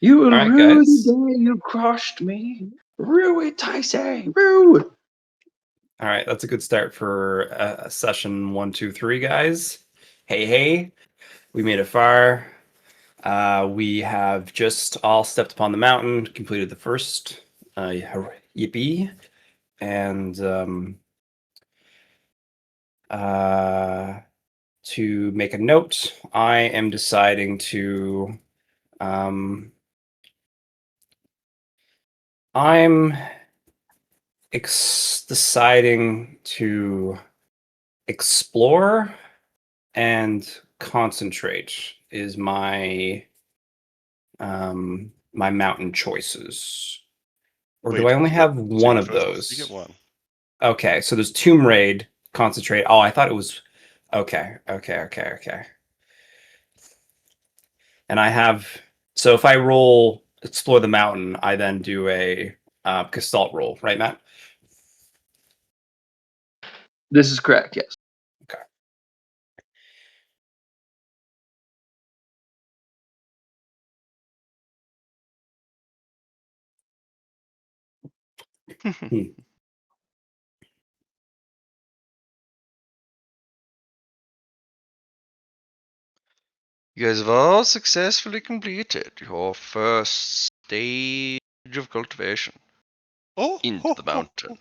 You will All right, rue guys. the day you crushed me. Rue it, I say. Rue. All right, that's a good start for session 1, 2, 3, guys. Hey, we made it far. We have just all stepped upon the mountain, completed the first. Yippee! And to make a note, I am deciding to. I'm deciding to explore and concentrate is my my mountain choices. Or do Wait, I only you get have two one of choices? You get those? one. Okay, so there's Tomb Raid, concentrate. Oh, I thought it was okay. And I have so if I roll explore the mountain, I then do a gestalt roll, right, Matt? This is correct, yes. Okay. Hmm. You guys have all successfully completed your first stage of cultivation Oh, into the mountain.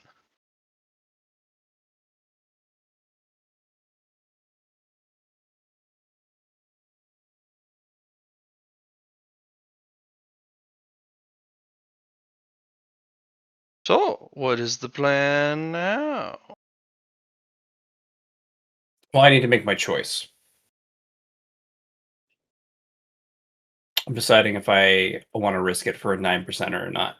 So, what is the plan now? Well, I need to make my choice. I'm deciding if I want to risk it for a 9% or not.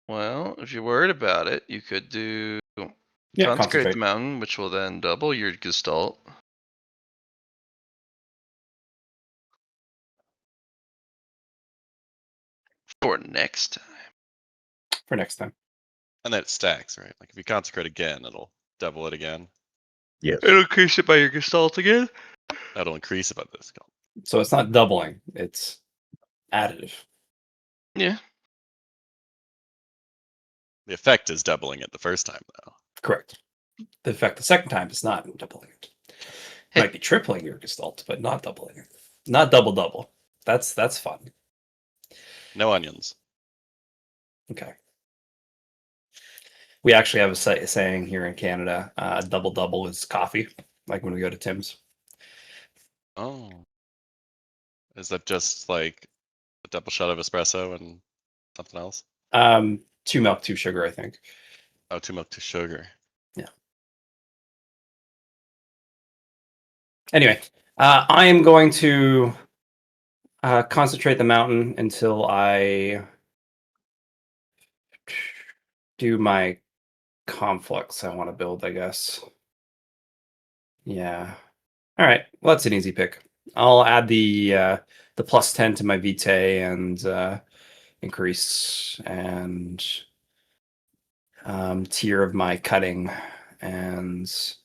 Well, if you're worried about it, you could do Yeah, consecrate concentrate. the mountain, which will then double your gestalt. For next time. For next time. and then it stacks, right? Like if you consecrate again, it'll double it again. Yes. It'll increase it by your gestalt again. That'll increase about this. So it's not doubling, it's additive. Yeah. The effect is doubling it the first time, though. Correct. The effect the second time is not doubling it. It might be tripling your gestalt, but not doubling it. Not double. That's fun. No onions. Okay. We actually have a saying here in Canada: double is coffee. Like when we go to Tim's. Oh. Is that just like a double shot of espresso and something else? 2 milk, 2 sugar, I think. Oh, 2 milk, 2 sugar. Yeah. Anyway, I am going to concentrate the mountain until I do my conflicts I want to build, I guess. Yeah. All right. Well, that's an easy pick. I'll add the +10 to my vitae and increase and tier of my cutting and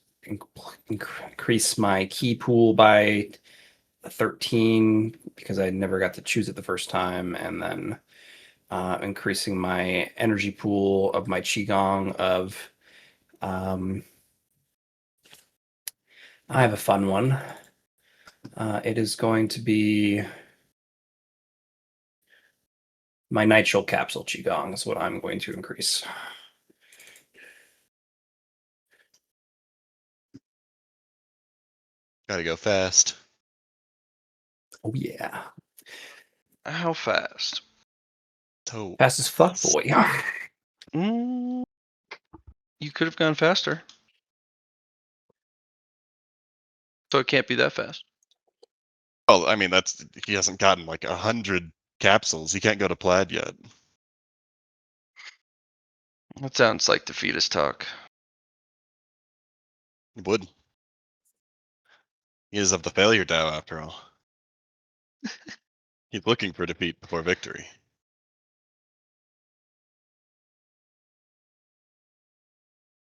increase my key pool by 13 because I never got to choose it the first time, and then increasing my energy pool of my qigong of I have a fun one. It is going to be my nitrile capsule qigong is what I'm going to increase. Gotta go fast. Oh yeah, How fast? So fast as fuck, boy. Mm, you could have gone faster. So it can't be that fast. Well, I mean, that's he hasn't gotten like 100 capsules. He can't go to plaid yet. That sounds like defeatist talk. He would. He is of the failure Tao, after all. He's looking for defeat before victory.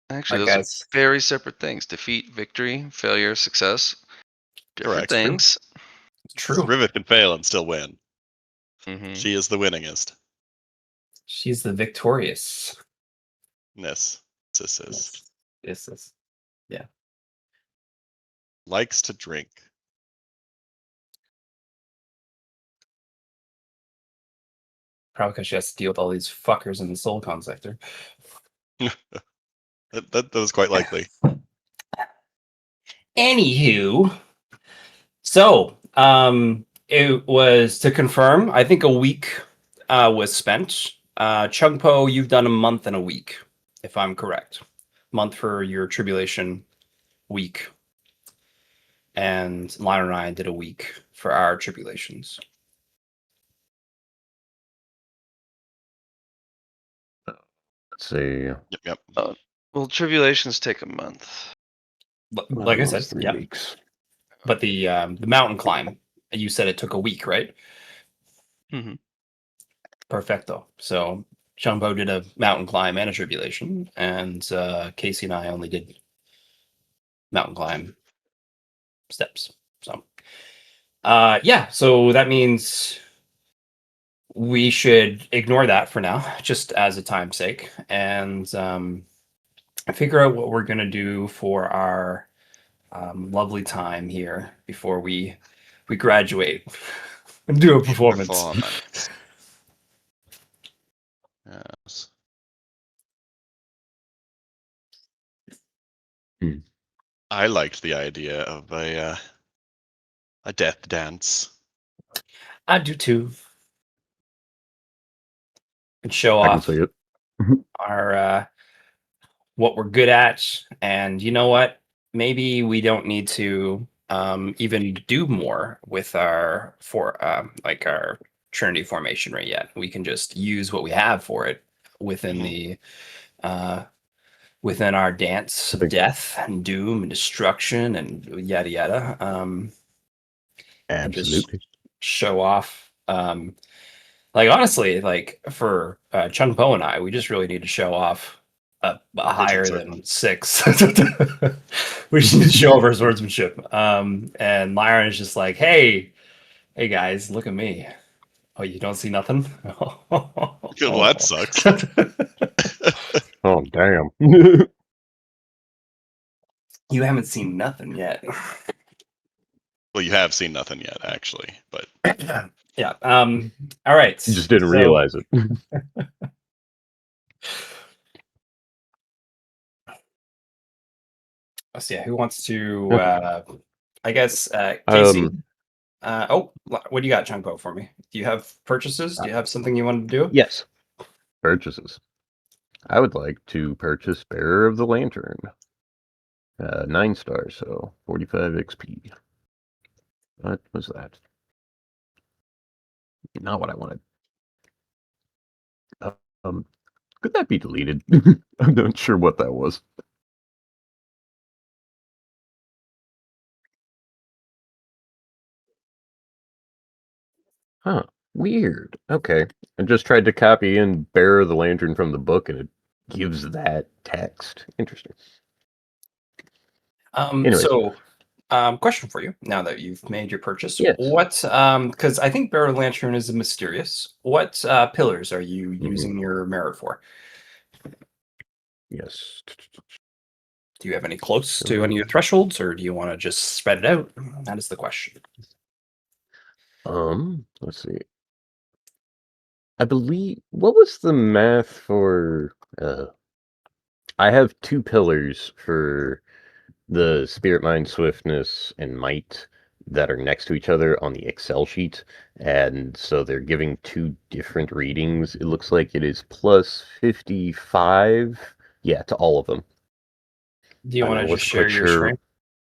Actually, Right, those guys. are very separate things. Defeat, victory, failure, success. Different Correct. things. True. Riveth can fail and still win. Mhm. She is the winningest. She's the victorious. This is. Yes. This is. Likes to drink. Probably because she has to deal with all these fuckers in the Soulcon sector. That was quite likely. Anywho, so it was to confirm. I think a week was spent. Chungpo, you've done a month and a week, if I'm correct. Month for your tribulation week, and Lionel and I did a week for our tribulations. Let's see. Yep. Well, tribulations take a month. Like I said, Almost 3 yeah. weeks. But the mountain climb, you said it took a week, right? Mhm. Perfecto. So Chungpo did a mountain climb and a tribulation, and Casey and I only did mountain climb steps. So yeah, so that means we should ignore that for now, just as a time's sake, and figure out what we're gonna do for our lovely time here before we graduate and do a performance. Yes. I liked the idea of a death dance. I do too. And show I can off see it. our what we're good at, and you know what? Maybe we don't need to even do more with our like our Trinity formation right yet. We can just use what we have for it within Mhm. the within our dance of death and doom and destruction and yada yada. And just Absolutely. show off. Like honestly, like for Chung Po and I, we just really need to show off a higher than 6. We just need to show off our swordsmanship. And Lyron is just like, hey guys, look at me. Oh, you don't see nothing? Well, that sucks. Oh, damn. You haven't seen nothing yet. Well, you have seen nothing yet, actually, but Yeah. All right. You just didn't so- realize it. Let's see. Who wants to? Okay. I guess Casey. Um, What do you got, Chungpo, for me? Do you have purchases? Do you have something you want to do? Yes. Purchases. I would like to purchase Bearer of the Lantern. 9 stars, so 45 XP. What was that? Not what I wanted. Could that be deleted? I'm not sure what that was. Huh. Weird. Okay. I just tried to copy in Bearer of the Lantern from the book, and it gives that text. Interesting. Anyways. So, question for you now that you've made your purchase. Yes. What, because I think Barrow Lantern is a mysterious. What pillars are you using your merit for? Yes. Do you have any close to any of your thresholds, or do you want to just spread it out? That is the question. Let's see. I believe, what was the math for, I have 2 pillars for the Spirit, Mind, Swiftness, and Might that are next to each other on the Excel sheet, and so they're giving 2 different readings. It looks like it is plus 55, yeah, to all of them. Do you And want I to just wasn't share quite your sure. screen?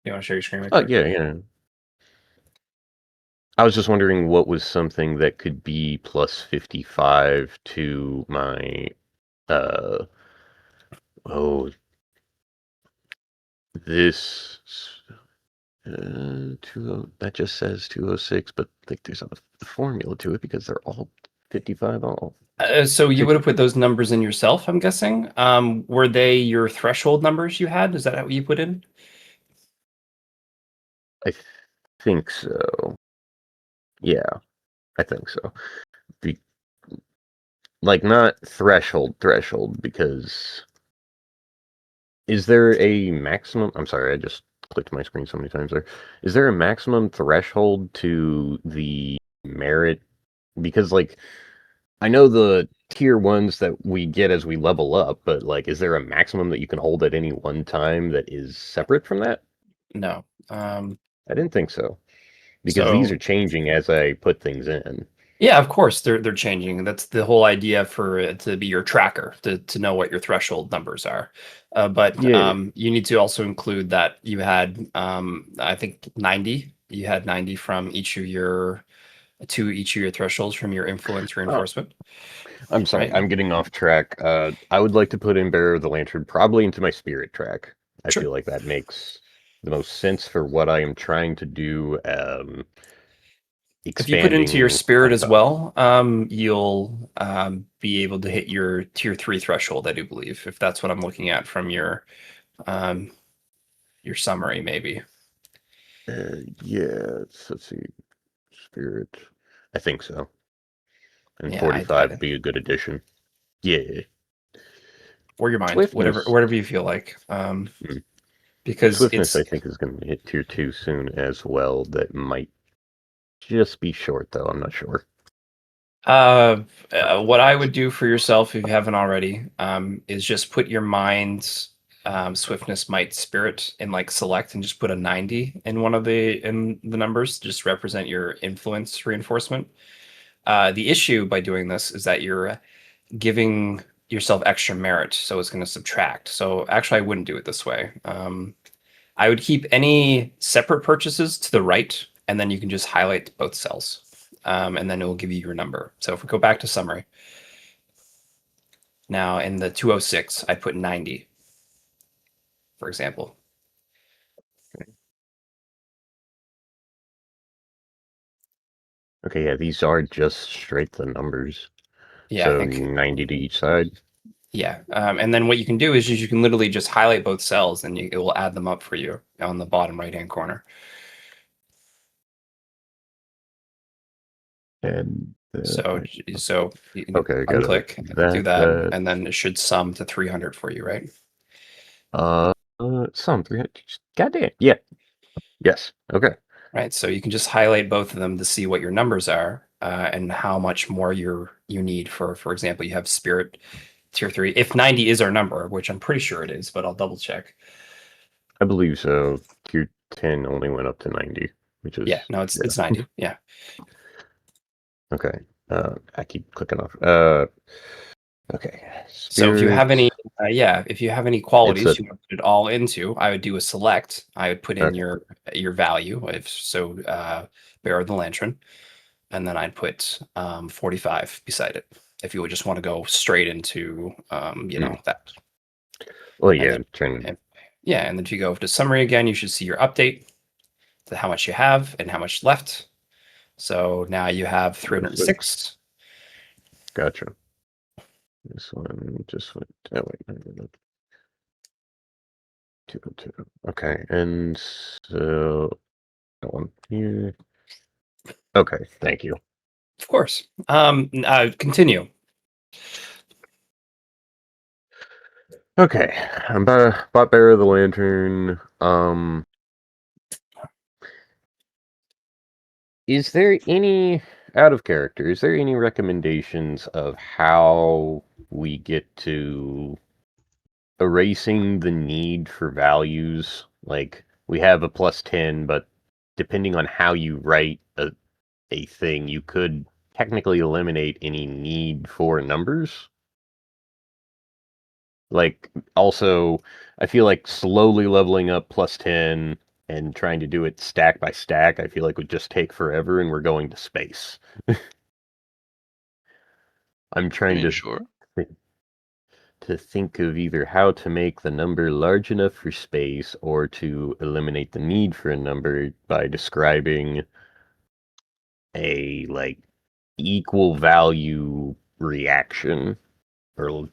You want to share your screen? Real Oh, quick? yeah. I was just wondering what was something that could be plus 55 to my, this, that just says 206, but I think there's a formula to it because they're all 55 all. So you would have put those numbers in yourself, I'm guessing. Were they your threshold numbers you had? Is that what you put in? I think so. Yeah, I think so. Be- like not threshold, because is there a maximum? I'm sorry, I just clicked my screen so many times there. Is there a maximum threshold to the merit? Because like I know the tier ones that we get as we level up, but like, is there a maximum that you can hold at any one time that is separate from that? No. I didn't think so, because these So are changing as I put things in. yeah, of course they're changing. That's the whole idea for it to be your tracker to know what your threshold numbers are. But Yeah. you need to also include that you had I think 90. You had 90 from each of your to each of your thresholds from your influence Oh, reinforcement, I'm sorry, right? I'm getting off track. I would like to put in Bearer of the Lantern probably into my spirit track. I Sure. feel like that makes the most sense for what I am trying to do. If you put it into your Expanding spirit my as thought. well, you'll be able to hit your tier 3 threshold, I do believe, if that's what I'm looking at from um, your summary, maybe. Yeah, let's see, spirit. I think so. And Yeah, 45 would be a good addition. Yeah. or your mind, Swiftness. whatever you feel like, Hmm. because Swiftness, it's I think, is going to hit tier 2 soon as well. That might just be short, though. I'm not sure. what I would do for yourself if you haven't already is just put your mind's swiftness, might, spirit in like select and just put a 90 in one of the numbers, just represent your influence reinforcement. The issue by doing this is that you're giving yourself extra merit, so it's going to subtract. So actually, I wouldn't do it this way. I would keep any separate purchases to the right, and then you can just highlight both cells, and then it will give you your number. So if we go back to summary, now in the 206, I put 90, for example. Okay, yeah, these are just straight the numbers. Yeah, I So think. 90 to each side. Yeah, and then what you can do is you can literally just highlight both cells, and it will add them up for you on the bottom right-hand corner. And So you can okay, got it. unclick, do that, and then it should sum to 300 for you, right? Uh, some 300. Goddamn. Yeah. Yes. Okay. Right. So you can just highlight both of them to see what your numbers are and how much more you need for example, you have spirit tier 3. If 90 is our number, which I'm pretty sure it is, but I'll double check. I believe so. Tier 10 only went up to 90, which is Yeah, no, it's 90. Yeah. okay. I keep clicking off. Okay. So if you have Spirit. any if you have any It's a qualities you want to put it all into, I would do a select. I would put in okay. your value, if so Bearer of the Lantern, and then I'd put 45 beside it. If you would just want to go straight into that. Well, And yeah. then Trying to. and, yeah, and then if you go to summary again, you should see your update to how much you have and how much left. So now you have 306. Gotcha. This one just went. Oh wait. No, no, no. 202. Okay, and so that one here. Okay, thank you. Of course. Continue. Okay, I'm bought Bearer of the Lantern. Is there any out of character? Is there any recommendations of how we get to erasing the need for values? Like we have a +10, but depending on how you write a thing, you could technically eliminate any need for numbers. Like, also, I feel like slowly leveling up +10 and trying to do it stack by stack, I feel like would just take forever and we're going to space. I'm I trying mean, sure. think of either how to make the number large enough for space or to eliminate the need for a number by describing a like equal value reaction or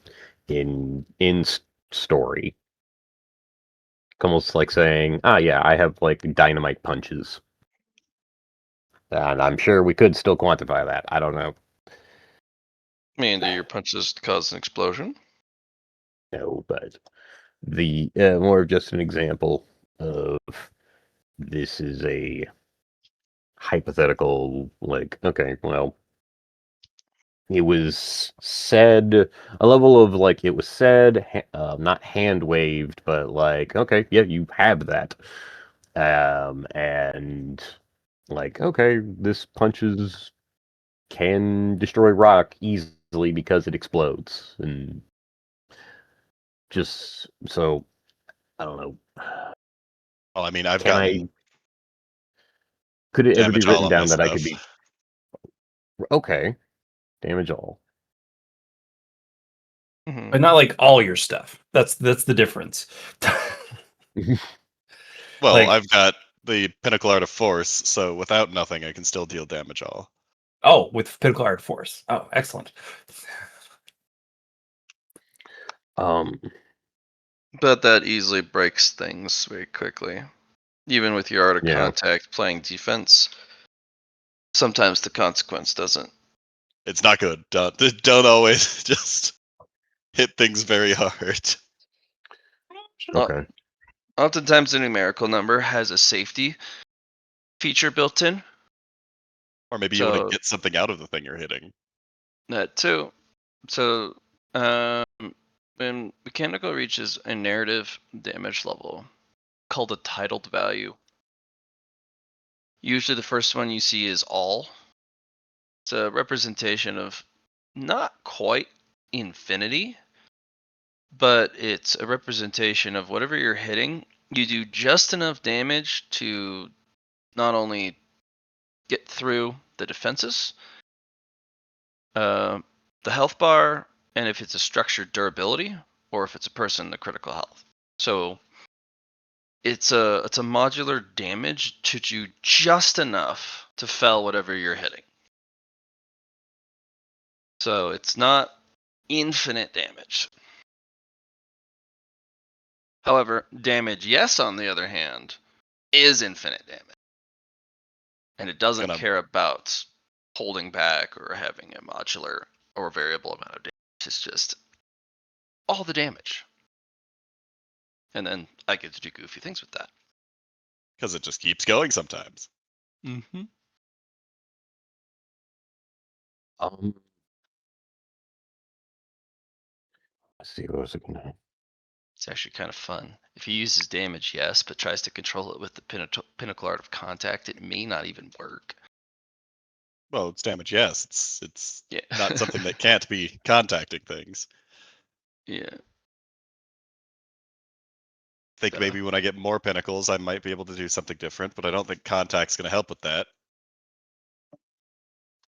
in story. Almost like saying, ah, yeah, I have like dynamite punches. And I'm sure we could still quantify that. I don't know. I mean, do your punches cause an explosion? No, but the more of just an example of this is a hypothetical, like, okay, well, it was said, a level of like, it was said, not hand waved, but like, okay, yeah, you have that. And like, okay, this punches can destroy rock easily because it explodes. And just so, I don't know. Well, I mean, I've Can gotten I, could it ever be damage all written on my down that I could stuff. be, okay, damage all? Mhm. But not like all your stuff. That's the difference. Well, Like- I've got the Pinnacle Art of Force, so without nothing, I can still deal damage all. Oh, with Pinnacle Art Force. Oh, excellent. Um, But that easily breaks things very quickly. Even with your art of Yeah. contact playing defense, sometimes the consequence doesn't. It's not good. Don't always just hit things very hard. okay. Oftentimes, the numerical number has a safety feature built in. Or maybe you want to So get something out of the thing you're hitting. that too. So when mechanical reaches a narrative damage level called a titled value, usually the first one you see is all. It's a representation of not quite infinity, but it's a representation of whatever you're hitting. You do just enough damage to not only get through the defenses, the health bar, and if it's a structured durability, or if it's a person, the critical health. So it's a modular damage to do just enough to fell whatever you're hitting. So it's not infinite damage. However, damage yes, on the other hand, is infinite damage. And it doesn't Gonna- care about holding back or having a modular or variable amount of damage. It's just all the damage. And then I get to do goofy things with that. Because it just keeps going sometimes. Mm-hmm. Let's see, what was it gonna? It's actually kind of fun. If he uses damage, yes, but tries to control it with the pinnacle art of contact, it may not even work. Well, it's damage, yes. It's Yeah. not something that can't be contacting things. Yeah. Think Yeah. maybe when I get more pinnacles, I might be able to do something different, but I don't think contact's going to help with that. At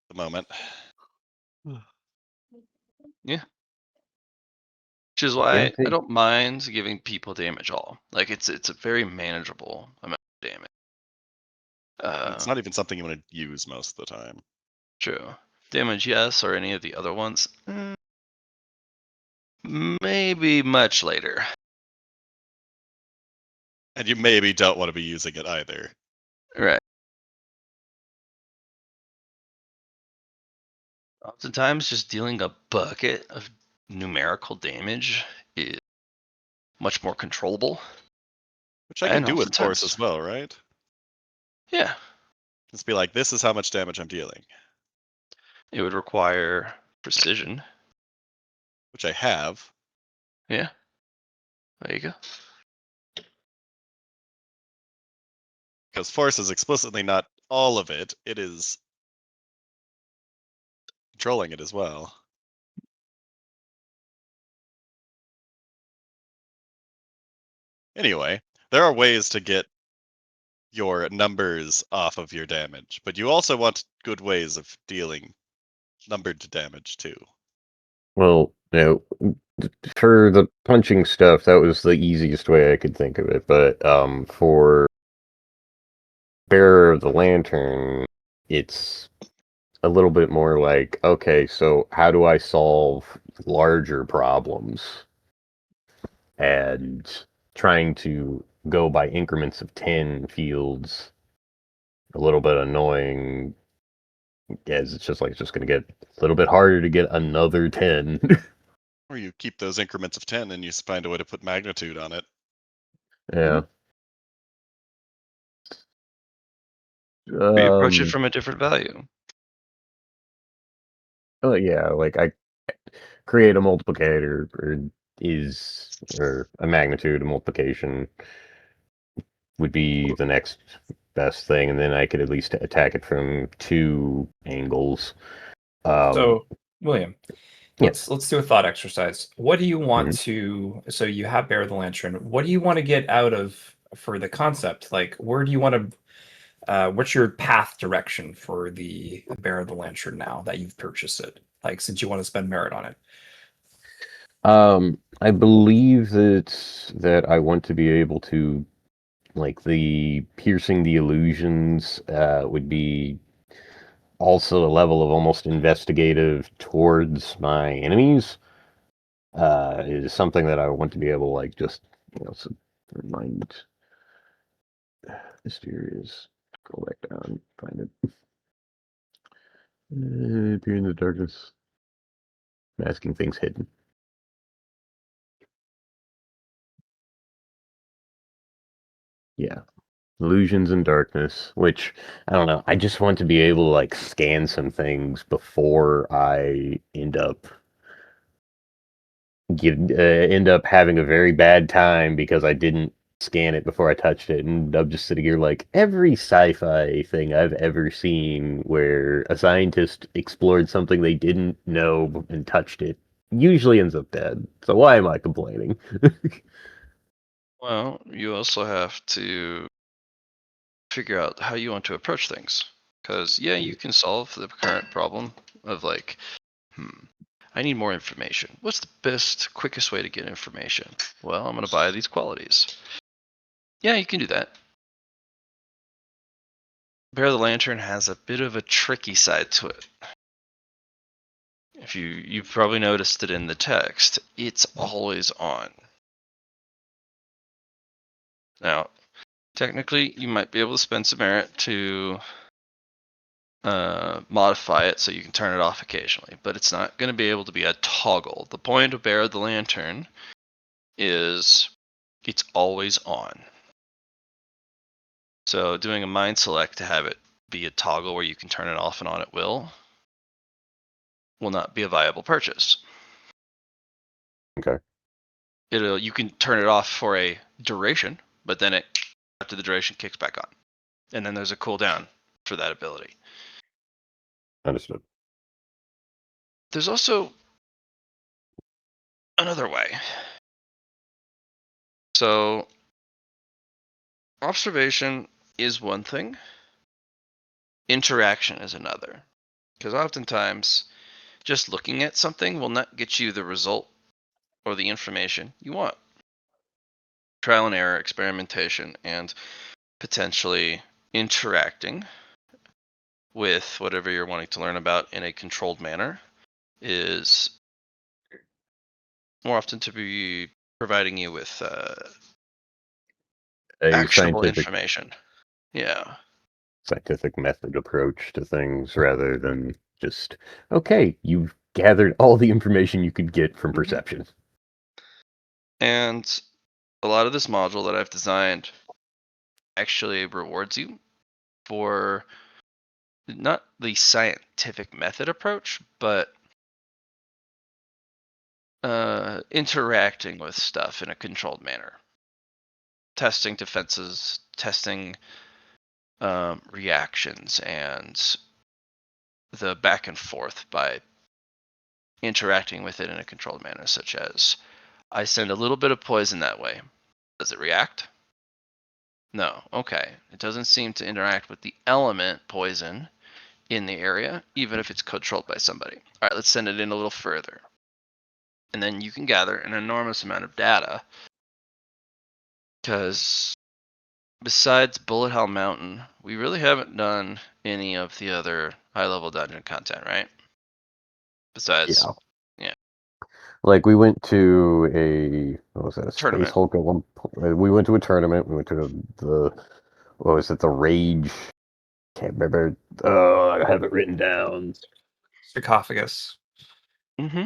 the moment. Yeah. Which is why I hey. don't mind giving people damage all. Like it's a very manageable amount of damage. It's not even something you want to use most of the time. True. Damage yes, or any of the other ones. Maybe much later. And you maybe don't want to be using it either. Right. Oftentimes, just dealing a bucket of numerical damage is much more controllable. Which I can And do with force oftentimes- as well, right? Yeah. Just be like, this is how much damage I'm dealing. It would require precision. Which I have. Yeah. There you go. Because force is explicitly not all of it. It is controlling it as well. Anyway, there are ways to get your numbers off of your damage, but you also want good ways of dealing numbered damage too. Well, for the punching stuff, that was the easiest way I could think of it. But for Bearer of the Lantern, it's a little bit more like, okay, so how do I solve larger problems? And trying to go by increments of 10 fields a little bit annoying, as it's just going to get a little bit harder to get another 10. Or you keep those increments of 10 and you find a way to put magnitude on it. Yeah. Or you approach it from a different value. Oh yeah, like I create a multiplicator or a magnitude, a multiplication would be the next best thing, and then I could at least attack it from 2 angles. So, William, yeah. let's do a thought exercise. What do you want Mhm. to? So you have Bear the Lantern. What do you want to get out of for the concept? Like, where do you want to? What's your path direction for the Bear the Lantern now that you've purchased it? Like, since you want to spend merit on it. I believe that I want to be able to, like, the piercing the illusions would be also a level of almost investigative towards my enemies. Is something that I want to be able, like, just, so remind. Mysterious. Go back down, find it. Appear in the darkness, masking things hidden. Yeah. Illusions and darkness, which, I don't know, I just want to be able to, like, scan some things before I end up having a very bad time because I didn't scan it before I touched it, and I'm just sitting here like, every sci-fi thing I've ever seen where a scientist explored something they didn't know and touched it usually ends up dead. So why am I complaining? Well, you also have to figure out how you want to approach things. Because, yeah, you can solve the current problem of, like, I need more information. What's the best, quickest way to get information? Well, I'm going to buy these qualities. Yeah, you can do that. Bear the Lantern has a bit of a tricky side to it. If you've probably noticed it in the text, it's always on. Now, technically, you might be able to spend some merit to modify it so you can turn it off occasionally, but it's not going to be able to be a toggle. The point of Bear the Lantern is it's always on. So doing a mind select to have it be a toggle where you can turn it off and on at will not be a viable purchase. Okay. You can turn it off for a duration, but then after the duration kicks back on. And then there's a cooldown for that ability. Understood. There's also another way. So observation is one thing. Interaction is another. Because oftentimes just looking at something will not get you the result or the information you want. Trial and error, experimentation, and potentially interacting with whatever you're wanting to learn about in a controlled manner is more often to be providing you with A actionable information. Yeah. scientific method approach to things rather than just, okay, you've gathered all the information you could get from perception. And a lot of this module that I've designed actually rewards you for not the scientific method approach, but interacting with stuff in a controlled manner. Testing defenses, testing reactions, and the back and forth by interacting with it in a controlled manner, such as I send a little bit of poison that way. Does it react? No. Okay. It doesn't seem to interact with the element poison in the area, even if it's controlled by somebody. All right, let's send it in a little further. And then you can gather an enormous amount of data. Because besides Bullet Hell Mountain, we really haven't done any of the other high-level dungeon content, right? Besides, yeah. Like, we went to what was that, a Tournament. Space Hulk at one point. We went to a tournament. We went to the Rage Can't remember. Oh, I have it written down. Sarcophagus. Mm-hmm.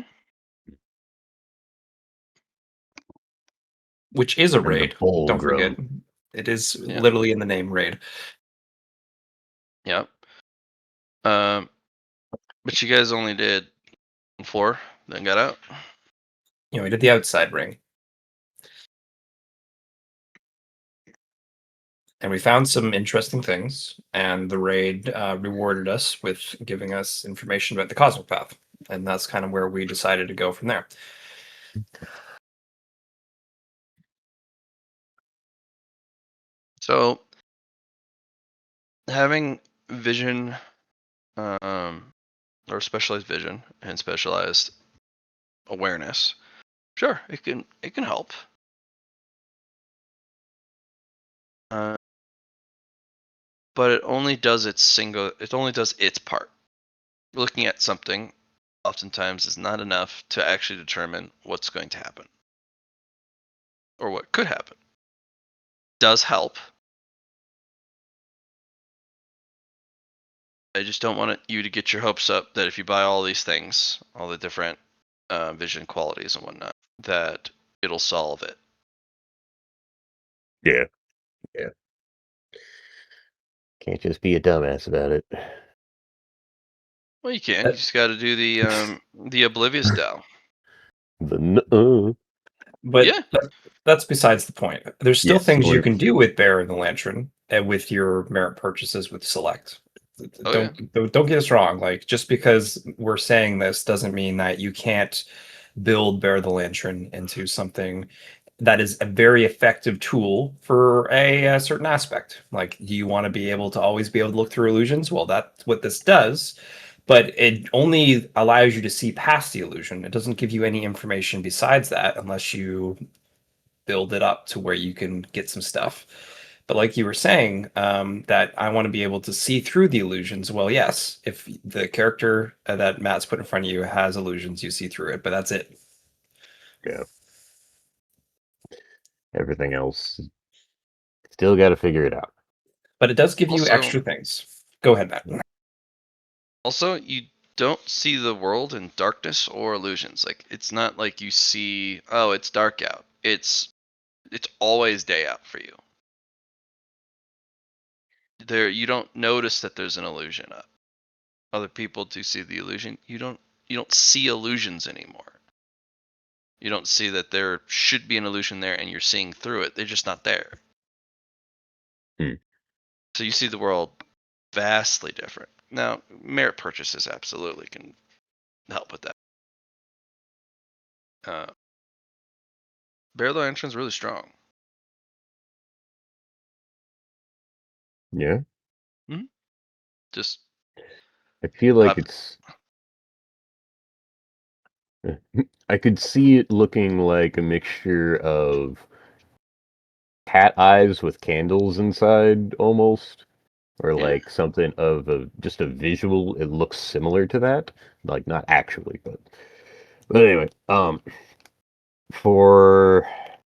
Which is a And the raid. Don't forget. fulgrim. It is Yeah. literally in the name raid. Yep. But you guys only did 4, then got out. We did the outside ring. And we found some interesting things, and the raid rewarded us with giving us information about the cosmic path. And that's kind of where we decided to go from there. So having vision, or specialized vision and specialized awareness, sure, it can help. But it only does its part. Looking at something oftentimes is not enough to actually determine what's going to happen or what could happen. Does help. I just don't want you to get your hopes up that if you buy all these things, all the different vision qualities and whatnot, that it'll solve it. Yeah. Can't just be a dumbass about it. Well, you can. You just got to do the oblivious Dow. But Yeah. that's besides the point. There's still Yes, things you we're- can do with Bear and the Lantern and with your merit purchases with Select. Oh, Don't get us wrong. Like, just because we're saying this doesn't mean that you can't build Bear the Lantern into something that is a very effective tool for a certain aspect. Like, do you want to be able to always be able to look through illusions? Well, that's what this does. But it only allows you to see past the illusion. It doesn't give you any information besides that unless you build it up to where you can get some stuff. But like you were saying, that I want to be able to see through the illusions. Well, yes, if the character that Matt's put in front of you has illusions, you see through it, but that's it. Yeah. Everything else, still got to figure it out. But it does give you Also- extra things. Go ahead, Matt. Also, you don't see the world in darkness or illusions. Like, it's not like you see, oh, it's dark out. It's always day out for you. You don't notice that there's an illusion up. Other people do see the illusion. You don't see illusions anymore. You don't see that there should be an illusion there and you're seeing through it. They're just not there. So you see the world vastly different. Now, merit purchases absolutely can help with that. Bear the Lantern's really strong. Yeah. Just I feel like I've- it's. I could see it looking like a mixture of cat eyes with candles inside, almost, or Yeah. like something of just a visual. It looks similar to that, like not actually, but anyway. For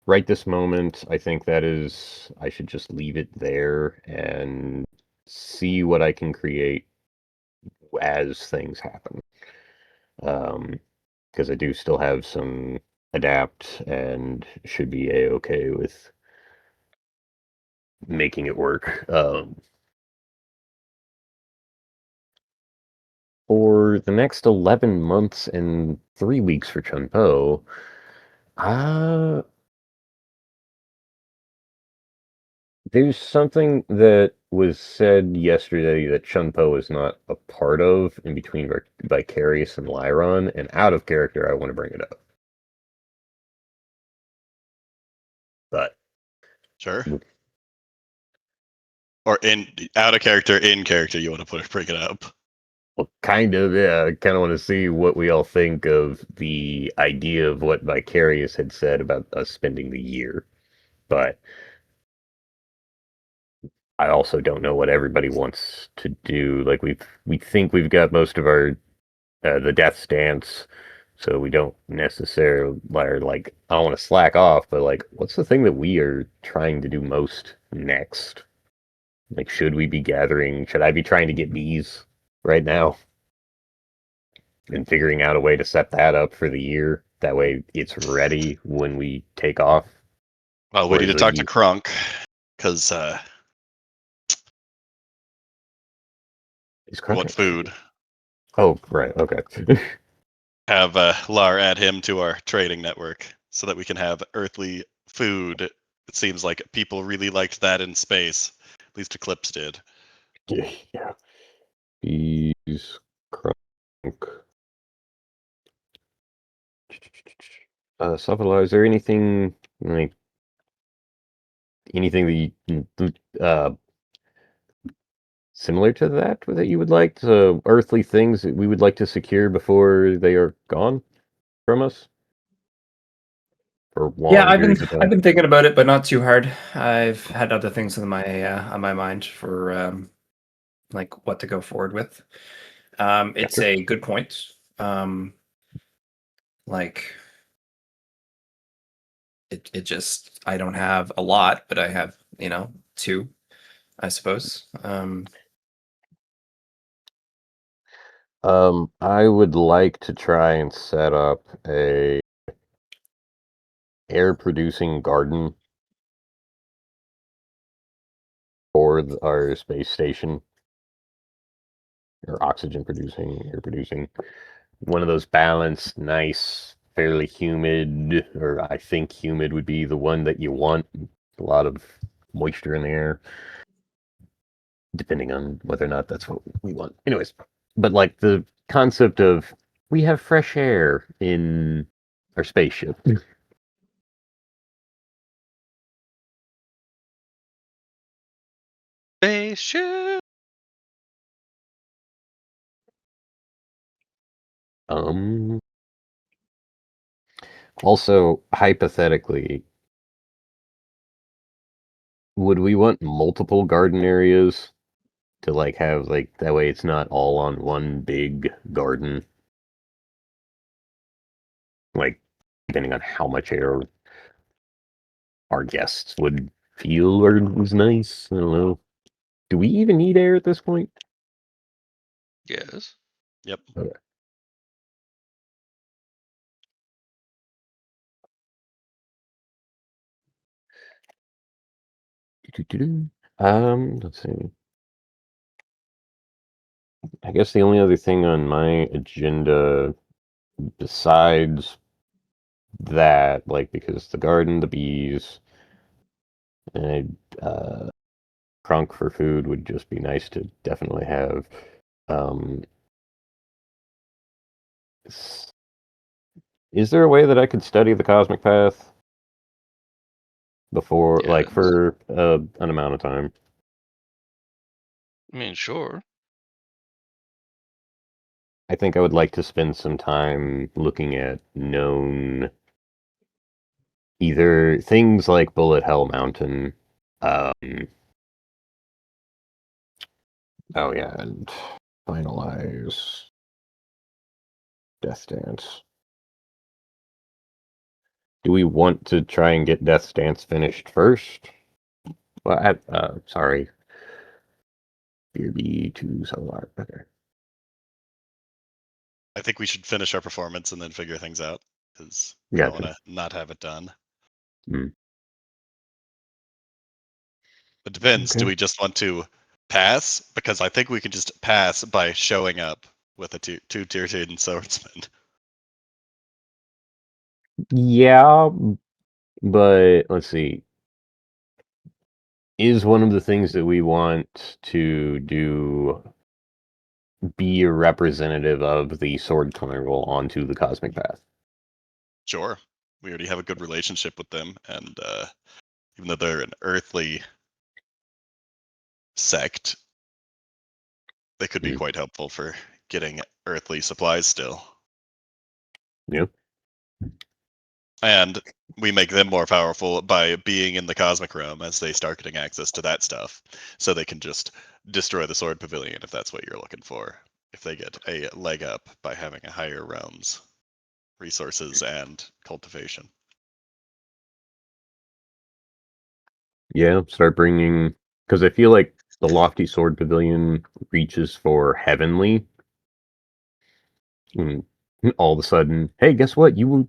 right this moment, I think I should just leave it there and see what I can create as things happen. Because I do still have some adapt and should be a-okay with making it work. For the next 11 months and 3 weeks for Chun-Po, there's something that was said yesterday that Chun-Po is not a part of in between Vicarious and Lyron, and out of character, I want to bring it up. But Sure. Or out of character, in character, you want to bring it up. well, kind of, yeah. I kind of want to see what we all think of the idea of what Vicarious had said about us spending the year. But I also don't know what everybody wants to do. Like we think we've got most of our the death stance, so we don't necessarily like I don't want to slack off, but like what's the thing that we are trying to do most next? Like, should we be gathering? Should I be trying to get bees right now and figuring out a way to set that up for the year? That way, it's ready when we take off. Well, we Or need is to it talk to you- Krunk because Is we want Crockett? food. Oh, right. Okay. Have Lar add him to our trading network so that we can have earthly food. It seems like people really liked that in space. At least Eclipse did. Yeah. Bees, Crunk. Safala, is there anything like anything that similar to that you would like? Earthly things that we would like to secure before they are gone from us for Yeah, long periods of I've time? been thinking about it, but not too hard. I've had other things on my mind for like what to go forward with. It's Gotcha. a good point. Like it just I don't have a lot, but I have, two, I suppose. I would like to try and set up a air producing garden for our space station, or oxygen producing, air producing. One of those balanced, nice, fairly humid, or I think humid would be the one that you want. A lot of moisture in the air, depending on whether or not that's what we want. Anyways, but like the concept of we have fresh air in our spaceship. Spaceship. Um, Also, hypothetically, would we want multiple garden areas to like have like that way it's not all on one big garden? Like, depending on how much air our guests would feel or was nice. I don't know. Do we even need air at this point? Yes. Yep. Okay. Doo-doo-doo-doo. Let's see. I guess the only other thing on my agenda besides that, like because the garden, the bees, and crunk for food would just be nice to definitely have. Um, is there a way that I could study the cosmic path before, like, Yes. for an amount of time? I mean, sure. I think I would like to spend some time looking at known either things like Bullet Hell Mountain. Um, oh yeah, and finalize Death Dance. Do we want to try and get Death Dance finished first? Well, sorry. BRB to Solar. Okay. I think we should finish our performance and then figure things out because I don't want Gotcha. to not have it done. Mm. It depends. Do Okay. we just want to pass? Because I think we can just pass by showing up with a two-tier hidden swordsman. Yeah, but let's see. Is one of the things that we want to do be a representative of the Sword Carnival onto the Cosmic Path? Sure. We already have a good relationship with them, and even though they're an earthly sect, they could be Mm. quite helpful for getting earthly supplies still. Yeah. And we make them more powerful by being in the cosmic realm as they start getting access to that stuff. So they can just destroy the sword pavilion if that's what you're looking for. If they get a leg up by having a higher realm's resources and cultivation. Yeah, start bringing, because I feel like The lofty sword pavilion reaches for heavenly. And all of a sudden, hey, guess what? You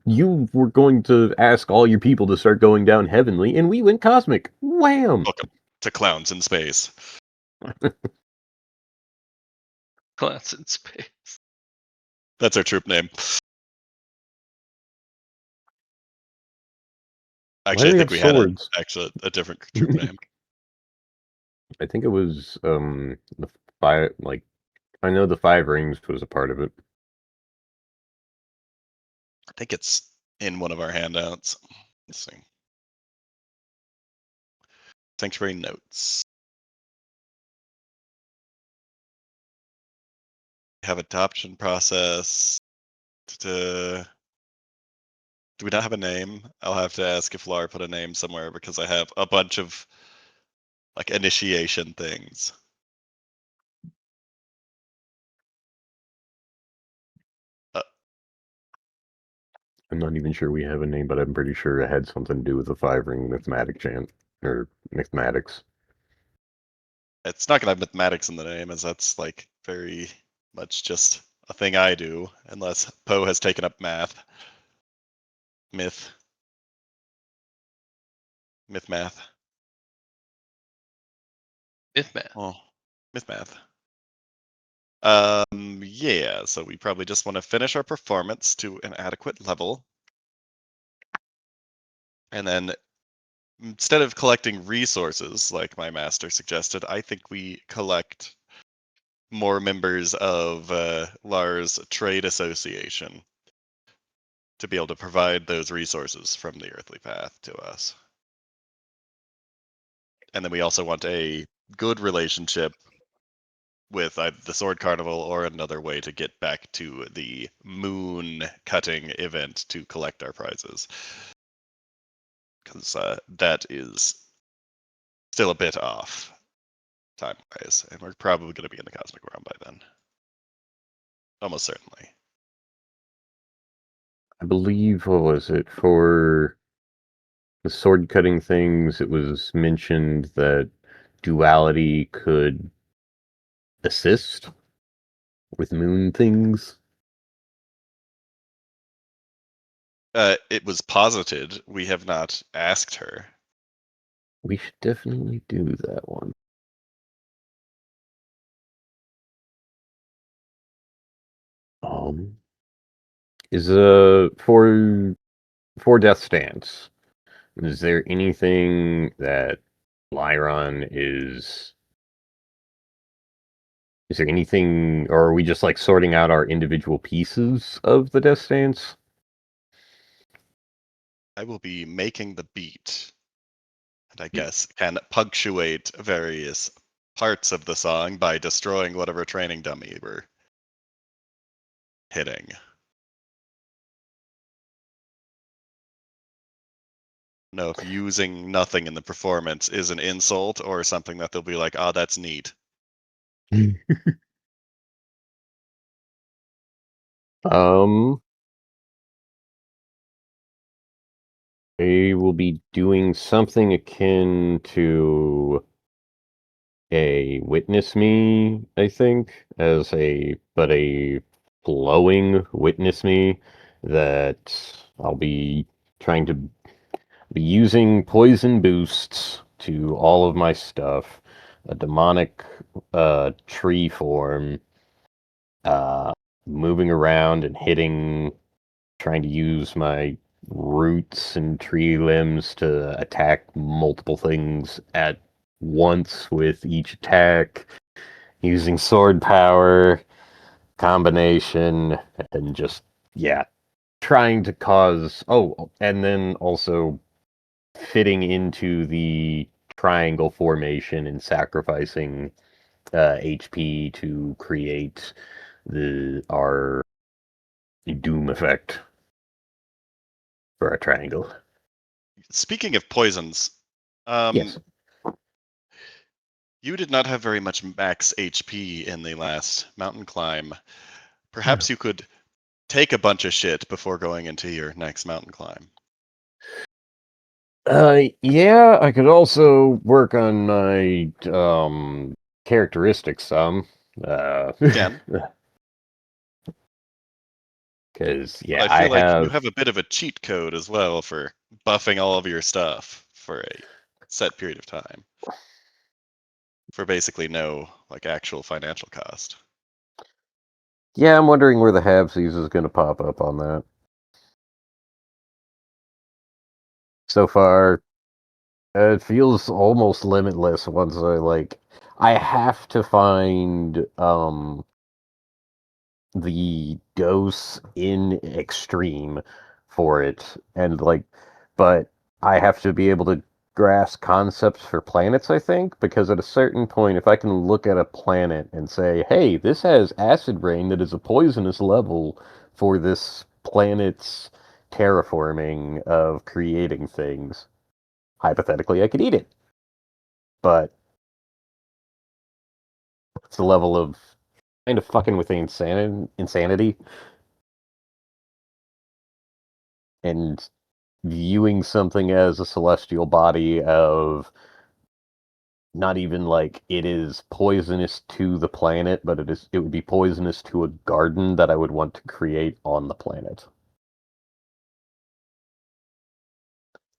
were going to ask all your people to start going down heavenly, and we went cosmic. Wham! Welcome to Clowns in Space. Clowns in space. That's our troop name. Why Actually, do I we think have we had swords? a different troop name. I think it was the five. Like, I know the 5 rings was a part of it. I think it's in one of our handouts. Let's see. Sanctuary notes. Have adoption process. Do we not have a name? I'll have to ask if Lar put a name somewhere because I have a bunch of like initiation things. I'm not even sure we have a name, but I'm pretty sure it had something to do with the 5-ring mathematic chant or mathematics. It's not gonna have mathematics in the name, as that's like very much just a thing I do, unless Poe has taken up math. Myth math. Myth man. Oh, myth math. Yeah, so we probably just want to finish our performance to an adequate level. And then instead of collecting resources, like my master suggested, I think we collect more members of Lars Trade Association to be able to provide those resources from the earthly path to us. And then we also want a good relationship with either the Sword Carnival or another way to get back to the moon cutting event to collect our prizes. Because that is still a bit off time-wise, and we're probably going to be in the Cosmic Realm by then. Almost certainly. I believe, what was it, for the sword cutting things, it was mentioned that duality could assist with moon things. It was posited. We have not asked her. We should definitely do that one. Is for Death Stance, is there anything that Lyron is there anything, or are we just like sorting out our individual pieces of the Death Stance? I will be making the beat, and I guess can punctuate various parts of the song by destroying whatever training dummy we're hitting. Know if using nothing in the performance is an insult or something that they'll be like, "Ah, that's neat." They will be doing something akin to a Witness Me, I think, but a flowing Witness Me that I'll be trying to be using poison boosts to all of my stuff, a demonic tree form, uh, moving around and hitting, trying to use my roots and tree limbs to attack multiple things at once with each attack, using sword power, combination, and just, yeah, trying to cause. Oh, and then also fitting into the triangle formation and sacrificing HP to create our doom effect for a triangle. Speaking of poisons, Yes. you did not have very much max HP in the last mountain climb. Perhaps you could take a bunch of shit before going into your next mountain climb. Yeah, I could also work on my characteristics some. Again, Because, but yeah, I I feel like you have. have a bit of a cheat code as well for buffing all of your stuff for a set period of time. For basically no like actual financial cost. Yeah, I'm wondering where the halvesies is going to pop up on that. So far, it feels almost limitless once I have to find the dose in extreme for it, and but I have to be able to grasp concepts for planets, I think, because at a certain point, if I can look at a planet and say, hey, this has acid rain that is a poisonous level for this planet's terraforming of creating things, hypothetically I could eat it. But it's a level of kind of fucking with the insanity and viewing something as a celestial body of not even like it is poisonous to the planet, but it would be poisonous to a garden that I would want to create on the planet.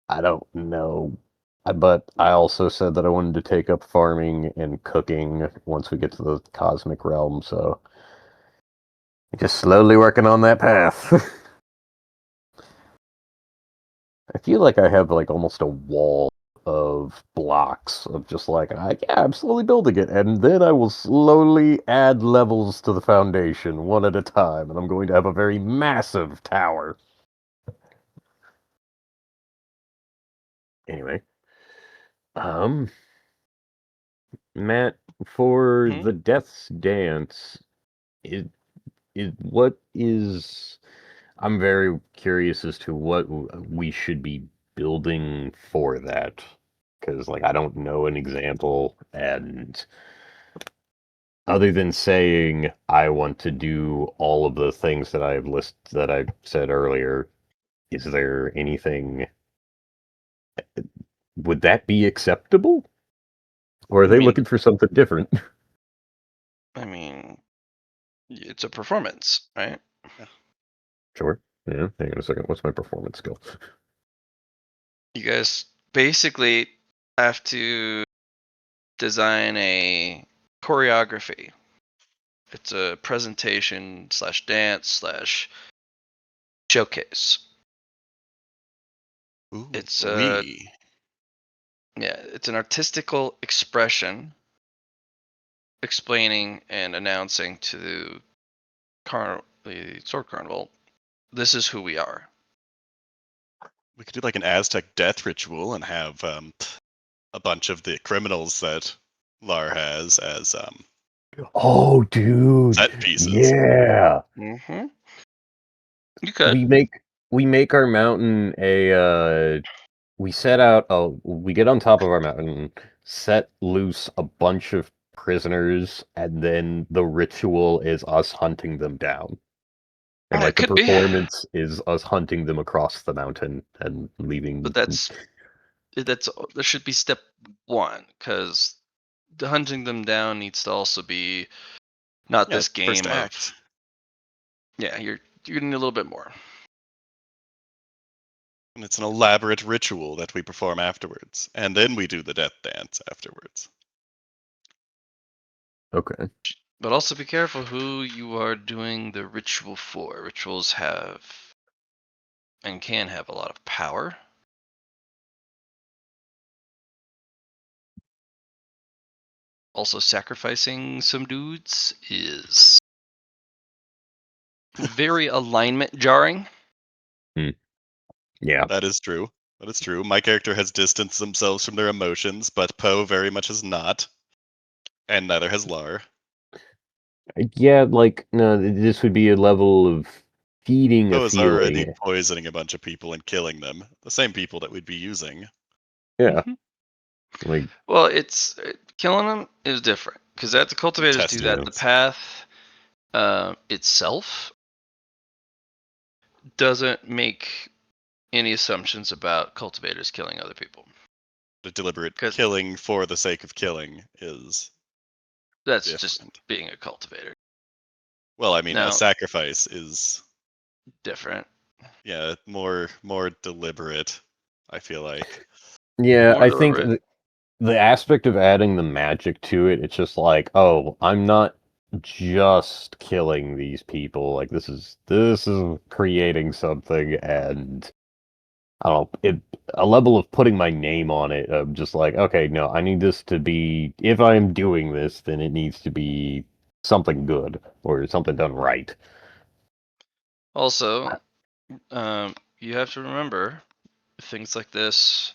I don't know. But I also said that I wanted to take up farming and cooking once we get to the cosmic realm, so just slowly working on that path. I feel like I have like almost a wall of blocks of just I'm slowly building it, and then I will slowly add levels to the foundation one at a time, and I'm going to have a very massive tower. Anyway, um, Matt, for Mhm. the Death's Dance, what is I'm very curious as to what we should be building for that, because I don't know an example, and other than saying I want to do all of the things that I said earlier, is there anything? Would that be acceptable, or are I they mean, looking for something different? I mean, it's a performance, right? Sure. Yeah. Hang on a second. What's my performance skill? You guys basically have to design a choreography. It's a presentation slash dance slash showcase. Ooh, It's we. yeah, it's an artistical expression explaining and announcing to the Sword Carnival, this is who we are. We could do like an Aztec death ritual and have a bunch of the criminals that Lar has as Oh, dude. set pieces. Yeah. Mm-hmm. You could. We make our mountain we set out we get on top of our mountain, set loose a bunch of prisoners, and then the ritual is us hunting them down. And It the could be, performance is us hunting them across the mountain and but leaving. that's that should be step one, because the hunting them down needs to also be not Yeah, this first game of act. yeah, you're gonna need a little bit more. And it's an elaborate ritual that we perform afterwards. And then we do the death dance afterwards. Okay. But also be careful who you are doing the ritual for. Rituals have and can have a lot of power. Also, sacrificing some dudes is very alignment jarring. Yeah. That is true. That is true. My character has distanced themselves from their emotions, but Poe very much has not. And neither has Lar. Yeah, no, this would be a level of feeding a Poe is already feeling. poisoning a bunch of people and killing them. The same people that we'd be using. Yeah. Mhm. Like, Well, it's killing them is different because that the cultivators do that. The Testaments. path itself doesn't make any assumptions about cultivators killing other people. The deliberate Because killing for the sake of killing is That's different. just being a cultivator. Well, I mean, No. a sacrifice is Different. more deliberate. I feel like. Yeah, More I think deliberate. the aspect of adding the magic to it, it's just like, oh, I'm not just killing these people. Like this is creating something, and I don't know, a level of putting my name on it. Of just like, okay, no, I need this to be. If I'm doing this, then it needs to be something good or something done right. Also, you have to remember things like this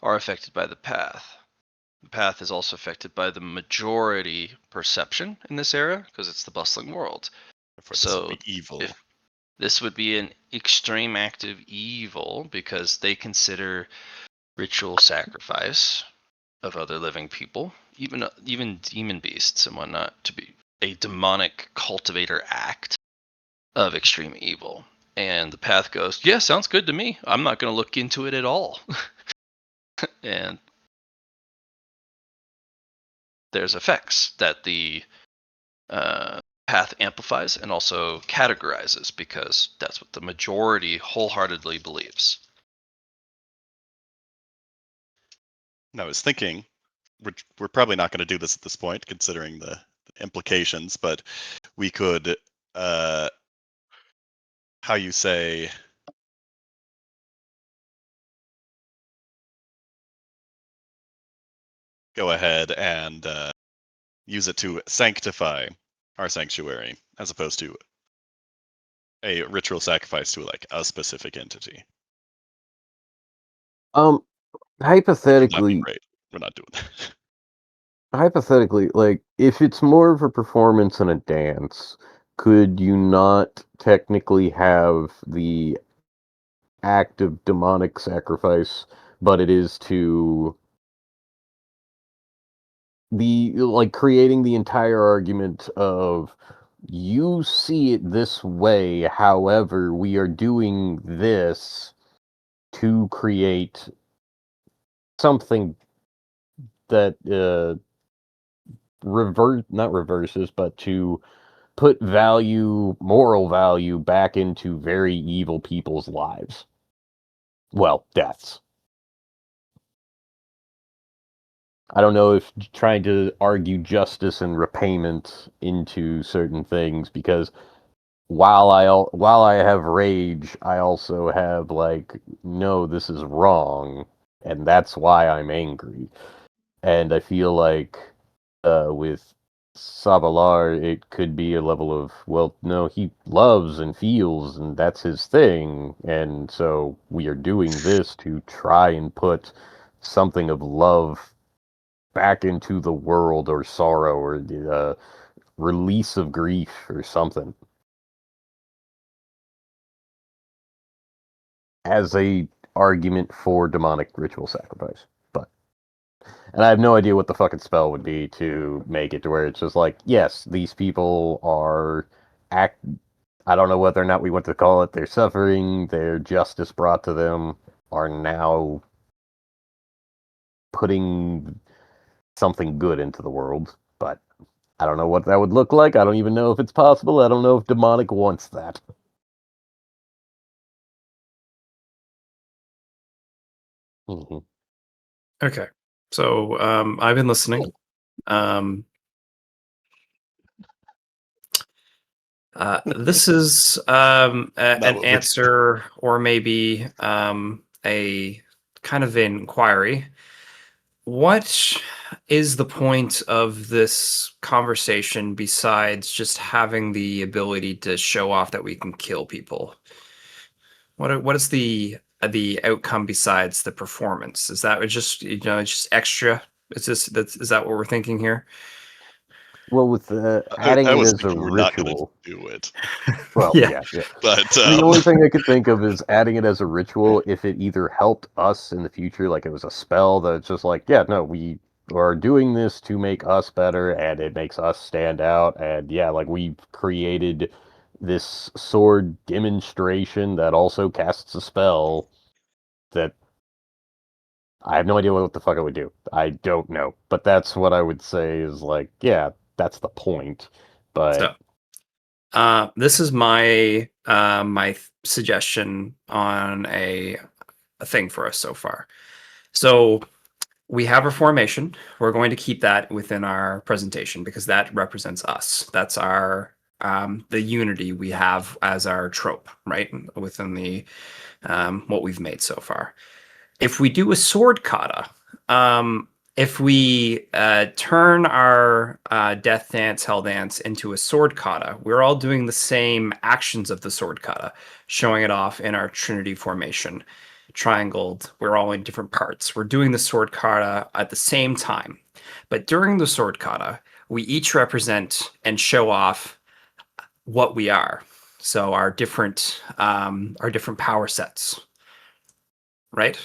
are affected by the path. The path is also affected by the majority perception in this era because it's the bustling world. Therefore, this would So be evil. if this would be an extreme act of evil because they consider ritual sacrifice of other living people, even demon beasts and whatnot, to be a demonic cultivator act of extreme evil. And the path goes, yeah, sounds good to me. I'm not going to look into it at all. And there's effects that the path amplifies and also categorizes because that's what the majority wholeheartedly believes. And I was thinking, we're probably not going to do this at this point, considering the implications, but we could, how you say, go ahead and use it to sanctify our sanctuary, as opposed to a ritual sacrifice to like a specific entity. Would not be Hypothetically, great. We're not doing that. hypothetically, like if it's more of a performance and a dance, could you not technically have the act of demonic sacrifice, but it is to the like creating the entire argument of you see it this way, however, we are doing this to create something that not reverses, but to put moral value back into very evil people's lives. Well, deaths. I don't know if trying to argue justice and repayment into certain things, because while I have rage, I also have like, no, this is wrong, and that's why I'm angry. And I feel like with Sabalar, it could be a level of, well, no, he loves and feels, and that's his thing, and so we are doing this to try and put something of love back into the world, or sorrow, or the release of grief, or something. As a argument for demonic ritual sacrifice. And I have no idea what the fucking spell would be to make it to where it's just like, yes, these people are I don't know whether or not we want to call it their suffering, their justice brought to them, are now putting something good into the world. But I don't know what that would look like. I don't even know if it's possible. I don't know if demonic wants that. Mm-hmm. Okay. So I've been listening. This is an what we're answer, or maybe a kind of an inquiry. What is the point of this conversation besides just having the ability to show off that we can kill people? What is the outcome besides the performance? Is that just just extra? Is that what we're thinking here? Well, with adding I it was as a thinking we're not going to ritual. do it, Well, Yeah. yeah. but The only thing I could think of is adding it as a ritual if it either helped us in the future, like it was a spell that's just like, yeah, no, we are doing this to make us better and it makes us stand out. And yeah, like we've created this sword demonstration that also casts a spell that I have no idea what the fuck it would do. I don't know. But that's what I would say is like, yeah, that's the point. But This is my suggestion on a thing for us so far. So we have a formation. We're going to keep that within our presentation because that represents us. That's our the unity we have as our trope, right? Within the what we've made so far. If we do a sword kata, if we turn our death dance, hell dance into a sword kata, we're all doing the same actions of the sword kata, showing it off in our Trinity formation, triangled. We're all in different parts. We're doing the sword kata at the same time. But during the sword kata, we each represent and show off what we are. So our different power sets, right?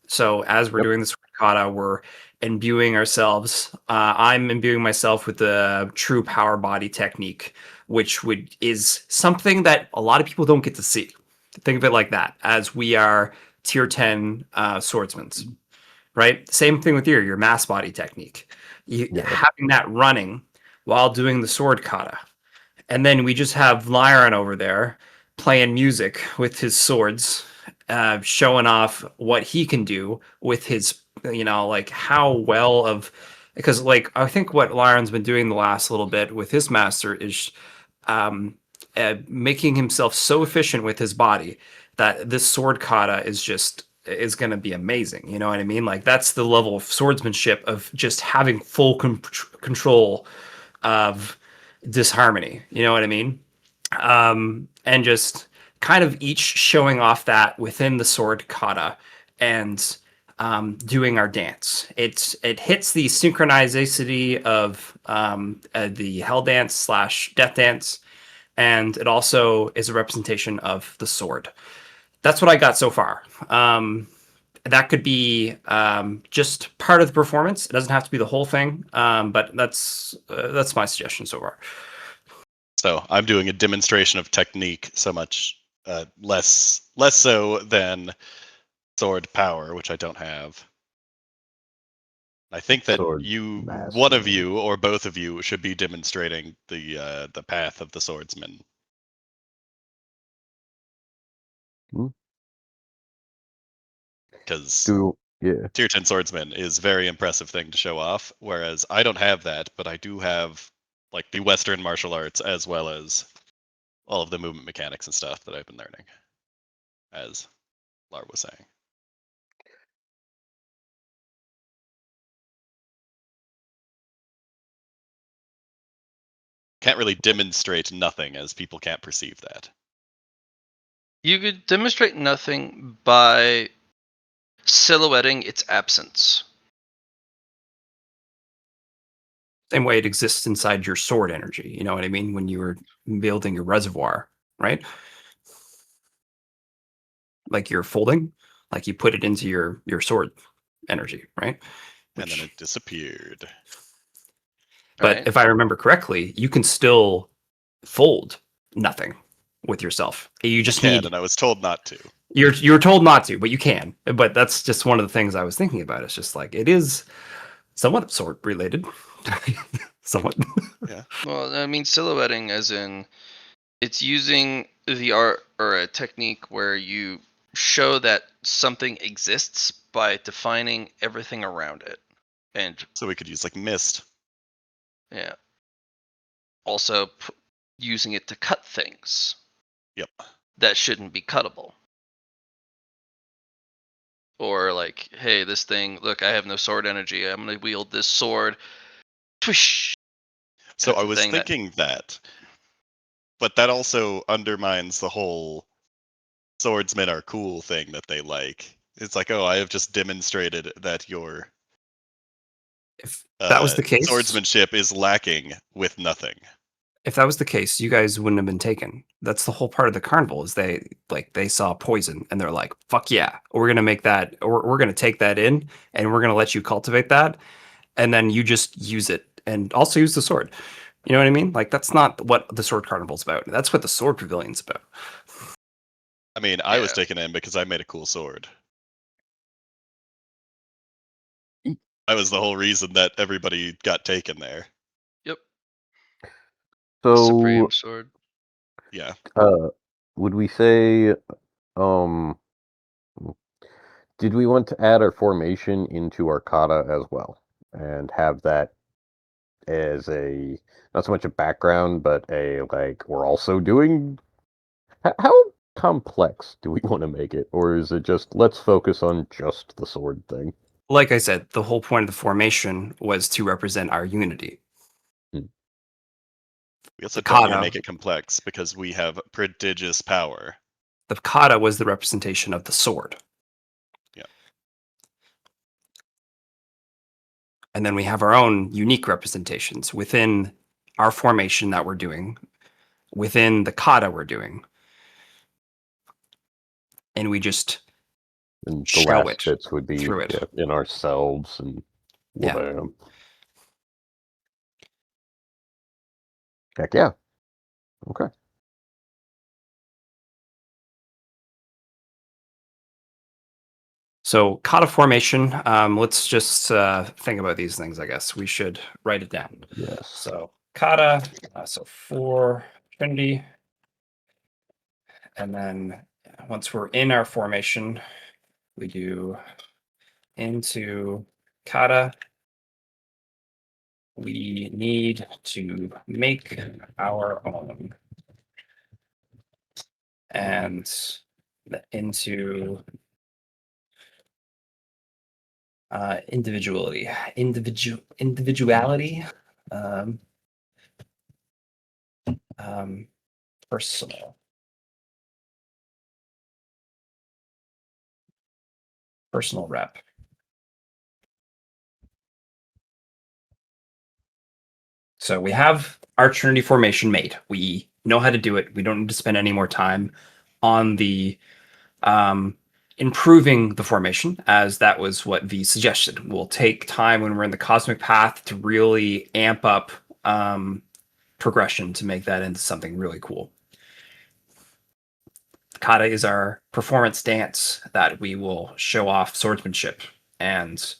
So as we're Yep. doing this kata, we're imbuing ourselves. I'm imbuing myself with the true power body technique, which is something that a lot of people don't get to see. Think of it like that, as we are tier 10 swordsmen, right? Same thing with your mass body technique. Having that running while doing the sword kata. And then we just have Lyron over there playing music with his swords, showing off what he can do with his, like how well of, because like I think what Lyron's been doing the last little bit with his master is making himself so efficient with his body that this sword kata is going to be amazing. You know what I mean? Like that's the level of swordsmanship of just having full control of disharmony. You know what I mean? And just kind of each showing off that within the sword kata and doing our dance. It hits the synchronicity of the hell dance slash death dance, and it also is a representation of the sword. That's what I got so far. That could be just part of the performance. It doesn't have to be the whole thing, but that's my suggestion so far. So I'm doing a demonstration of technique, so much less so than sword power, which I don't have. I think that Sword one of mastery. you, or both of you, should be demonstrating the path of the swordsman. Because Yeah. tier 10 swordsman is a very impressive thing to show off, whereas I don't have that, but I do have like the Western martial arts as well as all of the movement mechanics and stuff that I've been learning, as Lar was saying. Can't really demonstrate nothing as people can't perceive that. You could demonstrate nothing by silhouetting its absence. Same way it exists inside your sword energy. You know what I mean? When you were building your reservoir, right? Like you're folding, like you put it into your sword energy, right? And then it disappeared. But Right? if I remember correctly, you can still fold nothing with yourself. You just need. And I was told not to. You're told not to, but you can. But that's just one of the things I was thinking about. It's just like it is somewhat sword related, somewhat. Yeah. Well, I mean, silhouetting as in it's using the art or a technique where you show that something exists by defining everything around it. And So we could use like mist. yeah, also using it to cut things Yep. that shouldn't be cuttable. Or like, hey, this thing, look, I have no sword energy. I'm going to wield this sword. Twish! So I Type of was thing that- thinking that, but that also undermines the whole swordsmen are cool thing that they like. It's like, oh, I have just demonstrated that your If that was the case, swordsmanship is lacking with nothing. if that was the case, you guys wouldn't have been taken. That's the whole part of the carnival. Is they saw poison and they're like, "Fuck yeah, we're gonna make that. We're gonna take that in, and we're gonna let you cultivate that, and then you just use it and also use the sword." You know what I mean? Like that's not what the sword carnival's about. That's what the sword pavilion's about. I mean, I was Yeah. taken in because I made a cool sword. That was the whole reason that everybody got taken there. Yep. Supreme So, Sword. Yeah. would we say, um, did we want to add our formation into our kata as well, and have that as a not so much a background, but a like we're also doing. How complex do we want to make it, or is it just let's focus on just the sword thing? Like I said, the whole point of the formation was to represent our unity. We also The don't need to kata, make it complex because we have prodigious power. the kata was the representation of the sword. Yeah. And then we have our own unique representations within our formation that we're doing, within the kata we're doing. And we just And the show last it bits would be through it. in ourselves and Yeah. wabam. Heck yeah. Okay. So kata formation, let's just think about these things, I guess. We should write it down. Yes. So kata, so 4 Trinity. And then once we're in our formation, we do into kata. We need to make our own. And into individuality, um, personal rep. So we have our Trinity formation made. We know how to do it. We don't need to spend any more time on the improving the formation, as that was what V suggested. We'll take time when we're in the cosmic path to really amp up progression to make that into something really cool. Kata is our performance dance that we will show off swordsmanship and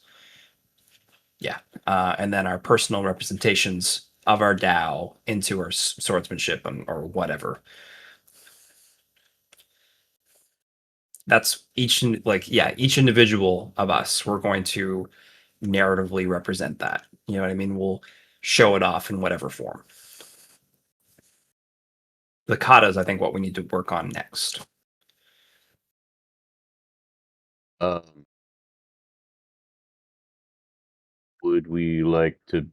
and then our personal representations of our Tao into our swordsmanship or whatever. That's each individual of us. We're going to narratively represent that. You know what I mean? We'll show it off in whatever form. The kata is, I think, what we need to work on next. Would we like to?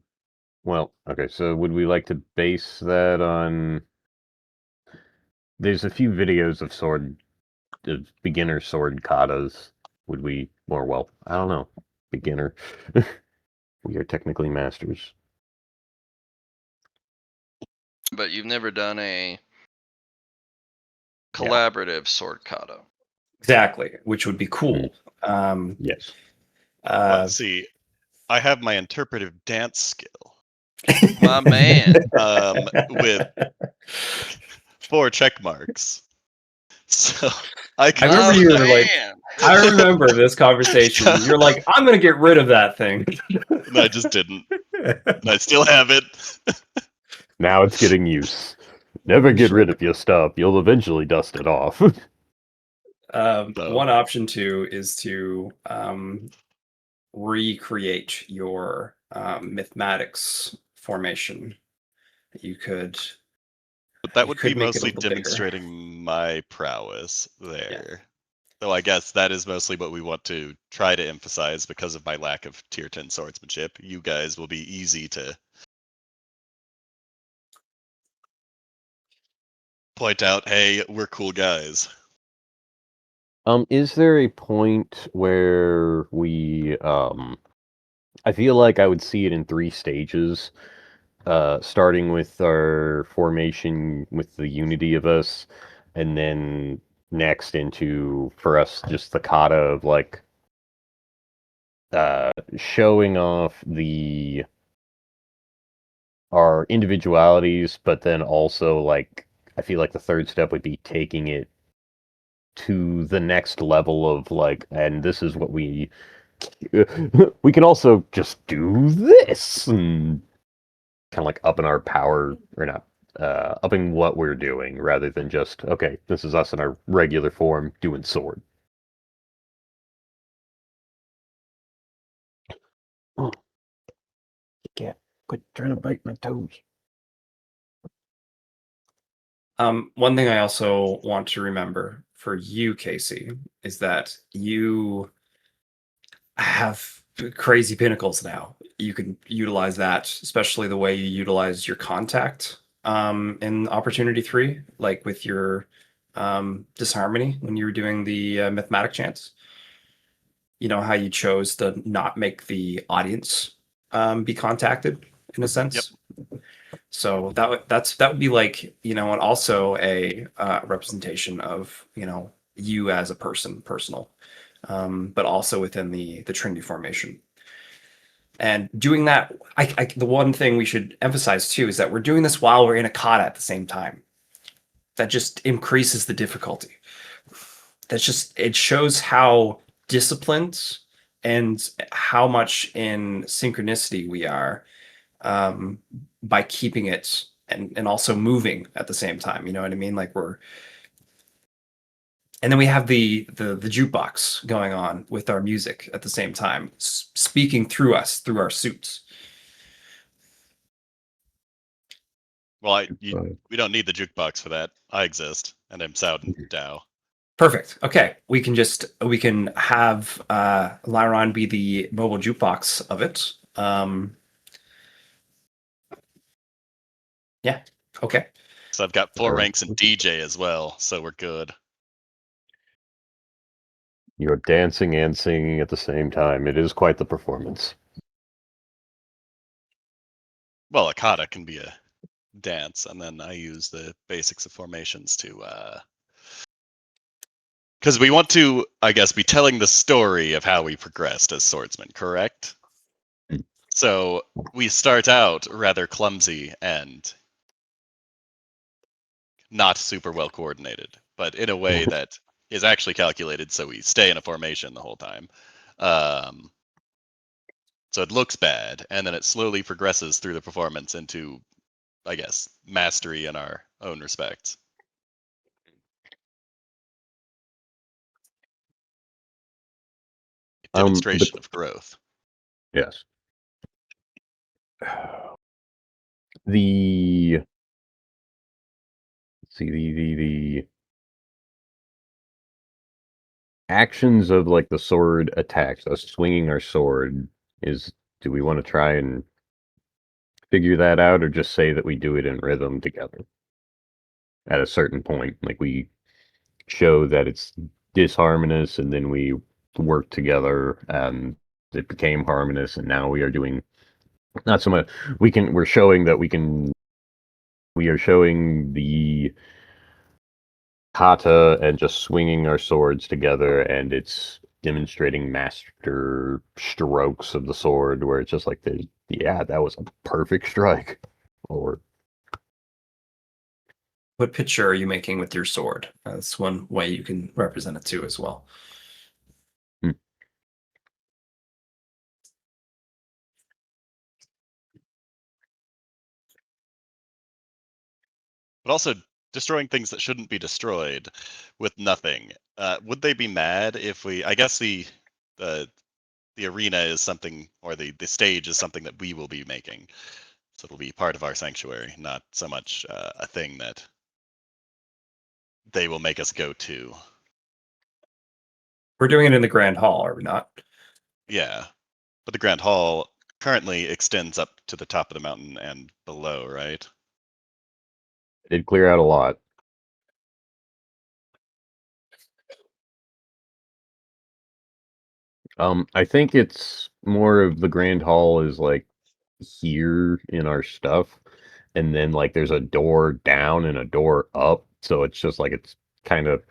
Well, okay. So would we like to base that on? There's a few videos of beginner sword katas. Would we, or well, I don't know, beginner. We are technically masters. But you've never done a collaborative sword kata. Exactly, which would be cool. Yes. See, I have my interpretive dance skill. My man. With 4 check marks. So I can. I remember you were like, man. I remember this conversation. You're like, I'm gonna get rid of that thing. And I just didn't. And I still have it. Now it's getting use. Never get rid of your stuff. You'll eventually dust it off. One option too is to recreate your mathematics formation. You could. But that would be could make it a mostly little bigger. demonstrating my prowess there. Though I guess that is mostly what we want to try to emphasize because of my lack of tier 10 swordsmanship. You guys will be easy to point out, hey, we're cool guys. Is there a point where we I feel like I would see it in 3 stages. Starting with our formation with the unity of us, and then next into, for us, just the kata of like showing off our individualities, but then also like I feel like the third step would be taking it to the next level of like, and this is what we can also just do this and kind of like upping our power, or not upping what we're doing rather than just, okay, this is us in our regular form doing sword. Oh, cat, quit trying to bite my toes. One thing I also want to remember for you, Casey, is that you have crazy pinnacles now. You can utilize that, especially the way you utilize your contact in Opportunity 3, like with your disharmony when you were doing the mathematic chants. You know how you chose to not make the audience be contacted in a sense. So that would be like, you know, and also a representation of, you know, you as a person, personal, but also within the Trinity formation. And doing that, the one thing we should emphasize too is that we're doing this while we're in a kata at the same time. That just increases the difficulty. It shows how disciplined and how much in synchronicity we are by keeping it and also moving at the same time. You know what I mean? Like and then we have the jukebox going on with our music at the same time, speaking through us through our suits. Well, we don't need the jukebox for that. I exist, and I'm Souden Dao. Perfect. Okay, we can have Lyron be the mobile jukebox of it. Yeah. Okay. So I've got 4 Alright. ranks in DJ as well, so we're good. You're dancing and singing at the same time. It is quite the performance. Well, a kata can be a dance, and then I use the basics of formations to because we want to, I guess, be telling the story of how we progressed as swordsmen, correct? Mm. So we start out rather clumsy and not super well coordinated, but in a way that is actually calculated so we stay in a formation the whole time. So it looks bad, and then it slowly progresses through the performance into, I guess, mastery in our own respects. A demonstration of growth. Yes. The let's see the actions of like the sword attacks, us swinging our sword, do we want to try and figure that out or just say that we do it in rhythm together? At a certain point, like we show that it's disharmonious and then we work together and it became harmonious and now we are doing not so much we're showing that we are showing the kata and just swinging our swords together, and it's demonstrating master strokes of the sword where it's just like yeah, that was a perfect strike. Or What picture are you making with your sword? That's one way you can represent it too as well. But also destroying things that shouldn't be destroyed with nothing. Would they be mad if we? I guess the arena is something, or the stage is something that we will be making. So it'll be part of our sanctuary, not so much a thing that they will make us go to. We're doing it in the Grand Hall, are we not? Yeah, but the Grand Hall currently extends up to the top of the mountain and below, right? it clear out a lot. I think it's more of the Grand Hall is like here in our stuff, and then like there's a door down and a door up, so it's just like it's kind of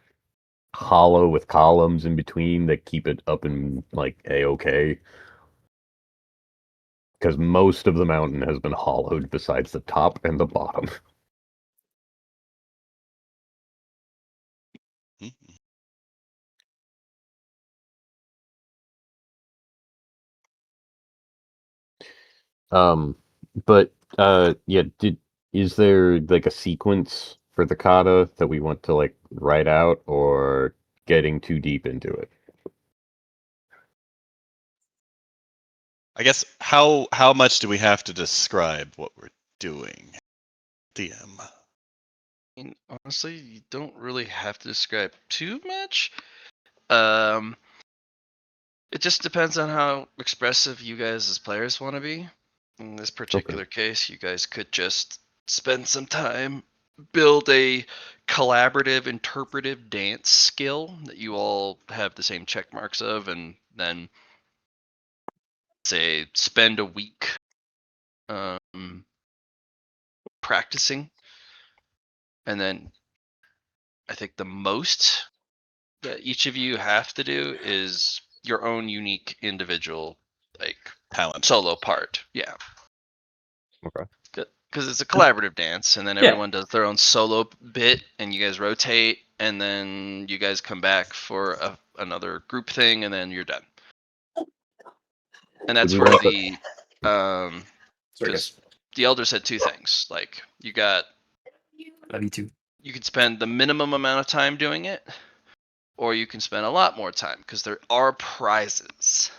hollow with columns in between that keep it up and like a-okay. Because most of the mountain has been hollowed besides the top and the bottom. Hmm. Um, but yeah, Is there like a sequence for the kata that we want to like write out, or getting too deep into it? I guess how much do we have to describe what we're doing, DM? mean, honestly, you don't really have to describe too much. It just depends on how expressive you guys as players want to be. In this particular case, you guys could just spend some time, build a collaborative, interpretive dance skill that you all have the same check marks of, and then say spend a week practicing. And then I think the most that each of you have to do is your own unique individual like Talent. solo part. Yeah. Okay. Because it's a collaborative dance, and then Yeah. everyone does their own solo bit, and you guys rotate, and then you guys come back for another group thing, and then you're done. And that's we where want the Sorry, because guys. the elder said two things. Like you got Love you too. you can spend the minimum amount of time doing it, or you can spend a lot more time because there are prizes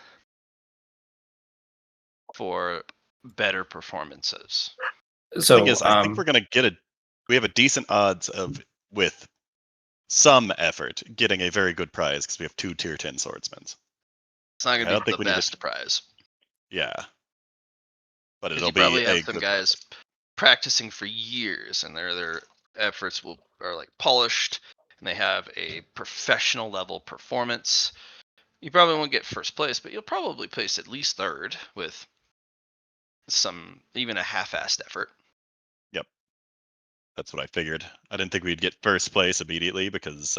for better performances. The So, thing is, I think we're gonna get we have a decent odds of, with some effort, getting a very good prize because we have 2 tier 10 swordsmen. It's not I going don't to be think the we need best to. prize Yeah, but because it'll you be probably a have some good guys practicing for years, and their efforts are like polished, and they have a professional level performance. You probably won't get first place, but you'll probably place at least third with some even a half-assed effort. Yep, that's what I figured. I didn't think we'd get first place immediately because,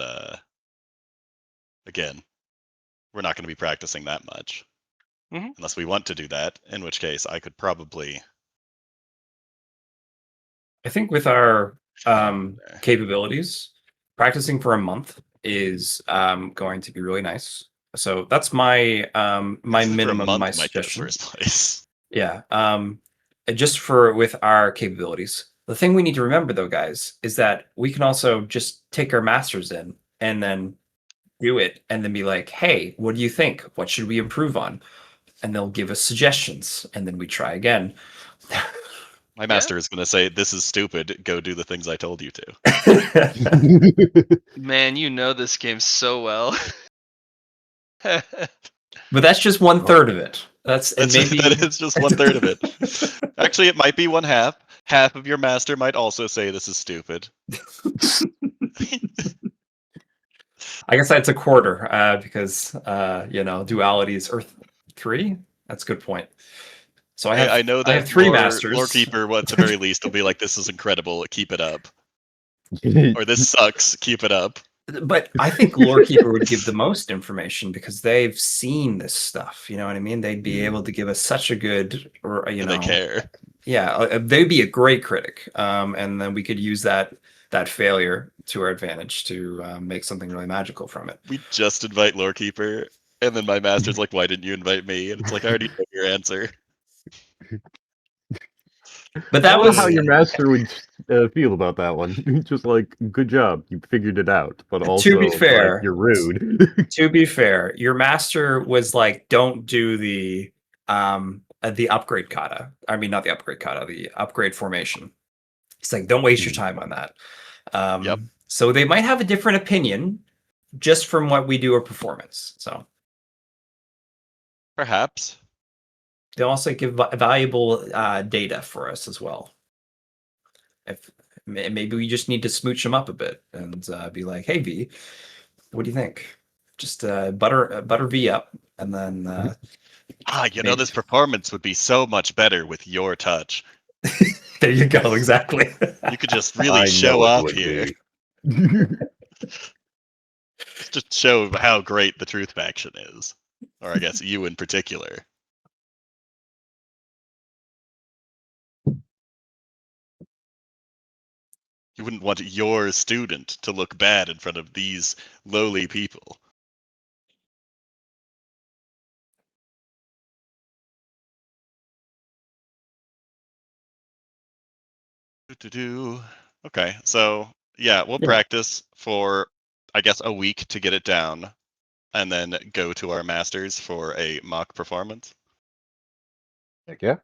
again, we're not going to be practicing that much. Unless we want to do that, in which case I could probably. I think with our there. capabilities, practicing for a month is going to be really nice. So that's my my Practicing for a minimum, month my might get us suggestion. first place. Yeah. Just for with our capabilities. The thing we need to remember though, guys, is that we can also just take our masters in and then do it and then be like, hey, what do you think? What should we improve on? And they'll give us suggestions and then we try again. My master is going to say, "This is stupid. Go do the things I told you to." Man, you know this game so well. But that's just 1/3 of it. That's and maybe that is just 1/3 of it. Actually, it might be 1/2. Half of your master might also say this is stupid. I guess that's a quarter because duality is Earth 3. That's a good point. So I know I have that 3 masters. Lorekeeper, at the very least, will be like, "This is incredible. Keep it up," or "This sucks. Keep it up." But I think Lorekeeper would give the most information because they've seen this stuff. You know what I mean? They'd be able to give us such a good, or And they care. Yeah, they'd be a great critic, and then we could use that failure to our advantage to make something really magical from it. We just invite Lorekeeper, and then my master's like, "Why didn't you invite me?" And it's like, I already know your answer. But I that don't know was how your master would feel about that one. Just like, good job, you figured it out. But also, to be it's like, fair. you're rude. To be fair, your master was like, "Don't do the upgrade kata. I mean, not the upgrade kata, the upgrade formation." It's like, don't waste your time on that. Yep. So they might have a different opinion just from what we do a performance. So Perhaps. they'll also give valuable data for us as well. If maybe we just need to smooch them up a bit and be like, "Hey V, what do you think?" Just butter V up, and then This performance would be so much better with your touch. there you go. Exactly. You could just really I show know it off would here. be. Just show how great the truth faction is. Or I guess you in particular. You wouldn't want your student to look bad in front of these lowly people. Do-do-do. Okay, so yeah, we'll Yeah. practice for I guess a week to get it down, and then go to our masters for a mock performance. Heck yeah.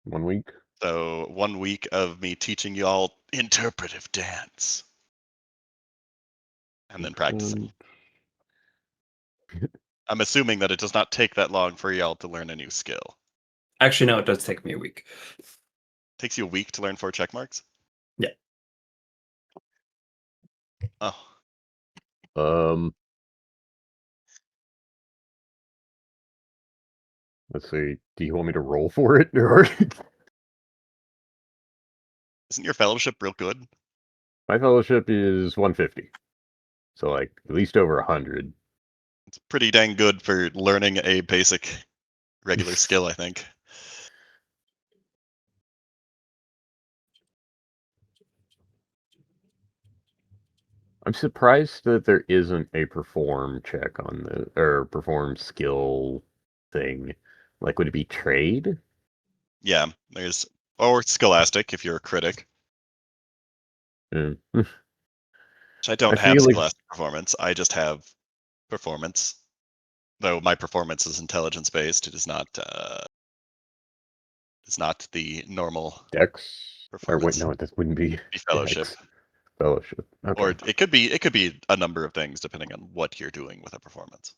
1 week. So 1 week of me teaching y'all interpretive dance, and then practicing. I'm assuming that it does not take that long for y'all to learn a new skill. Actually, no, it does take me a week. Takes you a week to learn 4 check marks? Yeah. Oh, Um, let's see. Do you want me to roll for it, or isn't your fellowship real good? my fellowship is 150, so like at least over 100. It's pretty dang good for learning a basic regular skill, I think. I'm surprised that there isn't a perform check on the or perform skill thing. Like, would it be trade? Yeah, there's or scholastic if you're a critic. Mm. Which I I don't have feel like scholastic performance. I just have performance. Though my performance is intelligence based, it is not. It's not the normal Dex. Or wait, performance. no, this wouldn't be The fellowship, Dex. Fellowship. Okay. or it could be a number of things depending on what you're doing with a performance.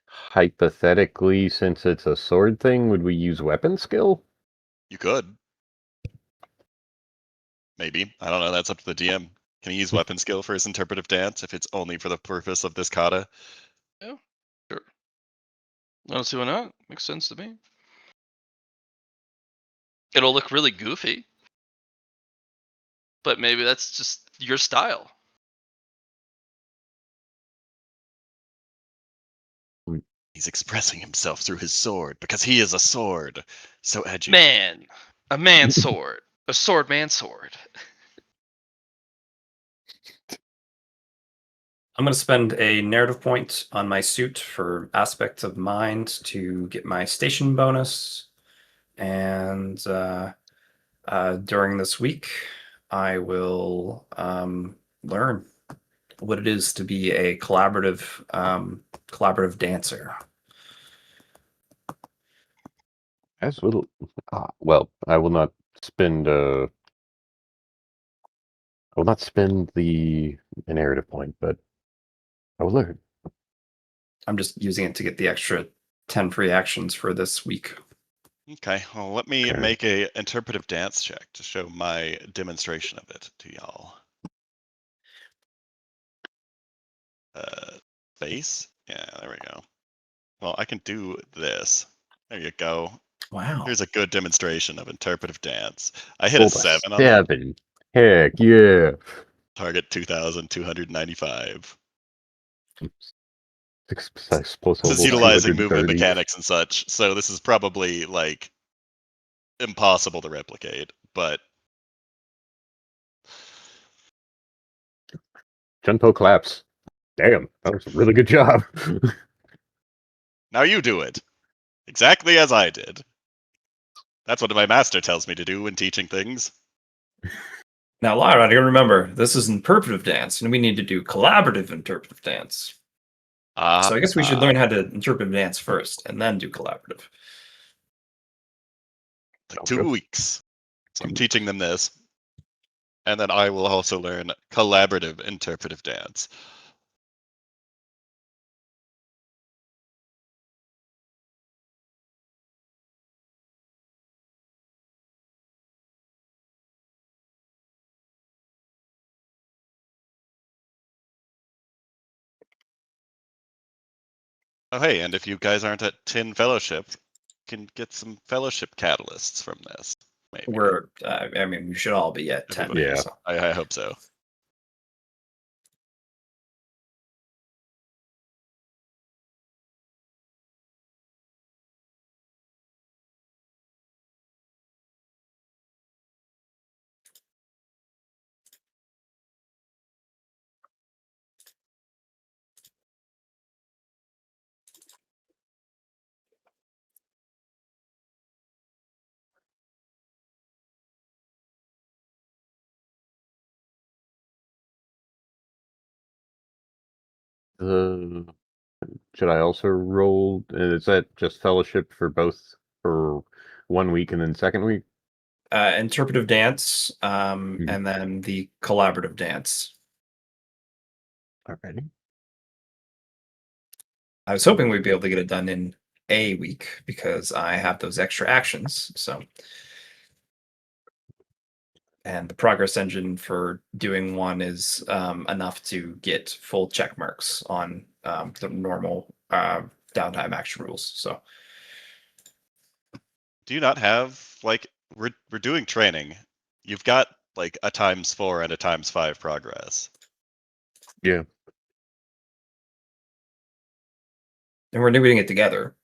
Hypothetically, since it's a sword thing, would we use weapon skill? You could, maybe. I don't know. That's up to the DM. Can he use weapon skill for his interpretive dance if it's only for the purpose of this kata? Yeah, sure. I don't see why not. Makes sense to me. It'll look really goofy, but maybe that's just your style. He's expressing himself through his sword because he is a sword. So edgy. Man, a man sword, a sword man sword. I'm going to spend a narrative point on my suit for aspects of mind to get my station bonus. And during this week, I will learn what it is to be a collaborative dancer. As little. Well, I will not spend. I will not spend the narrative point, but I will learn. I'm just using it to get the extra 10 free actions for this week. Okay, well, let me Okay. make a interpretive dance check to show my demonstration of it to y'all. Face? Yeah, there we go. Well, I can do this. There you go. Wow. Here's a good demonstration of interpretive dance. I hit a Rolled 7 on that. 7. Heck yeah. Target 2,295. Success plus This is level utilizing movement 230. mechanics and such, so this is probably like impossible to replicate, but Junpo claps. Damn, that was a really good job. now you do it. Exactly as I did. That's what my master tells me to do when teaching things. Now, Lyra, I gotta remember, this is interpretive dance, and we need to do collaborative interpretive dance. So I guess we should learn how to interpretive dance first, and then do collaborative. Like Oh, 2 good. weeks. So I'm 2 teaching them this. And then I will also learn collaborative interpretive dance. Oh, hey, and if you guys aren't at 10 fellowship, you can get some fellowship catalysts from this. Maybe. I mean, we should all be at 10. Everybody Yeah. is. I hope so. the should I also roll? Is that just fellowship for both for 1 week and then second week? Interpretive dance, Mhm. and then the collaborative dance. Alrighty. I was hoping we'd be able to get it done in a week because I have those extra actions. So, and the progress engine for doing one is enough to get full check marks on the normal downtime action rules. So, Do you not have like we're doing training? You've got like a ×4 and a ×5 progress. Yeah. and we're doing it together.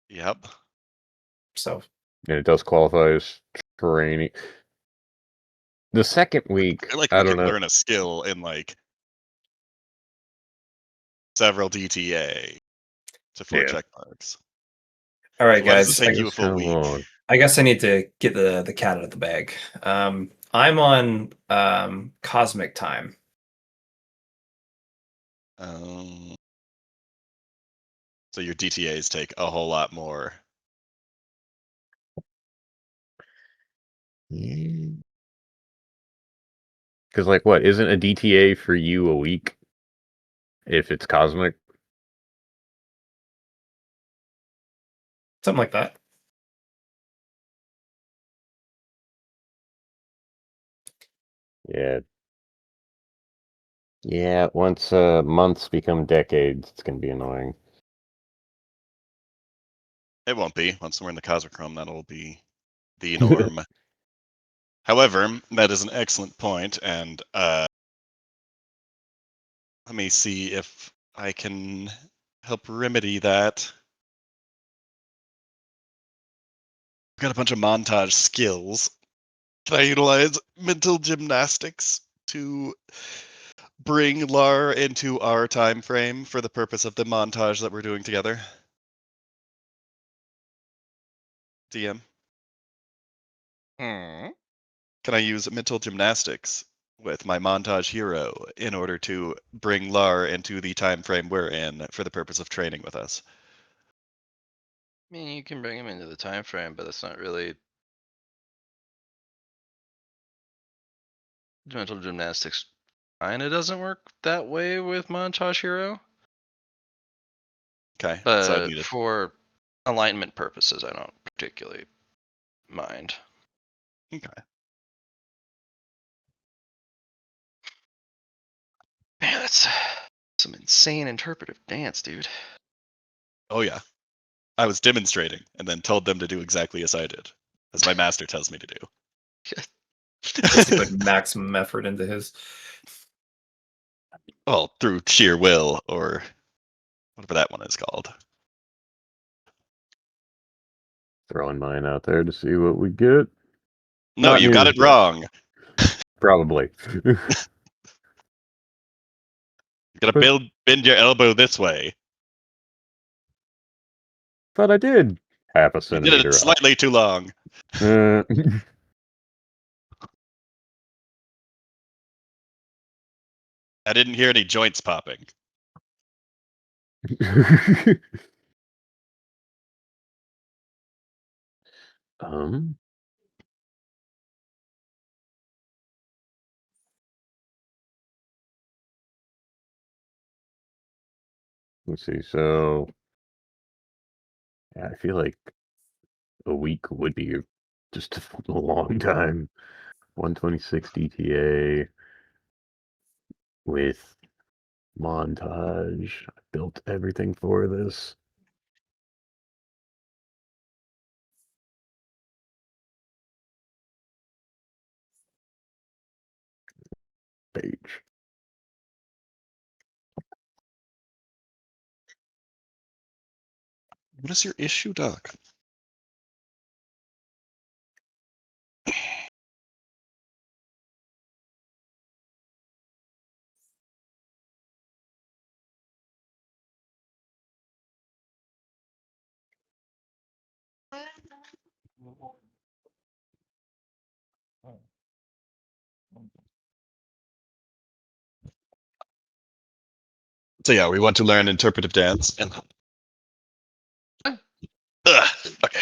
Yep. So, And it does qualify as training. The second week, I feel like I we don't could know. learn a skill in like several DTA to 4 Yeah. check marks. all right, Why does it guys. take you a full Kinda week? long. I guess I need to get the cat out of the bag. I'm on cosmic time. Um, so your DTAs take a whole lot more. Because, like, what? Isn't a DTA for you a week if it's cosmic? Something like that. Yeah. Yeah, once months become decades, it's going to be annoying. It won't be. Once we're in the Cosmochrome, that'll be the norm. However, that is an excellent point, and let me see if I can help remedy that. I've got a bunch of montage skills. Can I utilize mental gymnastics to bring Lar into our time frame for the purpose of the montage that we're doing together? DM, Hmm. can I use mental gymnastics with my montage hero in order to bring Lar into the time frame we're in for the purpose of training with us? I mean, you can bring him into the time frame, but that's not really mental gymnastics. Kinda doesn't work that way with Montage Hero, Okay, so I but need it. for alignment purposes, I don't particularly mind. Okay. Man, that's some insane interpretive dance, dude. Oh yeah. I was demonstrating and then told them to do exactly as I did, as my master tells me to Guess he do. put maximum effort into his. Well, through sheer will, or whatever that one is called. Throwing mine out there to see what we get. No, Not you got news it yet. wrong. Probably. You gotta bend your elbow this way. But I did half a You did it centimeter off. slightly too long. Uh, I didn't hear any joints popping. um, let's see. So, yeah, I feel like a week would be just a long time. 126 DTA with montage. I built everything for this page. What is your issue, Doc? So yeah, we want to learn interpretive dance and okay,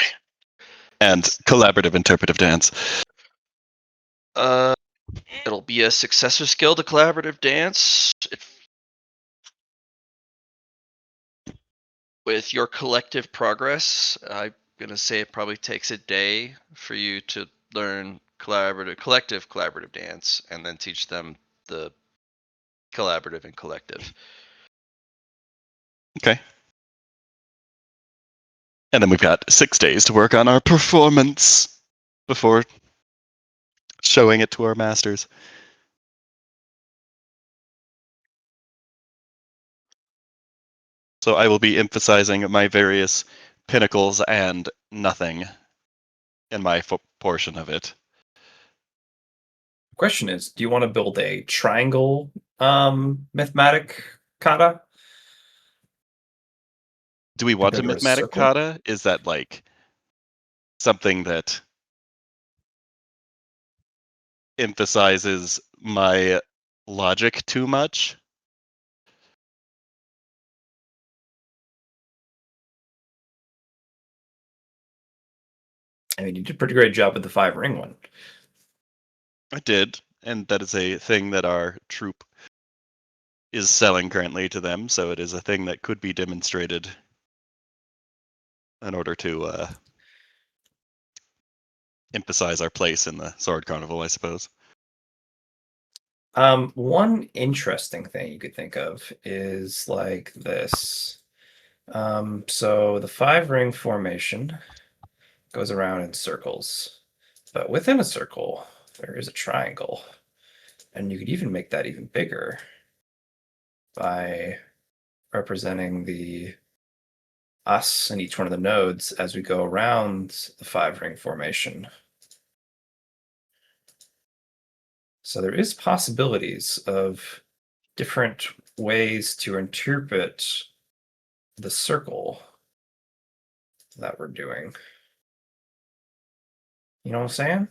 and collaborative interpretive dance. It'll be a successor skill to collaborative dance. With your collective progress, I'm gonna say it probably takes a day for you to learn collective collaborative dance, and then teach them the collaborative and collective. Okay. And then we've got 6 days to work on our performance before showing it to our masters. So I will be emphasizing my various pinnacles and nothing in my portion of it. Question is, do you want to build a triangle mathematic kata? Do we want a Compared to a mathematic circle? kata? Is that like something that emphasizes my logic too much? I mean, you did a pretty great job with the 5-ring one. I did, and that is a thing that our troop is selling currently to them, so it is a thing that could be demonstrated in order to emphasize our place in the Sword Carnival, I suppose. One interesting thing you could think of is like this. So the 5-ring formation goes around in circles, but within a circle, there is a triangle. And you could even make that even bigger by representing the us in each one of the nodes as we go around the 5-ring formation. So there is possibilities of different ways to interpret the circle that we're doing. You know what I'm saying?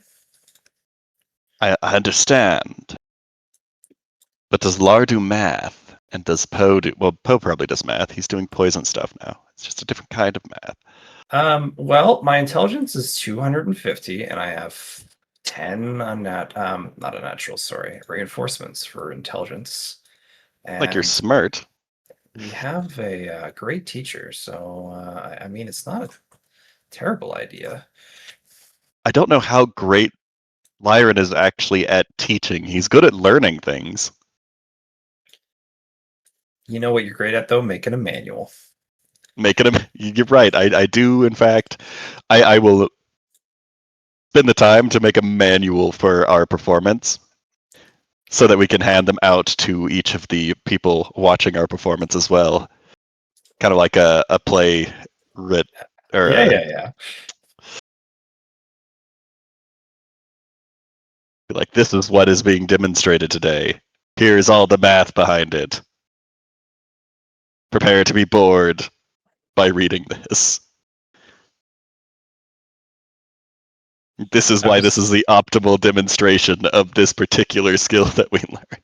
I understand. But does Lar do math? And does Poe do... Well, Poe probably does math. He's doing poison stuff now. It's just a different kind of math. Well, my intelligence is 250, and I have 10 not unnatural, sorry, reinforcements for intelligence. Like you're And smart. we have a great teacher, so I mean, it's not a terrible idea. I don't know how great Lyron is actually at teaching. He's good at learning things. You know what you're great at, though? Making a manual. Making him... You're right. I do, in fact. I will spend the time to make a manual for our performance so that we can hand them out to each of the people watching our performance as well. Kind of like a play writ or Yeah. like, this is what is being demonstrated today. Here's all the math behind it. Prepare to be bored by reading this. This is why this is the optimal demonstration of this particular skill that we learned.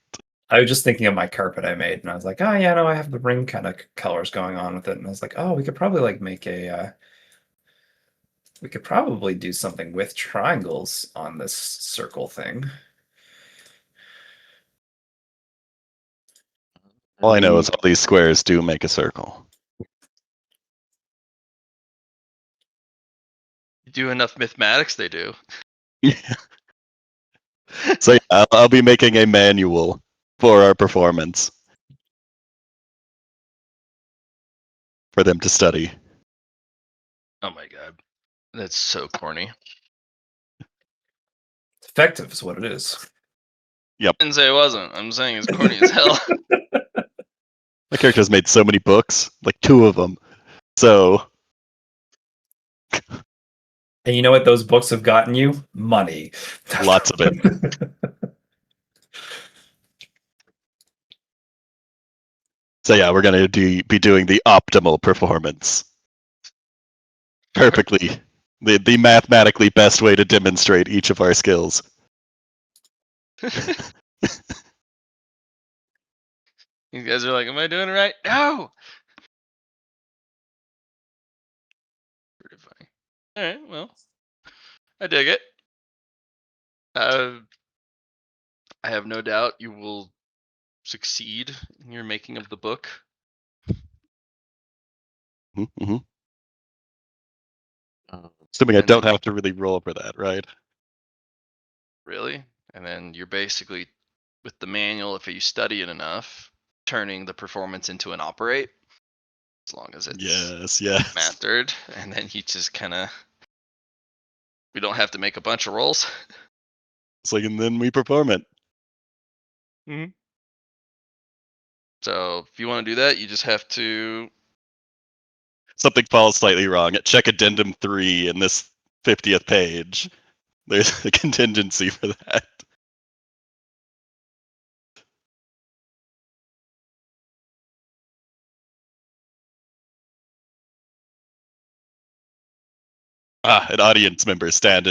I was just thinking of my carpet I made, and I was like, oh yeah, no, I have the ring kind of colors going on with it, and I was like, oh, we could probably like make we could probably do something with triangles on this circle thing. All I know is all these squares do make a circle. You do enough mathematics, they do. So yeah, I'll be making a manual for our performance for them to study. Oh my god, that's so corny. It's effective is what it is. I didn't say it wasn't. I'm saying it's corny as hell. My character's made so many books, like 2 of them. So And you know what those books have gotten you? Money. lots of it. So yeah, we're gonna be doing the optimal performance. Perfectly, the mathematically best way to demonstrate each of our skills. You guys are like, am I doing it right? No! Pretty funny. Alright, well. I dig it. I have no doubt you will succeed in your making of the book. Mm-hmm. Assuming I And don't then have to really roll for that, right? really? And then you're basically, with the manual, if you study it enough, turning the performance into an operate, as long as it's Yes. mastered. And then you just kind of, we don't have to make a bunch of rolls. It's like, and then we perform it. So if you want to do that, you just have to. Something falls slightly wrong. Check addendum 3 in this 50th page. There's a contingency for that. An audience member stood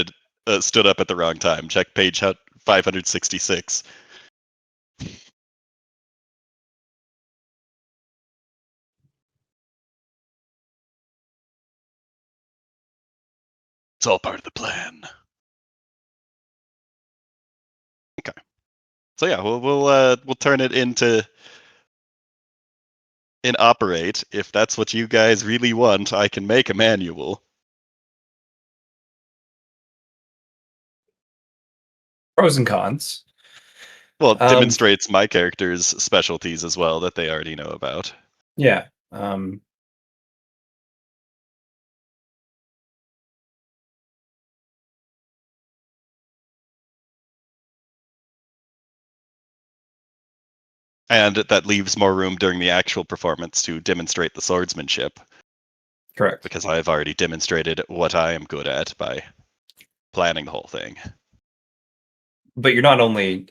up at the wrong time. Check page 566. It's all part of the plan. Okay. So yeah, we'll turn it into an operate. If that's what you guys really want, I can make a manual. Pros and cons. Well, it demonstrates my character's specialties as well that they already know about. Yeah. And that leaves more room during the actual performance to demonstrate the swordsmanship. Correct. Because I've already demonstrated what I am good at by planning the whole thing. But you're not only,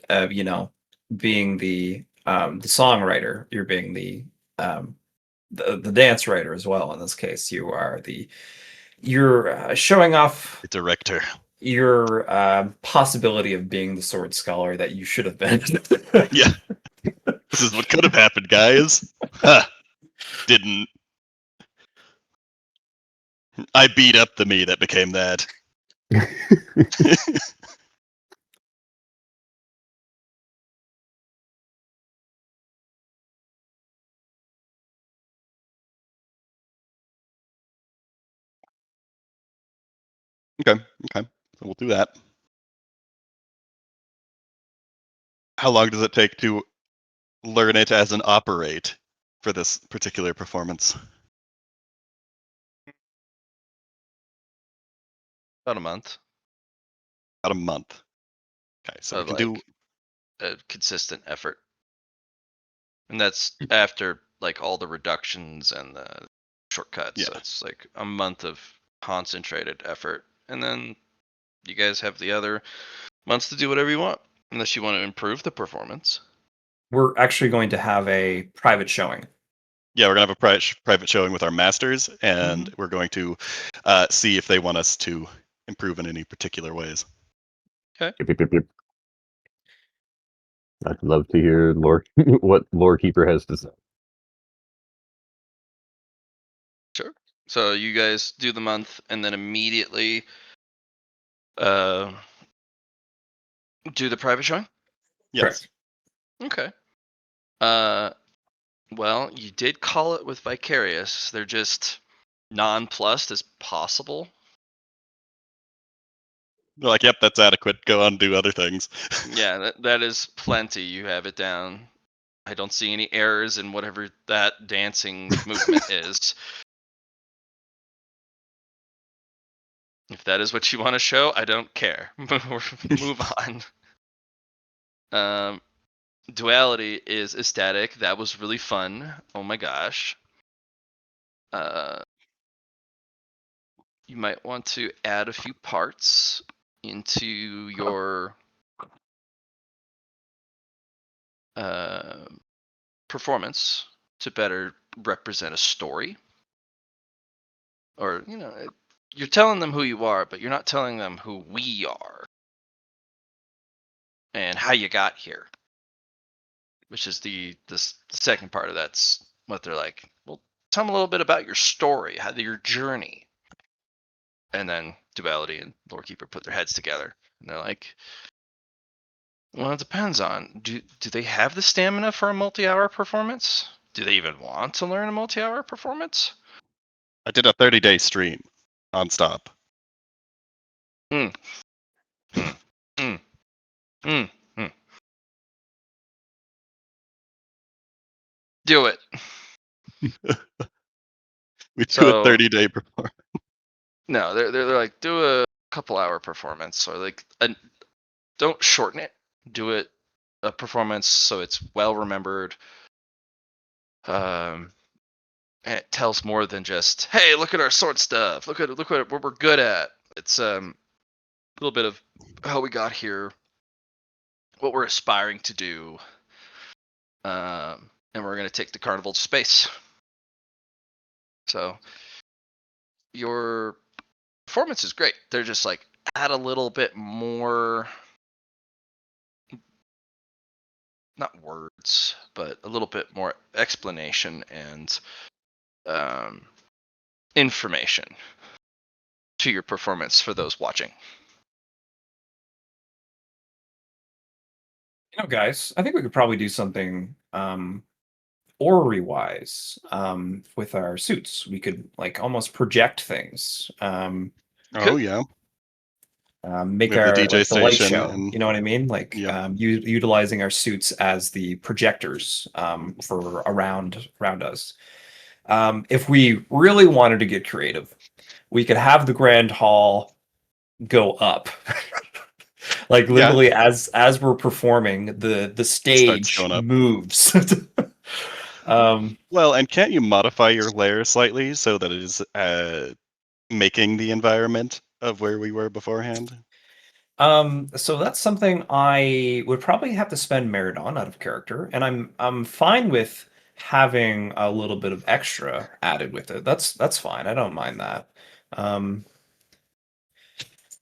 being the songwriter, you're being the dance writer as well. In this case, you're showing off The director. your possibility of being the sword scholar that you should have been. Yeah. This is what could have happened, guys. Huh. Didn't. I beat up the me that became that. Okay. So we'll do that. How long does it take to learn it as an operate for this particular performance? About a month About a month. Okay, so we of can do a consistent effort. And that's after like all the reductions and the shortcuts. Yeah. So it's like a month of concentrated effort. And then you guys have the other months to do whatever you want, unless you want to improve the performance. We're actually going to have a private showing. Yeah, we're gonna have a private showing with our masters, and we're going to see if they want us to improve in any particular ways. Yep. I'd love to hear what Lore Keeper has to say. Sure. So you guys do the month, and then immediately do the private showing? Yes. Correct. Okay. Well, you did call it with Vicarious. They're just nonplussed as possible. They're like, yep, that's adequate. Go on and do other things. Yeah, that is plenty. You have it down. I don't see any errors in whatever that dancing movement is. If that is what you want to show, I don't care. Move on. Duality is ecstatic. That was really fun. Oh my gosh. You might want to add a few parts into your performance to better represent a story. Or, you're telling them who you are, but you're not telling them who we are and how you got here. which is the second part of that's what they're like. Well, tell them a little bit about your story, your journey, and then Duality and Lorekeeper put their heads together, and they're like, well, it depends on do they have the stamina for a multi-hour performance? Do they even want to learn a multi-hour performance? I did a 30-day stream nonstop. Mm. Do it. We do So- a 30-day performance. No, they're like, do a couple hour performance, or like don't shorten it. Do it a performance so it's well remembered. And it tells more than just, hey, look at our sword stuff. Look at what we're good at. It's a little bit of how we got here, what we're aspiring to do, and we're gonna take the carnival to space. So your performance is great. They're just like, add a little bit more, not words, but a little bit more explanation and information to your performance for those watching. Guys, I think we could probably do something orrery wise with our suits. We could like almost project things. Oh yeah. Make We have our the DJ like the light station show. and- You know what I mean? Like Yeah. utilizing our suits as the projectors for around us. If we really wanted to get creative, we could have the grand hall go up. Like literally as we're performing, the stage going up. moves. Well, and can't you modify your layer slightly so that it is making the environment of where we were beforehand? So that's something I would probably have to spend merit on out of character, and I'm fine with having a little bit of extra added with it. That's fine. I don't mind that.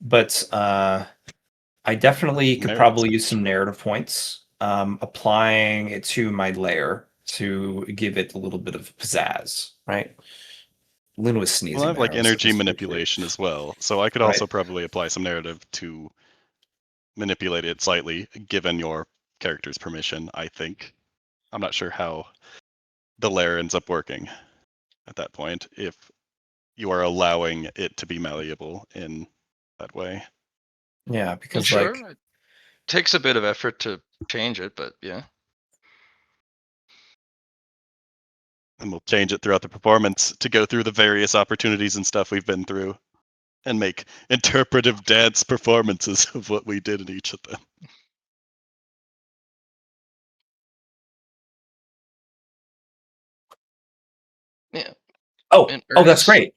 But I definitely could Merit probably use section. some narrative points, applying it to my layer to give it a little bit of pizzazz, right? Lynn was sneezing. Well, I have like there. I was energy supposed to be manipulation as well, so I could Right. also probably apply some narrative to manipulate it slightly, given your character's permission. I think. I'm not sure how the layer ends up working at that point if you are allowing it to be malleable in that way. Yeah, because Sure, like it takes a bit of effort to change it, but yeah. And we'll change it throughout the performance to go through the various opportunities and stuff we've been through and make interpretive dance performances of what we did in each of them. Yeah. oh And that's Ernest- great.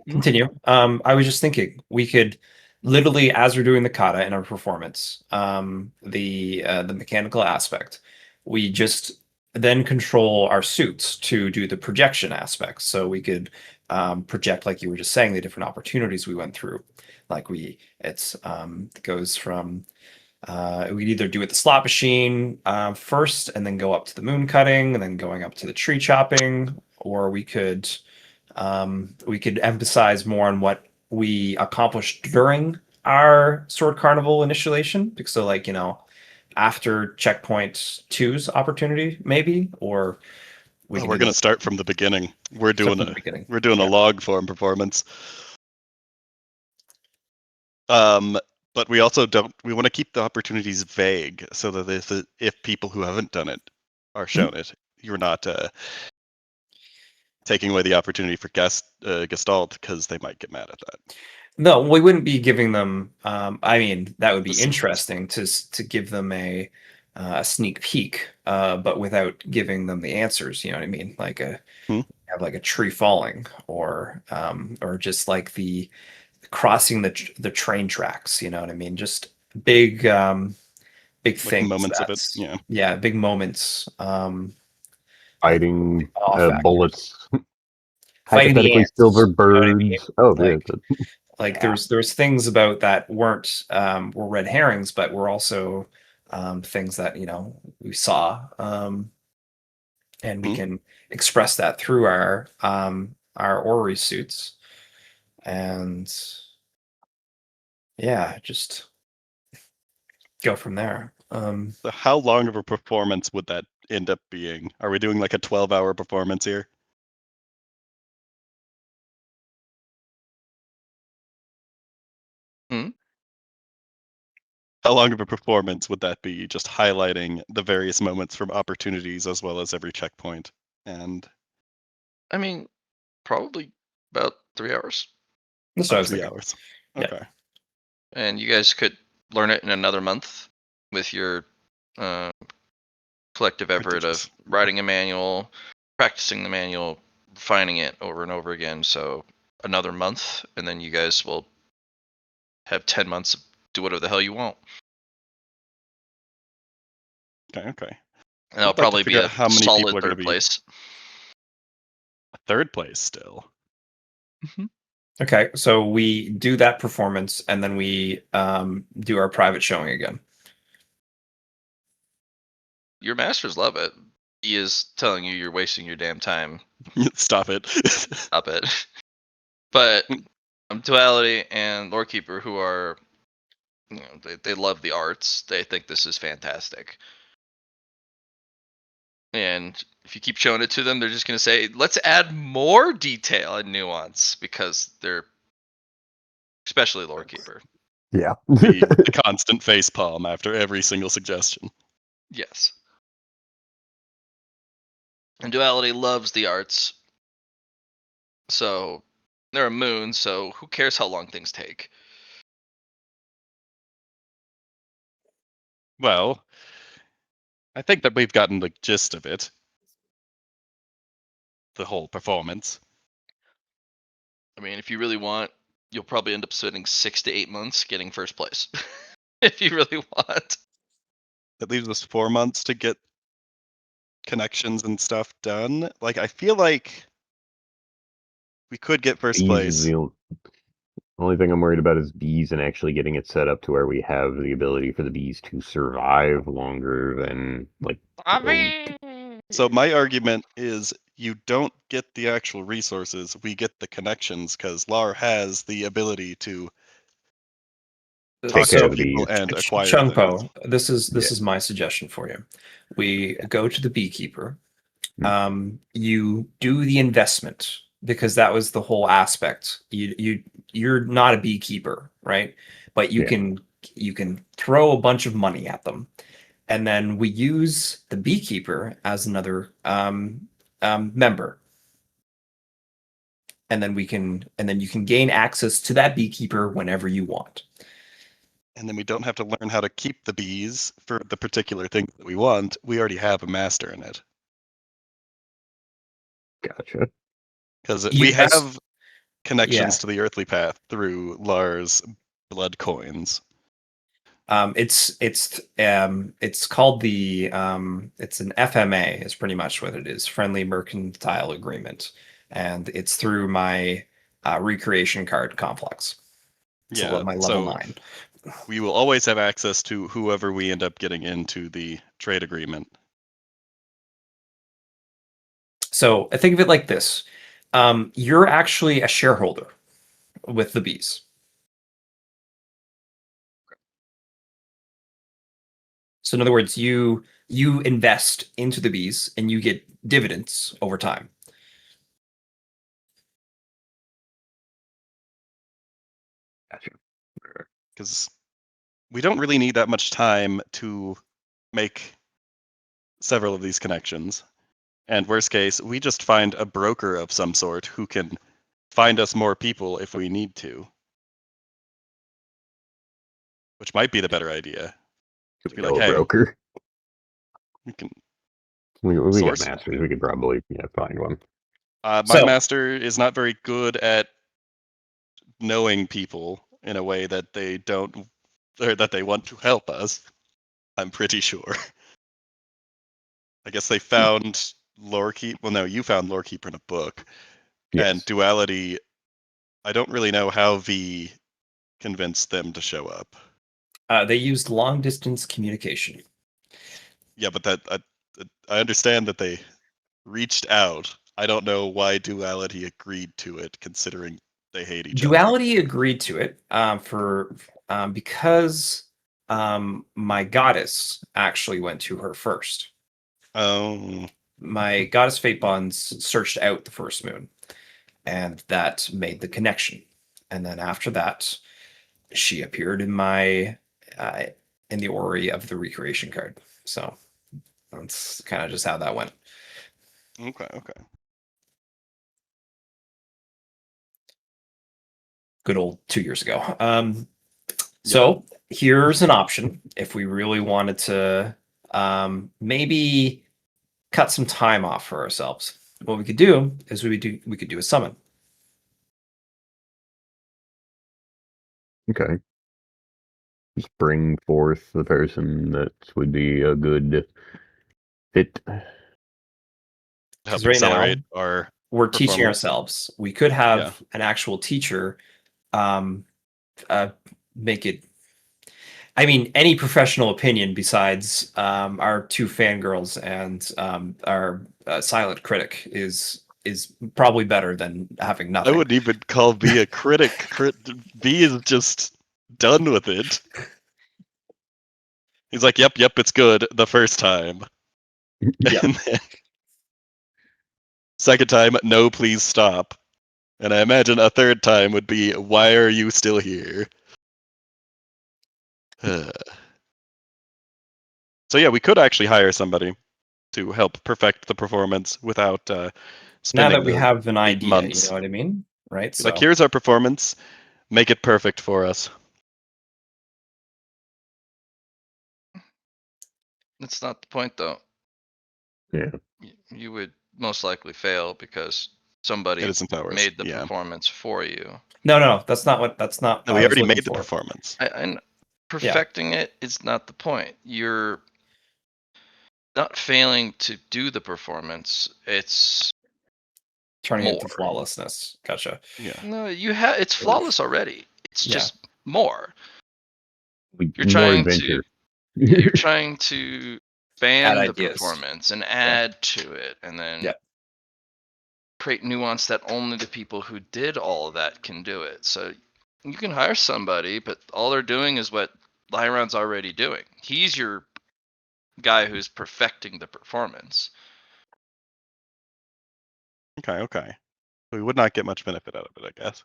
Continue. I was just thinking we could literally, as we're doing the kata in our performance, the mechanical aspect, we just then control our suits to do the projection aspects. So we could project, like you were just saying, the different opportunities we went through. Like it goes from we'd either do it the slot machine first, and then go up to the moon cutting, and then going up to the tree chopping, or we could emphasize more on what we accomplished during our sword carnival initiation. So like, after checkpoint 2's opportunity, maybe, or We're going to start from the beginning. We're doing a log form performance. But we also we want to keep the opportunities vague so that if people who haven't done it are shown it, you're not taking away the opportunity for Gestalt, because they might get mad at that. No, we wouldn't be giving them. I mean, that would be The secrets. interesting to give them a sneak peek, but without giving them the answers. You know what I mean? Like have like a tree falling, or just like the crossing the train tracks. You know what I mean? Just big Like things. moments of it. Yeah, big moments. Fighting off bullets. Fighting the Hypothetically, ants, silver you know what I birds. mean? Oh, Like- yeah. Like there's things about that weren't were red herrings, but were also things that we saw, and we Hmm. can express that through our Ori suits, and yeah, just go from there. So how long of a performance would that end up being? Are we doing like a 12-hour performance here? Hmm? How long of a performance would that be? Just highlighting the various moments from opportunities as well as every checkpoint. And I mean, probably about 3 hours. That's what I was 3 thinking. hours. Yeah. Okay. And you guys could learn it in another month with your uh, collective effort Prodigious. of writing a manual, practicing the manual, refining it over and over again. So another month, and then you guys will have 10 months to do whatever the hell you want. Okay, okay. And I'll I'd like to probably be figure out a how many people solid are going to third be place. third place still. Okay, so we do that performance, and then we do our private showing again. Your masters love it. He is telling you you're wasting your damn time. Stop it. Stop it. But Duality and Lorekeeper, who are, they love the arts. They think this is fantastic. And if you keep showing it to them, they're just going to say, let's add more detail and nuance, because they're, especially Lorekeeper. Yeah. the constant face palm after every single suggestion. Yes. And Duality loves the arts. So they're a moon, so who cares how long things take? Well, I think that we've gotten the gist of it. The whole performance. I mean, if you really want, you'll probably end up spending 6 to 8 months getting first place. If you really want. That leaves us 4 months to get connections and stuff done. Like, I feel like we could get first Bees is place. the only thing I'm worried about is bees and actually getting it set up to where we have the ability for the bees to survive longer than like a week. So my argument is you don't get the actual resources, we get the connections, because Lar has the ability to talk care to of the people bees. and acquire things. Chungpo, this Yeah. is my suggestion for you. We go to the beekeeper. Hmm. You do the investment, because that was the whole aspect. You're not a beekeeper, right? But Yeah. you can throw a bunch of money at them, and then we use the beekeeper as another member, and then you can gain access to that beekeeper whenever you want. And then we don't have to learn how to keep the bees for the particular thing that we want. We already have a master in it. Gotcha. Because You we guys, have connections yeah. to the earthly path through Lars' blood coins. It's called the it's an FMA is pretty much what it is, friendly mercantile agreement, and it's through my recreation card complex. It's Yeah, my level so 9. we will always have access to whoever we end up getting into the trade agreement. So I think of it like this: you're actually a shareholder with the bees. So in other words, you invest into the bees and you get dividends over time. Gotcha. Because we don't really need that much time to make several of these connections. And worst case, we just find a broker of some sort who can find us more people if we need to. Which might be the better idea. Do To we be know like, a hey, broker? we can We got source. masters. We could probably find one. My So master is not very good at knowing people in a way that they don't, or that they want to help us. I'm pretty sure. I guess they found Lorekeeper. Well, no, you found Lorekeeper in a book. And Yes. Duality, I don't really know how V convinced them to show up. They used long distance communication. Yeah, but that I understand that they reached out. I don't know why Duality agreed to it, considering they hate each other. Duality agreed to it because my goddess actually went to her first. Oh, My goddess Fate Bonds searched out the first moon, and that made the connection. And then after that, she appeared in my uh, in the Ori of the recreation card. So that's kind of just how that went. okay. Good old 2 years ago. So here's an option if we really wanted to maybe cut some time off for ourselves. What we could do is we could do a summon. Okay. Just bring forth the person that would be a good fit. Help Because right now accelerate our we're teaching performance. ourselves. We could have an actual teacher um, make it. I mean, any professional opinion besides our two fangirls and our silent critic is probably better than having I nothing. wouldn't even call B a critic. B is just done with it. He's like, yep, it's good the first time. Yeah. And then second time, no, please stop. And I imagine a third time would be, why are you still here? So yeah, we could actually hire somebody to help perfect the performance without Now spending that we the have an 8 idea, months. you know what I mean, right? Like, here's our performance. Make it perfect for us. That's not the point, though. Yeah. You would most likely fail because somebody It isn't ours. made the Yeah. performance for you. No, that's not what. That's not. No, What we I was already looking made the for. performance. And perfecting it is not the point. You're not failing to do the performance. It's Turning it to more. flawlessness. Gotcha. Yeah. No, it's flawless already. It's Yeah. just more. You're More trying adventure. you're trying to Add expand the ideas. performance and add to it, and then Yeah. create nuance that only the people who did all of that can do it. So you can hire somebody, but all they're doing is what Lyron's already doing. He's your guy who's perfecting the performance. Okay. We would not get much benefit out of it, I guess.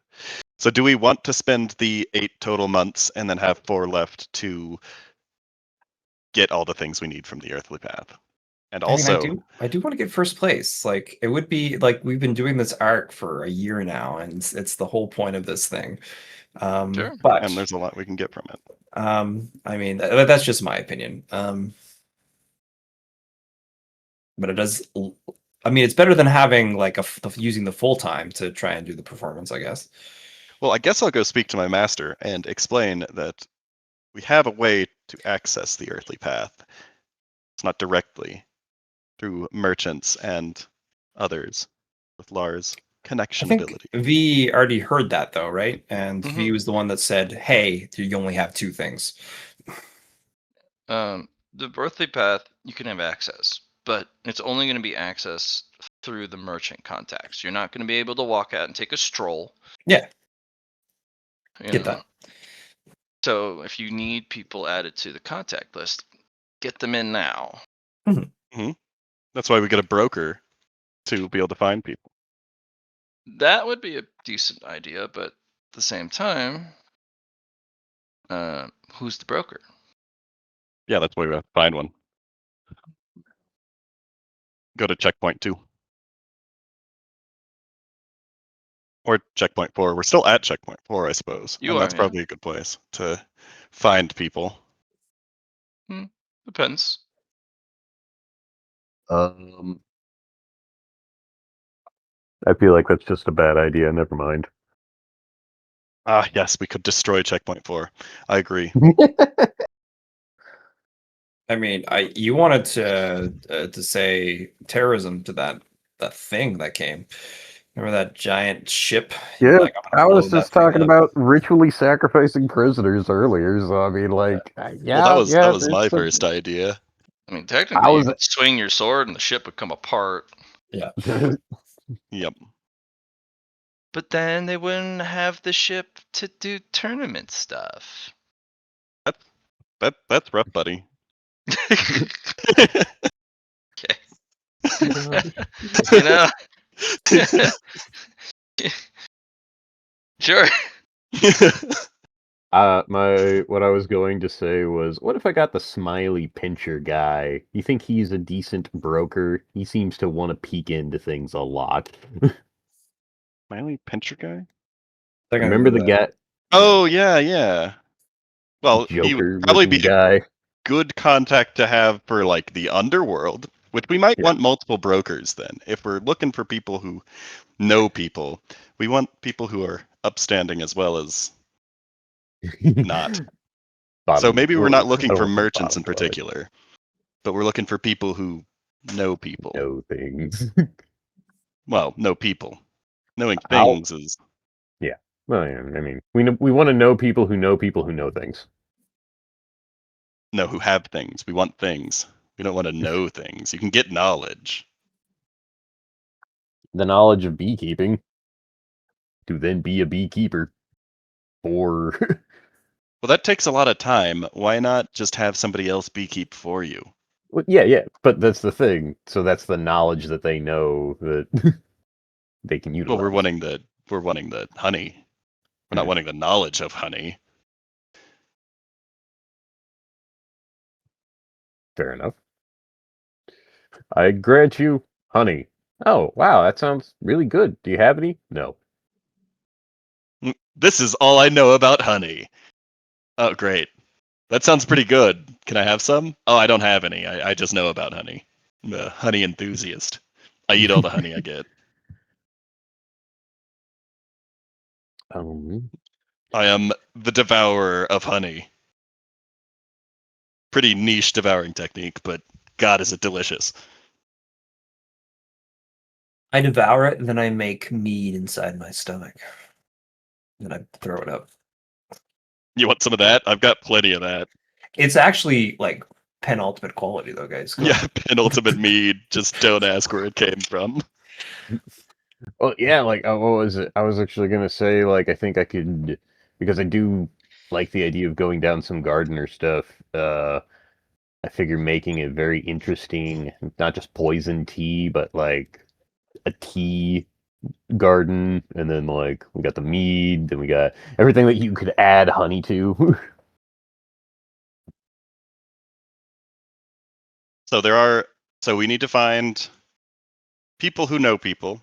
So do we want to spend the 8 total months and then have 4 left to get all the things we need from the earthly path? And also, I mean, I do want to get first place. Like, it would be like we've been doing this arc for a year now, and it's the whole point of this thing. Sure. But and there's a lot we can get from it. I mean, that's just my opinion. But it does. I mean, it's better than having like using the full time to try and do the performance, I guess. Well, I guess I'll go speak to my master and explain that we have a way to access the earthly path. It's not directly through merchants and others with Lars' I connection think ability. V already heard that though, right? And Mhm. V was the one that said, "Hey, you only have two things." The earthly path, you can have access, but it's only going to be access through the merchant contacts. You're not going to be able to walk out and take a stroll. Yeah, You get know. that. So if you need people added to the contact list, get them in now. That's why we get a broker to be able to find people. That would be a decent idea, but at the same time, who's the broker? Yeah, that's why we have to find one. Go to checkpoint 2. Or checkpoint 4. We're still at checkpoint 4, I suppose. You and are, that's yeah. probably a good place to find people. Depends. I feel like that's just a bad idea. Never mind. Ah, yes, we could destroy checkpoint 4. I agree. I mean, you wanted to say terrorism to that thing that came. Remember that giant ship? Yeah, You're like, I'm I gonna was blow that just thing talking up. about ritually sacrificing prisoners earlier, so I mean, like, Well, yeah, that was my it's first idea. I mean, I technically, you was, could swing your sword and the ship would come apart, Yeah. Yep. but then they wouldn't have the ship to do tournament stuff. That's rough, buddy. Okay. You know, sure. what I was going to say was, what if I got the smiley pincher guy? You think he's a decent broker? He seems to want to peek into things a lot. Smiley pincher guy? They're gonna Remember do the that. guy, Oh yeah. Well, he would Joker probably looking be a guy? good contact to have for like the underworld, which we might Yeah. want multiple brokers then. If we're looking for people who know people, we want people who are upstanding as well as not. So maybe we're not looking for merchants in particular, but we're looking for people who know people. Know things. Well, know people. Knowing I'll- things is Yeah. Well, yeah, I mean, we want to know people who know things. know who have things. We want things. We don't want to know things. You can get knowledge. The knowledge of beekeeping to then be a beekeeper. Or Well, that takes a lot of time. Why not just have somebody else beekeep for you? Well, yeah, but that's the thing. So that's the knowledge that they know that they can utilize. Well, we're wanting the honey. We're not Mhm. wanting the knowledge of honey. Fair enough. I grant you honey. Oh, wow, that sounds really good. Do you have any? No. This is all I know about honey. Oh, great. That sounds pretty good. Can I have some? Oh, I don't have any. I just know about honey. I'm a honey enthusiast. I eat all the honey I get. I am the devourer of honey. Pretty niche devouring technique, but God, is it delicious. I devour it, and then I make mead inside my stomach. Then I throw it up. You want some of that? I've got plenty of that. It's actually like penultimate quality, though, guys. Come Yeah, on. penultimate mead. Just don't ask where it came from. Well, yeah, like, what was it? I was actually gonna say, like, I think I could, because I do like the idea of going down some gardener stuff. I figure making it very interesting, not just poison tea, but like a tea garden, and then like we got the mead, then we got everything that you could add honey to. So we need to find people who know people.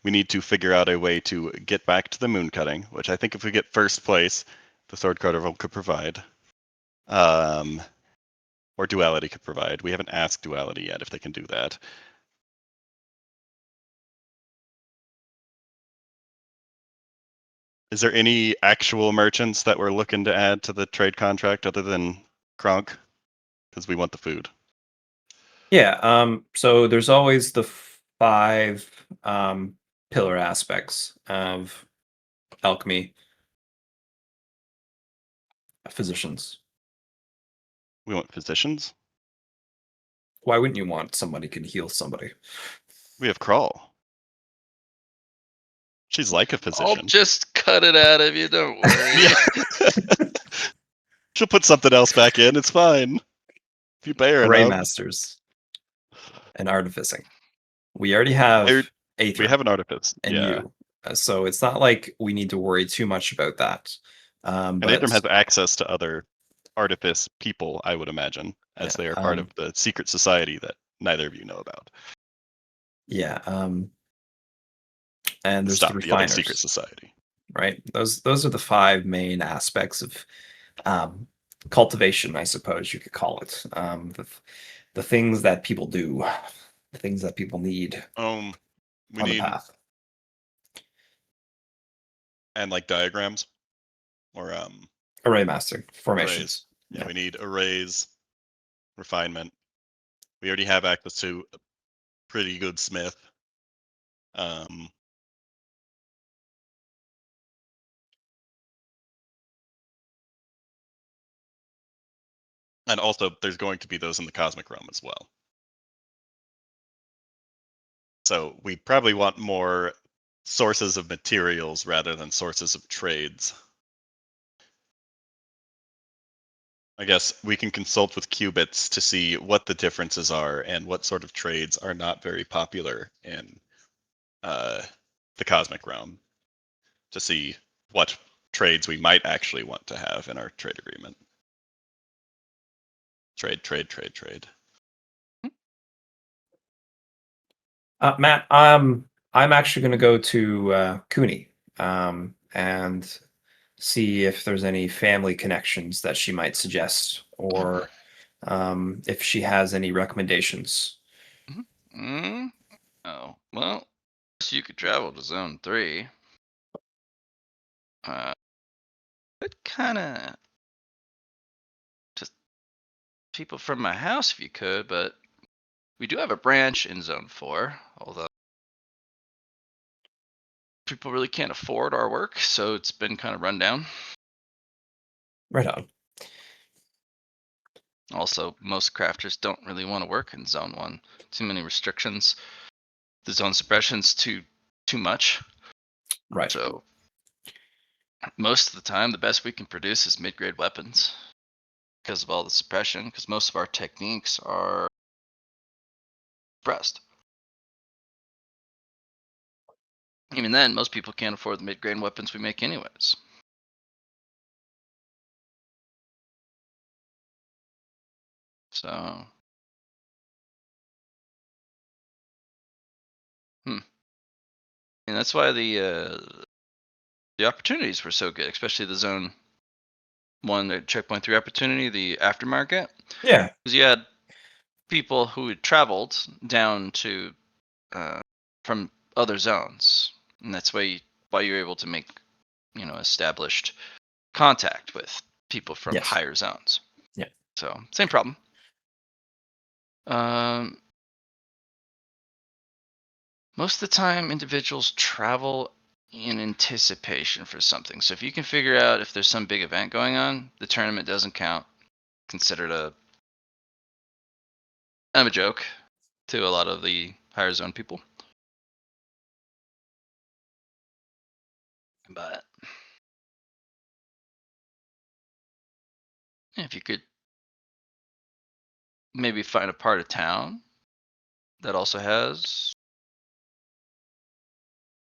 We need to figure out a way to get back to the moon cutting, which I think if we get first place, the Sword Carnival could provide. Or Duality could provide. We haven't asked Duality yet if they can do that. Is there any actual merchants that we're looking to add to the trade contract other than Kronk? Because we want the food. Yeah. So there's always the 5 pillar aspects of alchemy. Physicians. We want physicians. Why wouldn't you want somebody who can heal somebody? We have Crawl. She's like a I'll physician. just cut it out of you. Don't worry. Yeah. She'll put something else back in. It's fine. If you pay her Ray enough. masters and artificing. We already have Aether. We have an artifice. And yeah. you. So it's not like we need to worry too much about that. And But Abram has access to other artifice people, I would imagine, as they are part of the secret society that neither of you know about. Yeah. And there's the other refiners, secret society. right? Those are the 5 main aspects of cultivation, I suppose you could call it. The things that people do, the things that people need We on need the path. and like diagrams or Array master formations. arrays. Yeah, we need arrays, refinement. We already have access to a pretty good smith. And also, there's going to be those in the cosmic realm as well. So we probably want more sources of materials rather than sources of trades. I guess we can consult with qubits to see what the differences are and what sort of trades are not very popular in the cosmic realm to see what trades we might actually want to have in our trade agreement. Trade. Matt, I'm actually going to go to Cooney and see if there's any family connections that she might suggest, or if she has any recommendations. Mm? Oh, well, so you could travel to Zone 3. But kind of just people from my house if you could, but we do have a branch in Zone 4, although people really can't afford our work, so it's been kind of run down. Right on. Also, most crafters don't really want to work in Zone 1. Too many restrictions. The zone suppression's too much. Right. So most of the time, the best we can produce is mid-grade weapons because of all the suppression, because most of our techniques are suppressed. Even then, most people can't afford the mid-grade weapons we make anyways. So, and that's why the opportunities were so good, especially the Zone 1, the Checkpoint 3 opportunity, the aftermarket. Yeah. Because you had people who had traveled down to from other zones, and that's why you're able to make established contact with people from Yes. higher zones. Yeah. So same problem. Most of the time, individuals travel in anticipation for something. So if you can figure out if there's some big event going on, the tournament doesn't count. Considered a joke to a lot of the higher zone people. But if you could maybe find a part of town that also has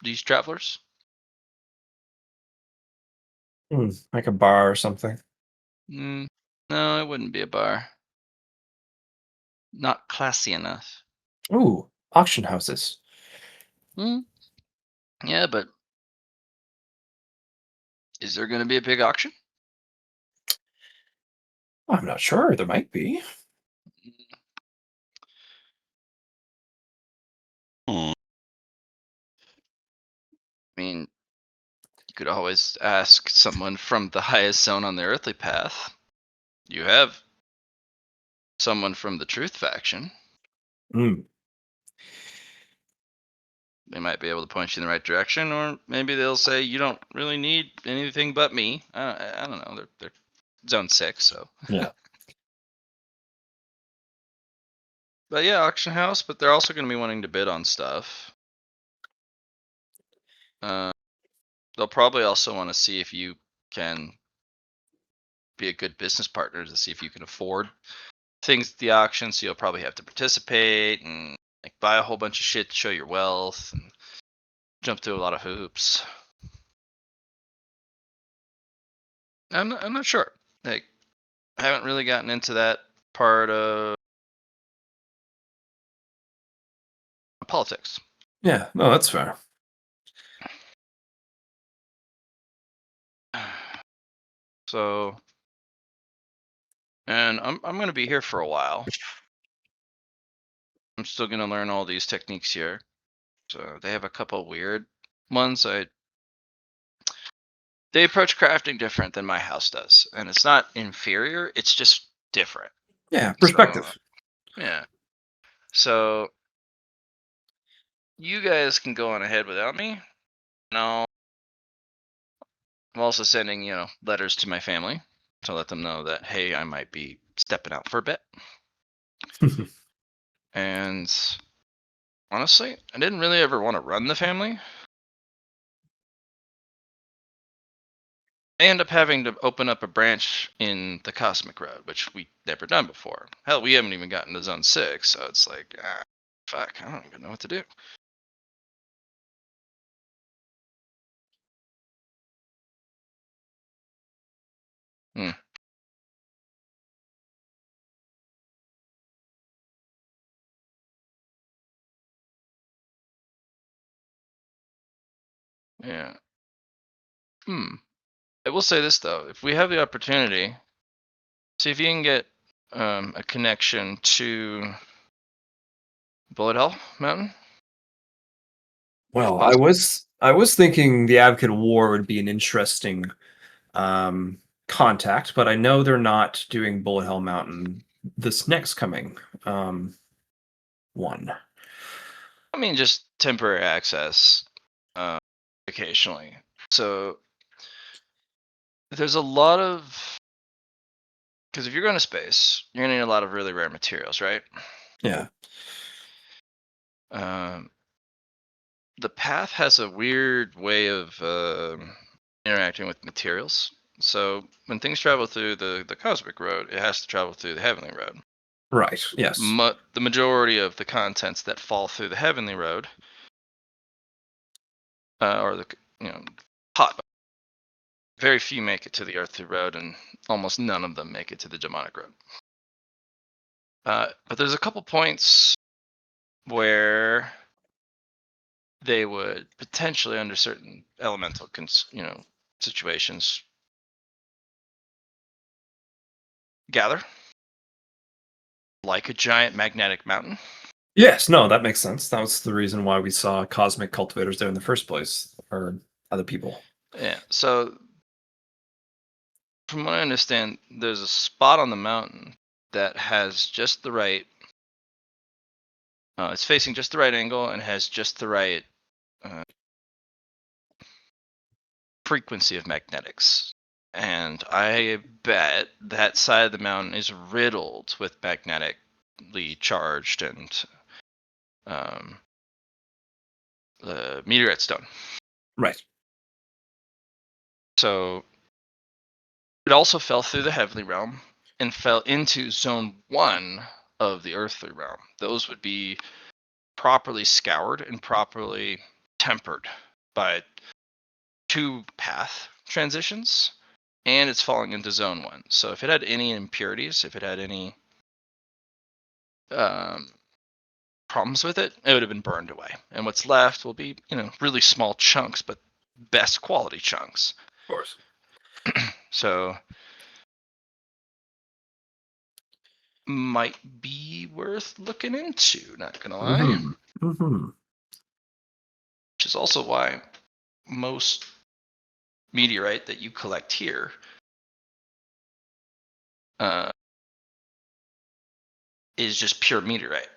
these travelers. Like a bar or something. No, it wouldn't be a bar. Not classy enough. Ooh, auction houses. Yeah, but is there going to be a big auction? I'm not sure. There might be. Hmm. I mean, you could always ask someone from the highest zone on the earthly path. You have someone from the Truth faction. Mm. They might be able to point you in the right direction, or maybe they'll say you don't really need anything but me. I don't know. They're zone 6, so. Yeah. But yeah, auction house. But they're also going to be wanting to bid on stuff. They'll probably also want to see if you can be a good business partner to see if you can afford things at the auction. So you'll probably have to participate and like buy a whole bunch of shit to show your wealth and jump through a lot of hoops. I'm not sure. Like, I haven't really gotten into that part of politics. Yeah. No, that's fair. So, and I'm going to be here for a while. I'm still going to learn all these techniques here. So they have a couple weird ones. They approach crafting different than my house does, and it's not inferior. It's just different. Yeah. Perspective. So, yeah. So you guys can go on ahead without me. No, I'm also sending letters to my family to let them know that hey, I might be stepping out for a bit. And honestly, I didn't really ever want to run the family. I end up having to open up a branch in the Cosmic Road, which we never done before. Hell, we haven't even gotten to Zone 6, so it's like, fuck, I don't even know what to do. Yeah. I will say this though, if we have the opportunity, see if you can get a connection to Bullet Hell Mountain. Well, Possible. I was thinking the Advocate of War would be an interesting contact, but I know they're not doing Bullet Hell Mountain this next coming one. I mean, just temporary access occasionally. So there's a lot of, because if you're going to space, you're going to need a lot of really rare materials, right? Yeah. The path has a weird way of interacting with materials. So when things travel through the Cosmic Road, it has to travel through the Heavenly Road. Right. Yes. The majority of the contents that fall through the Heavenly Road, or the hot, very few make it to the Earthly Road, and almost none of them make it to the Demonic Road. But there's a couple points where they would potentially, under certain elemental situations, gather like a giant magnetic mountain. Yes, no, that makes sense. That was the reason why we saw cosmic cultivators there in the first place, or other people. Yeah, so from what I understand, there's a spot on the mountain that has just the right, it's facing just the right angle and has just the right frequency of magnetics. And I bet that side of the mountain is riddled with magnetically charged and meteorite stone. Right. So it also fell through the Heavenly Realm and fell into Zone 1 of the Earthly Realm. Those would be properly scoured and properly tempered by 2 path transitions, and it's falling into Zone 1. So if it had any impurities, if it had any problems with it, it would have been burned away. And what's left will be, really small chunks, but best quality chunks. Of course. So might be worth looking into, not gonna lie. Mm-hmm. Which is also why most meteorite that you collect here is just pure meteorite.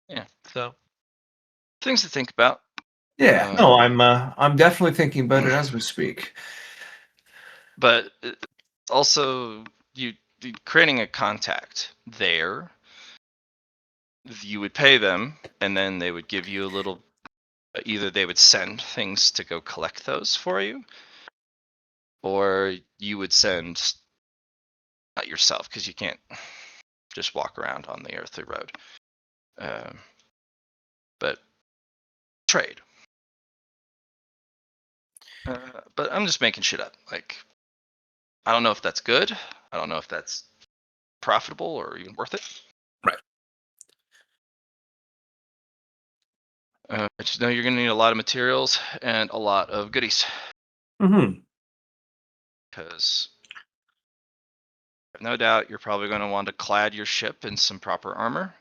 Yeah, so things to think about. Yeah. No, I'm definitely thinking about it as we speak. But also, you creating a contact there, you would pay them, and then they would give you a little. Either they would send things to go collect those for you, or you would send not yourself, because you can't just walk around on the Earthly Road. But trade. But I'm just making shit up. Like, I don't know if that's good. I don't know if that's profitable or even worth it. Right. I just know you're going to need a lot of materials and a lot of goodies. Mm-hmm. Because No doubt you're probably going to want to clad your ship in some proper armor.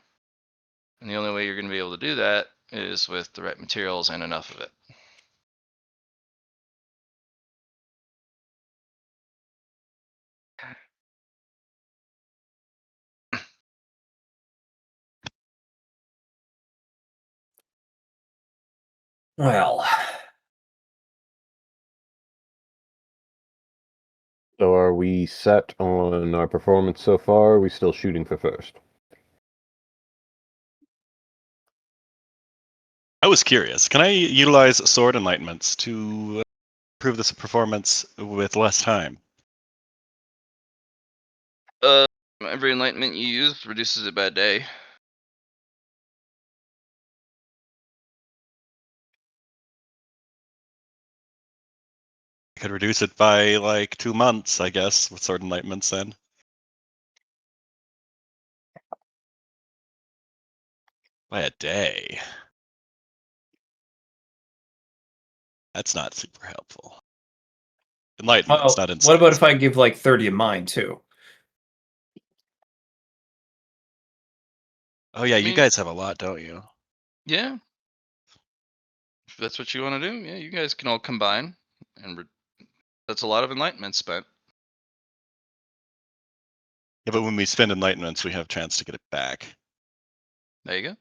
And the only way you're going to be able to do that is with the right materials and enough of it. Well, So are we set on our performance so far? Are we still shooting for first? I was curious. Can I utilize sword enlightenments to improve this performance with less time? Every enlightenment you use reduces it by a day. I could reduce it by like 2 months, I guess, with sword enlightenments then. By a day. That's not super helpful. Enlightenments, well, not insights. what about if I give like 30 of mine too? Oh yeah, I you mean- guys have a lot, don't you? Yeah. If that's what you want to do, yeah, you guys can all combine. And that's a lot of enlightenment spent. Yeah, but when we spend enlightenments, we have a chance to get it back. There you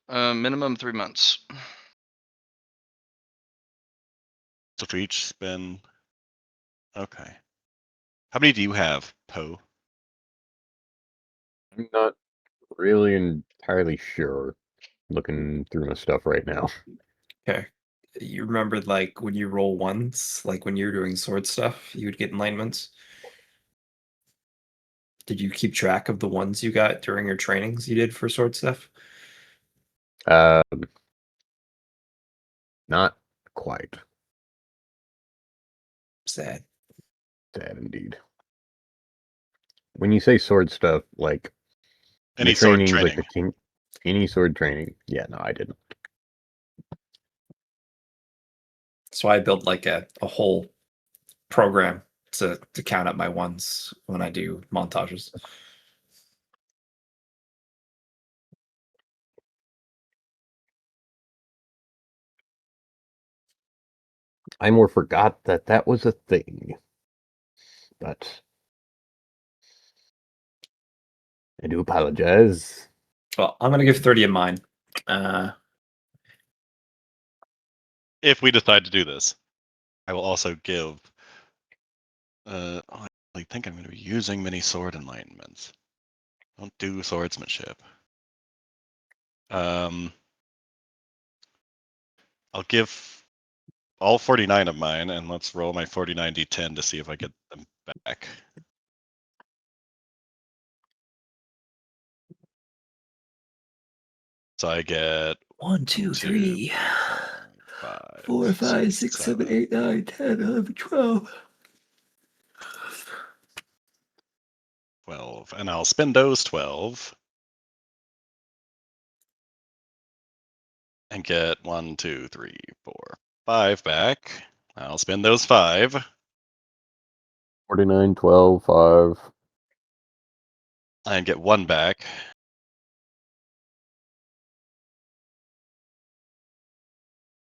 go. Minimum 3 months. So if we each spend... Okay. How many do you have, Poe? I'm not really entirely sure. Looking through my stuff right now. Okay. You remember like when you roll ones, like when you're doing sword stuff, you would get enlightenments? Did you keep track of the ones you got during your trainings you did for sword stuff? Not quite. Sad. Sad indeed. When you say sword stuff, like Any the sword trainings, like training. the king, any sword training. Yeah, no, I didn't. So I built like a whole program to count up my ones when I do montages. I more forgot that that was a thing. But I do apologize. Well, I'm gonna give 30 of mine. If we decide to do this, I will also give... I think I'm going to be using many sword enlightenments. Don't do swordsmanship. I'll give all 49 of mine, and let's roll my 49d10 to see if I get them back. So I get 1, 2, 3, 5, 4, 5, 6, 7, 8, 9, 10, 11, 12. 12, and I'll spend those 12 and get 1, 2, 3, 4, 5 back. I'll spend those 5. 49, 12, 5. And get 1 back.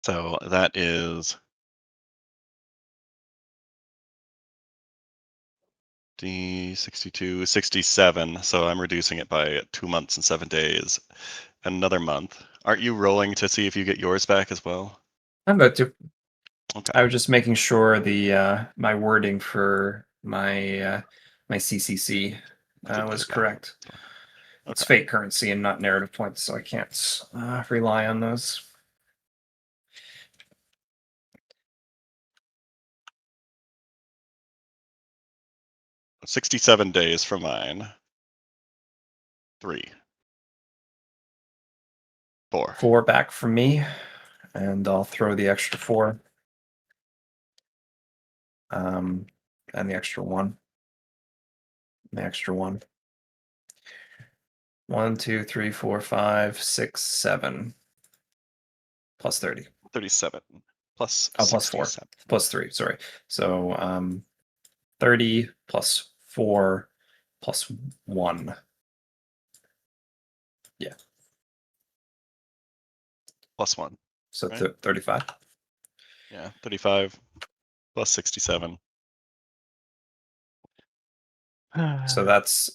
So that is D62, 67. So I'm reducing it by 2 months and 7 days. Another month. Aren't you rolling to see if you get yours back as well? I'm about to. Okay. I was just making sure the my wording for my my CCC was correct. It's Okay. fake currency and not narrative points, so I can't rely on those. $67 days for mine. 3. 4. 4 back from me, and I'll throw the extra 4. And the extra 1. The extra 1. 1, 2, 3, 4, 5, 6, 7. Plus 30. 37. Plus Oh, plus 4. 67. Plus 3, sorry. So 30 plus 4 plus 1. Yeah. Plus 1. So Right. 35. Yeah, 35 plus 67. So that's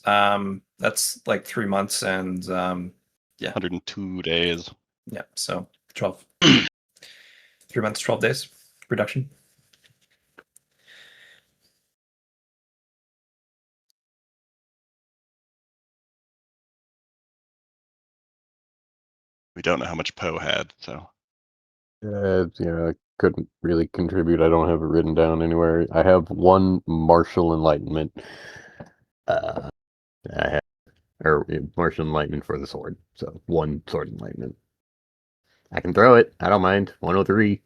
like 3 months and 102 days. yeah, so 12. 3 months, 12 days reduction. We don't know how much Poe had, so I couldn't really contribute. I don't have it written down anywhere. I have one martial enlightenment. I have, or martial enlightenment for the sword. So one sword enlightenment. I can throw it. I don't mind. 103.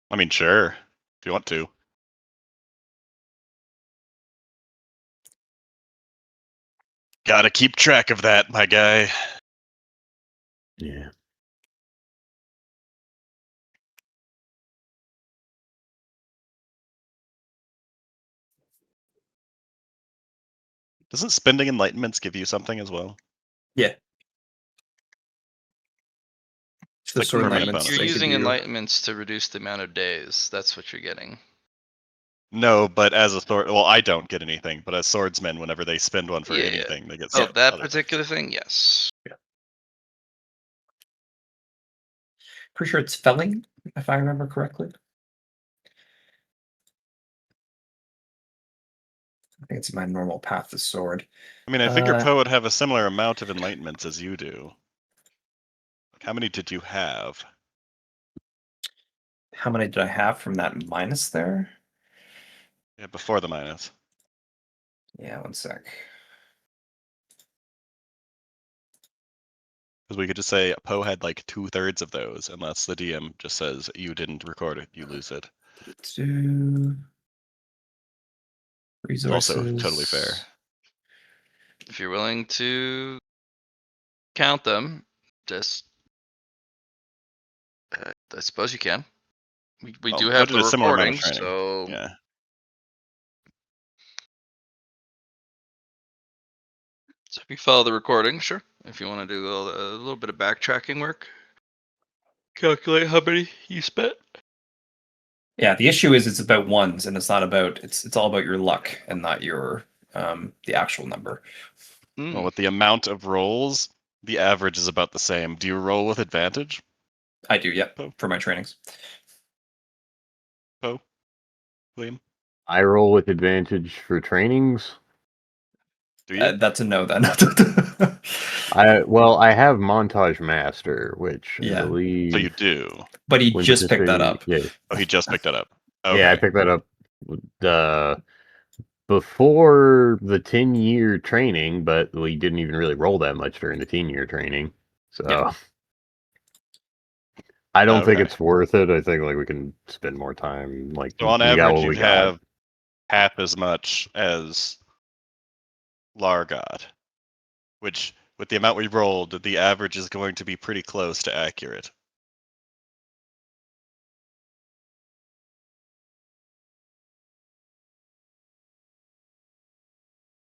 I mean, sure, if you want to. Gotta keep track of that, my guy. Yeah. Doesn't spending enlightenments give you something as well? Yeah. The Like sword permanent enlightenments, bonus. You're they give using you- enlightenments to reduce the amount of days. That's what you're getting. No, but as a sword, well, I don't get anything, but as swordsmen, whenever they spend one for Yeah. anything, they get Oh, some that other particular thing? Yes. Pretty sure it's felling, if I remember correctly. I think it's my normal path to sword. I mean, I figure Poe would have a similar amount of enlightenments as you do. Like, how many did you have? How many did I have from that minus there? Yeah, before the minus. Yeah, one sec. Because we could just say Poe had like 2/3 of those, unless the DM just says you didn't record it, you lose it. 2 resources. Also totally fair. If you're willing to count them, just I suppose you can. We Well, do Poe have did the a similar amount of recordings, training. so Yeah. So if you follow the recording, sure. If you want to do a little bit of backtracking work, calculate how many you spent. Yeah, the issue is it's about ones, and it's not about it's all about your luck and not your the actual number. Well, with the amount of rolls, the average is about the same. Do you roll with advantage? I do, yep, Poe. for my trainings. Poe? William? I roll with advantage for trainings. Do you? That's a no then. I have Montage Master, which I Yeah. believe. So you do. But he when just picked that up. Yeah. Oh, he just picked that up. Okay. Yeah, I picked that up before the 10-year training, but we didn't even really roll that much during the 10-year training. So Yeah. I don't think Okay. it's worth it. I think like we can spend more time. Like So on we got average, what you'd we got. have half as much as Lar got, which with the amount we rolled, the average is going to be pretty close to accurate.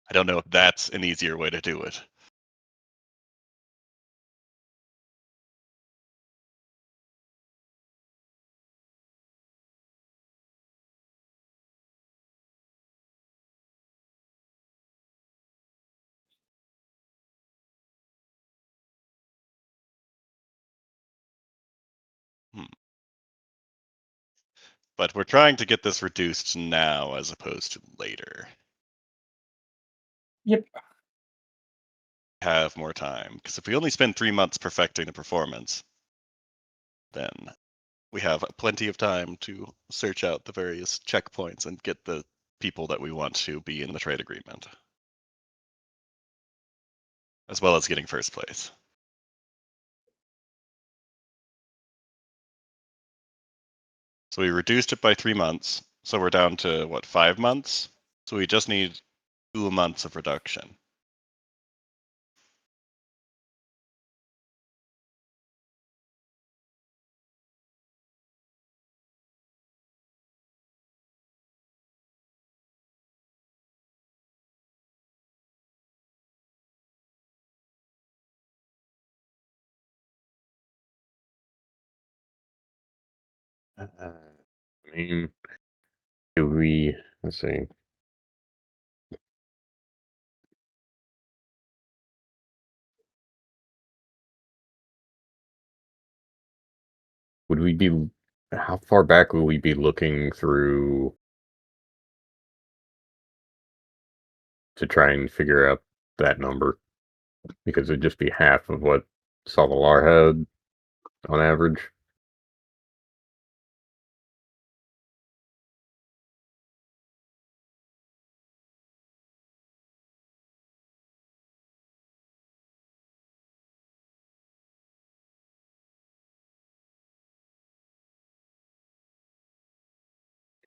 I don't know if that's an easier way to do it. But we're trying to get this reduced now as opposed to later. Yep. Have more time. Because if we only spend 3 months perfecting the performance, then we have plenty of time to search out the various checkpoints and get the people that we want to be in the trade agreement, as well as getting first place. So we reduced it by 3 months. So we're down to, what, 5 months? So we just need 2 months of reduction. I mean, do we? Let's see. Would we be? How far back would we be looking through to try and figure out that number? Because it'd just be half of what Savalar had on average.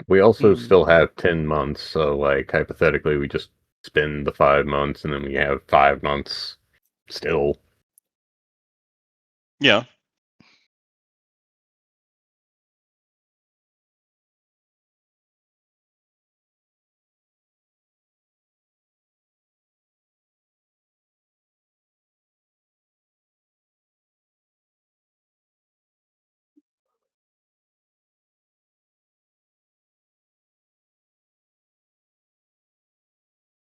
We also still have 10 months, so like hypothetically we just spend the 5 months and then we have 5 months still. Yeah.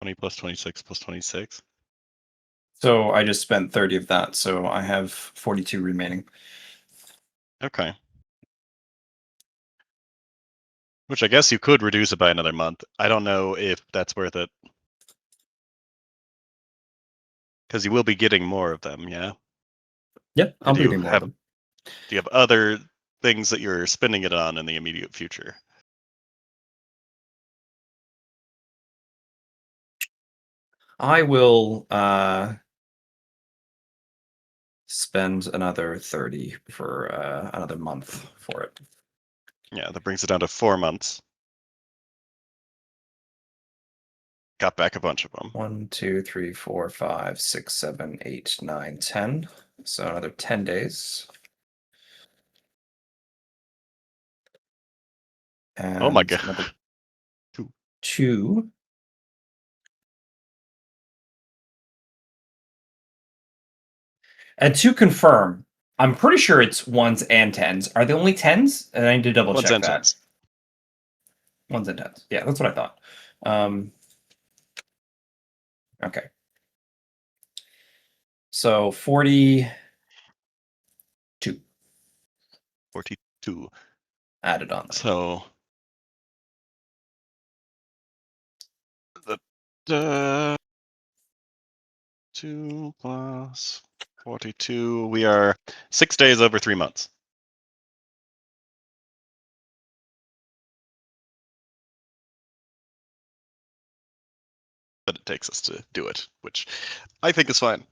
+20 plus 26 plus 26. So I just spent 30 of that, so I have 42 remaining. Okay. Which I guess you could reduce it by another month. I don't know if that's worth it. Because you will be getting more of them, yeah? Yep, I'll do be you getting more have of them. Do you have other things that you're spending it on in the immediate future? I will spend another 30 for another month for it. Yeah, that brings it down to 4 months. Got back a bunch of them. 1, 2, 3, 4, 5, 6, 7, 8, 9, 10. So another 10 days. And Oh my god. another Two. 2. And to confirm, I'm pretty sure it's 1s and 10s. Are they only 10s? And I need to double 1s check and that. 10s. 1s and 10s. Yeah, that's what I thought. Okay. So 42 42. added on there. So the 2 plus 42. We are 6 days over 3 months. That it takes us to do it, which I think is fine.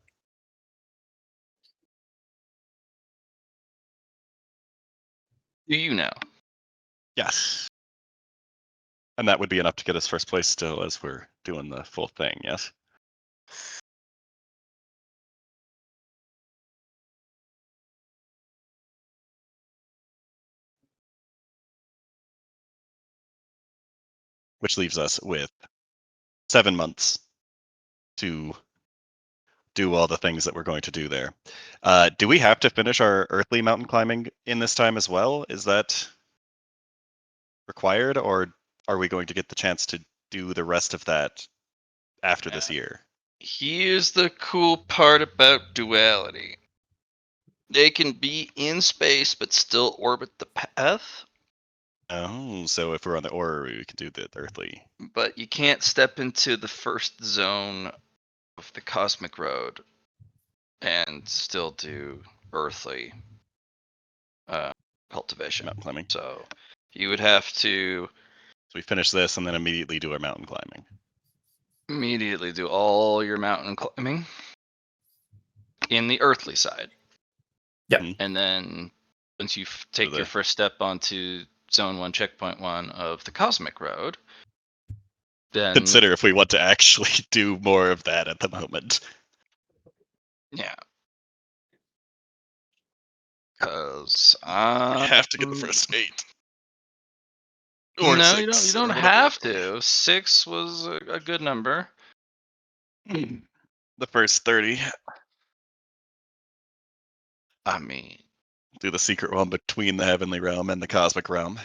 Do you now? Yes. And that would be enough to get us first place still as we're doing the full thing, yes? Which leaves us with 7 months to do all the things that we're going to do there. Do we have to finish our earthly mountain climbing in this time as well? Is that required, or are we going to get the chance to do the rest of that after this year? Here's the cool part about duality. They can be in space but still orbit the path, Oh, so if we're on the orrery, we can do the earthly. but you can't step into the first zone of the cosmic road and still do earthly cultivation. Mountain climbing. So you would have to So we finish this and then immediately do our mountain climbing. immediately do all your mountain climbing in the earthly side. Yep. Mhm. And then once you take the- your first step onto zone 1, checkpoint 1 of the cosmic road, then Consider if we want to actually do more of that at the moment. yeah. Because We have to get the first 8. Or no, 6. you or don't whatever. have to. 6 was a good number. The first 30. I mean, Do the secret one between the heavenly realm and the cosmic realm.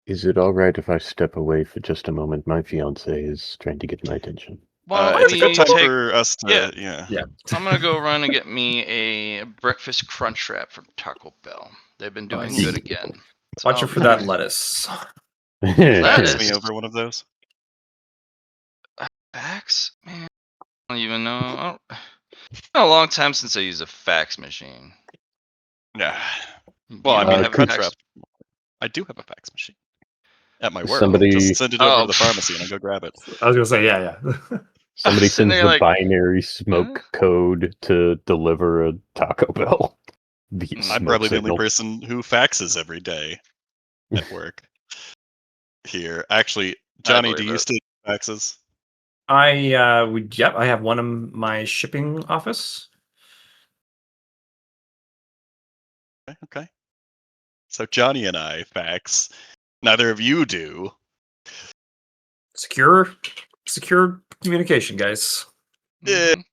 Is it all right if I step away for just a moment? My fiance is trying to get my attention. Why don't It's a good we time take? for us to, Yeah. Yeah. I'm gonna go run and get me a breakfast crunch wrap from Taco Bell. They've been doing Nice. good again. So Watch I'll out for be that back. lettuce. fax Lettuce? me over one of those. Fax? Man, I don't even know. It's been a long time since I used a fax machine. Yeah. You Well, I don't mean, have a a crunch fax- wrap. I do have a fax machine at my work. Somebody- Just send it over Oh, to the pharmacy and I'll go grab it. I was gonna say, yeah. Somebody sitting sends there the like, binary smoke code to deliver a Taco Bell. Beat I'm I'm smoke probably the signal. only person who faxes every day at work. Here, actually, Johnny, do believe you it. still use faxes? I have one in my shipping office. Okay. So Johnny and I fax. Neither of you do. Secure communication, guys. Eh, Mhm.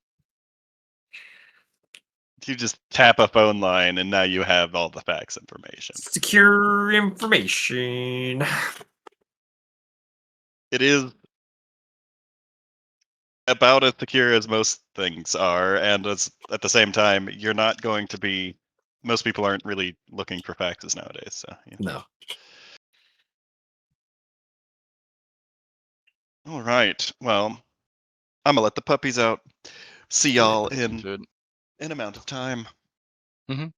You just tap a phone line and now you have all the fax information. Secure information. It is about as secure as most things are, and at the same time, you're not going to be. Most people aren't really looking for faxes nowadays. So, yeah. No. All right. Well, I'm gonna let the puppies out. See y'all in Good. an amount of time. Mhm.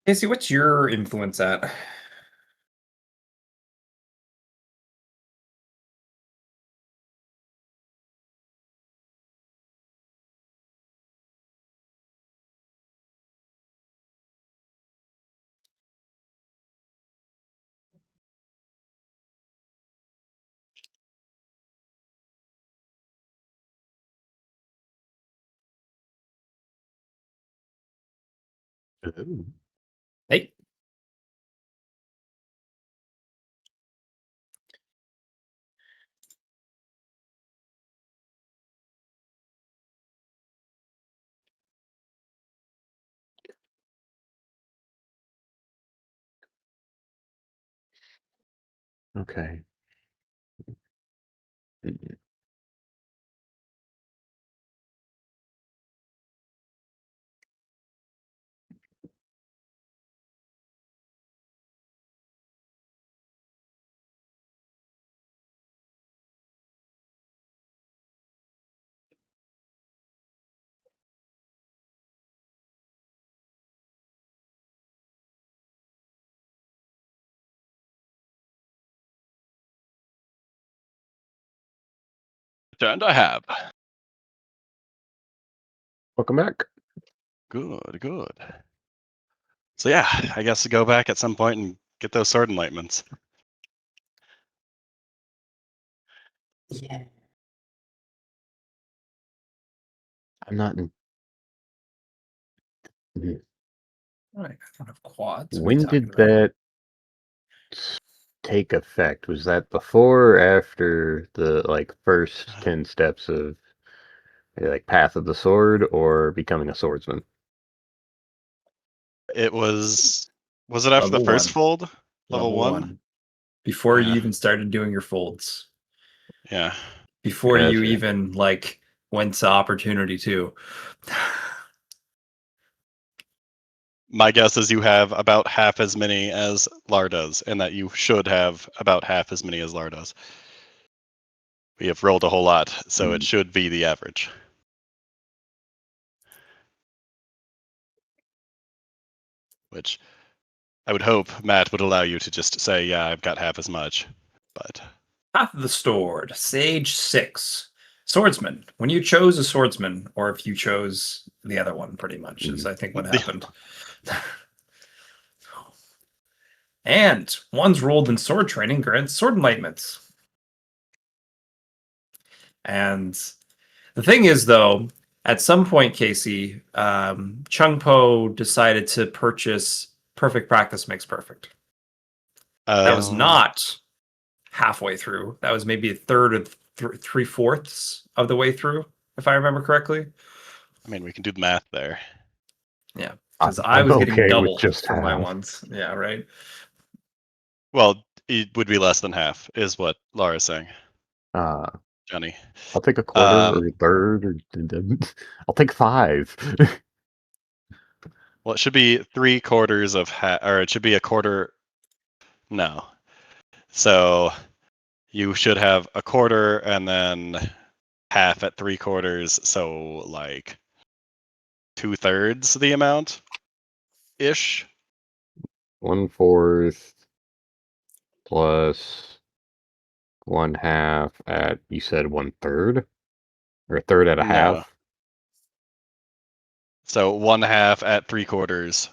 Casey, what's your influence at? Ooh. Hey. Okay. And I have. Welcome back. Good, good. So yeah, I guess to go back at some point and get those sword enlightenments. Yeah. I'm not in. Mhm. All right, I don't have quads. What are you When talking did about? that take effect? Was that before or after the first 10 steps of like Path of the Sword or becoming a swordsman? It was it after the Level first one. fold? Level Level 1? one. Before you Yeah. even started doing your folds. Yeah. Before you Gotcha. even went to opportunity 2. My guess is you have about half as many as Lar does, and that you should have about half as many as Lar does. We have rolled a whole lot, so it should be the average. Which I would hope Matt would allow you to just say, yeah, I've got half as much. But Path of the Sword, Sage 6. Swordsman. When you chose a swordsman, or if you chose the other one, pretty much, is I think what happened. And one's rolled in sword training grants sword enlightenments. And the thing is, though, at some point, Casey, Chung Po decided to purchase Perfect Practice Makes Perfect. That was not halfway through. That was maybe a third of 3/4 of the way through, if I remember correctly. I mean, we can do the math there. Yeah, because I I'm was getting okay with double just for my half. ones. Yeah, right. Well, it would be less than half, is what Laura's saying, Uh, Johnny. I'll take a quarter or a third, or I'll take 5. Well, it should be 3/4 of half, or it should be a quarter. No. So you should have a quarter and then half at 3/4. So like 2/3 the amount ish. 1/4 plus 1/2 at, you said 1/3? Or a third at a No. half? So 1/2 at 3/4.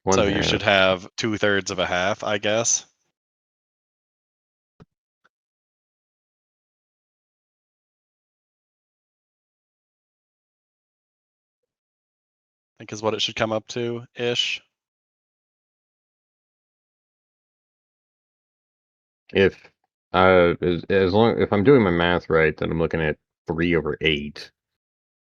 One So you half. should have 2/3 of a half, I guess. I think is what it should come up to ish. If as long if I'm doing my math right, then I'm looking at 3/8,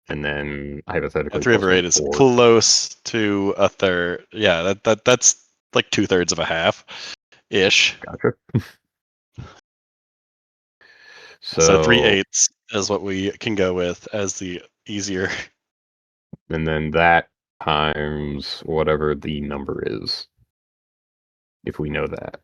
and then And hypothetically 3/8 plus is 1/4. close to a third. Yeah, that's like 2/3 of a half ish. Gotcha. So So 3/8 is what we can go with as the easier. and then that times whatever the number is, if we know that.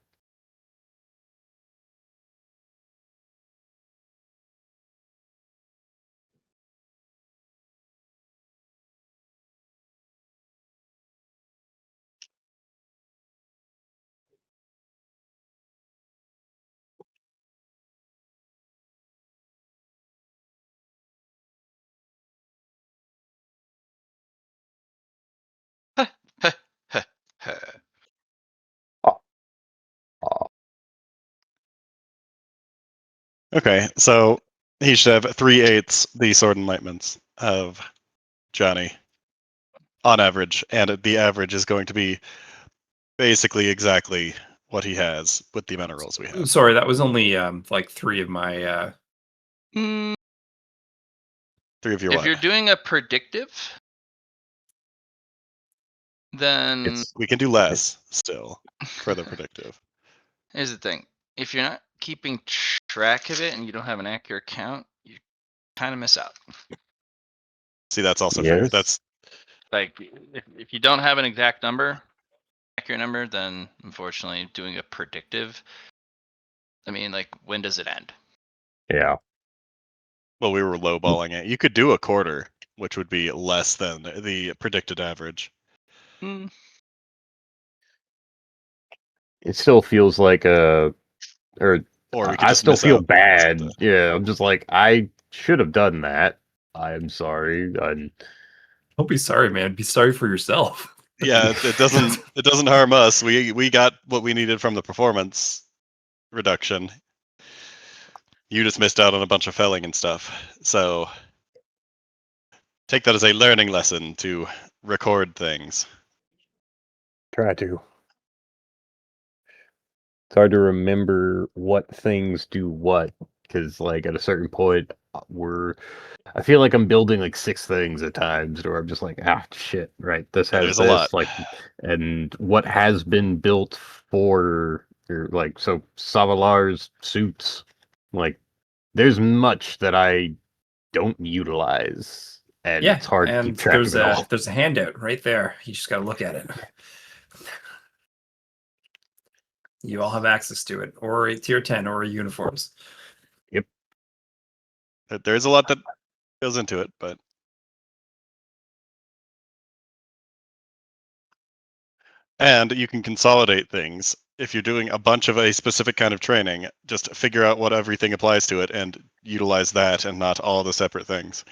Okay, so he should have 3/8 the sword enlightenments of Johnny on average, and the average is going to be basically exactly what he has with the amount of rolls we have. Sorry, that was only like 3 of my. Mm, 3 of your if what? you're doing a predictive, then It's We can do less still for the predictive. here's the thing: if you're not keeping track of it and you don't have an accurate count, you kind of miss out. See, that's also fair. yes. That's Like if you don't have an exact number, accurate number, then unfortunately doing a predictive. I mean, like, when does it end? Yeah. well, we were lowballing it. You could do a quarter, which would be less than the predicted average. Hmm. It still feels like or Or we could I just still miss feel out. bad. Yeah, I'm just like, I should have done that. I'm sorry. Don't be sorry, man. Be sorry for yourself. Yeah, it doesn't harm us. We got what we needed from the performance reduction. You just missed out on a bunch of felling and stuff. So take that as a learning lesson to record things. Try to. It's hard to remember what things do what, because like at a certain point, I feel like I'm building like 6 things at times, or I'm just like, ah, shit, right? This That has is a lot. this, like, and what has been built for, or like, so Savalar's suits, like, there's much that I don't utilize, and Yeah, it's hard to keep and track of it all. there's a handout right there. You just got to look at it. You all have access to it, or a tier 10, or uniforms. There's a lot that goes into it, but and you can consolidate things. If you're doing a bunch of a specific kind of training, just figure out what everything applies to it and utilize that and not all the separate things.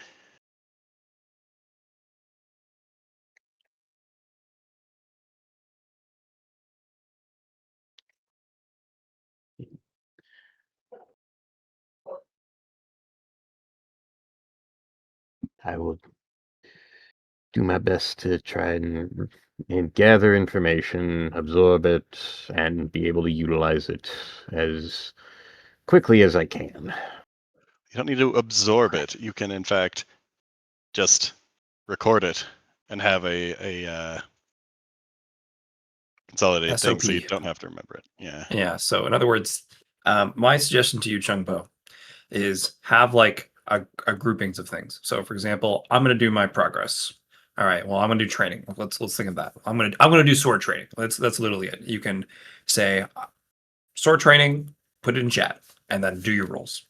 I will do my best to try and gather information, absorb it, and be able to utilize it as quickly as I can. You don't need to absorb it. You can, in fact, just record it and have a consolidated thing so you SOP. don't have to remember it. Yeah. Yeah. So in other words, my suggestion to you, Chungpo, is have like a groupings of things. So for example, I'm going to do my progress. All right. Well, I'm going to do training. Let's think of that. I'm going to do sword training. That's literally it. You can say sword training, put it in chat, and then do your rolls.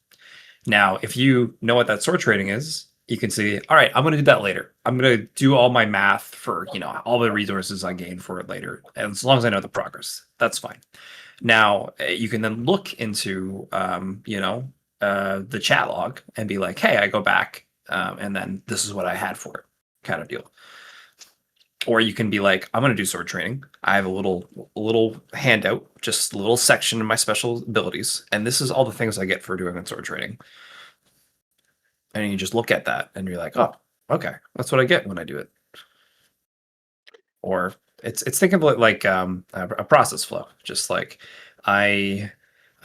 Now, if you know what that sword training is, you can say, all right, I'm going to do that later. I'm going to do all my math for, all the resources I gain for it later. And as long as I know the progress, that's fine. Now, you can then look into, the chat log and be like, hey, I go back and then this is what I had for it, kind of deal. Or you can be like, I'm going to do sword training. I have a little handout, just a little section in my special abilities, and this is all the things I get for doing sword training. And you just look at that and you're like, oh, okay, that's what I get when I do it. Or it's thinking of like a process flow, just like I'm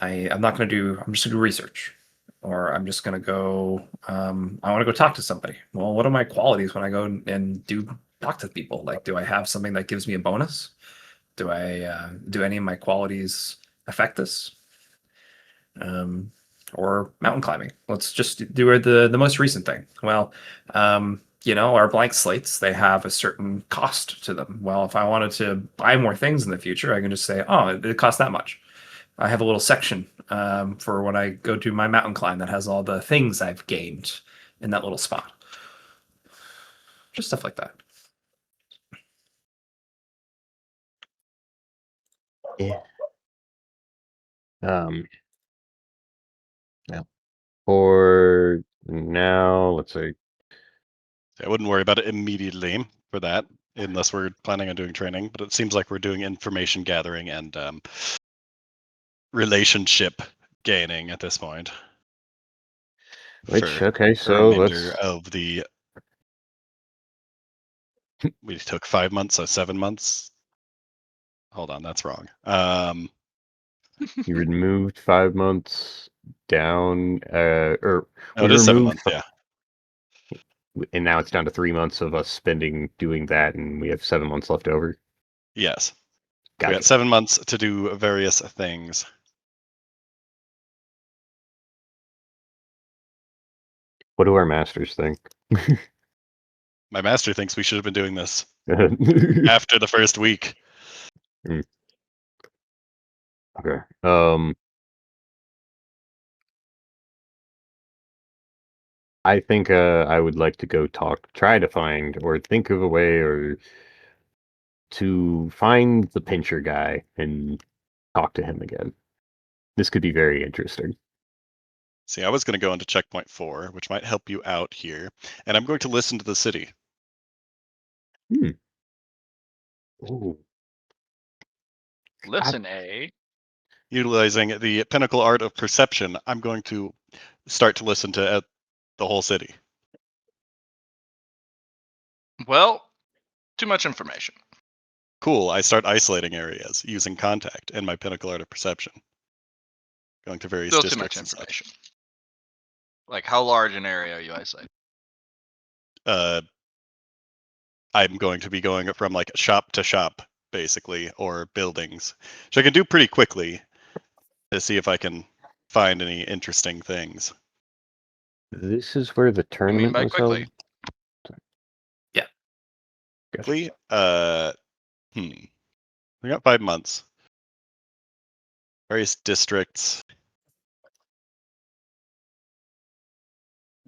not going to do, I'm just going to do research, or I'm just going to go, I want to go talk to somebody. Well, what are my qualities when I go and do talk to people? Like, do I have something that gives me a bonus? Do I do any of my qualities affect this? Or mountain climbing. Let's just do the most recent thing. Well, our blank slates, they have a certain cost to them. Well, if I wanted to buy more things in the future, I can just say, oh, it costs that much. I have a little section for when I go do my mountain climb that has all the things I've gained in that little spot. Just stuff like that. Yeah. Yeah. For now, let's see. I wouldn't worry about it immediately for that, unless we're planning on doing training. But it seems like we're doing information gathering and relationship gaining at this point. Which, for okay, the so remainder let's. of the. We took 5 months, so 7 months. Hold on, that's wrong. You removed 5 months down, or No, we it is 7 removed, months. Yeah. and now it's down to 3 months of us spending doing that, and we have 7 months left over. Yes. We Gotcha. got 7 months to do various things. What do our masters think? My master thinks we should have been doing this Mm, after the first week. okay. I think I would like to go try to find, or think of a way, or to find the pincher guy and talk to him again. This could be very interesting. See, I was going to go into checkpoint 4, which might help you out here, and I'm going to listen to the city. Ooh. Listen, A. Utilizing the pinnacle art of perception, I'm going to start to listen to the whole city. Well, too much information. Cool, I start isolating areas using contact and my pinnacle art of perception. Going to various Still too much districts and such. information. Like, how large an area are you isolating? I'm going to be going from like shop to shop, basically, or buildings, which I can do pretty quickly to see if I can find any interesting things. This is where the What do you mean tournament by was quickly? held. Yeah. Gotcha. Quickly, we got 5 months. Various districts.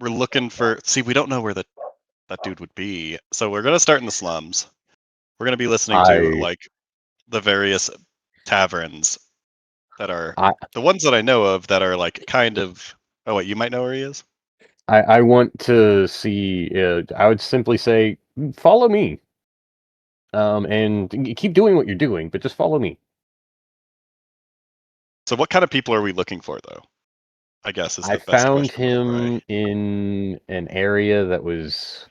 We're looking for. See, we don't know where that dude would be, so we're gonna start in the slums. We're gonna be listening to like the various taverns that are I the ones that I know of that are like kind of. Oh wait, you might know where he is. I want to see. I would simply say, follow me. And keep doing what you're doing, but just follow me. So what kind of people are we looking for, though? I guess is I the best found question. him in an area that was.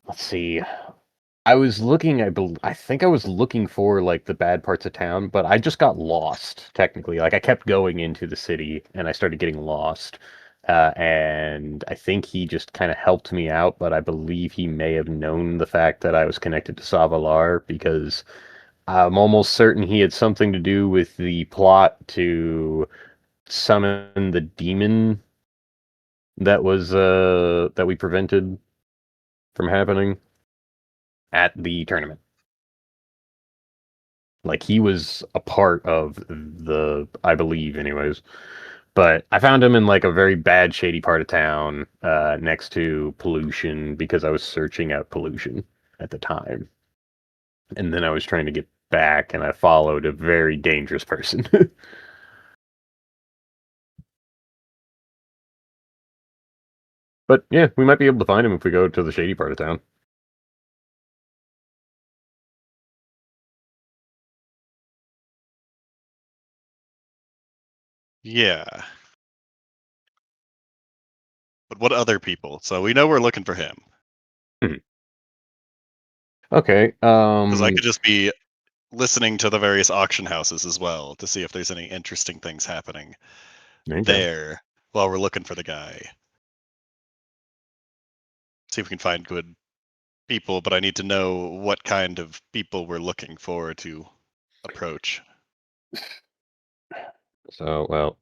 Let's see. I was looking. I think I was looking for like the bad parts of town, but I just got lost. Technically, like I kept going into the city, and I started getting lost. And I think he just kind of helped me out, but I believe he may have known the fact that I was connected to Savalar because I'm almost certain he had something to do with the plot to summon the demon that we prevented from happening at the tournament. Like he was a part of I believe anyways. But I found him in like a very bad shady part of town, next to pollution because I was searching out pollution at the time. And then I was trying to get back and I followed a very dangerous person. But yeah, we might be able to find him if we go to the shady part of town. Yeah. But what other people? So we know we're looking for him. Okay. Because I could just be listening to the various auction houses as well to see if there's any interesting things happening there while we're looking for the guy. See if we can find good people, but I need to know what kind of people we're looking for to approach. So, well,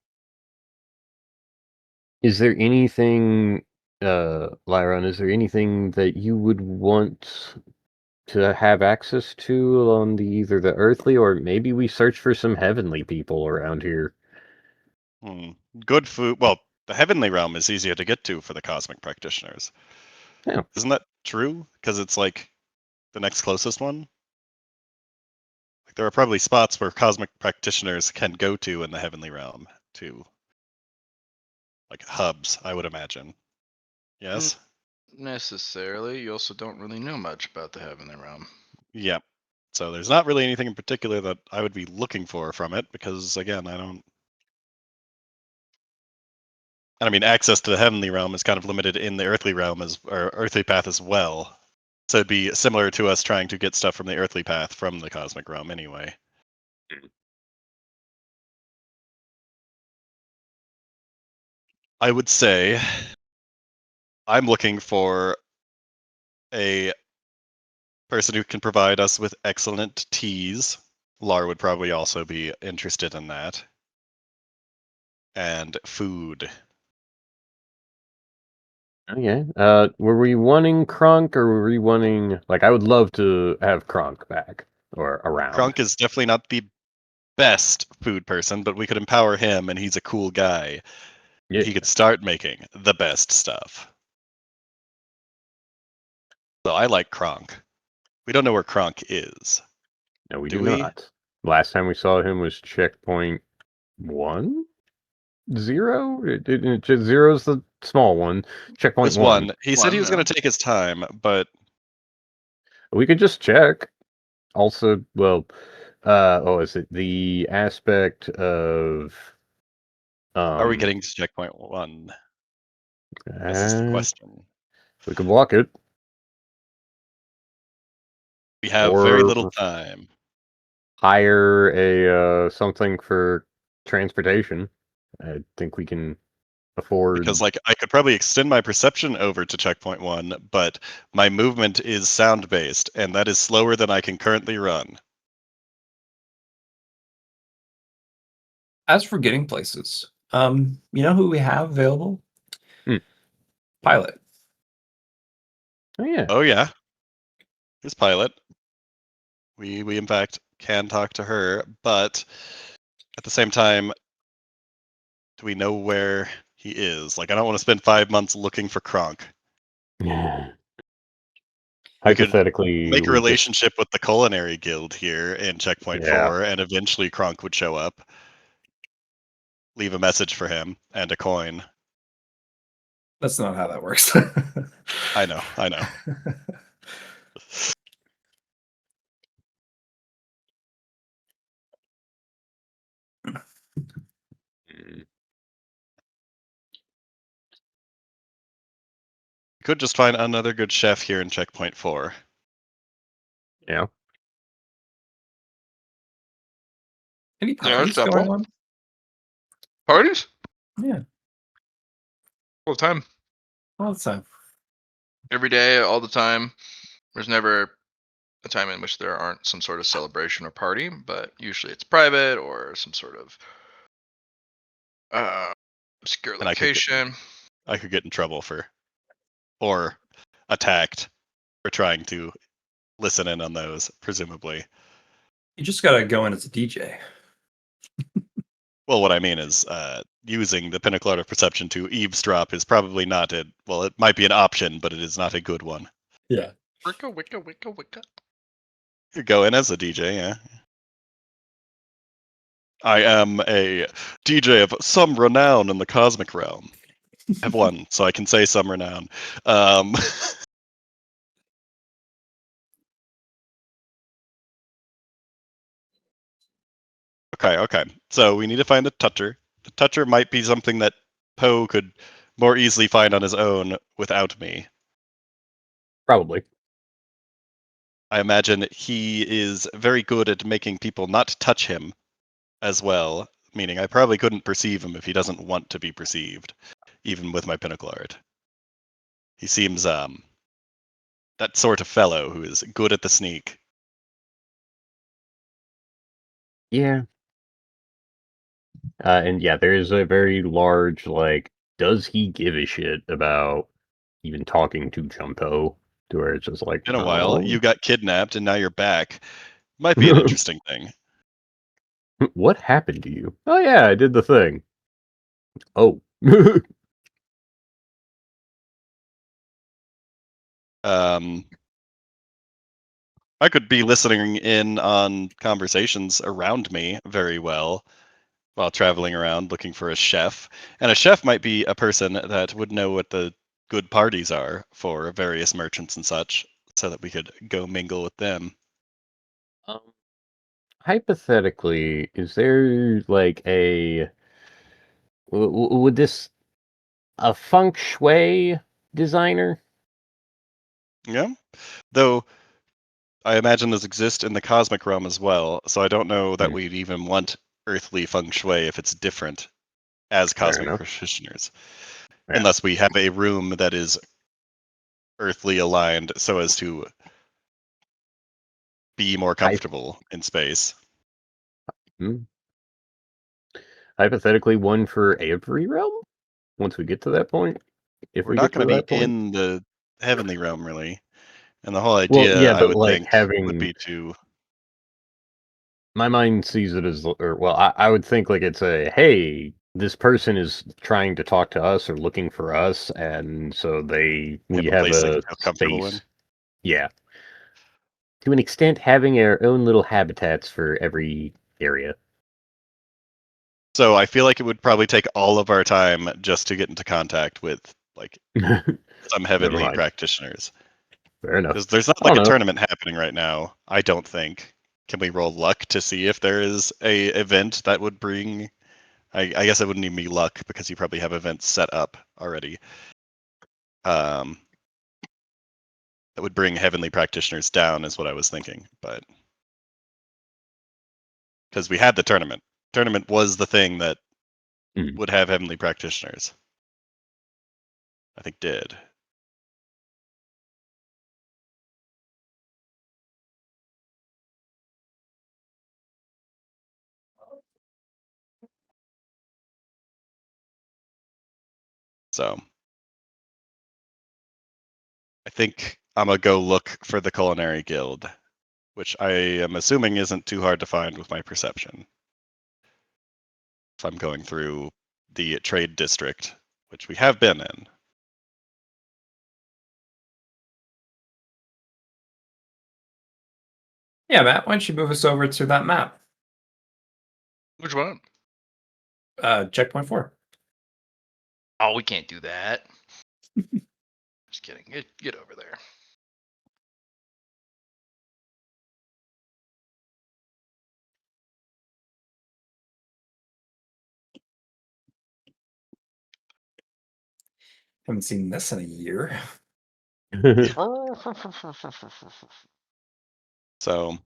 is there anything, Lyron, is there anything that you would want to have access to on either the earthly or maybe we search for some heavenly people around here? Good food. Well, the heavenly realm is easier to get to for the cosmic practitioners. Yeah. Isn't that true? Because it's like the next closest one. Like there are probably spots where cosmic practitioners can go to in the heavenly realm to, like hubs, I would imagine. Yes. Necessarily. You also don't really know much about the heavenly realm. Yeah. So there's not really anything in particular that I would be looking for from it because again, I don't. And I mean, access to the heavenly realm is kind of limited in the earthly realm or earthly path as well. So it'd be similar to us trying to get stuff from the earthly path from the cosmic realm anyway. I would say I'm looking for a person who can provide us with excellent teas. Lar would probably also be interested in that. And food. Okay. Were we wanting Kronk or were we wanting like I would love to have Kronk back or around. Kronk is definitely not the best food person, but we could empower him and he's a cool guy. Yeah. He could start making the best stuff. So I like Kronk. We don't know where Kronk is. No, we Do do we? not. Last time we saw him was checkpoint 1? 0? Just zero's the small one. Checkpoint This 1. one. He said he was One, going to take his time, but We could just check. Also, well, is it the aspect of are we getting to checkpoint 1? This is the uh, question. we could block it. We have very Or little time. hire a something for transportation. I think we can afford Because like I could probably extend my perception over to checkpoint 1, but my movement is sound based, and that is slower than I can currently run. As for getting places, you know who we have available? Hmm. Pilot. Oh yeah. Oh yeah. His pilot. We in fact can talk to her, but at the same time, do we know where he is? Like I don't want to spend 5 months looking for Kronk. We could Hypothetically, make a we just relationship with the culinary guild here in checkpoint Yeah. 4, and eventually Kronk would show up. Leave a message for him and a coin. That's not how that works. I know. Could just find another good chef here in checkpoint 4. Yeah. Any Yeah, parties that's going simple. on? Parties? Yeah, All the time. all the time. Every day, all the time. There's never a time in which there aren't some sort of celebration or party, but usually it's private or some sort of obscure And I could location. get in trouble or attacked for trying to listen in on those, presumably. You just gotta go in as a DJ. Well, what I mean is using the Pinnacle Art of Perception to eavesdrop is probably not it. Well, it might be an option, but it is not a good one. Yeah. Wicca, wicca, wicca, wicca. You go in as a DJ, yeah. I am a DJ of some renown in the cosmic realm. I have one, so I can say some renown. Um, okay. So we need to find a toucher. The toucher might be something that Poe could more easily find on his own without me. Probably. I imagine he is very good at making people not touch him as well, meaning I probably couldn't perceive him if he doesn't want to be perceived, even with my Pinnacle Art. He seems that sort of fellow who is good at the sneak. Yeah. And yeah, there is a very large like, does he give a shit about even talking to Jumpo? To where it's just like, In a while, no. you got kidnapped and now you're back. Might be an interesting thing. What happened to you? Oh yeah, I did the thing. Oh. I could be listening in on conversations around me very well while traveling around looking for a chef. And a chef might be a person that would know what the good parties are for various merchants and such, so that we could go mingle with them. Um, hypothetically, is there like a would this a feng shui designer. Yeah. Though I imagine those exist in the cosmic realm as well, so I don't know that Hmm. we'd even want earthly feng shui if it's different as Fair cosmic enough. practitioners. Yeah. Unless we have a room that is earthly aligned so as to be more comfortable in space. Hmm. Hypothetically, one for every realm. Once we get to that point, if We're we not get to going to be that point. in the heavenly realm, really. And the whole Well, idea, yeah, I but would like think, would having be to. my mind sees it as, or well, I would think like it's a hey, this person is trying to talk to us or looking for us, and so we Have a have place they can a feel comfortable in. space. Yeah, to an extent, having our own little habitats for every area. So I feel like it would probably take all of our time just to get into contact with like some Never heavenly mind. practitioners. Fair enough. Because there's not I like a don't know. tournament happening right now, I don't think. Can we roll luck to see if there is a event that would bring? I guess it wouldn't even be luck because you probably have events set up already. That would bring heavenly practitioners down is what I was thinking, but because we had the tournament. Tournament was the thing that Mhm. would have heavenly practitioners. I think did. So I think I'm gonna go look for the Culinary Guild, which I am assuming isn't too hard to find with my perception. If I'm going through the trade district, which we have been in. Yeah, Matt, why don't you move us over to that map? Which one? Checkpoint 4. Oh, we can't do that. Just kidding. Get over there. Haven't seen this in a year. So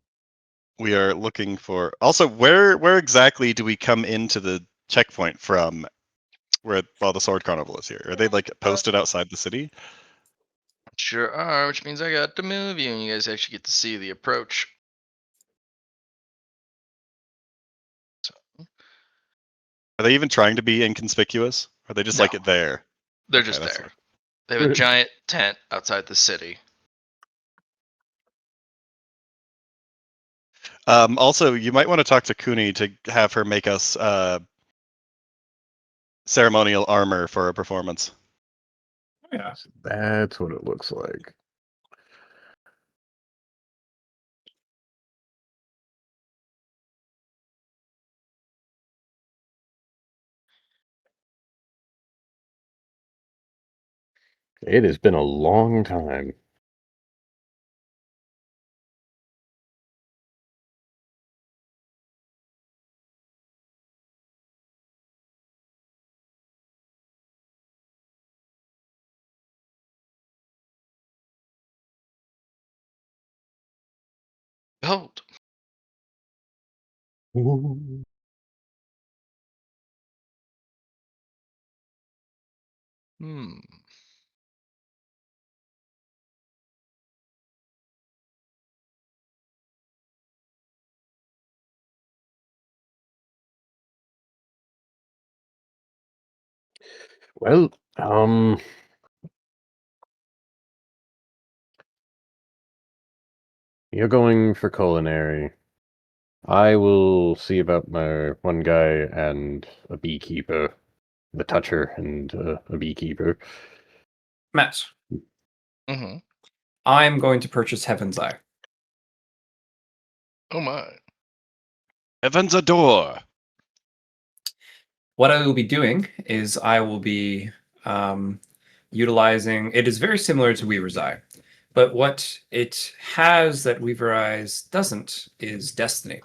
we are looking for. Also, where exactly do we come into the checkpoint from? Where the Sword Carnival is here? Are they like posted outside the city? Sure are, which means I got to move you, and you guys actually get to see the approach. Are they even trying to be inconspicuous? Are they just No, like there? they're Okay, just that's there. They have a giant tent outside the city. Also, you might want to talk to Kuni to have her make us ceremonial armor for a performance. Yeah. That's what it looks like. It has been a long time. Behold. Hmm. Well, you're going for culinary. I will see about my one guy and a beekeeper, the toucher and a beekeeper. Matt, Mm-hmm. I'm going to purchase Heaven's Eye. Oh my. Heaven's a door. What I will be doing is I will be utilizing. It is very similar to Weaver's Eye, but what it has that Weaver's Eyes doesn't is destiny.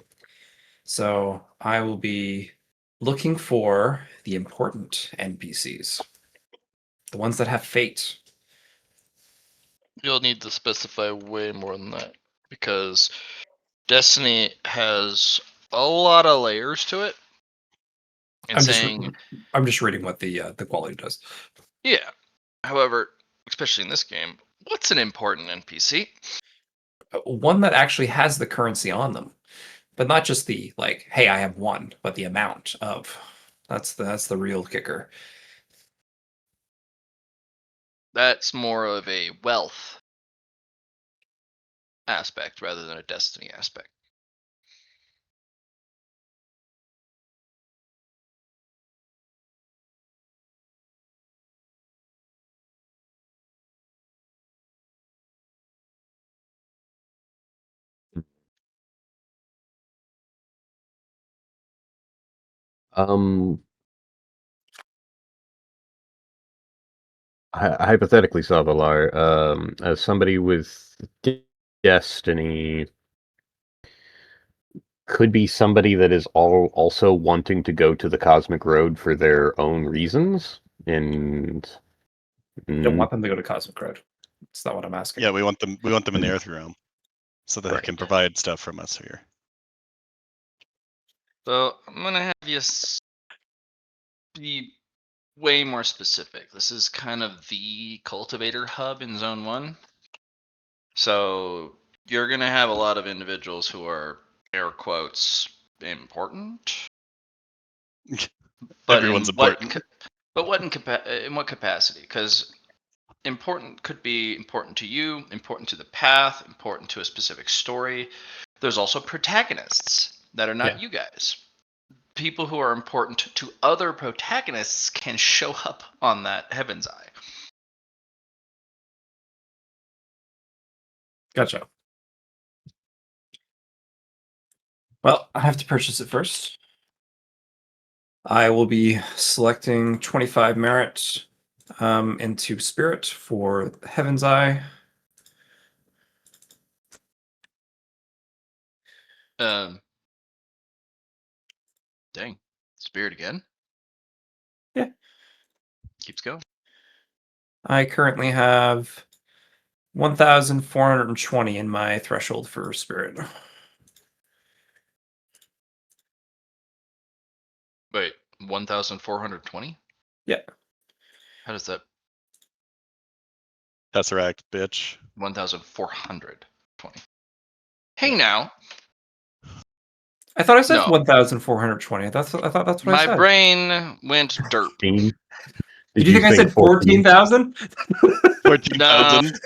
So I will be looking for the important NPCs. The ones that have fate. You'll need to specify way more than that because Destiny has a lot of layers to it. And I'm just reading what the quality does. yeah. However, especially in this game, what's an important NPC? One that actually has the currency on them, but not just the like, hey, I have one, but the amount of. That's the real kicker. That's more of a wealth aspect rather than a Destiny aspect. Um, hypothetically, Savalar, as somebody with destiny, could be somebody that is also wanting to go to the Cosmic Road for their own reasons, and Don't want them to go to Cosmic Road. That's not what I'm asking. Yeah, we want them in the Earth realm, so that they can Right. provide stuff from us here. So I'm gonna have you be way more specific. This is kind of the cultivator hub in Zone 1. So you're gonna have a lot of individuals who are air quotes important. But Everyone's in what important. in what capacity? Because important could be important to you, important to the path, important to a specific story. There's also protagonists that are not Yeah. you guys. People who are important to other protagonists can show up on that Heaven's Eye. Gotcha. Well, I have to purchase it first. I will be selecting 25 merit into Spirit for Heaven's Eye. Dang. Spirit again? Yeah. Keeps going. I currently have 1,420 in my threshold for Spirit. Wait, 1,420? Yeah. How does that? Tesseract, bitch. 1,420. Hey now, I thought I said No. 1,420. I thought that's what I my said. brain went derp. Did Did you think I said 14,000? 14,000.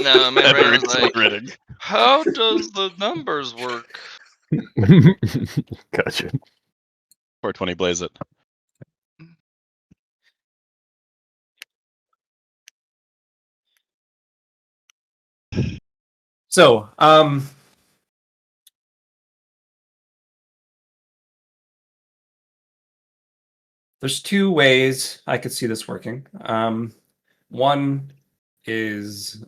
No, my brain was like, Exploding. how does the numbers work? Gotcha. 420 blaze it. So, there's two ways I could see this working. One is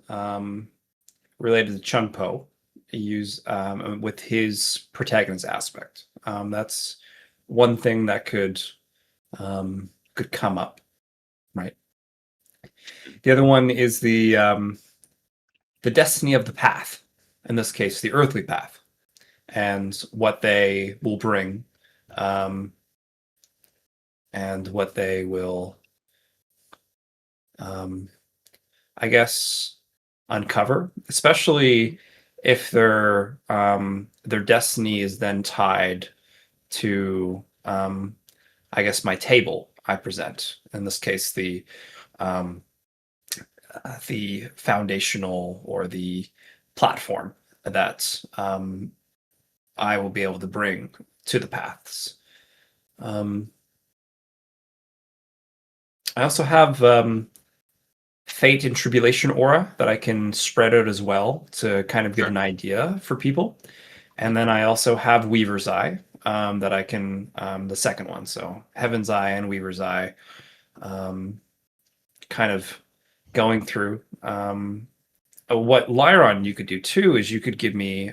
related to Chunpo, use with his protagonist aspect. That's one thing that could come up, right? The other one is the destiny of the path. In this case, the earthly path, and what they will bring, and what they will, I guess, uncover, especially if their destiny is then tied to, I guess, my table I present. In this case, the foundational or the platform that I will be able to bring to the paths. I also have Fate and Tribulation aura that I can spread out as well to kind of give an idea for people. And then I also have Weaver's Eye that I can, the second one. So Heaven's Eye and Weaver's Eye, kind of going through. What Lyron you could do too is you could give me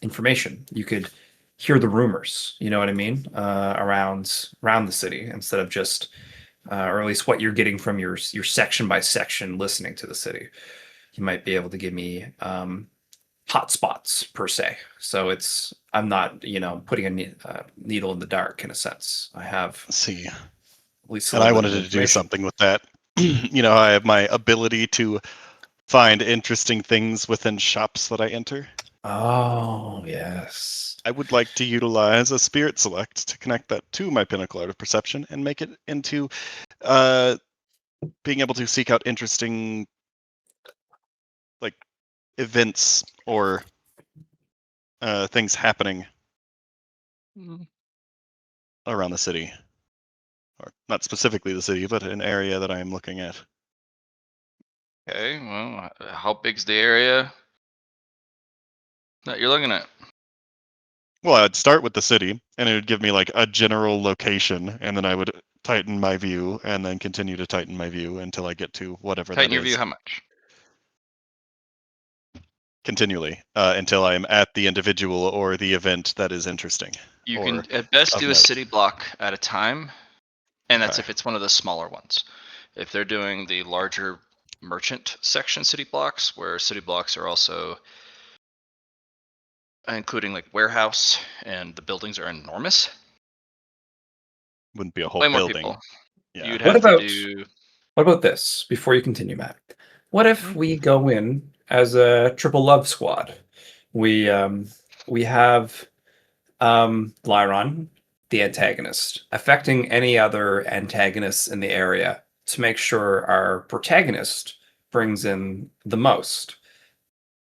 information. You could hear the rumors. You know what I mean? Around the city instead of just or at least what you're getting from your section by section listening to the city. You might be able to give me hot spots per se. So I'm not putting a needle in the dark in a sense. I have Let's see. at least a And I little bit wanted of to do information. something with that. I have my ability to find interesting things within shops that I enter. Oh yes. I would like to utilize a spirit select to connect that to my pinnacle art of perception and make it into being able to seek out interesting like events or things happening around the city, or not specifically the city, but an area that I am looking at. Okay, well, how big's the area that you're looking at? Well, I'd start with the city, and it would give me like a general location, and then I would tighten my view, and then continue to tighten my view until I get to whatever Tighten that your is. view how much? Continually, until I am at the individual or the event that is interesting. You or can at best of do a note. city block at a time, and that's Okay. if it's one of the smaller ones. If they're doing the larger merchant section city blocks, where city blocks are also including like warehouse and the buildings are enormous, Wouldn't be a whole way more building. people. Yeah. You'd What have to about do. what about this? Before you continue, Matt, what if we go in as a triple love squad? We have Lyron, the antagonist, affecting any other antagonists in the area to make sure our protagonist brings in the most,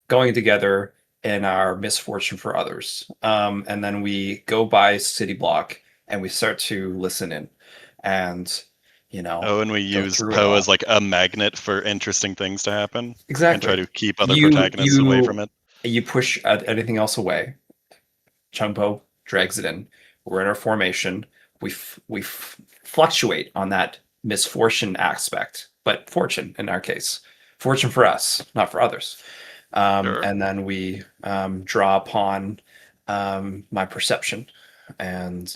going together in our misfortune for others. And then we go by city block and we start to listen in and, Oh, and we go use through it Poe all. as like a magnet for interesting things to happen, and Exactly. try to keep other You protagonists away from you it. you push anything else away. Chungpo drags it in. We're in our formation. We fluctuate on that misfortune aspect, but fortune in our case, fortune for us, not for others. Sure. And then we draw upon my perception, and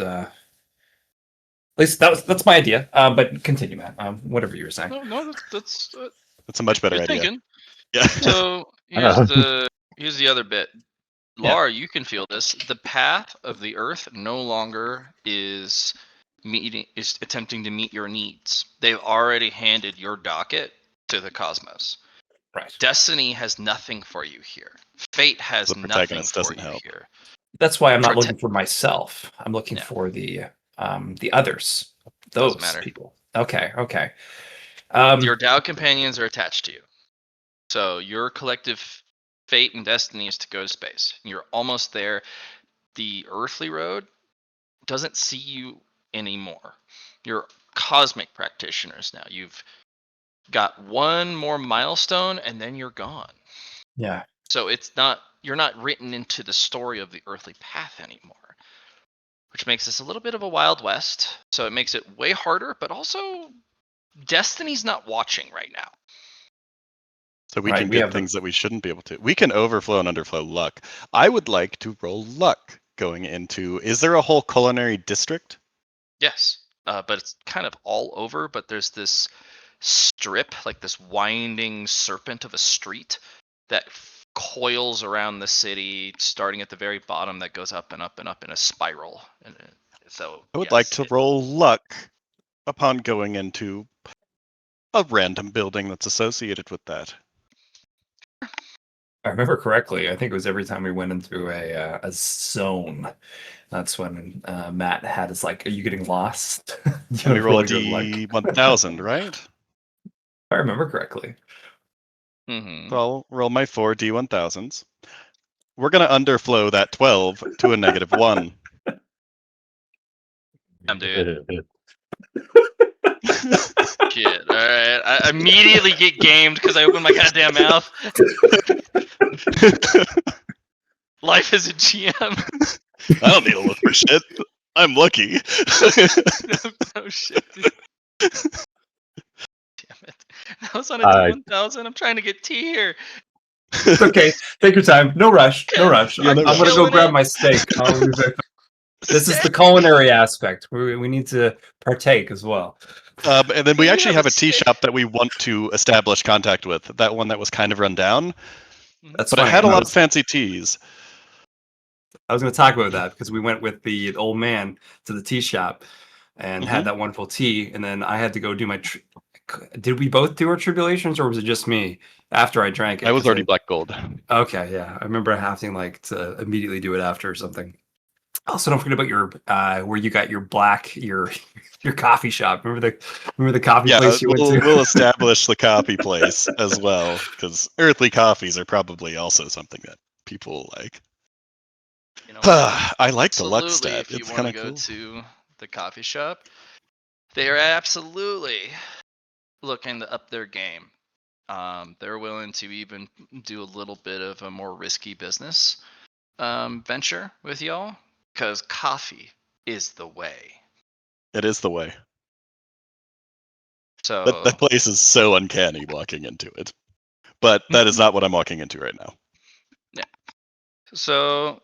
at least that's my idea. But continue, Matt. Whatever you were saying. No, that's It's a much better you're idea. thinking. Yeah. So here's the other bit. Yeah. Laura, you can feel this. The path of the earth no longer is attempting to meet your needs. They've already handed your docket to the cosmos. Right. Destiny has nothing for you here. Fate has The nothing protagonist for doesn't you help. here. That's why I'm not Protect- looking for myself. I'm looking Yeah. for the others, Doesn't those matter. people. Okay. Your Tao companions are attached to you. So your collective fate and destiny is to go to space. You're almost there. The earthly road doesn't see you anymore. You're cosmic practitioners now. You've got one more milestone and then you're gone. Yeah. So you're not written into the story of the earthly path anymore, which makes this a little bit of a Wild West. So it makes it way harder, but also Destiny's not watching right now. So we Right, can we get have the- things that we shouldn't be able to. We can overflow and underflow luck. I would like to roll luck going into. Is there a whole culinary district? Yes, but it's kind of all over. But there's this strip, like this winding serpent of a street that coils around the city, starting at the very bottom, that goes up and up and up in a spiral. And so I would yes, like to roll luck upon going into a random building that's associated with that. I remember correctly. I think it was every time we went into a zone. That's when Matt had his like, "Are you getting lost?" Let me roll a your luck. D1000, right? If I remember correctly. Mm-hmm. So I'll roll my 4 D1000s. We're going to underflow that 12 to a -1. Dude. Shit. All right. I immediately get gamed because I open my goddamn mouth. Life as a GM. I don't need to look for shit. I'm lucky. No shit, dude. Damn it. That was on a D1000. I'm trying to get tea here. It's okay. Take your time. No rush. No rush. Yeah, no I'm gonna rush. go grab my steak. I'll be back. This is the culinary aspect. We need to partake as well. And then we You actually have have a a tea steak. shop that we want to establish contact with. That one that was kind of run down, That's but it funny. had a I lot of was, fancy teas. I was going to talk about that because we went with the old man to the tea shop and had that wonderful tea, and then I had to go do my. Did we both do our tribulations, or was it just me after I drank it? I was 'Cause already black gold. Okay, yeah, I remember having to immediately do it after or something. Also, don't forget about your where you got your your coffee shop. Remember the coffee Yeah, place you went to? we'll establish the coffee place as well, because earthly coffees are probably also something that people like. You know what? I like the Lux Absolutely, stat. if you It's want kind to of go cool. to the coffee shop, they are absolutely looking to up their game. They're willing to even do a little bit of a more risky business venture with y'all because coffee is the way. It is the way. So That place is so uncanny walking into it. But that is not what I'm walking into right now. yeah. So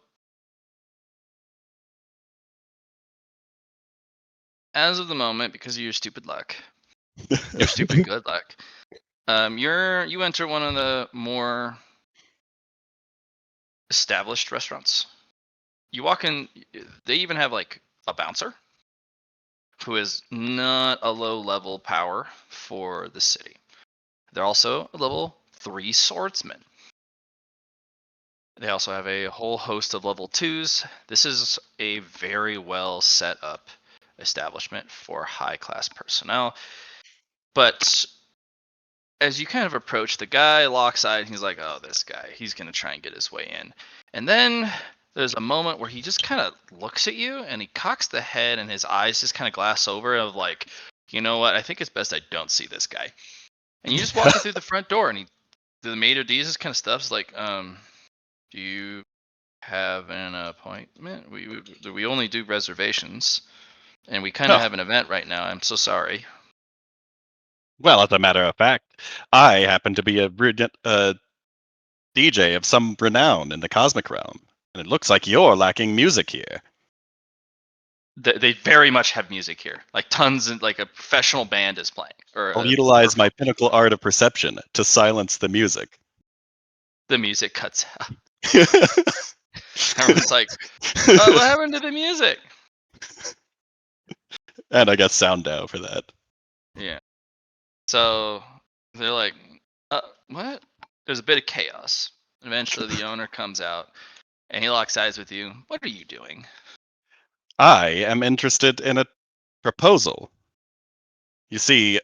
as of the moment, because of your stupid luck, your stupid good luck, you enter one of the more established restaurants. You walk in, they even have like a bouncer who is not a low level power for the city. They're also a level 3 swordsman. They also have a whole host of level 2s. This is a very well set up establishment for high class personnel. But as you kind of approach, the guy locks eyes and he's like, oh, this guy, he's going to try and get his way in. And then there's a moment where he just kind of looks at you and he cocks the head and his eyes just kind of glass over of like, you know what, I think it's best I don't see this guy. And you just walk in through the front door and the maid of D's kind of stuff's like, do you have an appointment? We only do reservations and we kind of Oh, have an event right now. I'm so sorry. well, as a matter of fact, I happen to be a DJ of some renown in the cosmic realm, and it looks like you're lacking music here. They very much have music here, like tons and like a professional band is playing, or I'll utilize my pinnacle art of perception to silence the music. the music cuts out. Everyone's like, what happened to the music? And I got sound now for that. Yeah. So they're like, what? There's a bit of chaos. Eventually, the owner comes out and he locks eyes with you. What are you doing? I am interested in a proposal. You see,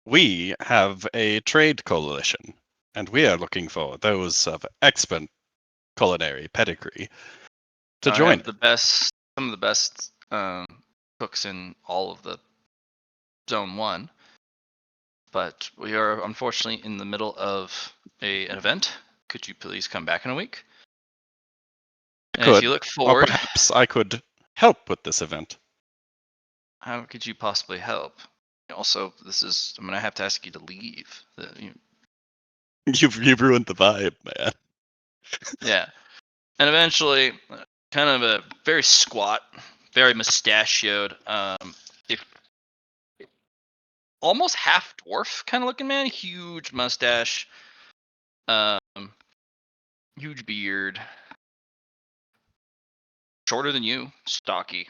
we have a trade coalition, and we are looking for those of expert culinary pedigree to I join have it. some of the best cooks in all of the Zone 1, but we are unfortunately in the middle of an event. Could you please come back in a week? I And if could, you look or forward, perhaps I could help with this event. how could you possibly help? Also, I'm gonna have to ask you to leave. You've ruined the vibe, man. Yeah, and eventually, kind of a very squat, very mustachioed, if almost half dwarf kind of looking man, huge mustache, um, huge beard, shorter than you, stocky.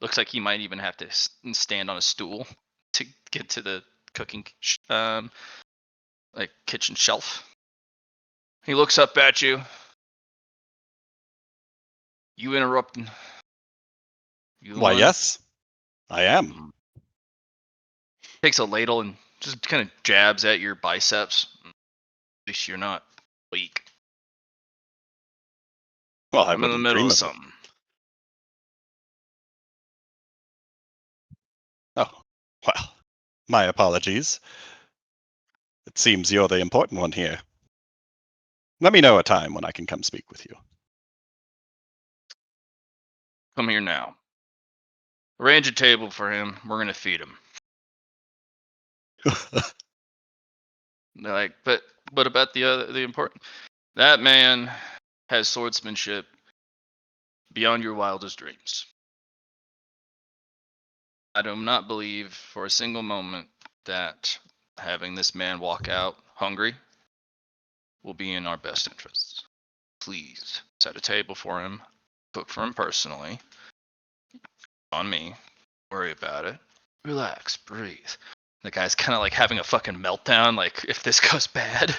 Looks like he might even have to stand on a stool to get to the cooking, like kitchen shelf. He looks up at you. You interrupting? You the Why, one? yes, I am. Takes a ladle and just kind of jabs at your biceps. At least you're not weak. Well, I I'm in the wouldn't middle dream of of it. something. Oh, well, my apologies. It seems you're the important one here. Let me know a time when I can come speak with you. Come here now. Arrange a table for him. We're gonna feed him. They're like, but what about the important? That man has swordsmanship beyond your wildest dreams. I do not believe for a single moment that having this man walk out hungry will be in our best interests. Please set a table for him, cook for him personally, on me. Worry about it. Relax, breathe. The guy's kind of like having a fucking meltdown. Like, if this goes bad,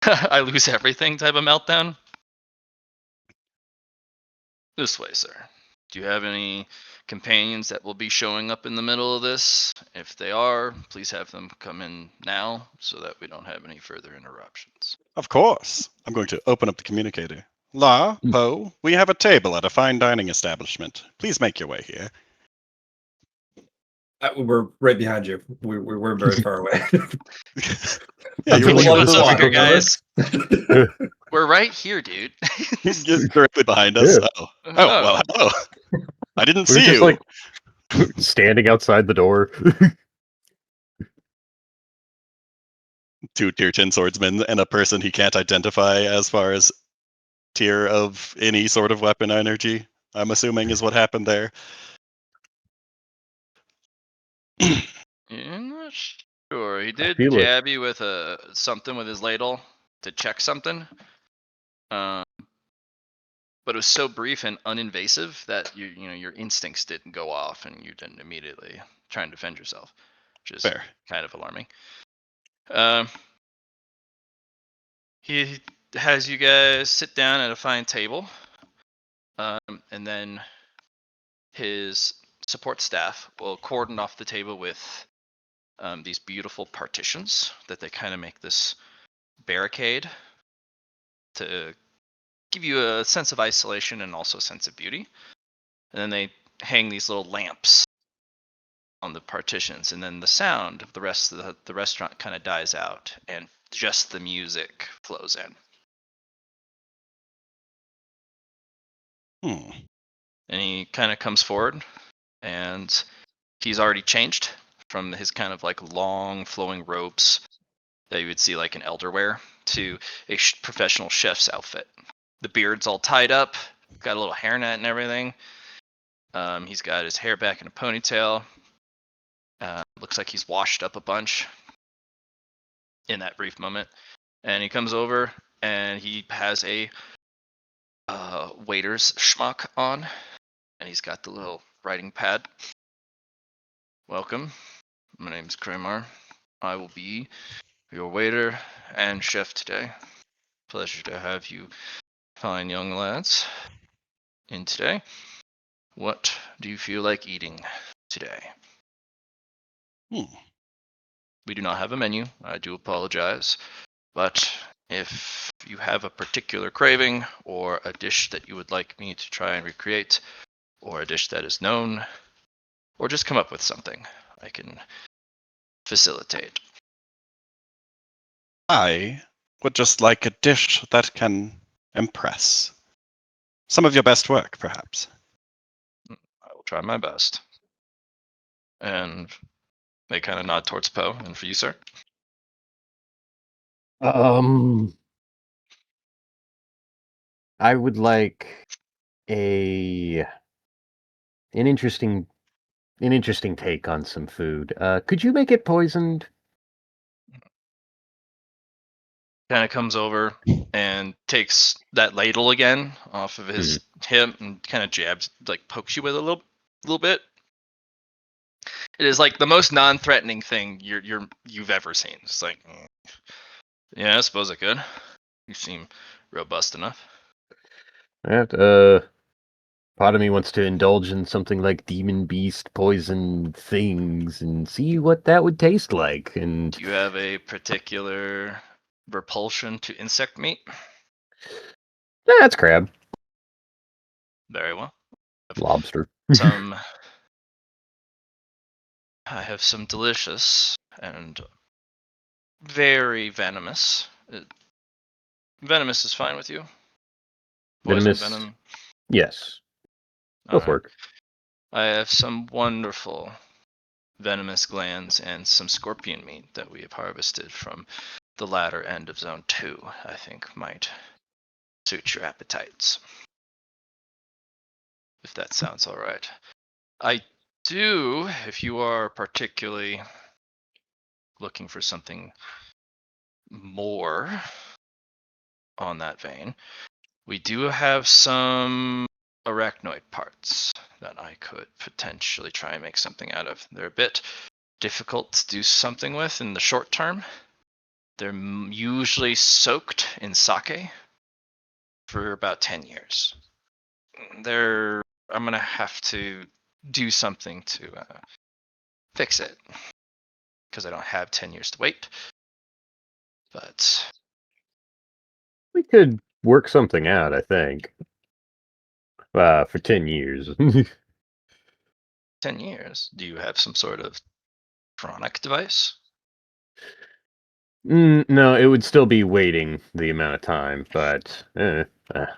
I lose everything type of meltdown. This way, sir. Do you have any companions that will be showing up in the middle of this? If they are, please have them come in now so that we don't have any further interruptions. Of course. I'm going to open up the communicator. La, Poe, we have a table at a fine dining establishment. Please make your way here. We're right behind you. We're very far away. Yeah, you're Really? like What's over here, Remember? guys? We're right here, dude. you're directly behind us. Yeah. Oh, well, hello. I didn't We're see just you. like standing outside the door. Two tier 10 swordsmen and a person he can't identify as far as tier of any sort of weapon energy, I'm assuming is what happened there. I'm not sure. He did feel it. jab you with something with his ladle to check something. But it was so brief and uninvasive that your instincts didn't go off and you didn't immediately try and defend yourself, which is Fair. kind of alarming. He has you guys sit down at a fine table, and then his support staff will cordon off the table with these beautiful partitions that they kind of make this barricade to give you a sense of isolation and also a sense of beauty. And then they hang these little lamps on the partitions, and then the sound of the rest of the restaurant kind of dies out, and just the music flows in. And he kind of comes forward, and he's already changed from his kind of like long flowing robes that you would see like an elder wear to a professional chef's outfit. The beard's all tied up, got a little hairnet and everything. He's got his hair back in a ponytail. Looks like he's washed up a bunch in that brief moment. And he comes over and he has a waiter's schmuck on, and he's got the little writing pad. Welcome. My name's Kramer. I will be your waiter and chef today. Pleasure to have you fine young lads in today. What do you feel like eating today? We do not have a menu. I do apologize. But if you have a particular craving or a dish that you would like me to try and recreate, or a dish that is known, or just come up with something, I can facilitate. I would just like a dish that can impress. Some of your best work, perhaps. I will try my best. And they kind of nod towards Poe. And for you, sir? I would like an interesting take on some food. Could you make it poisoned? Kind of comes over and takes that ladle again off of his hip and kind of jabs, like pokes you with a little bit. It is like the most non-threatening thing you've ever seen. It's like, yeah, I suppose I could. You seem robust enough. Part of me wants to indulge in something like demon beast poison things and see what that would taste like. And Do you have a particular repulsion to insect meat? that's crab, Very well. lobster. I have some delicious and very venomous. Venomous is fine with you? Poison Venomous? venom? Yes. Go Alright. for it. I have some wonderful venomous glands and some scorpion meat that we have harvested from the latter end of Zone 2, I think might suit your appetites. If that sounds alright. I do, if you are particularly looking for something more on that vein, we do have some arachnoid parts that I could potentially try and make something out of. They're a bit difficult to do something with in the short term. They're usually soaked in sake for about 10 years. I'm gonna have to do something to fix it because I don't have 10 years to wait. But We could work something out, I think. For 10 years. 10 years, do you have some sort of chronic device? No, it would still be waiting the amount of time, but I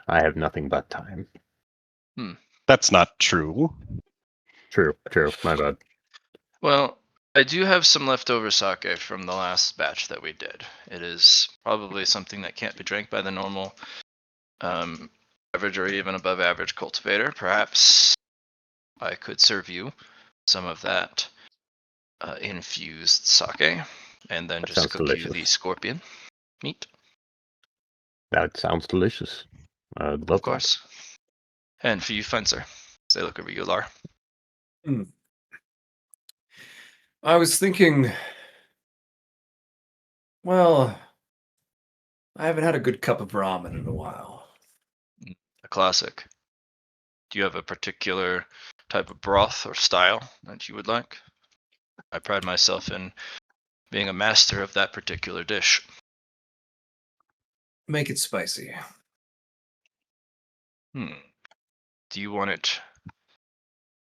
have nothing but time. That's not true. True, my bad. Well, I do have some leftover sake from the last batch that we did. It is probably something that can't be drank by the normal average or even above average cultivator. Perhaps I could serve you some of that infused sake and then That just sounds cook you the delicious. scorpion meat, That sounds delicious. I'd of love that. course. And for you, Fencer, say look over you, Lar. I was thinking, well, I haven't had a good cup of ramen in a while. A classic. Do you have a particular type of broth or style that you would like? I pride myself in being a master of that particular dish. Make it spicy. Do you want it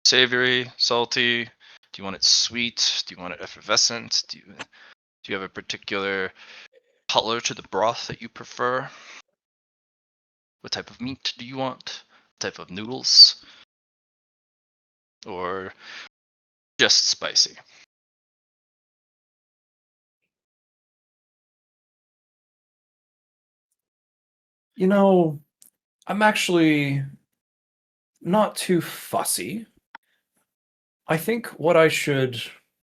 savory, salty? Do you want it sweet? Do you want it effervescent? Do you have a particular color to the broth that you prefer? What type of meat do you want? What type of noodles? Or just spicy? You know, I'm actually not too fussy. I think what I should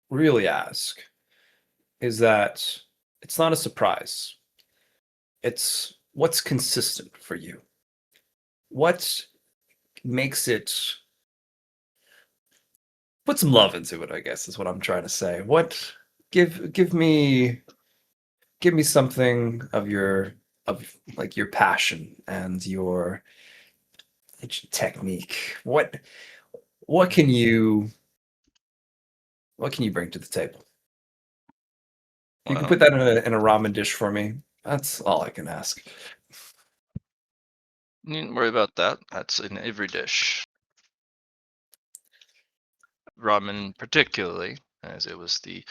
really ask is that it's not a surprise. It's what's consistent for you. What makes it put some love into it, I guess is what I'm trying to say. What give me something of your passion and your technique. What can you bring to the table? You can Well, put that in a ramen dish for me. That's all I can ask. you needn't worry about that. That's in every dish. Ramen, particularly, as it was the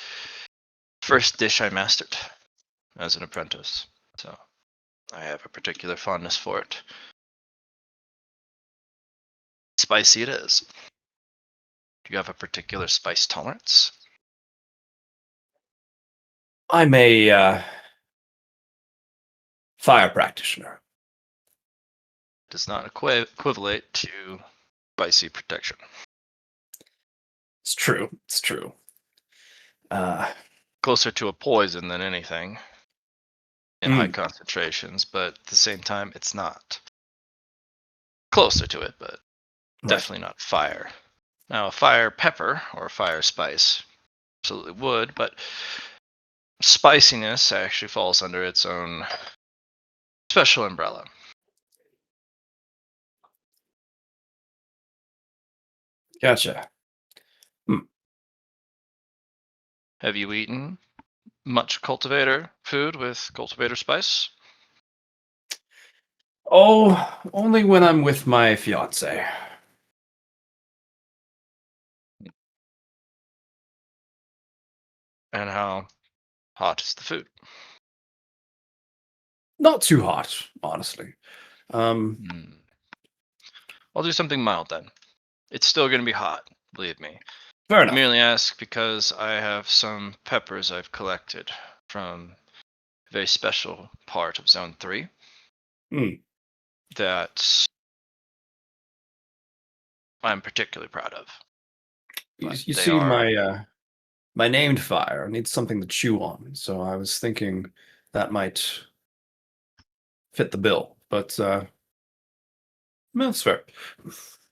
first dish I mastered as an apprentice. So I have a particular fondness for it. Spicy it is. Do you have a particular spice tolerance? I'm a fire practitioner. Does not equivalent to spicy protection. It's true. It's true. Closer to a poison than anything in high concentrations, but at the same time, it's not. Closer to it, but definitely not fire. Now, a fire pepper or a fire spice absolutely would, but spiciness actually falls under its own special umbrella. Gotcha. Have you eaten much cultivator food with cultivator spice? Oh, only when I'm with my fiance. And how hot is the food? Not too hot, honestly. I'll do something mild then. It's still going to be hot, believe me. Fair I enough. merely ask because I have some peppers I've collected from a very special part of Zone 3 that I'm particularly proud of. You, But you they see, are my named fire needs something to chew on, so I was thinking that might fit the bill. But that's fair.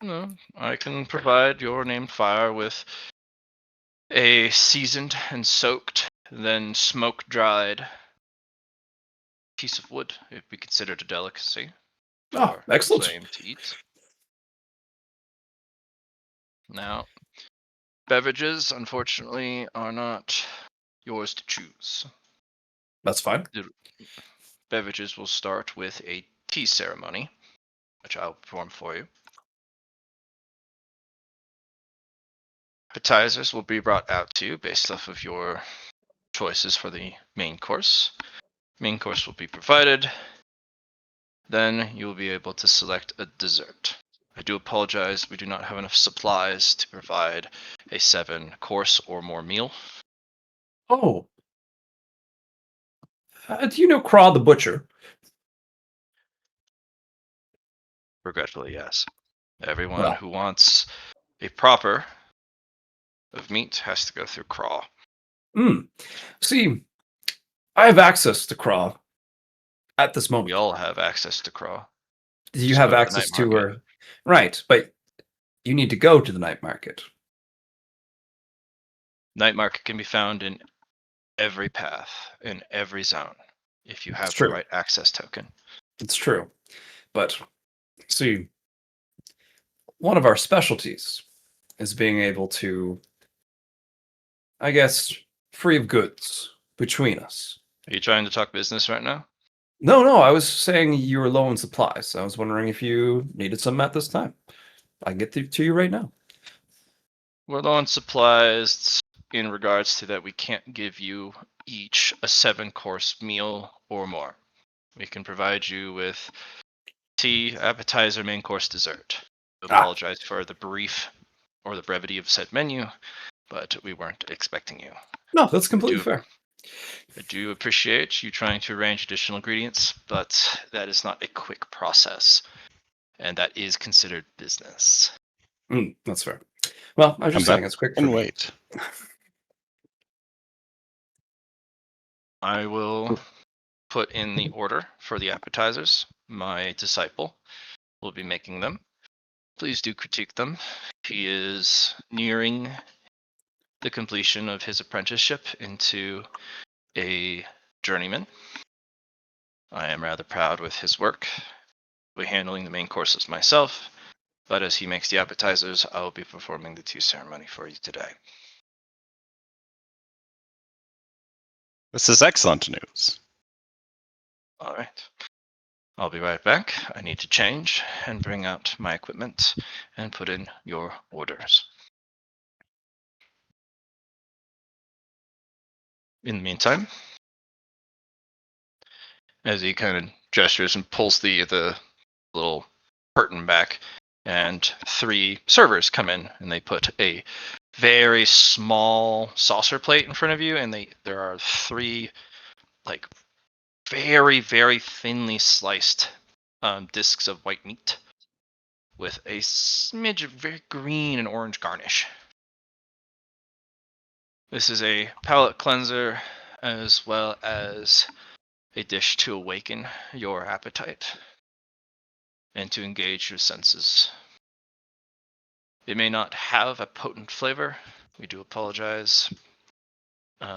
no, I can provide your named fire with a seasoned and soaked, then smoke dried piece of wood. It'd be considered a delicacy Oh, for excellent. flame to eat. Now, beverages, unfortunately, are not yours to choose. That's fine. The beverages will start with a tea ceremony, which I'll perform for you. Appetizers will be brought out to you based off of your choices for the main course. Main course will be provided. Then you will be able to select a dessert. I do apologize, we do not have enough supplies to provide a 7-course or more meal. Oh, do you know Craw the Butcher? Regretfully, yes. Everyone Well, who wants a proper of meat has to go through crawl. see, I have access to Craw at this We moment. all have access to crawl. You Just have go to the access night to market. her, right? But you need to go to the night market. Night market can be found in every path, in every zone, if you It's have the true. right access token. It's true. But see, one of our specialties is being able to, I guess, free of goods between us. Are you trying to talk business right now? No, I was saying you were low in supplies. I was wondering if you needed some at this time. I can get to you right now. We're low on supplies in regards to that we can't give you each a 7-course meal or more. We can provide you with tea, appetizer, main course, dessert. I Ah, apologize for the brief or the brevity of said menu, but we weren't expecting you. no, that's completely do- fair. I do appreciate you trying to arrange additional ingredients, but that is not a quick process, and that is considered business. That's fair. Well, I was Come just back saying it's quick for and me. wait. I will put in the order for the appetizers. My disciple will be making them. Please do critique them. He is nearing the completion of his apprenticeship into a journeyman. I am rather proud with his work. I'll be handling the main courses myself, but as he makes the appetizers, I will be performing the tea ceremony for you today. This is excellent news. All right. I'll be right back. I need to change and bring out my equipment and put in your orders. In the meantime, as he kind of gestures and pulls the little curtain back, and 3 servers come in and they put a very small saucer plate in front of you, and there are 3 like very, very thinly sliced discs of white meat with a smidge of very green and orange garnish. This is a palate cleanser as well as a dish to awaken your appetite and to engage your senses. It may not have a potent flavor. We do apologize.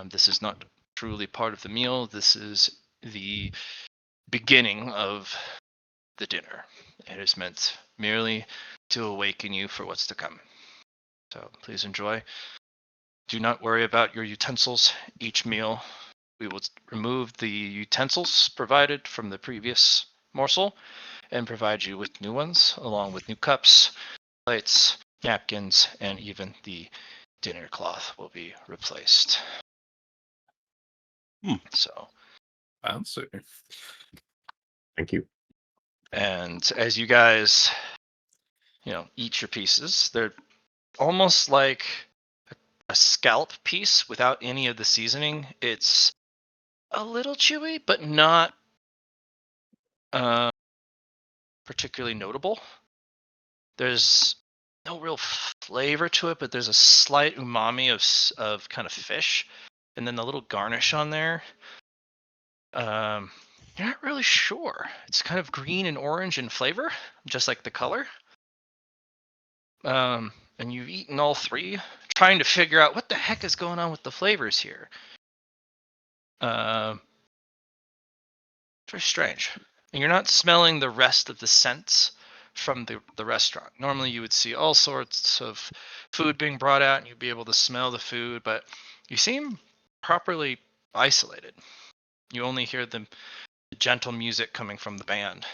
This is not truly part of the meal. This is the beginning of the dinner. It is meant merely to awaken you for what's to come. So please enjoy. Do not worry about your utensils. Each meal, we will remove the utensils provided from the previous morsel and provide you with new ones, along with new cups, plates, napkins, and even the dinner cloth will be replaced. So, Fancy. Thank you. and as you guys, eat your pieces, they're almost like a scalp piece without any of the seasoning. It's a little chewy, but not particularly notable. There's no real flavor to it, but there's a slight umami of kind of fish, and then the little garnish on there. You're not really sure. It's kind of green and orange in flavor, just like the color. And you've eaten all three, trying to figure out what the heck is going on with the flavors here. Very strange. And you're not smelling the rest of the scents from the restaurant. Normally you would see all sorts of food being brought out and you'd be able to smell the food, but you seem properly isolated. You only hear the gentle music coming from the band.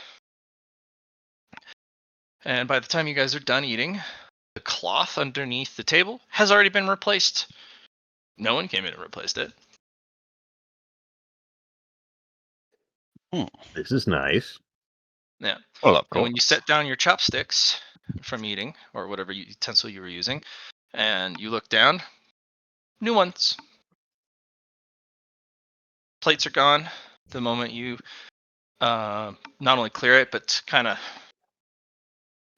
And by the time you guys are done eating, the cloth underneath the table has already been replaced. No one came in and replaced it. This is nice. Yeah. Well, of And when you course. set down your chopsticks from eating, or whatever utensil you were using, and you look down, new ones. Plates are gone the moment you not only clear it, but kind of,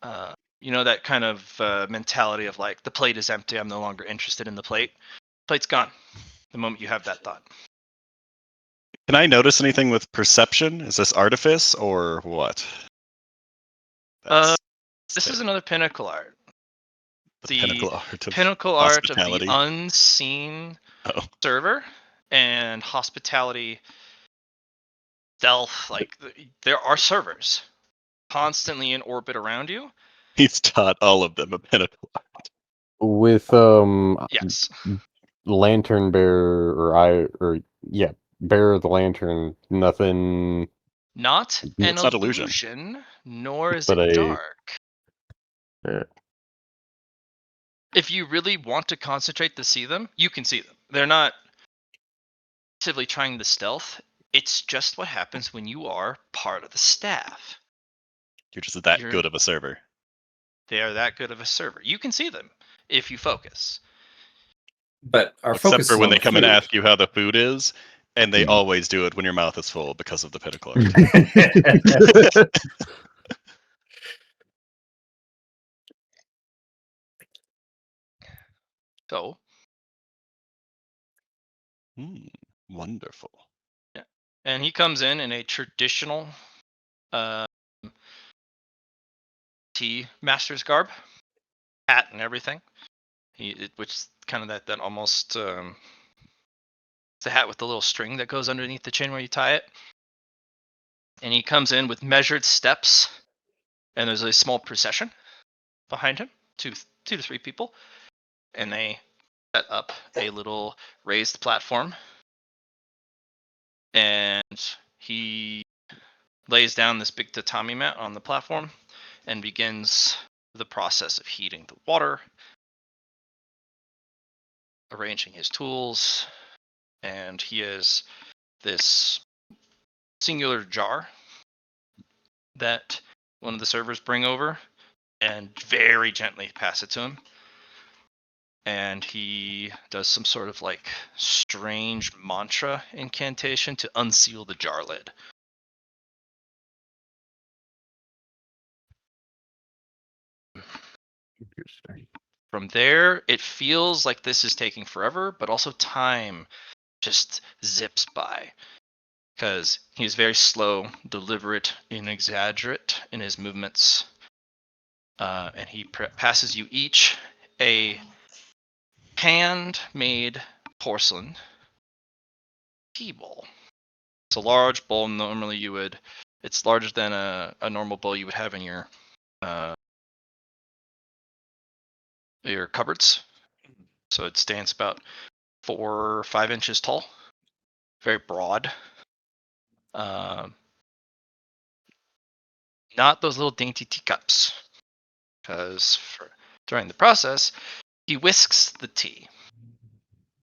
that kind of mentality of like, the plate is empty, I'm no longer interested in the plate. Plate's gone the moment you have that thought. Can I notice anything with perception? Is this artifice or what? This is another pinnacle art. the pinnacle art of pinnacle art of the hospitality. unseen Oh. server and hospitality stealth. Like, there are servers constantly in orbit around you. He's taught all of them a pinnacle art. With Yes. lantern bearer bearer of the lantern, nothing. Not an It's not illusion. illusion, nor is But it a- dark. Yeah. If you really want to concentrate to see them, you can see them. They're not actively trying the stealth. It's just what happens when you are part of the staff. You're just that good of a server. They are that good of a server. You can see them if you focus. But our Except focus for is when on they the come and food. ask you how the food is, and they Mhm. always do it when your mouth is full because of the pinnacle art. So, Wonderful. yeah. And he comes in a traditional tea master's garb, hat and everything. Which is kind of that almost it's the hat with the little string that goes underneath the chin where you tie it. And he comes in with measured steps, and there's a small procession behind him, two to three people, and they set up a little raised platform. And he lays down this big tatami mat on the platform and begins the process of heating the water, arranging his tools, and he has this singular jar that one of the servers bring over and very gently pass it to him. And he does some sort of like strange mantra incantation to unseal the jar lid. Interesting. From there, it feels like this is taking forever, but also time just zips by because he's very slow, deliberate, and exaggerate in his movements. And he passes you each a handmade porcelain tea bowl. It's a large bowl. Normally, it's larger than a normal bowl you would have in your cupboards. So it stands about 4 or 5 inches tall, very broad. Not those little dainty teacups, because during the process, he whisks the tea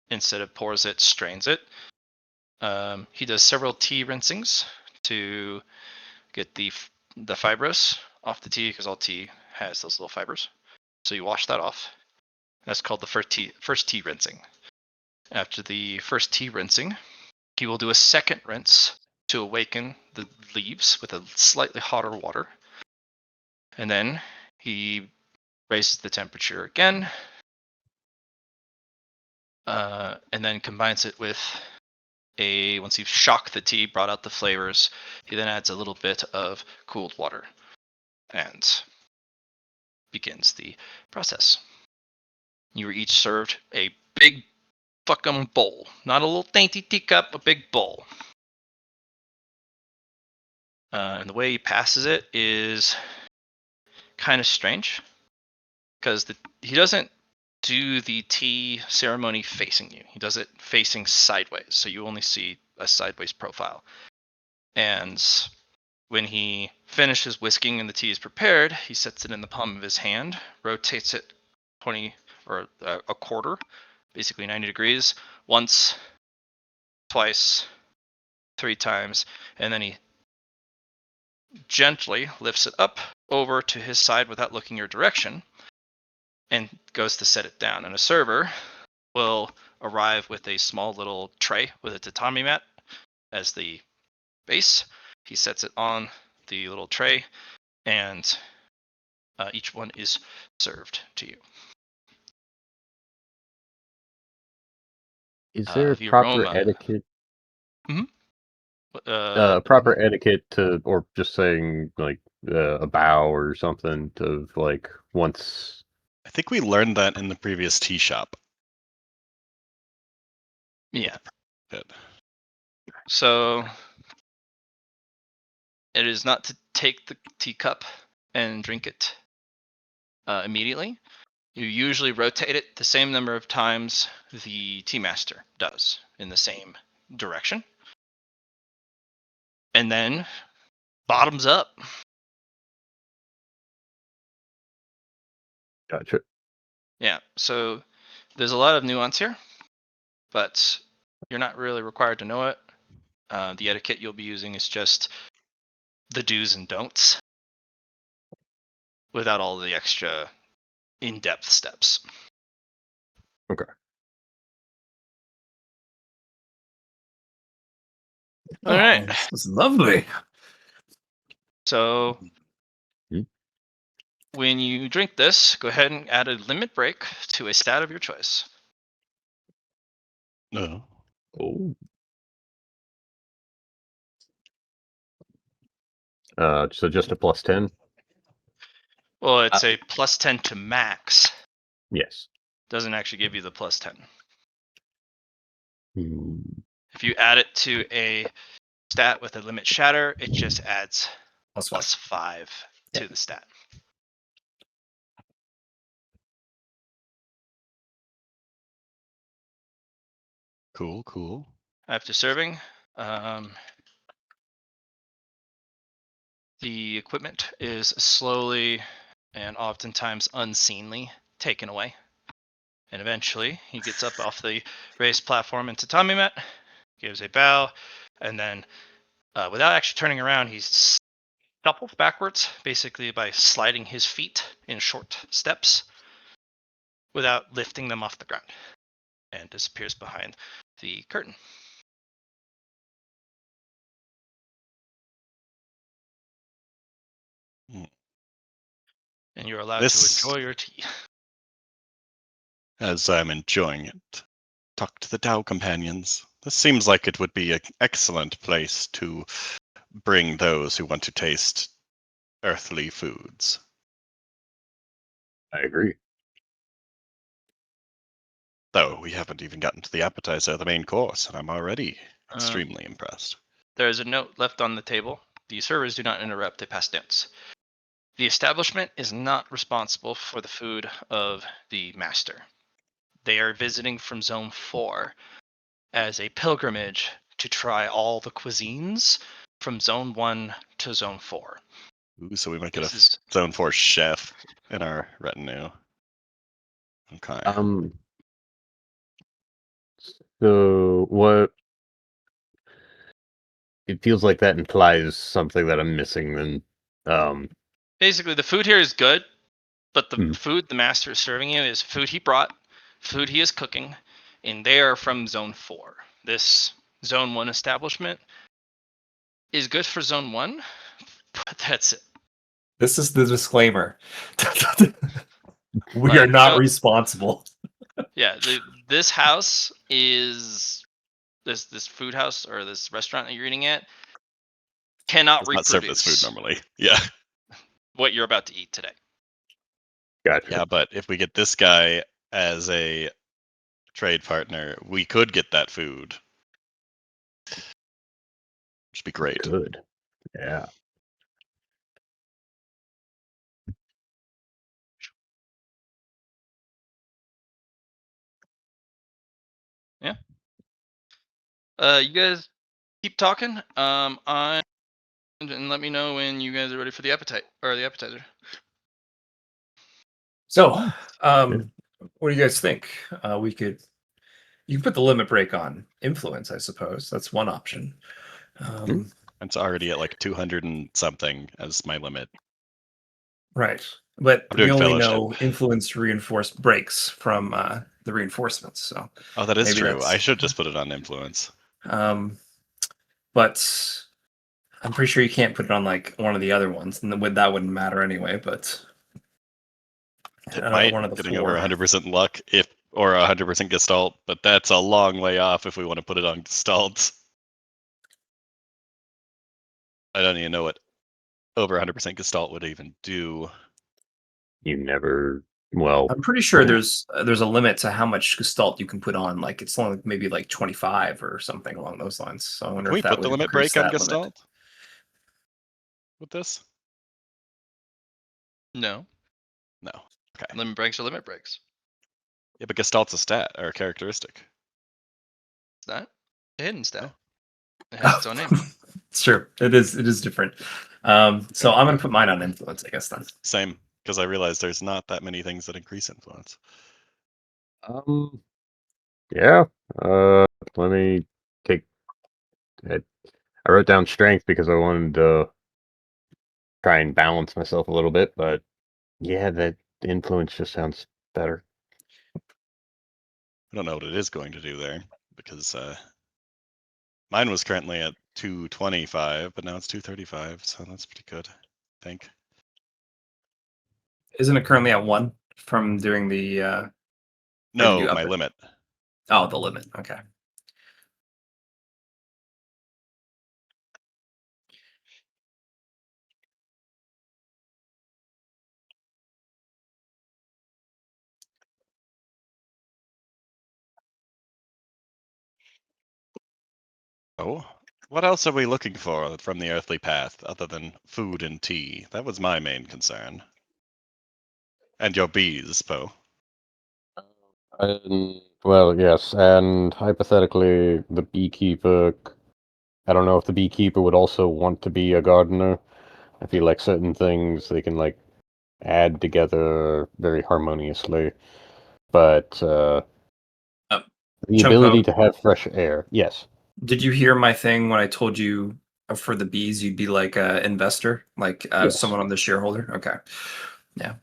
instead of pours it, strains it. He does several tea rinsings to get the fibrous off the tea, because all tea has those little fibers. So you wash that off. That's called the first tea rinsing. After the first tea rinsing, he will do a second rinse to awaken the leaves with a slightly hotter water. And then he raises the temperature again, and then combines it with once you've shocked the tea, brought out the flavors, he then adds a little bit of cooled water and begins the process. You were each served a big fucking bowl, not a little dainty teacup, a big bowl. And the way he passes it is kind of strange because he doesn't do the tea ceremony facing you. He does it facing sideways, so you only see a sideways profile. And when he finishes whisking and the tea is prepared, he sets it in the palm of his hand, rotates it 20 or a quarter, basically 90 degrees, once, twice, 3 times, and then he gently lifts it up over to his side without looking your direction and goes to set it down. And a server will arrive with a small little tray with a tatami mat as the base. He sets it on the little tray, and each one is served to you. Is there The proper aroma. etiquette? Proper Etiquette to, or just saying like a bow or something to like once. I think we learned that in the previous tea shop. Yeah. Good. So it is not to take the teacup and drink it immediately. You usually rotate it the same number of times the tea master does in the same direction. And then bottoms up. Gotcha. Yeah, so there's a lot of nuance here, but you're not really required to know it. The etiquette you'll be using is just the do's and don'ts without all the extra in-depth steps. Okay. All right. This was lovely. So Hmm. when you drink this, go ahead and add a limit break to a stat of your choice. No. Oh. So just a +10? Well, it's a +10 to max. Yes. Doesn't actually give you the +10. Hmm. If you add it to a stat with a limit shatter, it just adds +5 to the stat. Cool, cool. After serving, the equipment is slowly and oftentimes unseemly taken away. And eventually, he gets up off the raised platform and tatami mat, gives a bow, and then, without actually turning around, he shuffles backwards, basically by sliding his feet in short steps without lifting them off the ground, and disappears behind the curtain. And you're allowed to enjoy your tea. As I'm enjoying it, talk to the Tao companions. This seems like it would be an excellent place to bring those who want to taste earthly foods. I agree. Though we haven't even gotten to the appetizer, the main course, and I'm already extremely impressed. There is a note left on the table. The servers do not interrupt, they pass notes. The establishment is not responsible for the food of the master. They are visiting from Zone 4 as a pilgrimage to try all the cuisines from Zone 1 to Zone 4. Ooh, so we might get This a Zone 4 chef in our retinue. Okay. So what? It feels like that implies something that I'm missing. Then, Basically, the food here is good, but the Mhm. food the master is serving you is food he brought, food he is cooking, and they are from Zone 4. This Zone 1 establishment is good for Zone 1, but that's it. This is the disclaimer. We are Like, not don't- responsible. Yeah, this house is this food house or this restaurant that you're eating at cannot Does not serve this food reproduce normally. Yeah. what you're about to eat today. Gotcha. Yeah, but if we get this guy as a trade partner, we could get that food. Which would be great. Good. Yeah. You guys keep talking. And let me know when you guys are ready for the appetizer. So, Yeah. what do you guys think? You can put the limit break on influence, I suppose. That's one option. It's already at like 200 and something as my limit. Right. But I'm we doing only fellowship. know influence reinforced breaks from the reinforcements. So, Oh, that is maybe true. that's- I should just put it on influence. but I'm pretty sure you can't put it on like one of the other ones, and that wouldn't matter anyway. But It might one of the getting four. over 100% luck or 100% gestalt, but that's a long way off if we want to put it on gestalt. I don't even know what over 100% gestalt would even do. You never. Well, I'm pretty sure Yeah. there's a limit to how much gestalt you can put on. Like it's only maybe like 25 or something along those lines. So I wonder Can we if that put the would limit increase break on that limit. gestalt? With this? No, No. Okay. limit breaks are limit breaks. Yeah, but gestalt's a stat or a characteristic. It's not a hidden stat. Oh. It has its own name. Sure, it is. It is different. So I'm gonna put mine on influence, I guess then. Same, because I realized there's not that many things that increase influence. Yeah. Let me take. I wrote down strength because I wanted to try and balance myself a little bit, but yeah, that influence just sounds better. I don't know what it is going to do there because mine was currently at 225, but now it's 235, so that's pretty good, I think. Isn't it currently at 1 from doing the? Or did No, you up my it? limit. Oh, the limit. Okay. Oh, what else are we looking for from the earthly path other than food and tea? That was my main concern. And your bees, Poe. Well, yes, and hypothetically, the beekeeper. I don't know if the beekeeper would also want to be a gardener. I feel like certain things they can like add together very harmoniously, but the ability Chunko, to have fresh air, yes. did you hear my thing when I told you for the bees you'd be like an investor, like Yes. someone on the shareholder? Okay. Yeah.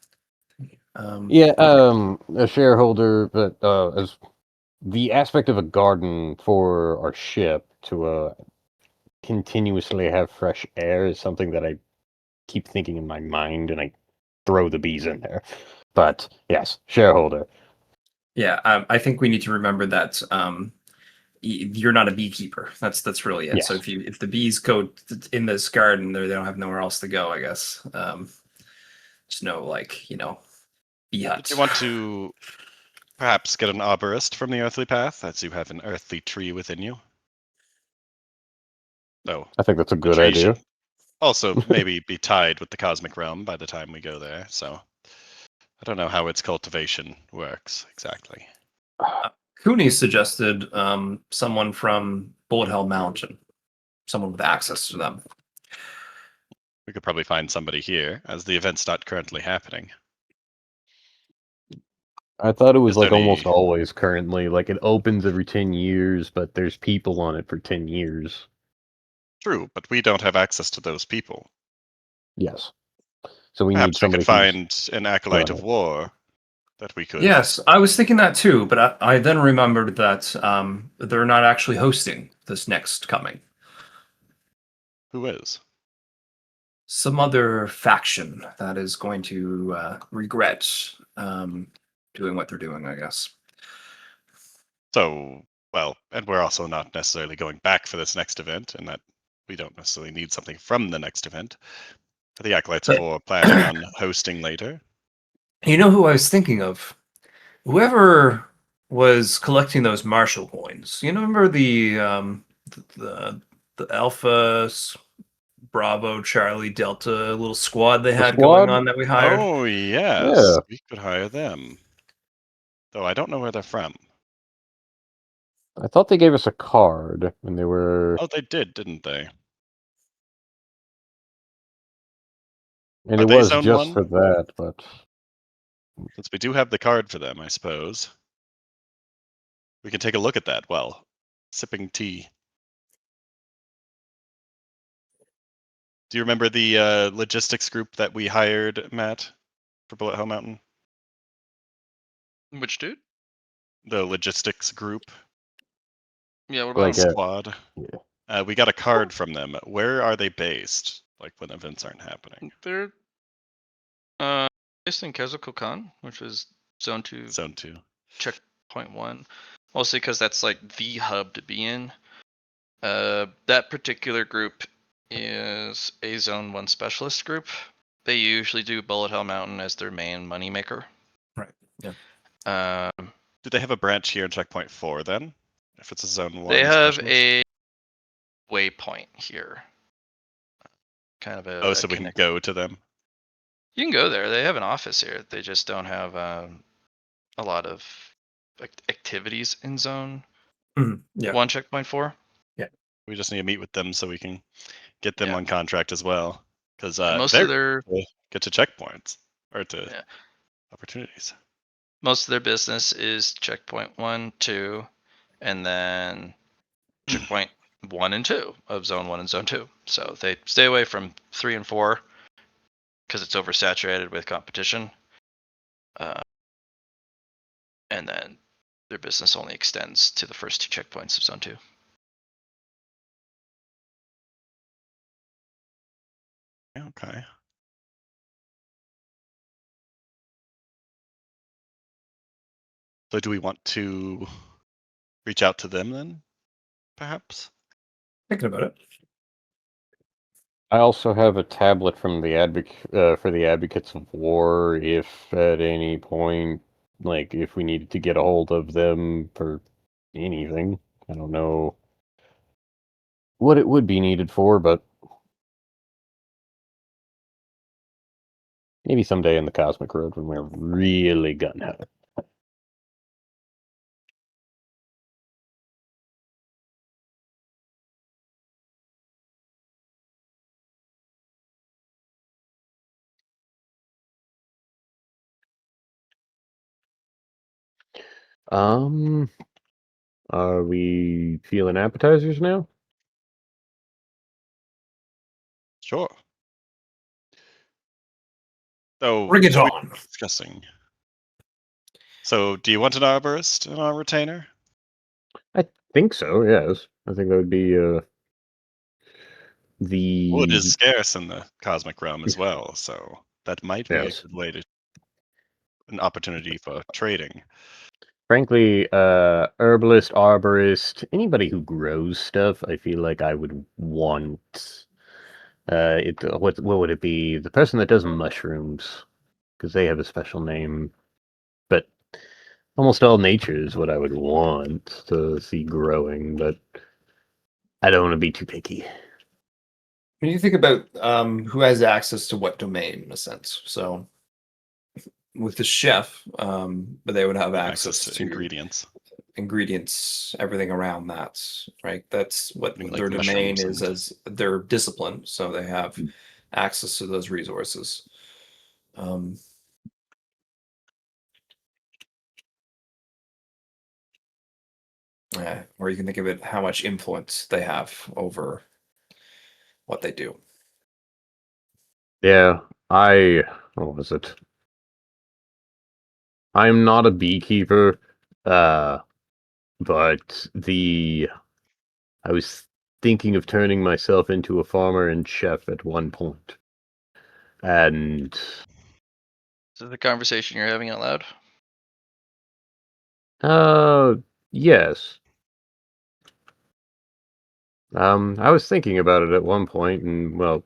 Yeah, Okay. a shareholder, but as the aspect of a garden for our ship to continuously have fresh air is something that I keep thinking in my mind, and I throw the bees in there. But yes, shareholder. Yeah, I think we need to remember that you're not a beekeeper. That's really it. So Yes. if the bees go in this garden, they don't have nowhere else to go. I guess. Just no like bee Did huts. you want to perhaps get an arborist from the earthly path, as you have an earthly tree within you? No. I think that's a The good tree idea. should also maybe be tied with the cosmic realm by the time we go there, so I don't know how its cultivation works exactly. Cooney suggested someone from Bullet Hell Mountain, someone with access to them. We could probably find somebody here, as the event's not currently happening. I thought it was Is like there almost any- always currently, like it opens every 10 years, but there's people on it for 10 years. True, but we don't have access to those people. Yes. So we need Perhaps we somebody could who's... find an acolyte of ahead. war that we could. Yes, I was thinking that too, but I then remembered that they're not actually hosting this next coming. Who is? some other faction that is going to regret doing what they're doing, I guess. So, well, and we're also not necessarily going back for this next event, and that we don't necessarily need something from the next event. Are the Acolytes But- for planning on hosting later? You know who I was thinking of? Whoever was collecting those Marshall coins. You know, remember the Alpha Bravo Charlie Delta little squad they had going squad? on that we hired? Oh, yes. Yeah. We could hire them. Though I don't know where they're from. I thought they gave us a card, and they were, Oh, they did, didn't they? and Are it they was Zone just 1? for that, but Since we do have the card for them, I suppose. We can take a look at that while sipping tea. Do you remember the logistics group that we hired, Matt, for Bullet Hell Mountain? Which dude? The logistics group Yeah, what about like him? squad. yeah. We got a card from them. Where are they based? Like when events aren't happening. They're based in Khan, which is Zone 2, Zone 2. Checkpoint 1. Mostly because that's like the hub to be in. That particular group is a Zone 1 specialist group. They usually do Bullet Hell Mountain as their main moneymaker. Right. Yeah. Do they have a branch here in Checkpoint 4 then? If it's a Zone 1 They have specialist? a waypoint here. Kind of Oh, a so we can connect. go to them? You can go there. They have an office here. They just don't have a lot of activities in Zone Yeah. 1, Checkpoint 4. We just need to meet with them so we can get them Yeah. on contract as well. Because Most they're of their get to checkpoints or to Yeah. opportunities. most of their business is Checkpoint 1, 2, and then Checkpoint 1 and 2 of Zone 1 and Zone 2. So they stay away from 3 and 4 because it's oversaturated with competition. And then their business only extends to the first 2 checkpoints of Zone 2. Okay. So do we want to reach out to them then, perhaps? Thinking about it. I also have a tablet from the for the Advocates of War. If at any point, like, if we needed to get a hold of them for anything, I don't know what it would be needed for, but maybe someday in the Cosmic Road when we're really gun ho. Are we feeling appetizers now? Sure. So Bring it what are on. we discussing? So do you want an arborist and a retainer? I think so, yes. I think that would be Wood the is scarce in the cosmic realm as well, so that might be yes. a good way to an opportunity for trading. Frankly, herbalist, arborist, anybody who grows stuff, I feel like I would want. What would it be? The person that does mushrooms, because they have a special name. But almost all nature is what I would want to see growing. But I don't want to be too picky. When you think about who has access to what domain, in a sense, so with the chef, but they would have access to ingredients, everything around that, right? That's what Like their domain mushrooms is as their discipline. So they have access to those resources. Yeah, or you can think of it how much influence they have over what they do. Yeah, what was it? I'm not a beekeeper, but I was thinking of turning myself into a farmer and chef at one point. And Is this the conversation you're having out loud? yes. I was thinking about it at one point, and well,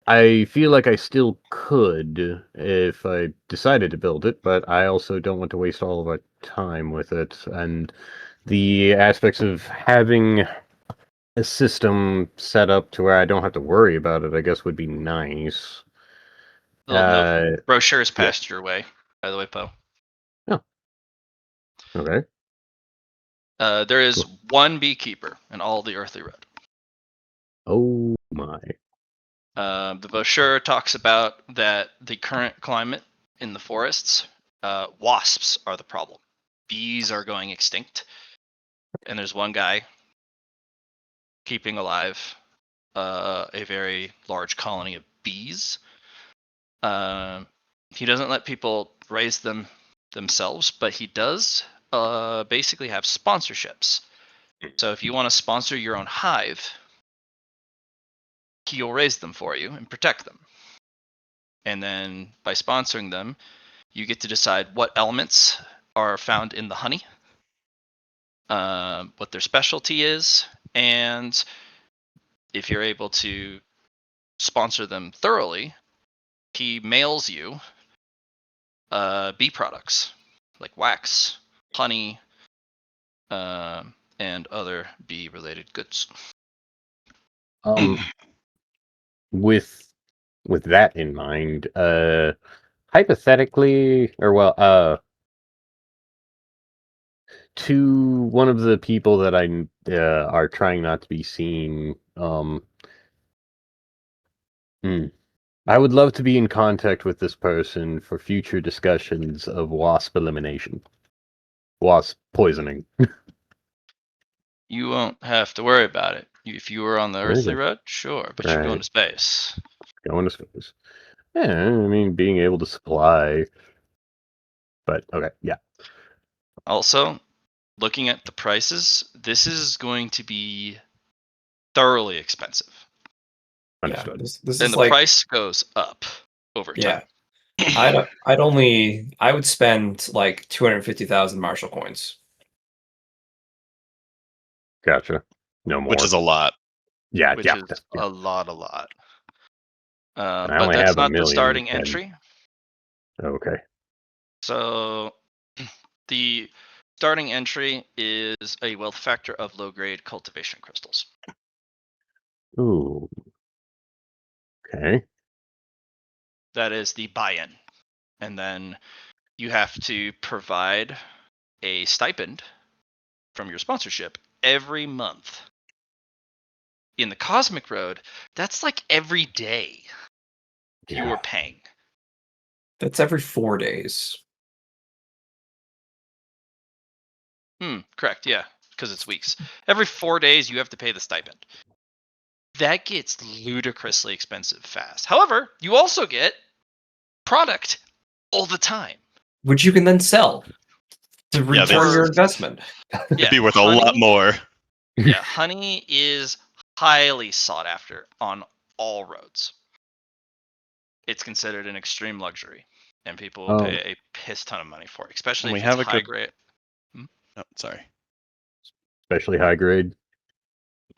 I feel like I still could if I decided to build it, but I also don't want to waste all of our time with it. And the aspects of having a system set up to where I don't have to worry about it, I guess, would be nice. Well, no. Brochures yeah. passed your way, by the way, Poe. Okay. There is one beekeeper in all the Earthly Road. Oh my. The brochure talks about that the current climate in the forests, wasps are the problem. Bees are going extinct, and there's one guy keeping alive a very large colony of bees. He doesn't let people raise them themselves, but he does basically have sponsorships. So if you want to sponsor your own hive, he'll raise them for you and protect them. And then by sponsoring them, you get to decide what elements are found in the honey, what their specialty is, and if you're able to sponsor them thoroughly, he mails you bee products like wax, honey, and other bee-related goods. With that in mind, hypothetically, or well, to one of the people that I are trying not to be seen, I would love to be in contact with this person for future discussions of wasp elimination. Wasp poisoning. You won't have to worry about it. If you were on the Earthly Okay. Road, sure, but you're going Right. to space. Going to space. Yeah, I mean, being able to supply. But, okay, yeah. Also, looking at the prices, this is going to be thoroughly expensive. Understood. Yeah, this And is the like price goes up over time. yeah. I would spend like 250,000 Marshall coins. Gotcha. No more. Which is a lot. Yeah, Which yeah. is yeah. a lot. I But only that's have a not the million, starting and- entry. Okay. So the starting entry is a wealth factor of low-grade cultivation crystals. Ooh. Okay. That is the buy-in. And then you have to provide a stipend from your sponsorship every month. In the Cosmic Road, that's like every day Yeah. you're paying. That's every 4 days. Correct, yeah, because it's weeks. Every 4 days you have to pay the stipend. That gets ludicrously expensive fast. However, you also get product all the time. Which you can then sell to Yeah, return this- your investment. Yeah, Be worth a lot more. Yeah, honey is highly sought after on all roads. It's considered an extreme luxury, and people will pay a piss ton of money for it, especially And if we it's have a high good- grade. Oh, sorry. Especially high grade.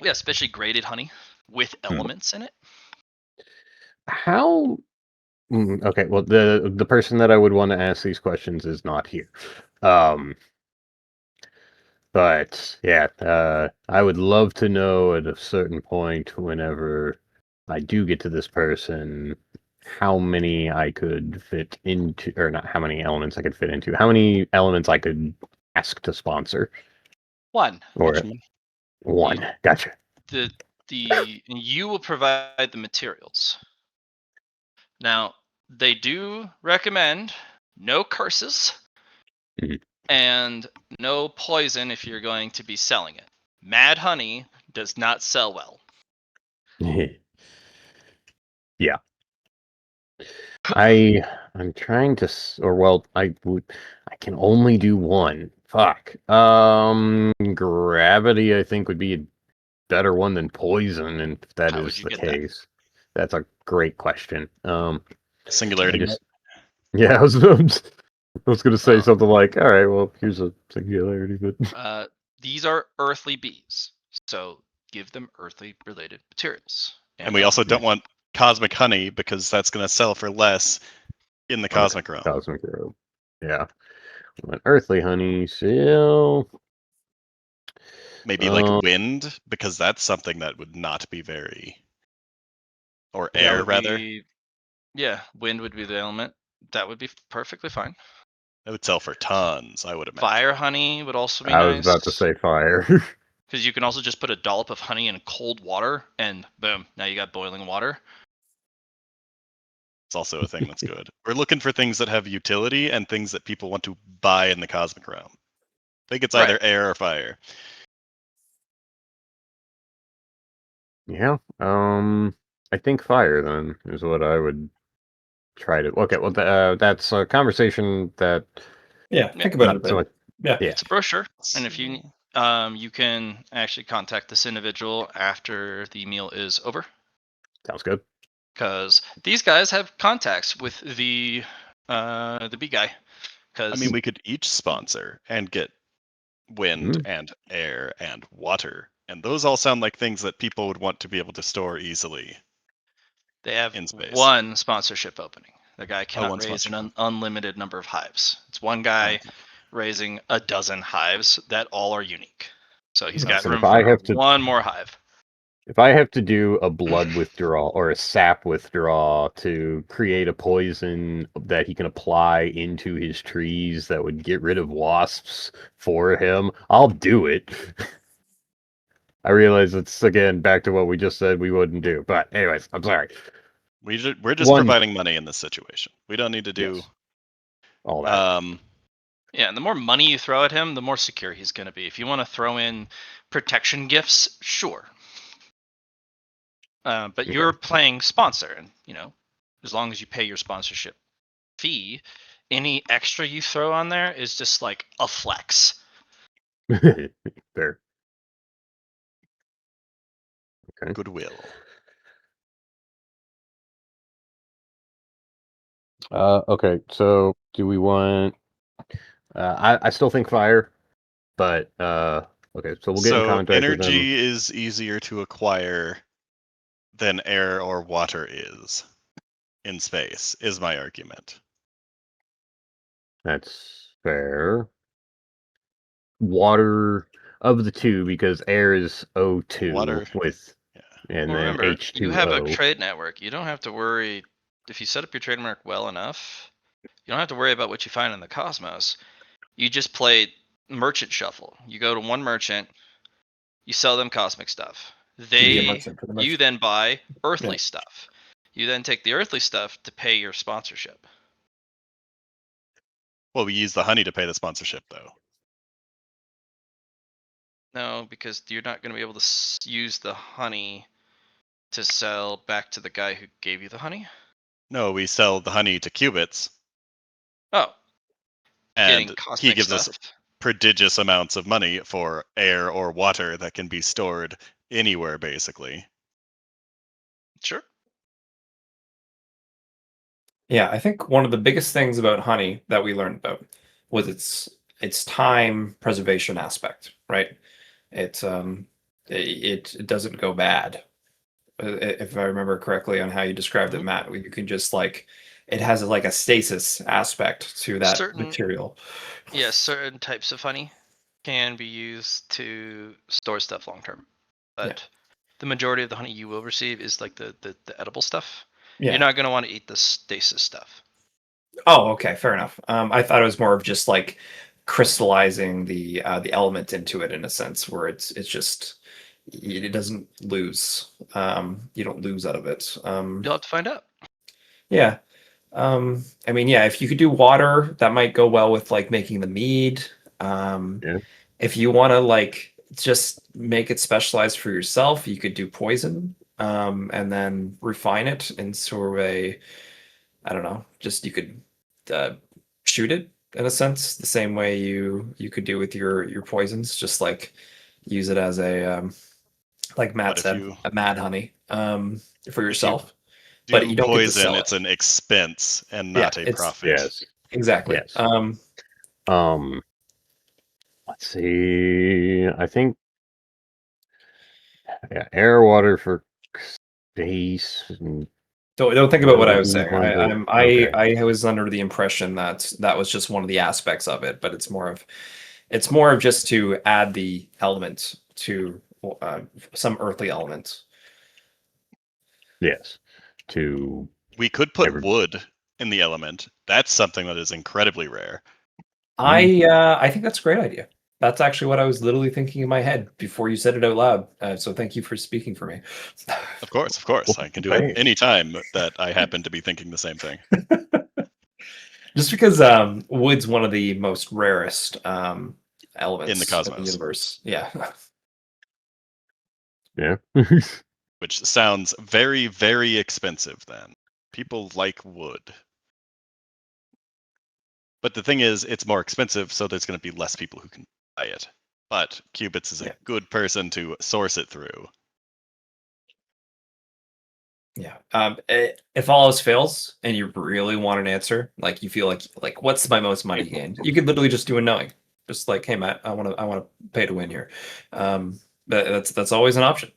Yeah, especially graded honey with elements in it. How? Okay, well, the person that I would want to ask these questions is not here. But yeah, I would love to know at a certain point, whenever I do get to this person, how many I could fit into, or not how many elements I could fit into, how many elements I could ask to sponsor. One. Or one. Gotcha. You will provide the materials. Now, they do recommend no curses Mhm. and no poison if you're going to be selling it. Mad honey does not sell well. Yeah. I'm trying to, or well, I can only do one. Fuck. Gravity, I think, would be a better one than poison, and if that How would is you the get that? case. That's a great question. I Singularity. just, yeah, I was gonna say Oh. something like, all right, well, here's a singularity, but These are earthly bees, so give them earthly related materials. And we also don't want cosmic honey because that's going to sell for less in the cosmic realm. cosmic realm. Yeah. An earthly honey still. Maybe like wind, because that's something that would not be very. Or That air, would rather. be- yeah, wind would be the element. That would be perfectly fine. That would sell for tons, I would imagine. Fire honey would also be I nice. was about to say fire. Because you can also just put a dollop of honey in cold water, and boom, now you got boiling water. It's also a thing that's good. We're looking for things that have utility and things that people want to buy in the cosmic realm. I think it's either air or fire. Yeah. I think fire then is what I would try to. Okay, well, that's a conversation that. Yeah, think about it a Not so bit. much. Yeah. Yeah. It's a brochure, and if you you can actually contact this individual after the meal is over, Sounds good. because these guys have contacts with the bee guy. I Because mean, we could each sponsor and get wind Mm. and air and water. And those all sound like things that people would want to be able to store easily. they have in space. one sponsorship opening. The guy cannot one raise an sponsorship. unlimited number of hives. It's one guy Okay. raising a dozen hives that all are unique. So he's got Listen, room if I for have to- one more hive. If I have to do a blood withdrawal or a sap withdrawal to create a poison that he can apply into his trees that would get rid of wasps for him, I'll do it. I realize it's, again, back to what we just said we wouldn't do. But anyways, I'm sorry. We're just One- providing money in this situation. We don't need to do Yes. All that. Yeah, and the more money you throw at him, the more secure he's going to be. If you want to throw in protection gifts, sure. But you're playing sponsor, and as long as you pay your sponsorship fee, any extra you throw on there is just like a flex. Fair. goodwill. Okay, so do we want... I still think fire, but okay, so we'll get in contact with them. Energy is easier to acquire than air or water is in space, is my argument. That's fair. Water of the two, because air is O2 Water, with, and Well, then remember, H2O. you have a trade network. You don't have to worry if you set up your trademark well enough. You don't have to worry about what you find in the cosmos. You just play merchant shuffle. You go to one merchant, you sell them cosmic stuff. You then buy earthly stuff. You then take the earthly stuff to pay your sponsorship. Well, we use the honey to pay the sponsorship, though. No, because you're not going to be able to use the honey to sell back to the guy who gave you the honey. No, we sell the honey to qubits. Oh, and getting cosmic he gives stuff. us prodigious amounts of money for air or water that can be stored anywhere, basically. Sure. Yeah, I think one of the biggest things about honey that we learned about was its time preservation aspect, right? It doesn't go bad. If I remember correctly on how you described it, Matt, you can just it has like a stasis aspect to that material. Yes, certain types of honey can be used to store stuff long term, but the majority of the honey you will receive is like the edible stuff. Yeah. You're not going to want to eat the stasis stuff. Oh, okay, fair enough. I thought it was more of just like crystallizing the element into it in a sense where it's just it doesn't lose. You don't lose out of it. You'll have to find out. Yeah. I mean, yeah, if you could do water, that might go well with like making the mead. Yeah. If you want to just make it specialized for yourself, you could do poison, and then refine it in sort of I don't know, just you could shoot it in a sense, the same way you could do with your poisons, just like use it as a like Matt said, a mad honey for yourself. but Do you don't get to poison, sell it's it. an expense and Yeah, not a it's- profit. Yes. Exactly. Yes. Let's see. I think air, water for space. And Don't think about what I was you saying. wanted to- I was under the impression that that was just one of the aspects of it, but it's more of just to add the element to some earthly element. Yes. To We could put Every- wood in the element. That's something that is incredibly rare. I think that's a great idea. That's actually what I was literally thinking in my head before you said it out loud. So thank you for speaking for me. Of course. I can do it Thanks. anytime that I happen to be thinking the same thing. Just because wood's one of the most rarest elements In the in cosmos. the universe. Yeah. Yeah. Which sounds very, very expensive then. People like wood. But the thing is, it's more expensive, so there's going to be less people who can buy it. But Qubits is a Yeah. good person to source it through. Yeah. If all else fails and you really want an answer, like you feel like what's my most money gained, you could literally just do a knowing. Just like, hey Matt, I want to pay to win here. That's always an option.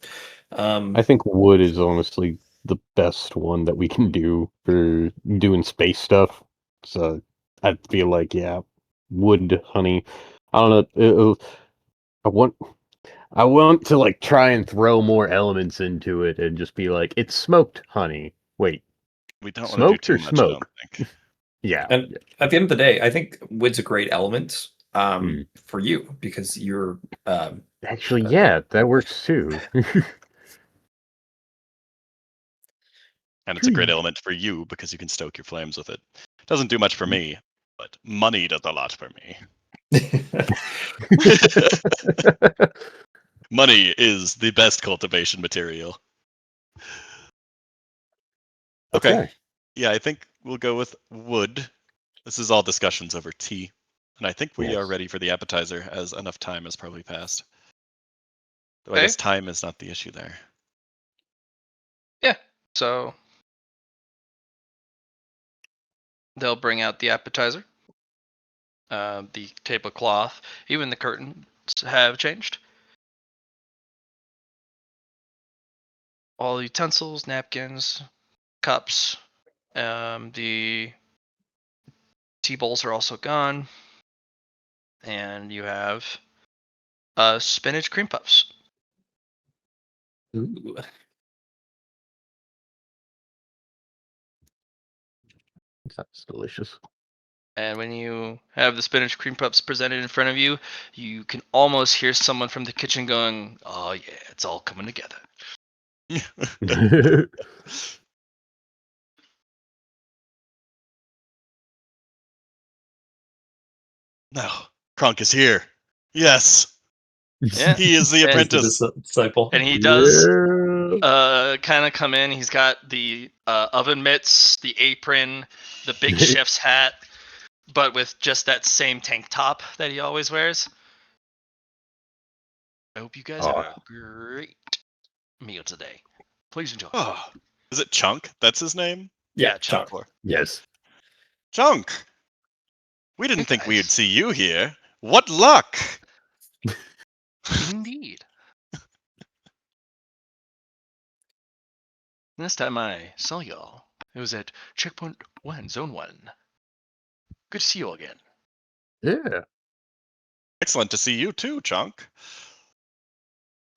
I think wood is honestly the best one that we can do for doing space stuff. So I feel like, yeah, wood, honey. I don't know. I want to like try and throw more elements into it and just be like, it's smoked honey. Wait, We don't want to do smoked too or much, I don't smoke? think. Yeah. And at the end of the day, I think wood's a great element Hmm. for you because you're Actually, yeah, that works too. And it's a great element for you because you can stoke your flames with it. Doesn't do much for me, but money does a lot for me. Money is the best cultivation material. Okay. Yeah, I think we'll go with wood. This is all discussions over tea. And I think we are Yes. ready for the appetizer, as enough time has probably passed. Though I Okay. guess time is not the issue there. Yeah. So they'll bring out the appetizer. The tablecloth, even the curtains have changed. All the utensils, napkins, cups, the tea bowls are also gone, and you have spinach cream puffs. Ooh. That's delicious. And when you have the spinach cream puffs presented in front of you, you can almost hear someone from the kitchen going, "Oh yeah, it's all coming together." No, Kronk is here. Yes, Yeah. he is the And- apprentice. Disciple. And he does Yeah. kind of come in. He's got the oven mitts, the apron, the big chef's hat, but with just that same tank top that he always wears. I hope you guys have a great meal today. Please enjoy. Oh, is it Chunk? That's his name? Yeah, Chunk. Chunk. Yes. Chunk! We didn't Hey, think we'd guys. see you here. What luck! Indeed. Last time I saw y'all, it was at Checkpoint 1, Zone 1. Good to see you all again. Yeah. Excellent to see you too, Chunk.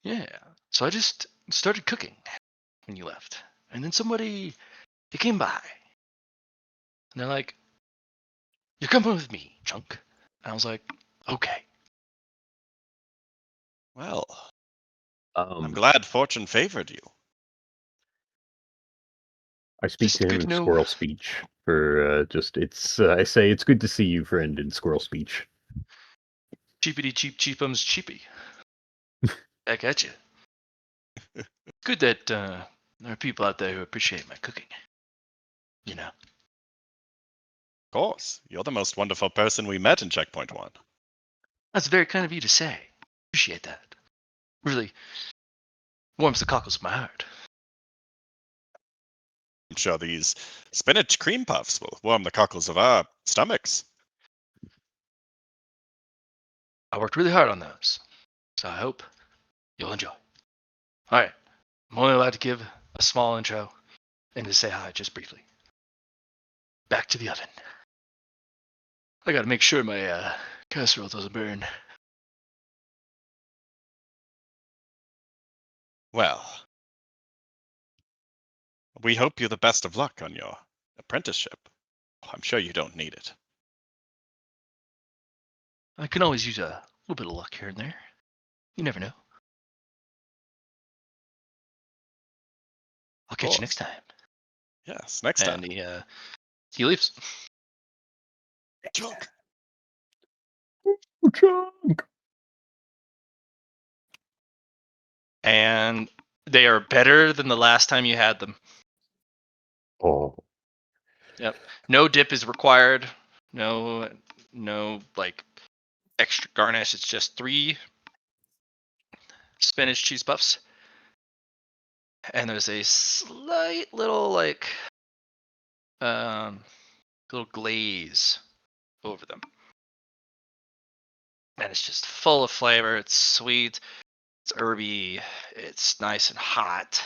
Yeah. So I just started cooking when you left. And then somebody, they came by. And they're like, "You're coming with me, Chunk." And I was like, "Okay." Well, I'm Um, glad fortune favored you. I speak Just to him good in to know. squirrel speech for just it's. I say it's good to see you, friend, in squirrel speech. Cheapity cheap cheapums cheapy. Back at you. Good that there are people out there who appreciate my cooking. You know. Of course, you're the most wonderful person we met in Checkpoint 1. That's very kind of you to say. Appreciate that. Really warms the cockles of my heart. I'm sure these spinach cream puffs will warm the cockles of our stomachs. I worked really hard on those, so I hope you'll enjoy. All right, I'm only allowed to give a small intro and to say hi just briefly. Back to the oven. I gotta make sure my casserole doesn't burn. Well, we hope you the best of luck on your apprenticeship. I'm sure you don't need it. I can always use a little bit of luck here and there. You never know. I'll catch you next time. Yes, next time. And he leaves. Chunk. Chunk. And they are better than the last time you had them. Oh, Yep. No dip is required. No like extra garnish. It's just 3 spinach cheese puffs. And there's a slight little little glaze over them. And it's just full of flavor. It's sweet. It's herby. It's nice and hot.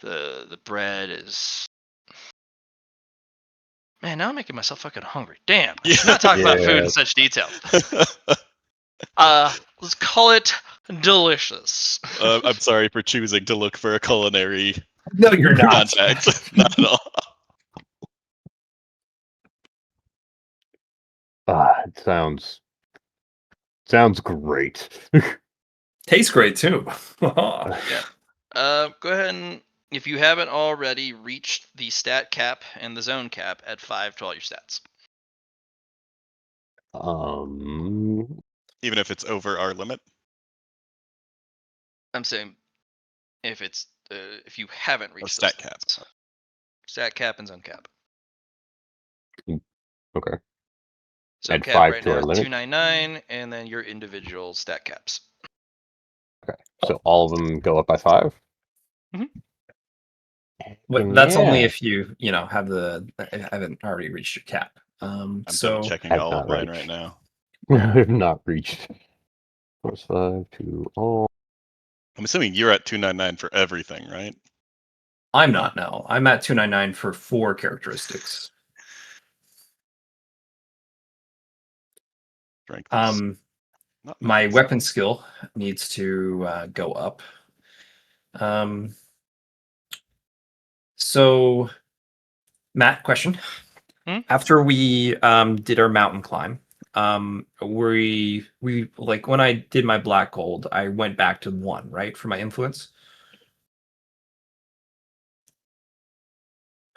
The bread is. Man, now I'm making myself fucking hungry. Damn. I should not talk about food in Yeah. such detail. Let's call it delicious. I'm sorry for choosing to look for a culinary No, you're not. contact. Not at all. It sounds great. Tastes great too. Go ahead and, if you haven't already, reached the stat cap and the zone cap at 5 to all your stats. Even if it's over our limit. I'm saying if you haven't reached stat those cap. stats. Stat cap and zone cap. Okay. Zone Add cap 5 right to now our is limit? 299, and then your individual stat caps. Okay. So all of them go up by 5? Mhm. But that's only Yeah. if you haven't already reached your cap. I'm So double checking I've all of not mine reached. right now. I've not reached. Plus 5 to all. I'm assuming you're at 299 for everything, right? I'm not now. I'm at 299 for 4 characteristics. Strength is not My max. weapon skill needs to go up. So, Matt, question. After we did our mountain climb, we like when I did my black gold, I went back to 1, right, for my influence.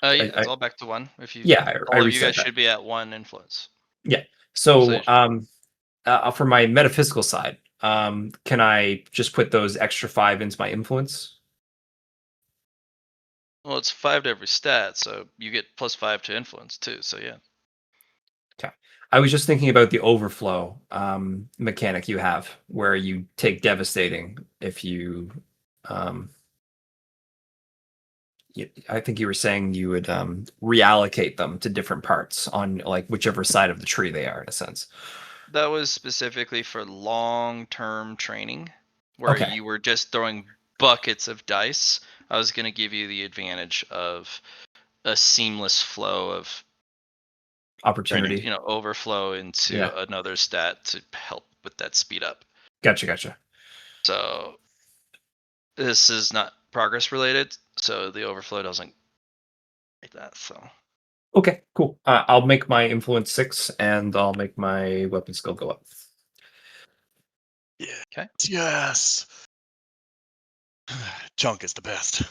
Yeah, I- it's all back to 1. If you, Yeah, I all of you reset guys that. should be at 1 influence. Yeah. So, So for my metaphysical side, can I just put those extra 5 into my influence? Well, it's 5 to every stat, so you get plus 5 to influence too. So yeah. Okay. I was just thinking about the overflow mechanic you have, where you take devastating if you. I think you were saying you would reallocate them to different parts on like whichever side of the tree they are, in a sense. That was specifically for long-term training, where Okay. you were just throwing buckets of dice. I was going to give you the advantage of a seamless flow of Opportunity. overflow into another stat to help with that speed up. Gotcha. So this is not progress related, so the overflow doesn't like that. So Okay, cool. I'll make my influence 6, and I'll make my weapon skill go up. Yeah. Okay. Yes. Chunk is the best.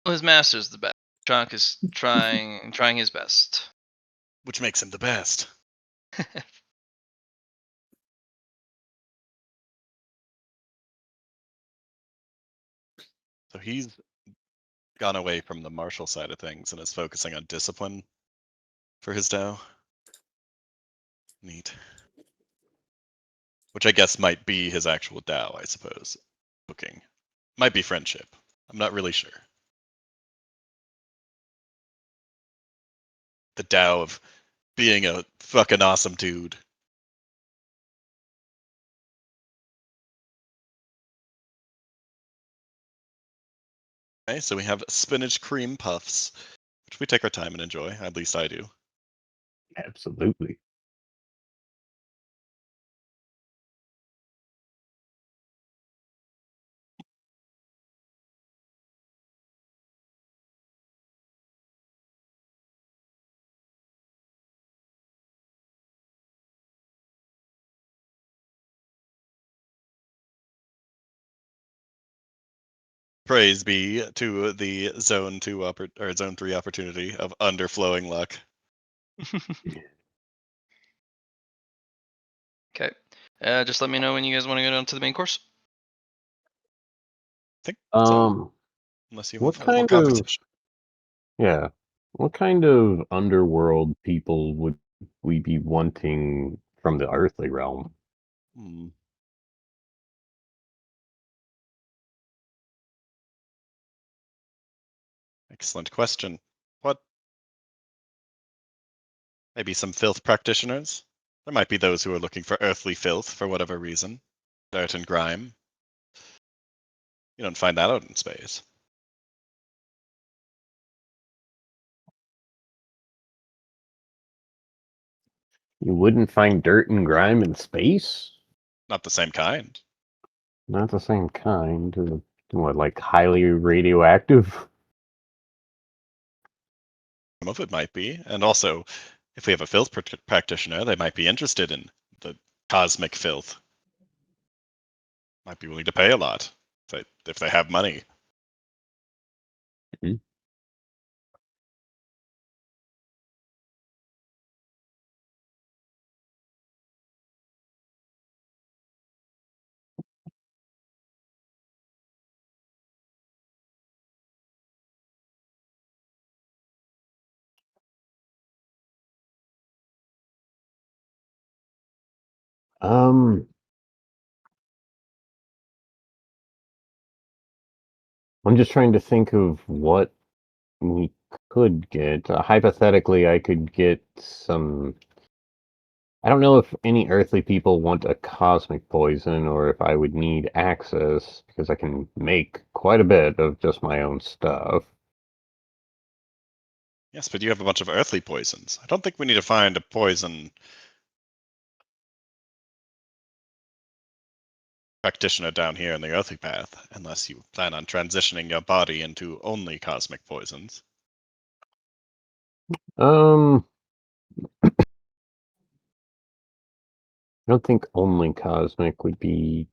well, his master's the best. Chunk is trying his best. Which makes him the best. So he's gone away from the martial side of things and is focusing on discipline for his Tao. Neat. Which I guess might be his actual Tao, I suppose. Cooking. Might be friendship. I'm not really sure. the Tao of being a fucking awesome dude. Okay, so we have spinach cream puffs, which we take our time and enjoy. At least I do. Absolutely. Praise be to the Zone 2 or Zone 3 opportunity of underflowing luck. Okay. Just let me know when you guys want to go down to the main course. I think that's all, Um, unless you what have a little kind of conversation. yeah, what kind of underworld people would we be wanting from the earthly realm? Hmm. Excellent question. What? Maybe some filth practitioners? There might be those who are looking for earthly filth for whatever reason. Dirt and grime. You don't find that out in space. You wouldn't find dirt and grime in space? Not the same kind. Not the same kind. What, like highly radioactive? Some of it might be. And also, if we have a filth practitioner, they might be interested in the cosmic filth. Might be willing to pay a lot if they have money. Mhm. Um, I'm just trying to think of what we could get. Hypothetically, I could get some. I don't know if any earthly people want a cosmic poison or if I would need access because I can make quite a bit of just my own stuff. Yes, but you have a bunch of earthly poisons. I don't think we need to find a poison practitioner down here in the earthly path, unless you plan on transitioning your body into only cosmic poisons. Um, I don't think only cosmic would be.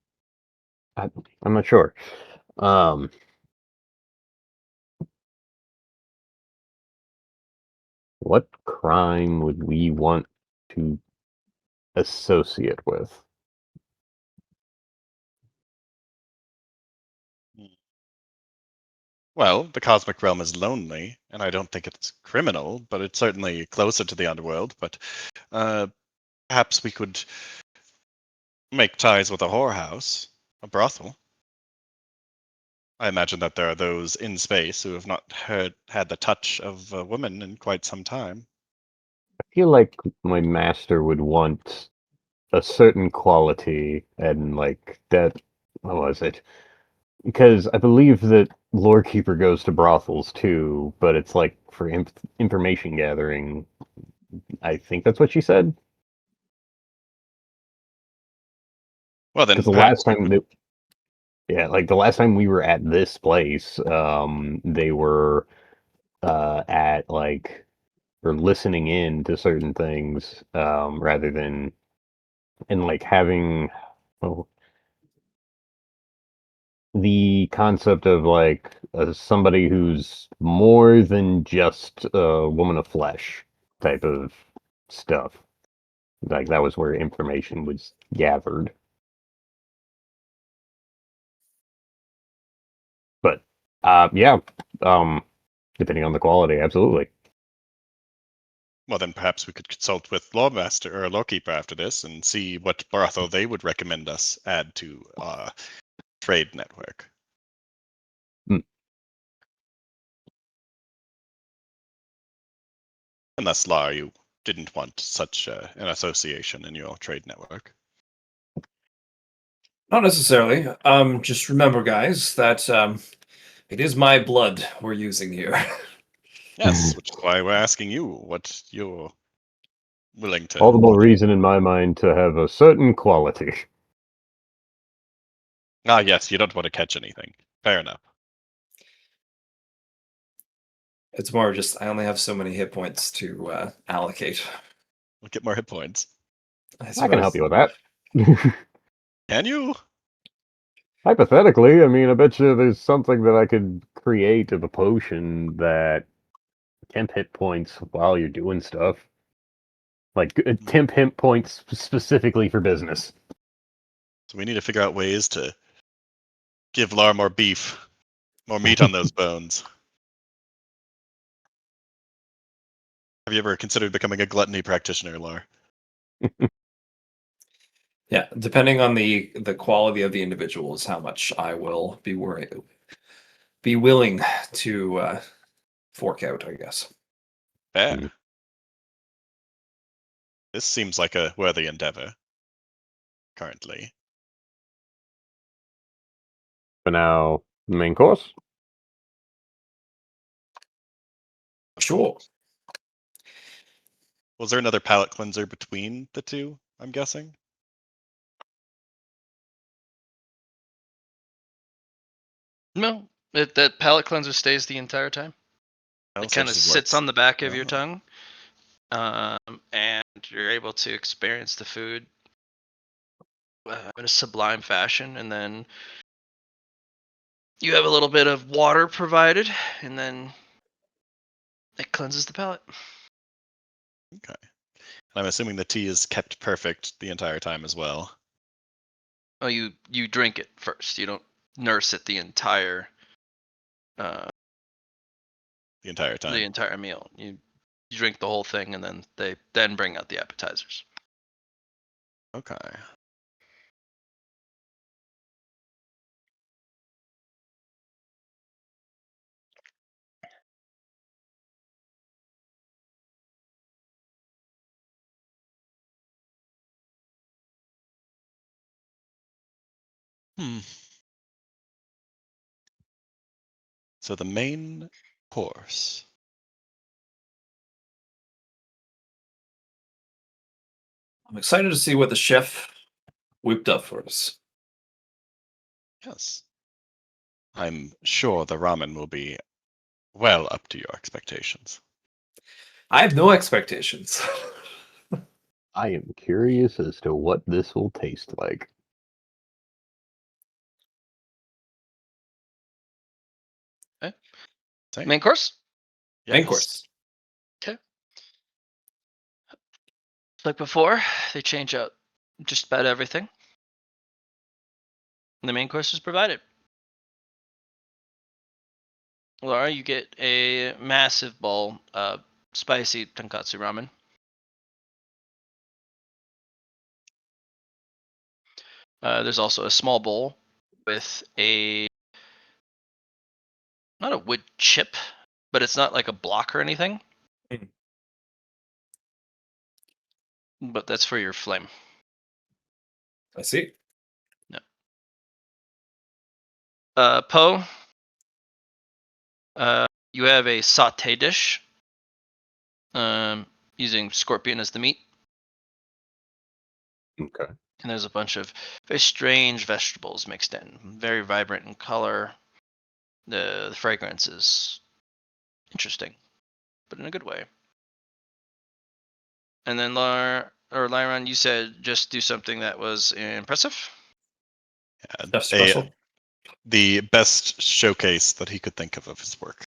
I'm not sure. Um, what crime would we want to associate with? Well, the cosmic realm is lonely, and I don't think it's criminal, but it's certainly closer to the underworld. But perhaps we could make ties with a whorehouse, a brothel. I imagine that there are those in space who have not had the touch of a woman in quite some time. I feel like my master would want a certain quality and like that. What was it? Because I believe that Lorekeeper goes to brothels too, but it's like for information gathering. I think that's what she said. Well, Because then the last perhaps we time could. that, yeah, like the last time we were at this place, they were at like or listening in to certain things, rather than and like having well, the concept of like somebody who's more than just a woman of flesh type of stuff. Like that was where information was gathered. But yeah, um, depending on the quality, absolutely. Well, then perhaps we could consult with Lawmaster or Lawkeeper after this and see what brothel they would recommend us add to trade network. Hmm. Unless, Lar, you didn't want such an association in your trade network. Not necessarily. Just remember, guys, that it is my blood we're using here. Yes, which is why we're asking you what you're willing to. All the more reason in my mind to have a certain quality. Ah, yes, you don't want to catch anything. Fair enough. It's more just I only have so many hit points to allocate. We'll get more hit points. I can help you with that. Can you? Hypothetically, I mean, I bet you there's something that I could create of a potion that temp hit points while you're doing stuff. Like temp hit points specifically for business. So we need to figure out ways to give Lar more beef, more meat on those bones. Have you ever considered becoming a gluttony practitioner, Lar? Yeah, depending on the quality of the individual is how much I will be willing to fork out, I guess. Fair. Mm. This seems like a worthy endeavor. Currently. For now, the main course. Sure. Was there another palate cleanser between the two, I'm guessing? No, that palate cleanser stays the entire time. Oh, It so kind of just sits works. on the back of your Oh. tongue, and you're able to experience the food in a sublime fashion. And then you have a little bit of water provided, and then it cleanses the palate. Okay. And I'm assuming the tea is kept perfect the entire time as well. Oh, you drink it first. You don't nurse it the entire The entire time. meal. You drink the whole thing, and then they then bring out the appetizers. Okay. Hmm. So the main course. I'm excited to see what the chef whipped up for us. Yes. I'm sure the ramen will be well up to your expectations. I have no expectations. I am curious as to what this will taste like. Same. Main course. Main Yes. course. Like before, they change out just about everything. And the main course is provided. Laura, you get a massive bowl of spicy tonkatsu ramen. There's also a small bowl with not a wood chip, but it's not like a block or anything. Mm. But that's for your flame. I see. Poe, you have a saute dish using scorpion as the meat. Okay. And there's a bunch of very strange vegetables mixed in, very vibrant in color. The fragrance is interesting, but in a good way. And then Lyron, you said just do something that was impressive. Chef special. The best showcase that he could think of his work.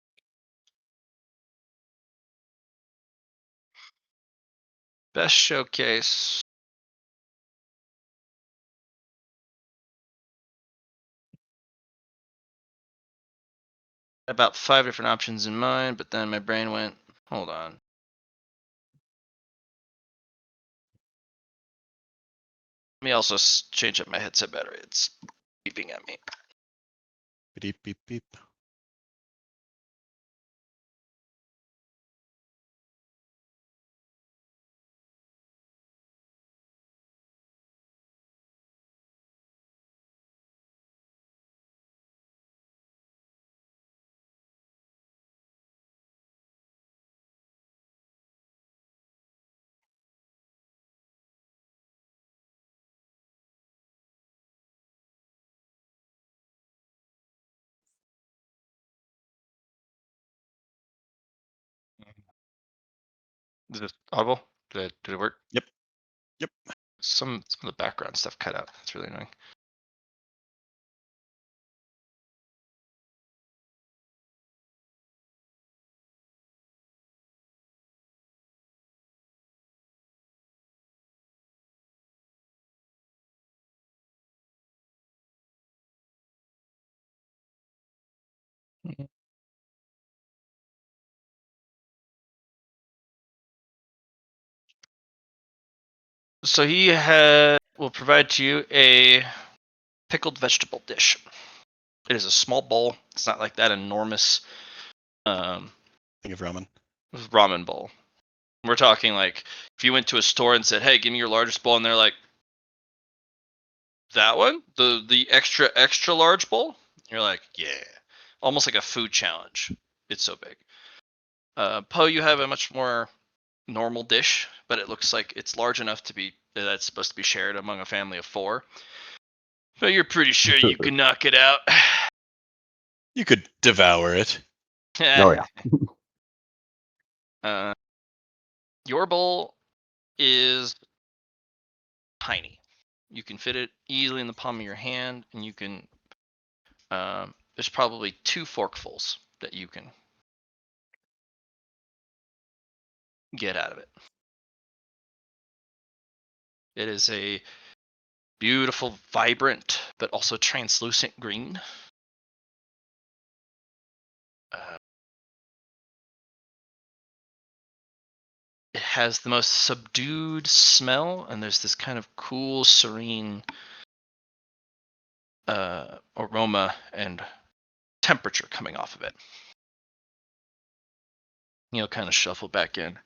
Best showcase. About 5 different options in mind, but then my brain went, hold on. Let me also change up my headset battery. It's beeping at me. Beep, beep, beep. Is it audible? Did it work? Yep. Yep. Some of the background stuff cut out. That's really annoying. So he will provide to you a pickled vegetable dish. It is a small bowl. It's not like that enormous Think of ramen. ramen bowl. We're talking like if you went to a store and said, "Hey, give me your largest bowl," and they're like, "That one, the extra large bowl." You're like, "Yeah," almost like a food challenge. It's so big. Poe, you have a much more normal dish, but it looks like it's large enough to be that's supposed to be shared among a family of 4. But you're pretty sure you can knock it out. You could devour it. Oh yeah. Your bowl is tiny. You can fit it easily in the palm of your hand, and you can. There's probably 2 forkfuls that you can get out of it. It is a beautiful, vibrant, but also translucent green. It has the most subdued smell, and there's this kind of cool, serene aroma and temperature coming off of it. He'll kind of shuffle back in.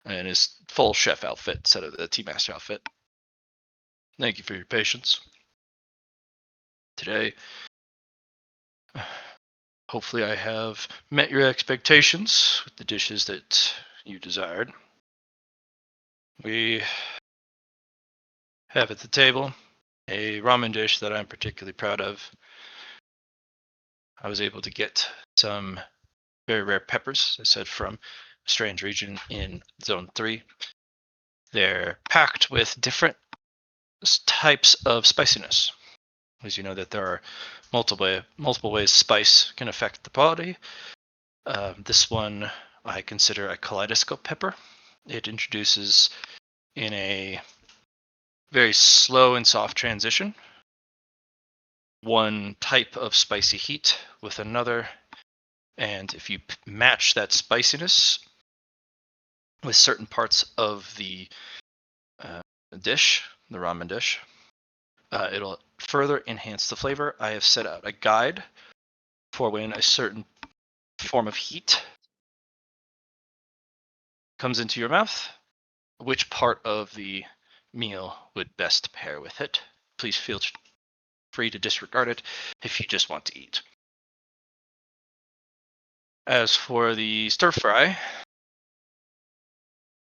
And his full chef outfit instead of the tea master outfit. Thank you for your patience. Today, hopefully I have met your expectations with the dishes that you desired. We have at the table a ramen dish that I'm particularly proud of. I was able to get some very rare peppers, as I said, from a strange region in Zone 3. They're packed with different types of spiciness. As you know that there are multiple ways spice can affect the body. This one I consider a kaleidoscope pepper. It introduces in a very slow and soft transition one type of spicy heat with another, and if you match that spiciness with certain parts of the dish, the ramen dish, it'll further enhance the flavor. I have set out a guide for when a certain form of heat comes into your mouth, which part of the meal would best pair with it. Please feel free to disregard it if you just want to eat. As for the stir fry,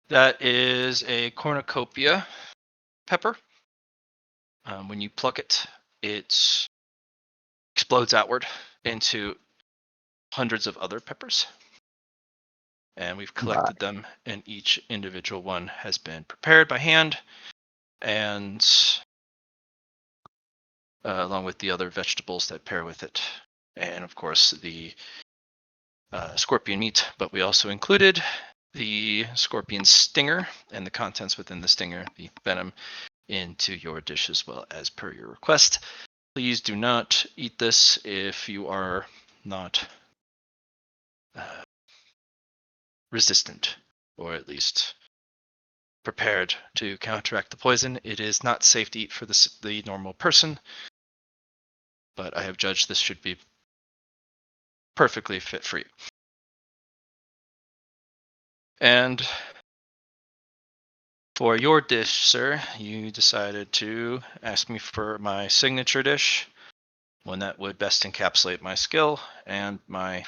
that is a cornucopia pepper. When you pluck it, it explodes outward into hundreds of other peppers. And we've collected them, and each individual one has been prepared by hand, and along with the other vegetables that pair with it. And of course, the scorpion meat, but we also included the scorpion stinger and the contents within the stinger, the venom, into your dish as well as per your request. Please do not eat this if you are not resistant, or at least prepared to counteract the poison. It is not safe to eat for the normal person, but I have judged this should be perfectly fit for you. And for your dish, sir, you decided to ask me for my signature dish, one that would best encapsulate my skill and my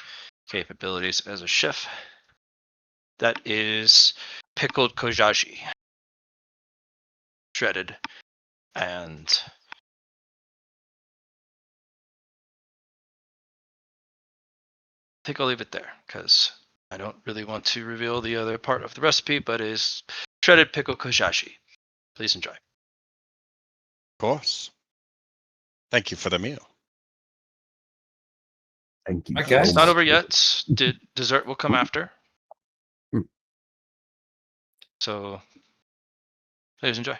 capabilities as a chef. That is pickled kojaji, shredded, and I think I'll leave it there because I don't really want to reveal the other part of the recipe, but is shredded pickle kojashi. Please enjoy. Of course. Thank you for the meal. Thank you Okay. so It's not much. over yet. Dessert will come after. Hmm. So, please enjoy.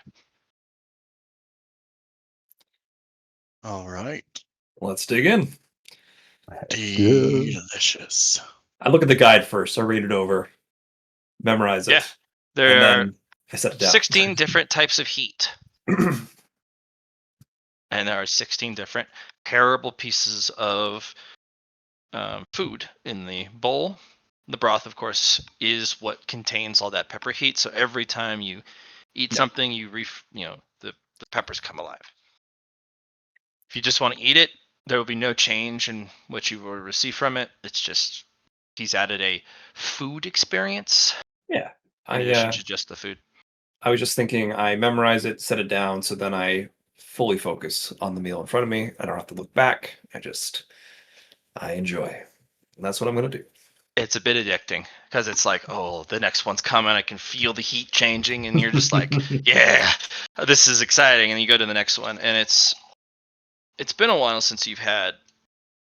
All right. Let's dig in. Delicious. I look at the guide first. I read it over, memorize it, Yeah. and There are then I set it down. 16 different types of heat, and there are 16 different pairable pieces of food in the bowl. The broth, of course, is what contains all that pepper heat. So every time you eat something, the peppers come alive. If you just want to eat it, there will be no change in what you will receive from it. It's just he's added a food experience Yeah. in addition to just the food. I was just thinking I memorize it, set it down, so then I fully focus on the meal in front of me. I don't have to look back. I enjoy. And that's what I'm going to do. It's a bit addicting because it's like, oh, the next one's coming. I can feel the heat changing, and you're just like, yeah, this is exciting. And you go to the next one, and it's been a while since you've had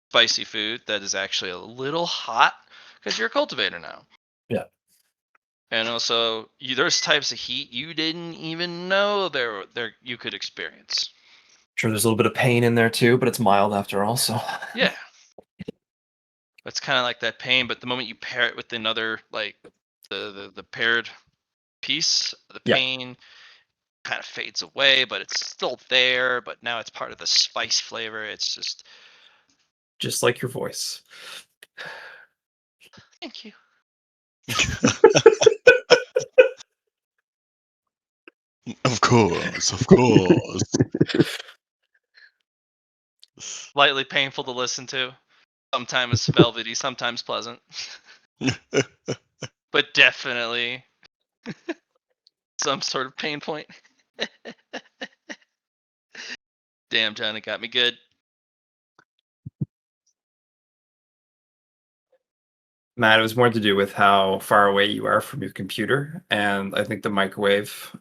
spicy food that is actually a little hot because you're a cultivator now. Yeah. And also, there's types of heat you didn't even know there you could experience. Sure, there's a little bit of pain in there too, but it's mild after all. So Yeah. It's kind of like that pain, but the moment you pair it with another, like the paired piece, the Yeah. pain kind of fades away, but it's still there. But now it's part of the spice flavor. It's just like your voice. thank you. Of course, of course. Lightly painful to listen to. Sometimes velvety, sometimes pleasant. But definitely some sort of pain point. Damn, John, it got me good. Matt, it was more to do with how far away you are from your computer, and I think the microwave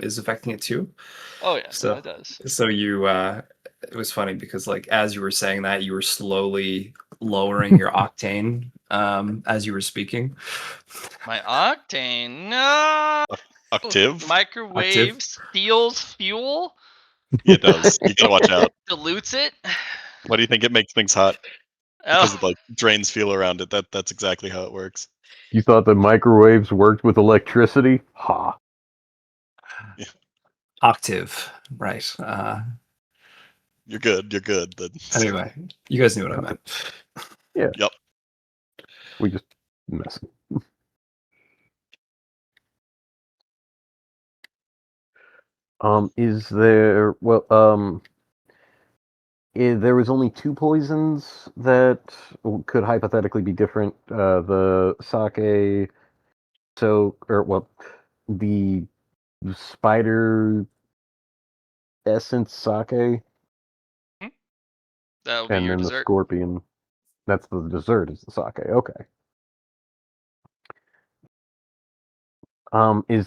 is affecting it too. Oh yeah, So, it does. so you, it was funny because like as you were saying that, you were slowly lowering your octane as you were speaking. My octane, no. Octave? Microwave steals fuel, It does. You gotta watch out. dilutes it. Why do you think it makes things hot? Because it Oh, like drains fuel around it. That's exactly how it works. You thought the microwaves worked with electricity? Ha. Octave, right? You're good. You're good. Then. Anyway, you guys knew what I meant. Yep. We just messing. Is there there was only two poisons that could hypothetically be different. The sake, the spider essence sake, that'll be and your then the dessert. scorpion. That's the dessert. Is the sake? Okay.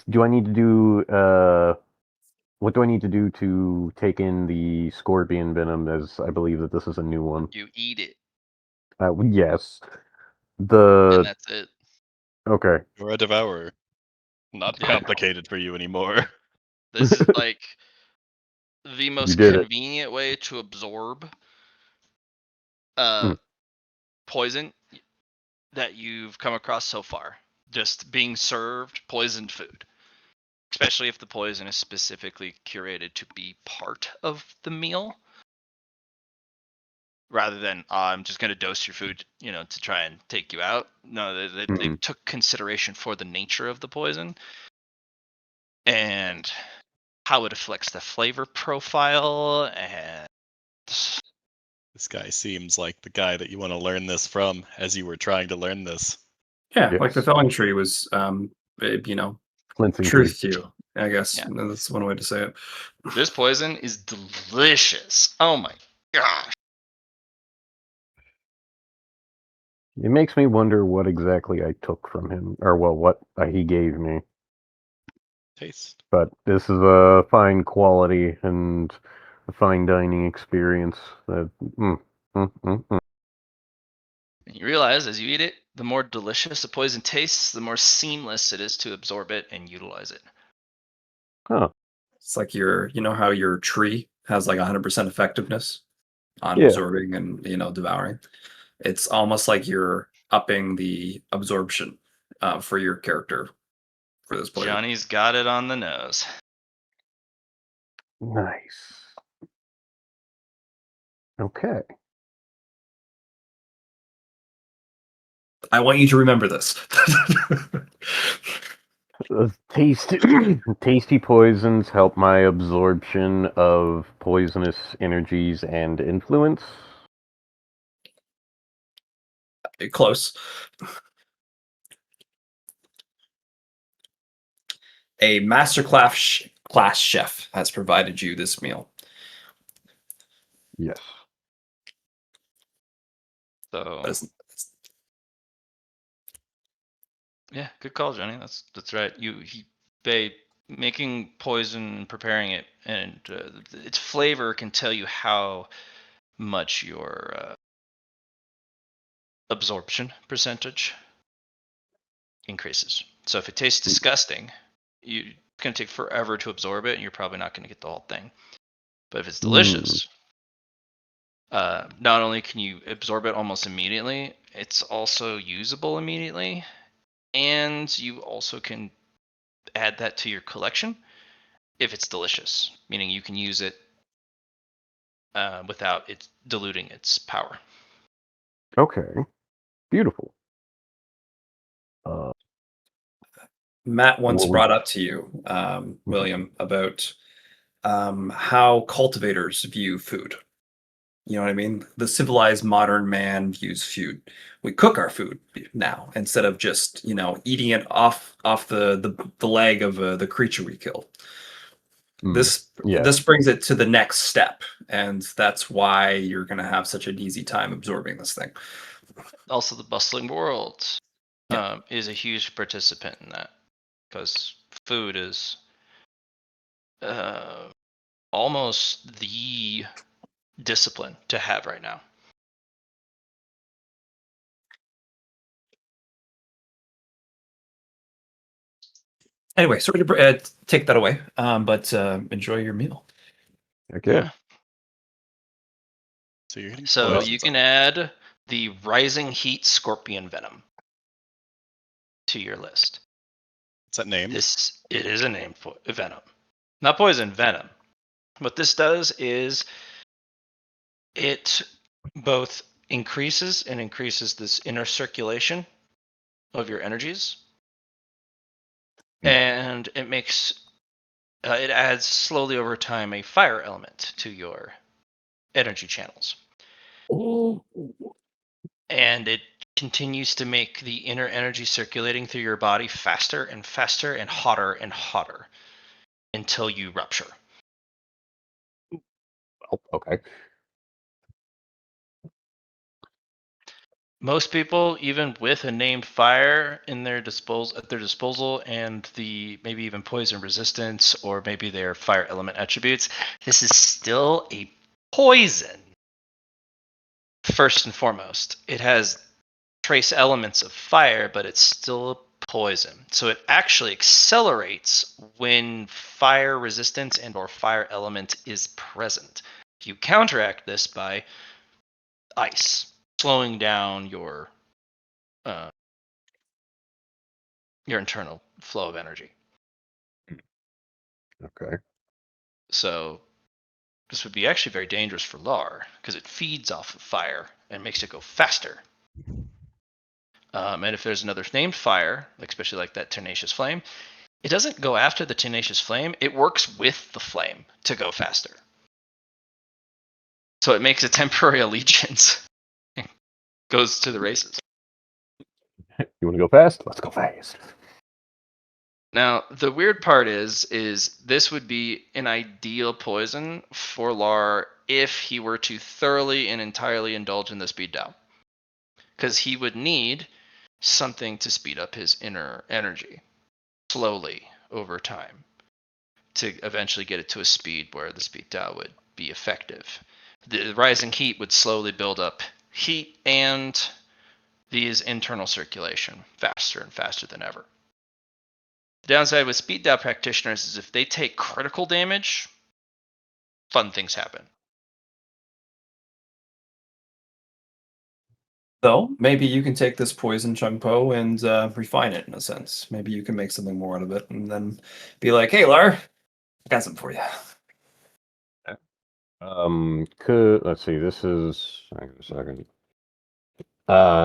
Do I need to do what do I need to do to take in the scorpion venom? As I believe that this is a new one. You eat it, Yes. and The that's it. okay. You're a devourer. Not Yeah. complicated for you anymore. This is like the most did it. convenient way to absorb Mm. poison that you've come across so far. Just being served poisoned food. Especially if the poison is specifically curated to be part of the meal. Rather than, I'm just going to dose your food, to try and take you out. No, they took consideration for the nature of the poison and how it affects the flavor profile. And This guy seems like the guy that you want to learn this from as you were trying to learn this. Yeah, like the Yes. felling tree was, Cleansing truth tree. to you. I guess Yeah. that's one way to say it. this poison is delicious. Oh my gosh. It makes me wonder what exactly I took from him, or well, what he gave me. Taste. But this is a fine quality and a fine dining experience. That, And you realize as you eat it, the more delicious a poison tastes, the more seamless it is to absorb it and utilize it. Huh. It's like you know how your tree has like 100% effectiveness on Yeah. absorbing and devouring. It's almost like you're upping the absorption for your character for this poison. Johnny's got it on the nose. Nice. Okay. I want you to remember this. Tasty poisons help my absorption of poisonous energies and influence. Close. A master class chef has provided you this meal. Yes. So That's- yeah, good call, Johnny. That's right. By making poison and preparing it, and its flavor can tell you how much your absorption percentage increases. So if it tastes disgusting, it's gonna take forever to absorb it, and you're probably not gonna get the whole thing. But if it's delicious, not only can you absorb it almost immediately, it's also usable immediately, and you also can add that to your collection if it's delicious, meaning you can use it without it diluting its power. Okay. Beautiful. Matt once What would- brought up to you, William, about how cultivators view food. You know what I mean? The civilized modern man views food. We cook our food now instead of just eating it off the leg of the creature we killed. This yeah. this brings it to the next step, and that's why you're going to have such an easy time absorbing this thing. Also, the bustling world Yeah. is a huge participant in that, because food is almost the discipline to have right now. Anyway, sorry to take that away, but enjoy your meal. Okay. Yeah. So you're getting So poisons you can on- add the Rising Heat Scorpion Venom to your list. Is that named? It is a named venom, not poison, venom. What this does is it both increases this inner circulation of your energies, and it makes it adds slowly over time a fire element to your energy channels, and it continues to make the inner energy circulating through your body faster and faster and hotter until you rupture. Oh, okay. Most people, even with a named fire in their disposal, and the maybe even poison resistance or maybe their fire element attributes, this is still a poison. First and foremost, it has trace elements of fire, but it's still a poison. So it actually accelerates when fire resistance and or fire element is present. You counteract this by ice, slowing down your internal flow of energy. Okay. So this would be actually very dangerous for Lar because it feeds off of fire and makes it go faster. And if there's another named fire, especially like that tenacious flame, it doesn't go after the tenacious flame. It works with the flame to go faster. So it makes a temporary allegiance. Goes to the races. You want to go fast? Let's go fast. Now, the weird part is this would be an ideal poison for Lar if he were to thoroughly and entirely indulge in the speed dial. because he would need something to speed up his inner energy slowly over time to eventually get it to a speed where the speed dial would be effective. The rising heat would slowly build up heat and his internal circulation faster and faster than ever. The downside with speed dial practitioners is if they take critical damage, fun things happen. So maybe you can take this poison Chungpo and refine it in a sense. Maybe you can make something more out of it, and then be like, "Hey, Lar, I got something for you." Let's see. This is hang on a second.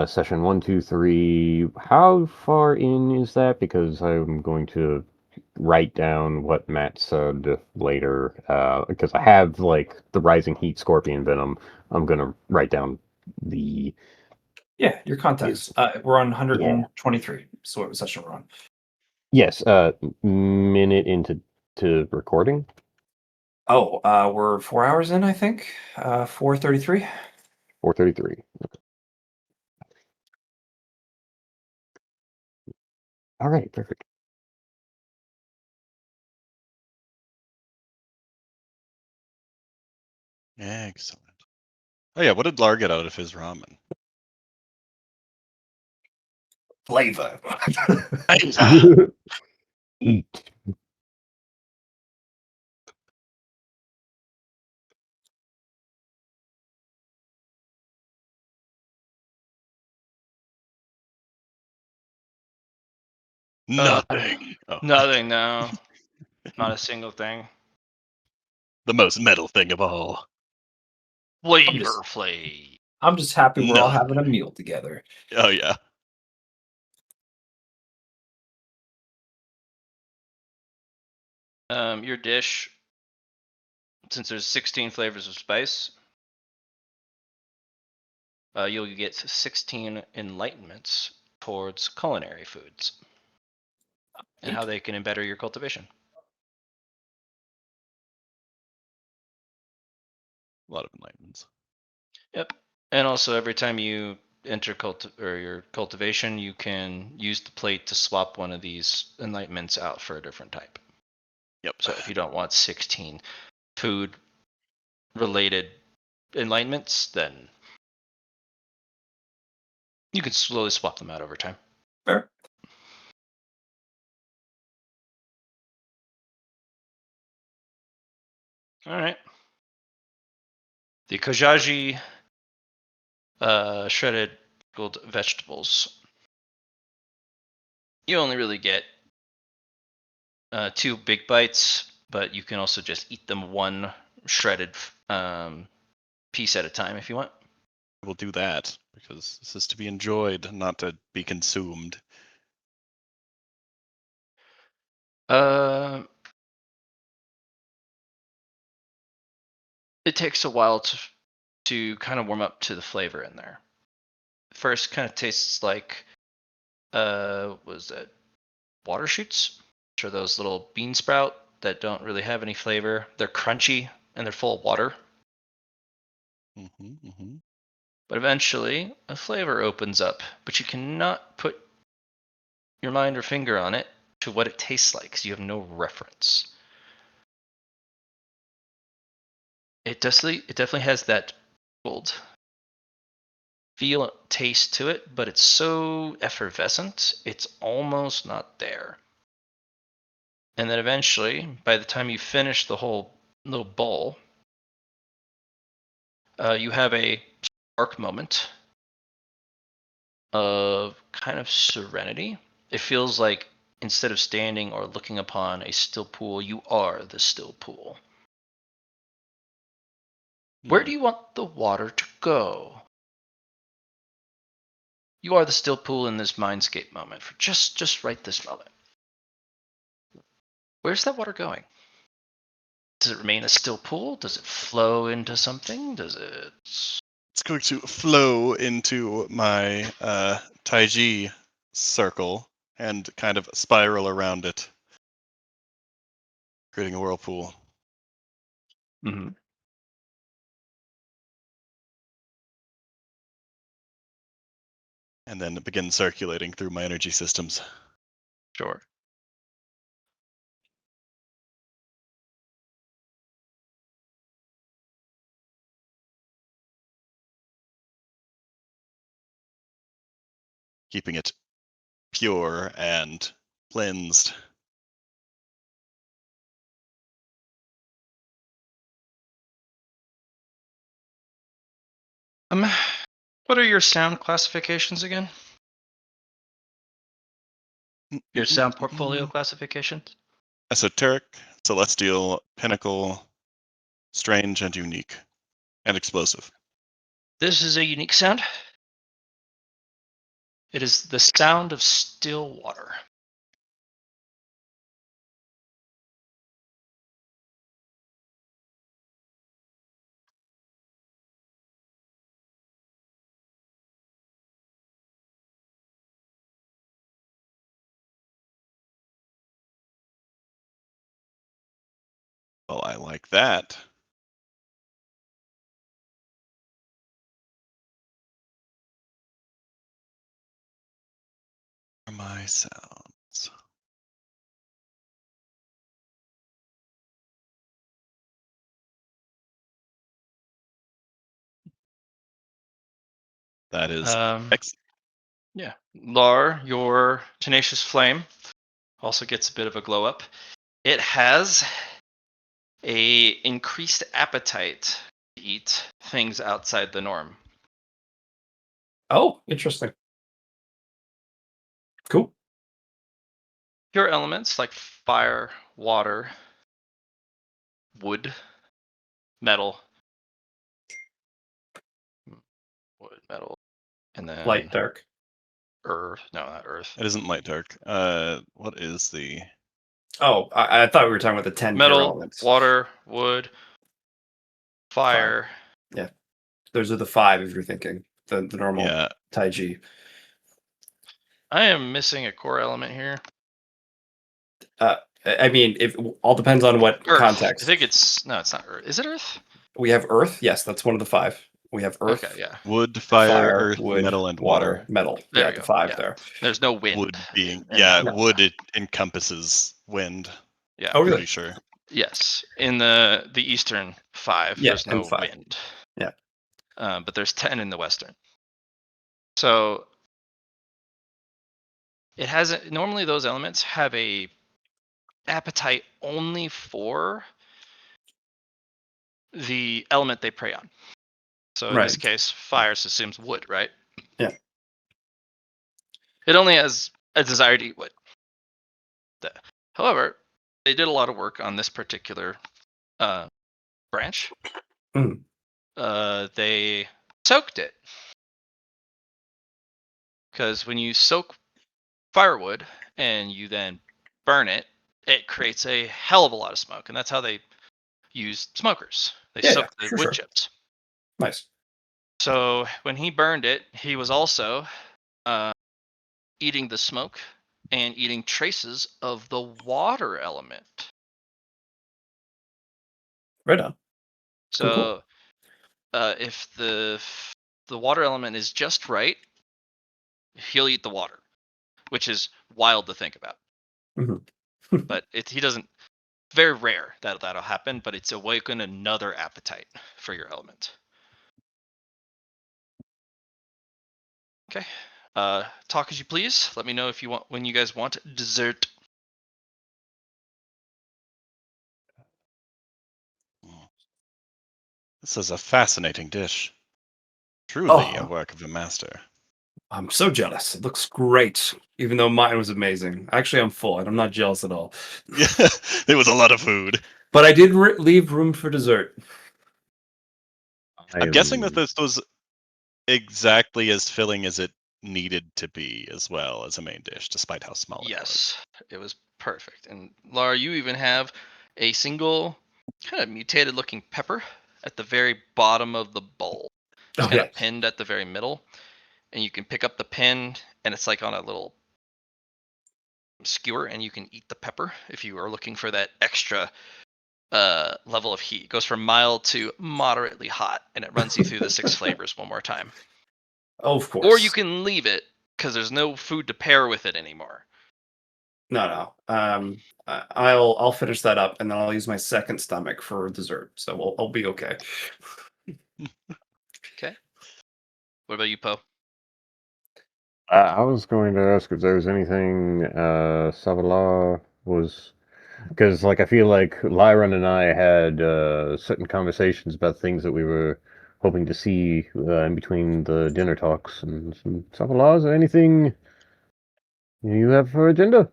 Session 123. How far in is that? Because I'm going to write down what Matt said later. Because I have like the Rising Heat Scorpion Venom. I'm gonna write down the Yeah, your context. We're on Yeah. 123. So what session we're on? Yes. Minute into recording. Oh, we're 4 hours in, I think. 4:33. 4:33. All right. Perfect. Excellent. Oh yeah, what did Lar get out of his ramen? Flavor. Eat. Nothing. Oh, Nothing, no. Not a single thing. the most metal thing of all. Flavor Flay. I'm just happy we're all None. having a meal together. Oh yeah. Your dish, since there's 16 flavors of spice, you'll get 16 enlightenments towards culinary foods and how they can better your cultivation. A lot of enlightenments. Yep. And also, every time you enter your cultivation, you can use the plate to swap one of these enlightenments out for a different type. Yep. So if you don't want 16 food related enlightenments, then you can slowly swap them out over time. Fair. All right. The Kojaji shredded gold vegetables. You only really get 2 big bites, but you can also just eat them one shredded piece at a time if you want. We'll do that because this is to be enjoyed, not to be consumed. It takes a while to kind of warm up to the flavor in there. First, kind of tastes like was that water shoots? Which are those little bean sprout that don't really have any flavor. They're crunchy and they're full of water. But eventually, a flavor opens up, but you cannot put your mind or finger on it to what it tastes like because you have no reference. It definitely has that gold feel, taste to it, but it's so effervescent, it's almost not there. And then eventually, by the time you finish the whole little bowl, you have a spark moment of kind of serenity. It feels like instead of standing or looking upon a still pool, you are the still pool. Where do you want the water to go? You are the still pool in this mindscape moment for just right this moment. Where's that water going? Does it remain a still pool? Does it flow into something? Does it? It's going to flow into my Taiji circle and kind of spiral around it, creating a whirlpool. Mm-hmm. and then it begins circulating through my energy systems. Sure. Keeping it pure and cleansed. What are your sound classifications again? Your sound portfolio classifications? Esoteric, celestial, pinnacle, strange and unique, and explosive. This is a unique sound. It is the sound of still water. Well, I like that. My sounds. That is excellent. Yeah. Lar, your tenacious flame also gets a bit of a glow up. It has a increased appetite to eat things outside the norm. Oh, interesting. Cool. Pure elements like fire, water, wood, metal, and then Light, dark. earth. No, not earth. It isn't light dark. What is the? Oh, I thought we were talking about the 10 pure Metal, elements. water, wood, fire. Yeah. Those are the 5 if you're thinking. The normal Yeah, Taiji. I am missing a core element here. I mean, it all depends on what Earth. context. I think it's not earth. Is it earth? We have earth. Yes, that's one of the 5. We have earth, Okay, yeah. wood, fire, fire, earth, wood, metal, and water. metal. There Yeah, we the go. 5 Yeah. there. There's no wind. Wood being in yeah, that. wood it encompasses wind. Yeah. Oh, really? Pretty sure. Yes. In the eastern 5, Yeah, there's in no 5. wind. Yeah. But there's 10 in the western. So it has normally those elements have a appetite only for the element they prey on. So in this Right. case, fire assumes wood, right? Yeah. It only has a desire to eat wood. However, they did a lot of work on this particular branch. Mm. They soaked it. Because when you soak firewood and you then burn it, it creates a hell of a lot of smoke. And that's how they use smokers. They Yeah, soak the sure, wood sure. chips. Nice. So when he burned it, he was also eating the smoke and eating traces of the water element. Right on. So Cool. if the water element is just right, he'll eat the water, which is wild to think about. Mhm. But he doesn't. Very rare that'll happen, but it's awakened another appetite for your element. Okay. Talk as you please. Let me know if you want when you guys want dessert. This is a fascinating dish. Truly a Oh, work of a master. I'm so jealous. It looks great, even though mine was amazing. Actually, I'm full, and I'm not jealous at all. Yeah, it was a lot of food. But I did leave room for dessert. I'm guessing that this was exactly as filling as it needed to be, as well as a main dish, despite how small it was. Yes, it was perfect. And Laura, you even have a single kind of mutated looking pepper at the very bottom of the bowl. It's Oh, kind yeah. of pinned at the very middle. And you can pick up the pin and it's like on a little skewer and you can eat the pepper if you are looking for that extra level of heat. It goes from mild to moderately hot and it runs you through the 6 flavors one more time. Oh, of course. Or you can leave it because there's no food to pair with it anymore. No. I'll finish that up, and then I'll use my second stomach for dessert. So I'll be okay. Okay. What about you, Poe? I was going to ask if there was anything Savala was, because like I feel like Lyron and I had certain conversations about things that we were hoping to see in between the dinner talks. And Savala, is there anything you have for agenda?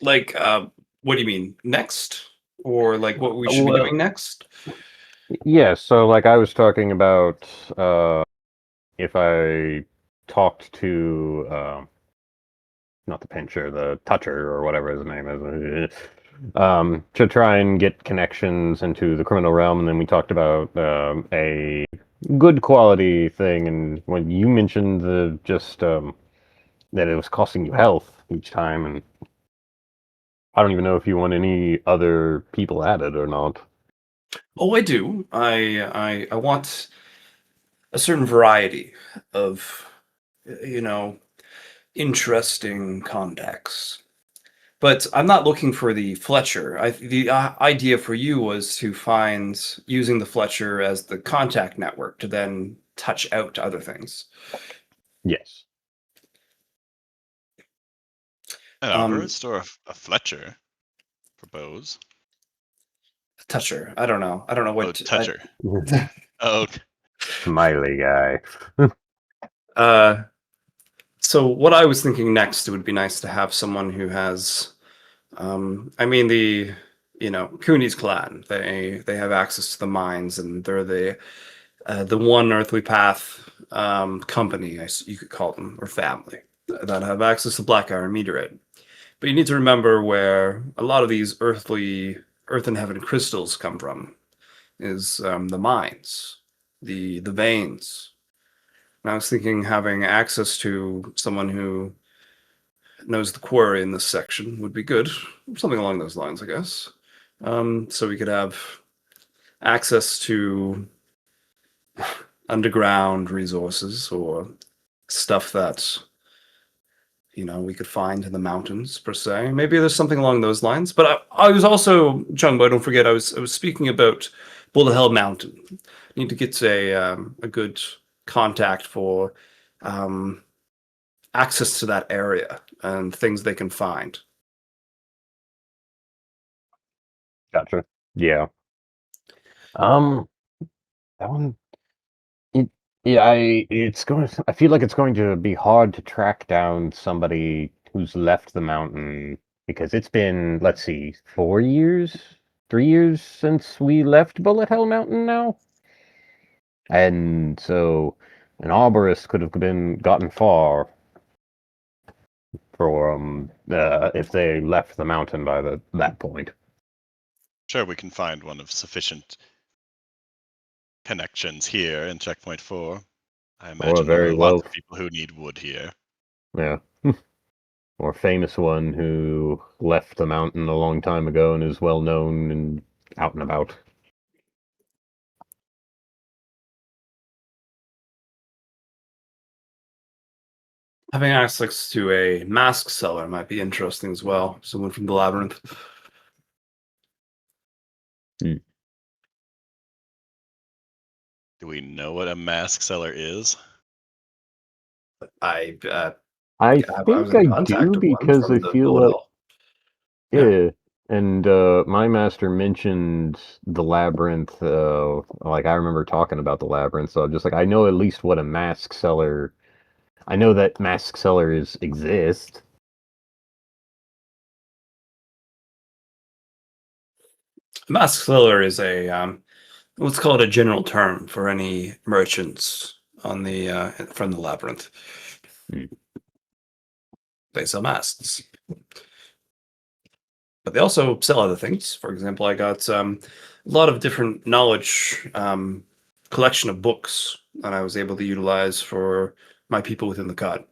Like, what do you mean next, or like what we should be Well, doing next? yeah. So like I was talking about if I talked to not the pincher, the toucher, or whatever his name is, to try and get connections into the criminal realm. And then we talked about a good quality thing. And when you mentioned the just that it was costing you health each time, and I don't even know if you want any other people added or not. Oh, I do. I want a certain variety of, you know, interesting contacts. But I'm not looking for the Fletcher. The idea for you was to find using the Fletcher as the contact network to then touch out to other things. Yes. An arborist or a Fletcher for bows? Toucher. I don't know. I don't know Oh, what. toucher. Oh, okay. Smiley guy. So what I was thinking next, it would be nice to have someone who has, I mean Cooney's clan. They have access to the mines, and they're the one earthly path company, you could call them, or family that have access to Black Iron Meteorite. But you need to remember where a lot of these earth and heaven crystals come from is the mines, the veins. And I was thinking having access to someone who knows the quarry in this section would be good. Something along those lines, I guess. So we could have access to underground resources or stuff that we could find in the mountains per se. Maybe there's something along those lines. But I was also Chungbo. Don't forget, I was speaking about Bull Hill Mountain. Need to get a good contact for um, access to that area and things they can find. Gotcha. Yeah. Um, that one. It, yeah, I feel like it's going to be hard to track down somebody who's left the mountain because it's been, let's see, 4 years, 3 years since we left Bullet Hell Mountain now. And so an arborist could have been gotten far from if they left the mountain by that point. Sure, we can find one of sufficient connections here in Checkpoint 4. I imagine there very are lots well. of people who need wood here. Yeah. Or famous one who left the mountain a long time ago and is well known and out and about. Having access to a mask seller might be interesting as well. Someone from the labyrinth. Hmm. Do we know what a mask seller is? I I I was think in I contact do with one because I from the feel Bullet like Hell. yeah. And my master mentioned the labyrinth. Like I remember talking about the labyrinth, so I'm just like I know at least what a mask seller. I know that mask sellers exist. Mask seller is a let's call it a general term for any merchants on the from the labyrinth. Hmm. They sell masks, but they also sell other things. For example, I got a lot of different knowledge collection of books that I was able to utilize for my people within the COD.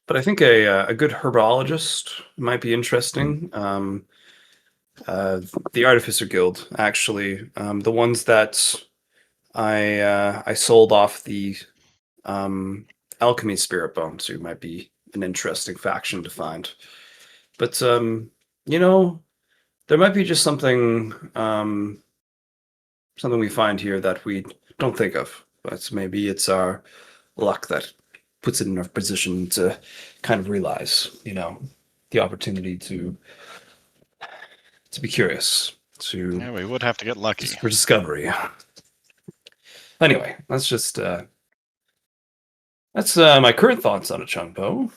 But I think a good herbologist might be interesting. The Artificer Guild, actually, the ones that I sold off the Alchemy Spirit Bone to might be an interesting faction to find. But you know, there might be just something we find here that we don't think of. But maybe it's our luck that puts it in a position to kind of realize, the opportunity to be curious, Yeah, we would have to get lucky. for discovery. Anyway, that's my current thoughts on a Chungpo.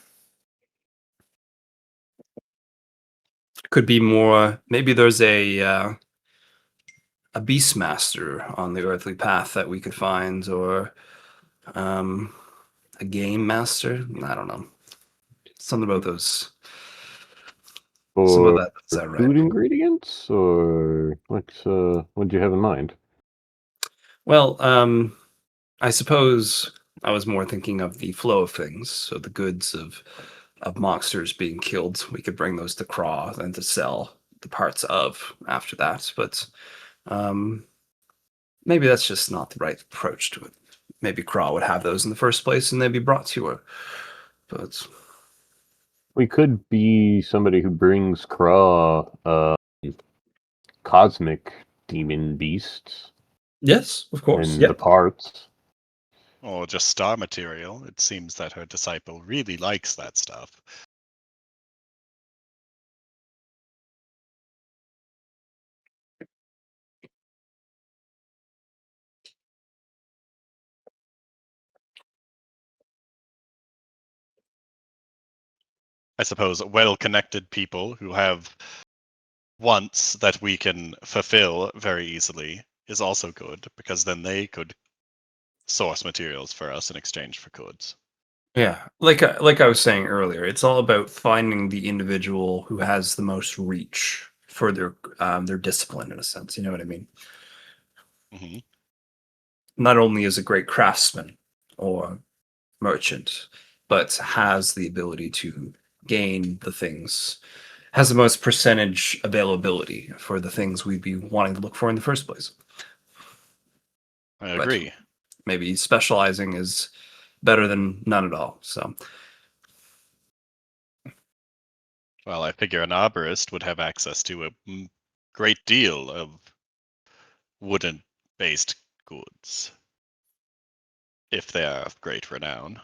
Could be more. Maybe there's a Beastmaster on the earthly path that we could find, or a game master. I don't know. Something about those. Some of For that doesn't sound food right. ingredients, or what do you have in mind? Well, I suppose I was more thinking of the flow of things. So the goods of monsters being killed, we could bring those to Craw and to sell the parts of after that. But um, maybe that's just not the right approach to it. Maybe Craw would have those in the first place and they'd be brought to her. But We could be somebody who brings Craw cosmic demon beasts yes, of course. and Yep. the parts. Or just star material. It seems that her disciple really likes that stuff. I suppose well-connected people who have wants that we can fulfill very easily is also good, because then they could source materials for us in exchange for goods. Yeah, like I was saying earlier, it's all about finding the individual who has the most reach for their discipline, in a sense. You know what I mean? Hmm. Not only is a great craftsman or merchant, but has the ability to gain the things, has the most percentage availability for the things we'd be wanting to look for in the first place. I But agree. maybe specializing is better than none at all. So Well, I figure an arborist would have access to a great deal of wooden-based goods, if they are of great renown.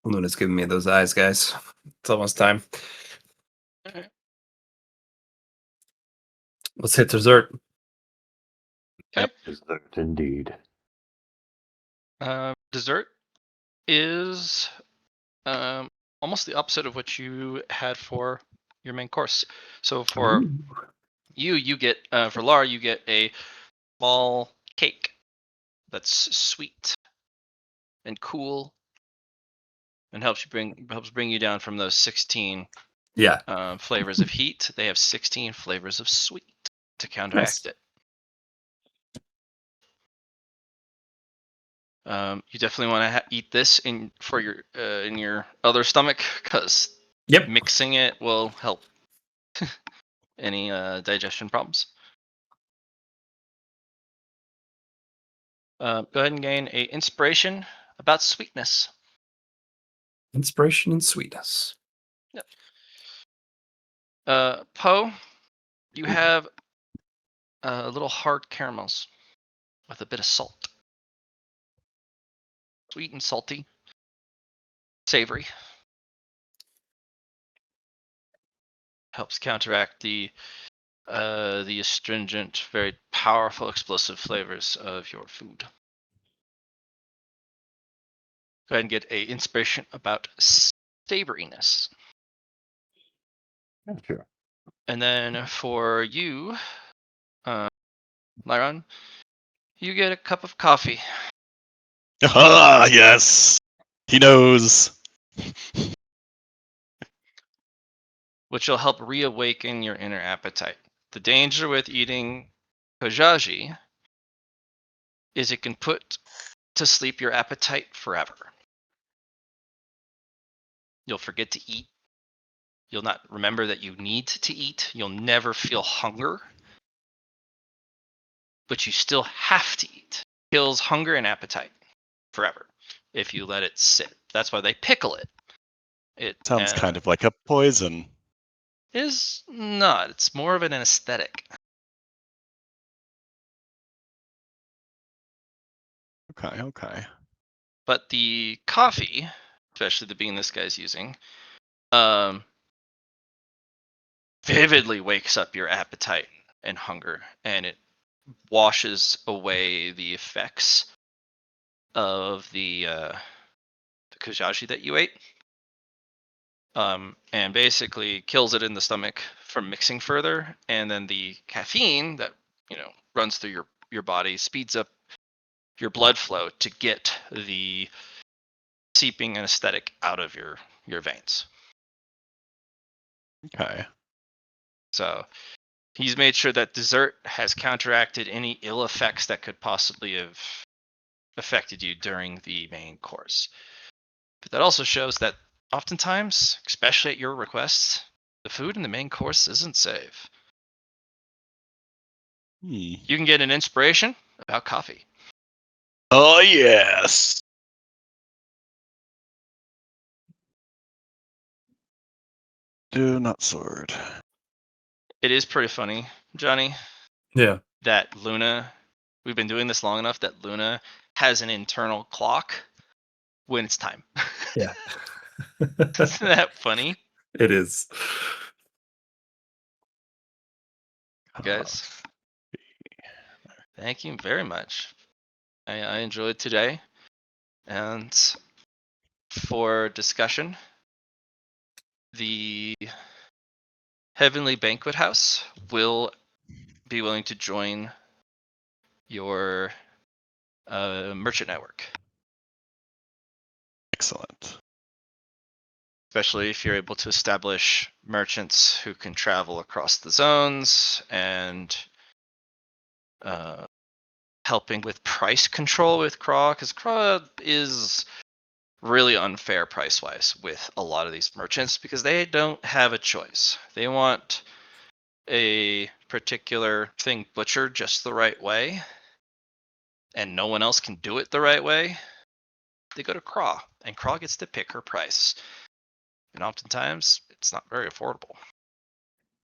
Luna's giving me those eyes, guys. It's almost time. Alright. Let's hit dessert. Okay. Dessert indeed. Dessert is almost the opposite of what you had for your main course. So for Ooh. you get for Lara, you get a small cake that's sweet and cool and helps bring you down from those 16 Yeah. flavors of heat. They have 16 flavors of sweet to counteract Nice. it. You definitely want to eat this in your other stomach, because Yep. mixing it will help any digestion problems. Go ahead and gain a inspiration about sweetness. Inspiration and sweetness. Poe, you have little hard caramels with a bit of salt. Sweet and salty. Savory. Helps counteract the astringent, very powerful, explosive flavors of your food. Go ahead and get a inspiration about savoriness. Yeah, sure. And then for you, Lyron, you get a cup of coffee. Ah, yes! He knows! which will help reawaken your inner appetite. The danger with eating kojaji is it can put to sleep your appetite forever. You'll forget to eat. You'll not remember that you need to eat. You'll never feel hunger, but you still have to eat. Kills hunger and appetite forever if you let it sit. That's why they pickle it. It Sounds kind of like a poison. is not. It's more of an anesthetic. Okay. But the coffee, especially the bean this guy's using, vividly wakes up your appetite and hunger, and it washes away the effects of the kojaji that you ate, and basically kills it in the stomach from mixing further. And then the caffeine that runs through your body speeds up your blood flow to get the seeping anesthetic out of your veins. Okay. So he's made sure that dessert has counteracted any ill effects that could possibly have affected you during the main course. But that also shows that oftentimes, especially at your request, the food in the main course isn't safe. You can get an inspiration about coffee. Oh, yes. Do not sword. It is pretty funny, Johnny, Yeah. that Luna, we've been doing this long enough that Luna has an internal clock when it's time. Yeah. Isn't that funny? It is. Guys, thank you very much. I enjoyed today. And for discussion, the Heavenly Banquet House will be willing to join your merchant network, Excellent. especially if you're able to establish merchants who can travel across the zones and helping with price control with Craw, because Craw is really unfair price-wise with a lot of these merchants because they don't have a choice. They want a particular thing butchered just the right way, and no one else can do it the right way. They go to Craw, and Craw gets to pick her price. And oftentimes, it's not very affordable.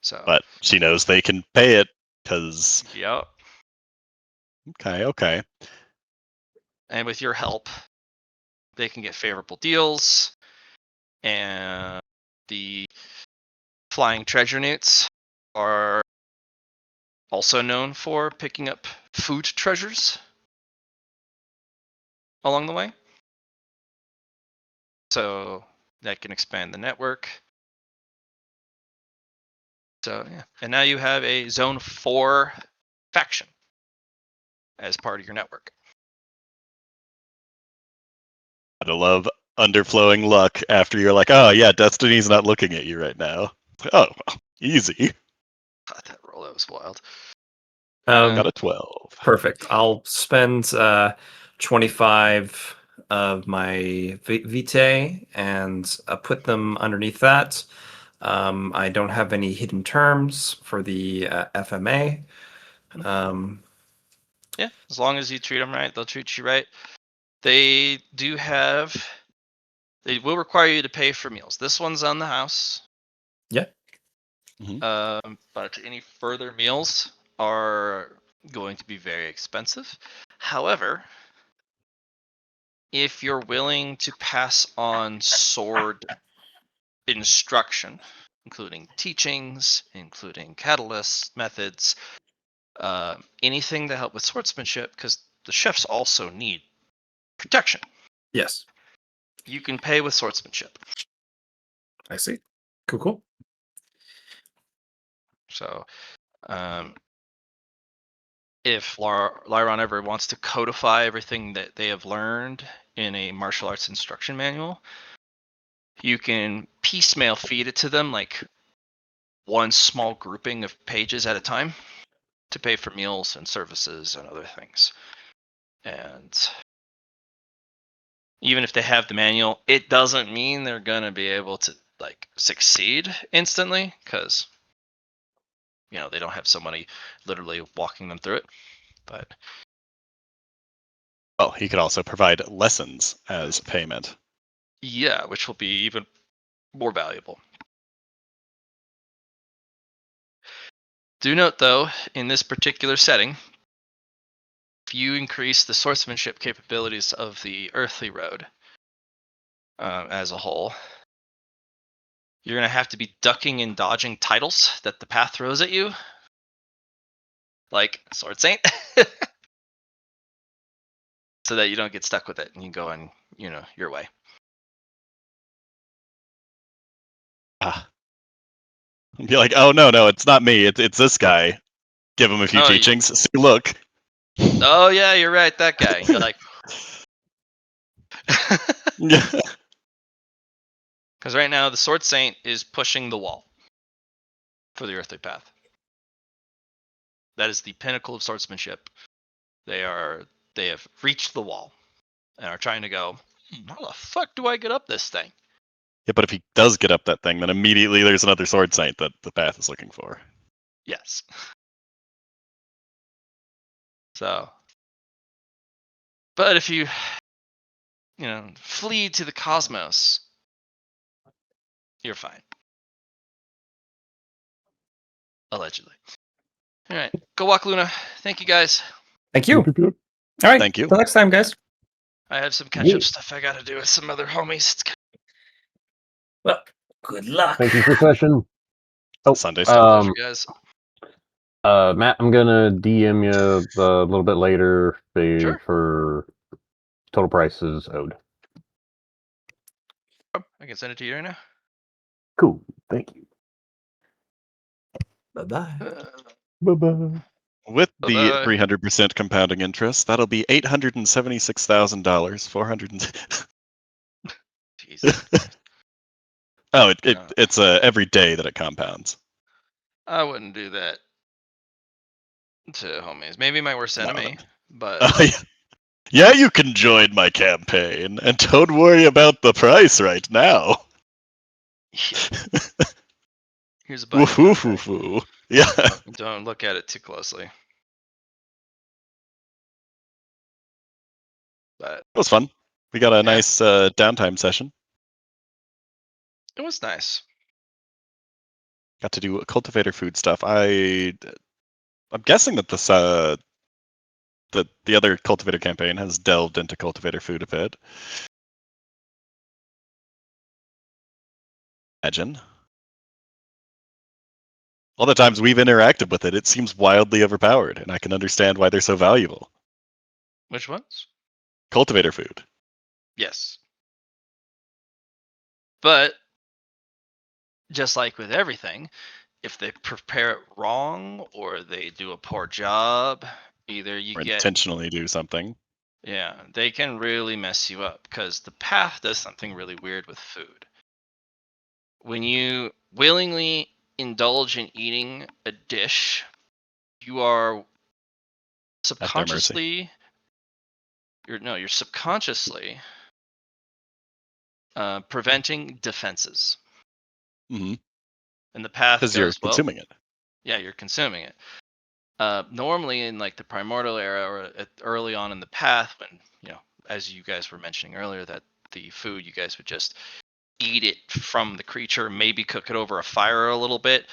So, But she knows they can pay it because. yep. Okay. And with your help, they can get favorable deals. And the flying treasure newts are also known for picking up food treasures along the way. So that can expand the network. So yeah. And now you have a Zone 4 faction as part of your network. I love underflowing luck after you're like, oh yeah, Destiny's not looking at you right now. Oh, easy. God, that roll, that was wild. Got a 12. Perfect. I'll spend 25 of my vitae and put them underneath that. I don't have any hidden terms for the FMA. Yeah, as long as you treat them right, they'll treat you right. They will require you to pay for meals. This one's on the house. Yeah. But any further meals are going to be very expensive. However, if you're willing to pass on sword instruction, including teachings, including catalysts, methods, anything to help with swordsmanship, because the chefs also need protection. Yes. You can pay with swordsmanship. I see. Cool. So, if Lyron ever wants to codify everything that they have learned in a martial arts instruction manual, you can piecemeal feed it to them like one small grouping of pages at a time to pay for meals and services and other things. And even if they have the manual, it doesn't mean they're going to be able to like succeed instantly, because they don't have somebody literally walking them through it. But Well, he could also provide lessons as payment. yeah, which will be even more valuable. Do note, though, in this particular setting, if you increase the swordsmanship capabilities of the earthly road as a whole, you're going to have to be ducking and dodging titles that the path throws at you, like Sword Saint, so that you don't get stuck with it and you go on, your way. Ah. Be like, oh no, it's not me. It's this guy. Give him a few Oh, teachings. See, look. Oh yeah, you're right, that guy. You're like, Yeah. because right now the Sword Saint is pushing the wall for the earthly path. That is the pinnacle of swordsmanship. They have reached the wall and are trying to go, how the fuck do I get up this thing? Yeah, but if he does get up that thing, then immediately there's another sword saint that the path is looking for. Yes. So, but if you flee to the cosmos, you're fine. Allegedly. All right, go walk, Luna. Thank you, guys. Thank you. All right. Thank you. Till next time, guys. I have some catch-up Yeah. stuff I got to do with some other homies. Well, good luck. Thank you for session. Oh, Sunday Pleasure, guys. Matt, I'm gonna DM you a little bit later Sure. for total prices owed. I can send it to you right now. Cool. Thank you. Bye-bye. Bye bye. With the Bye-bye. 300% compounding interest, that'll be $876,000. 400. Jesus. Oh, No. it's every day that it compounds. I wouldn't do that to homies. Maybe my worst No, enemy, but Oh, yeah. Yeah, you can join my campaign, and don't worry about the price right now. here's a bunch. Woo-hoo-hoo-hoo. Yeah, it Don't look at it too closely. But was fun. We got a Yeah. nice downtime session. it was nice. Got to do cultivator food stuff. I'm guessing that this the other cultivator campaign has delved into cultivator food a bit. Imagine. All the times we've interacted with it, it seems wildly overpowered, and I can understand why they're so valuable. Which ones? Cultivator food. Yes. But just like with everything, if they prepare it wrong or they do a poor job, either you Or get intentionally do something. they can really mess you up, because the path does something really weird with food. When you willingly indulge in eating a dish, you are At their mercy. subconsciously you're subconsciously preventing defenses. Mm-hmm. And the path Because you're goes, well, consuming it. yeah, you're consuming it. Normally in like the primordial era or early on in the path, when as you guys were mentioning earlier, that the food, you guys would just eat it from the creature, maybe cook it over a fire a little bit,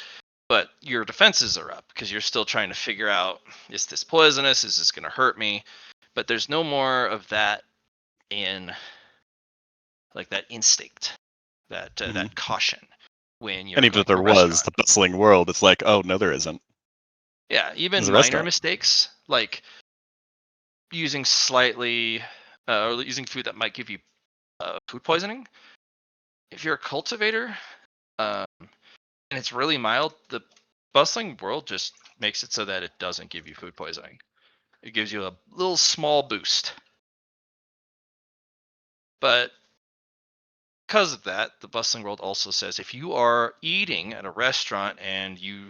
but your defenses are up because you're still trying to figure out, is this poisonous, is this going to hurt me? But there's no more of that in like that instinct, that caution when you're And even going if there to a was, restaurant. the bustling world, it's like, oh, no, there isn't. Yeah, It's even a minor restaurant. mistakes like using or using food that might give you food poisoning. If you're a cultivator and it's really mild, the bustling world just makes it so that it doesn't give you food poisoning. It gives you a little small boost. But because of that, the Bustling World also says if you are eating at a restaurant and you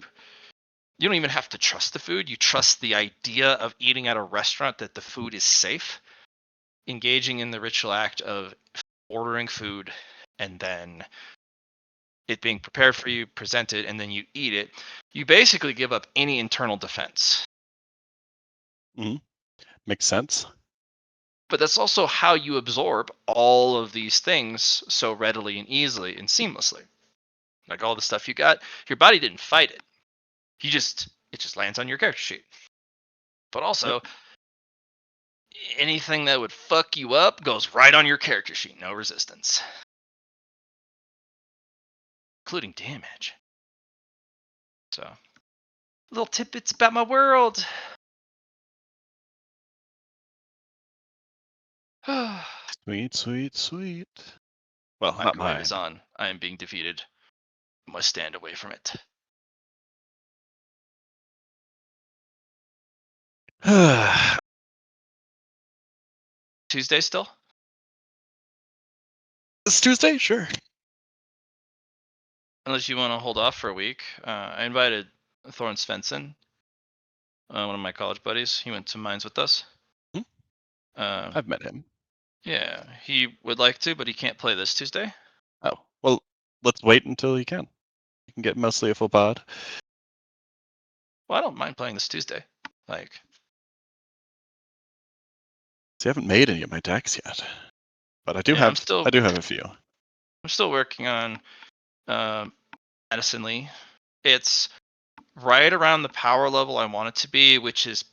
don't even have to trust the food, you trust the idea of eating at a restaurant that the food is safe, engaging in the ritual act of ordering food and then it being prepared for you, presented, and then you eat it, you basically give up any internal defense. Makes sense. But that's also how you absorb all of these things so readily and easily and seamlessly. Like all the stuff you got, your body didn't fight it. It just lands on your character sheet. But also, anything that would fuck you up goes right on your character sheet. No resistance. Including damage. So, little tidbits about my world. Sweet, sweet, sweet. Well, not Microwave mine. is on. I am being defeated. I must stand away from it. Tuesday still? It's Tuesday, sure. Unless you want to hold off for a week. I invited Thorne Svensson, one of my college buddies. He went to Mines with us. Hmm. I've met him. Yeah, he would like to, but he can't play this Tuesday. Oh, well, let's wait until he can. You can get mostly a full pod. Well, I don't mind playing this Tuesday. Like, See, I haven't made any of my decks yet, but I do Yeah, have. I'm I do have a few. still working on Medicine Lee. It's right around the power level I want it to be, which is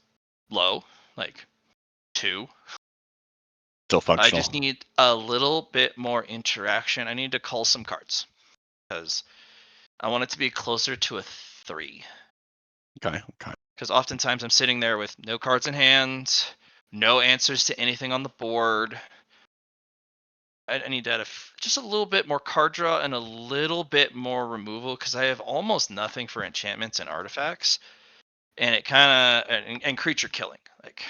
low, like 2. Still I functional. just need a little bit more interaction. I need to cull some cards because I want it to be closer to a 3. Okay. Because oftentimes I'm sitting there with no cards in hand, no answers to anything on the board. I need to add just a little bit more card draw and a little bit more removal because I have almost nothing for enchantments and artifacts, and it kind of and creature killing like.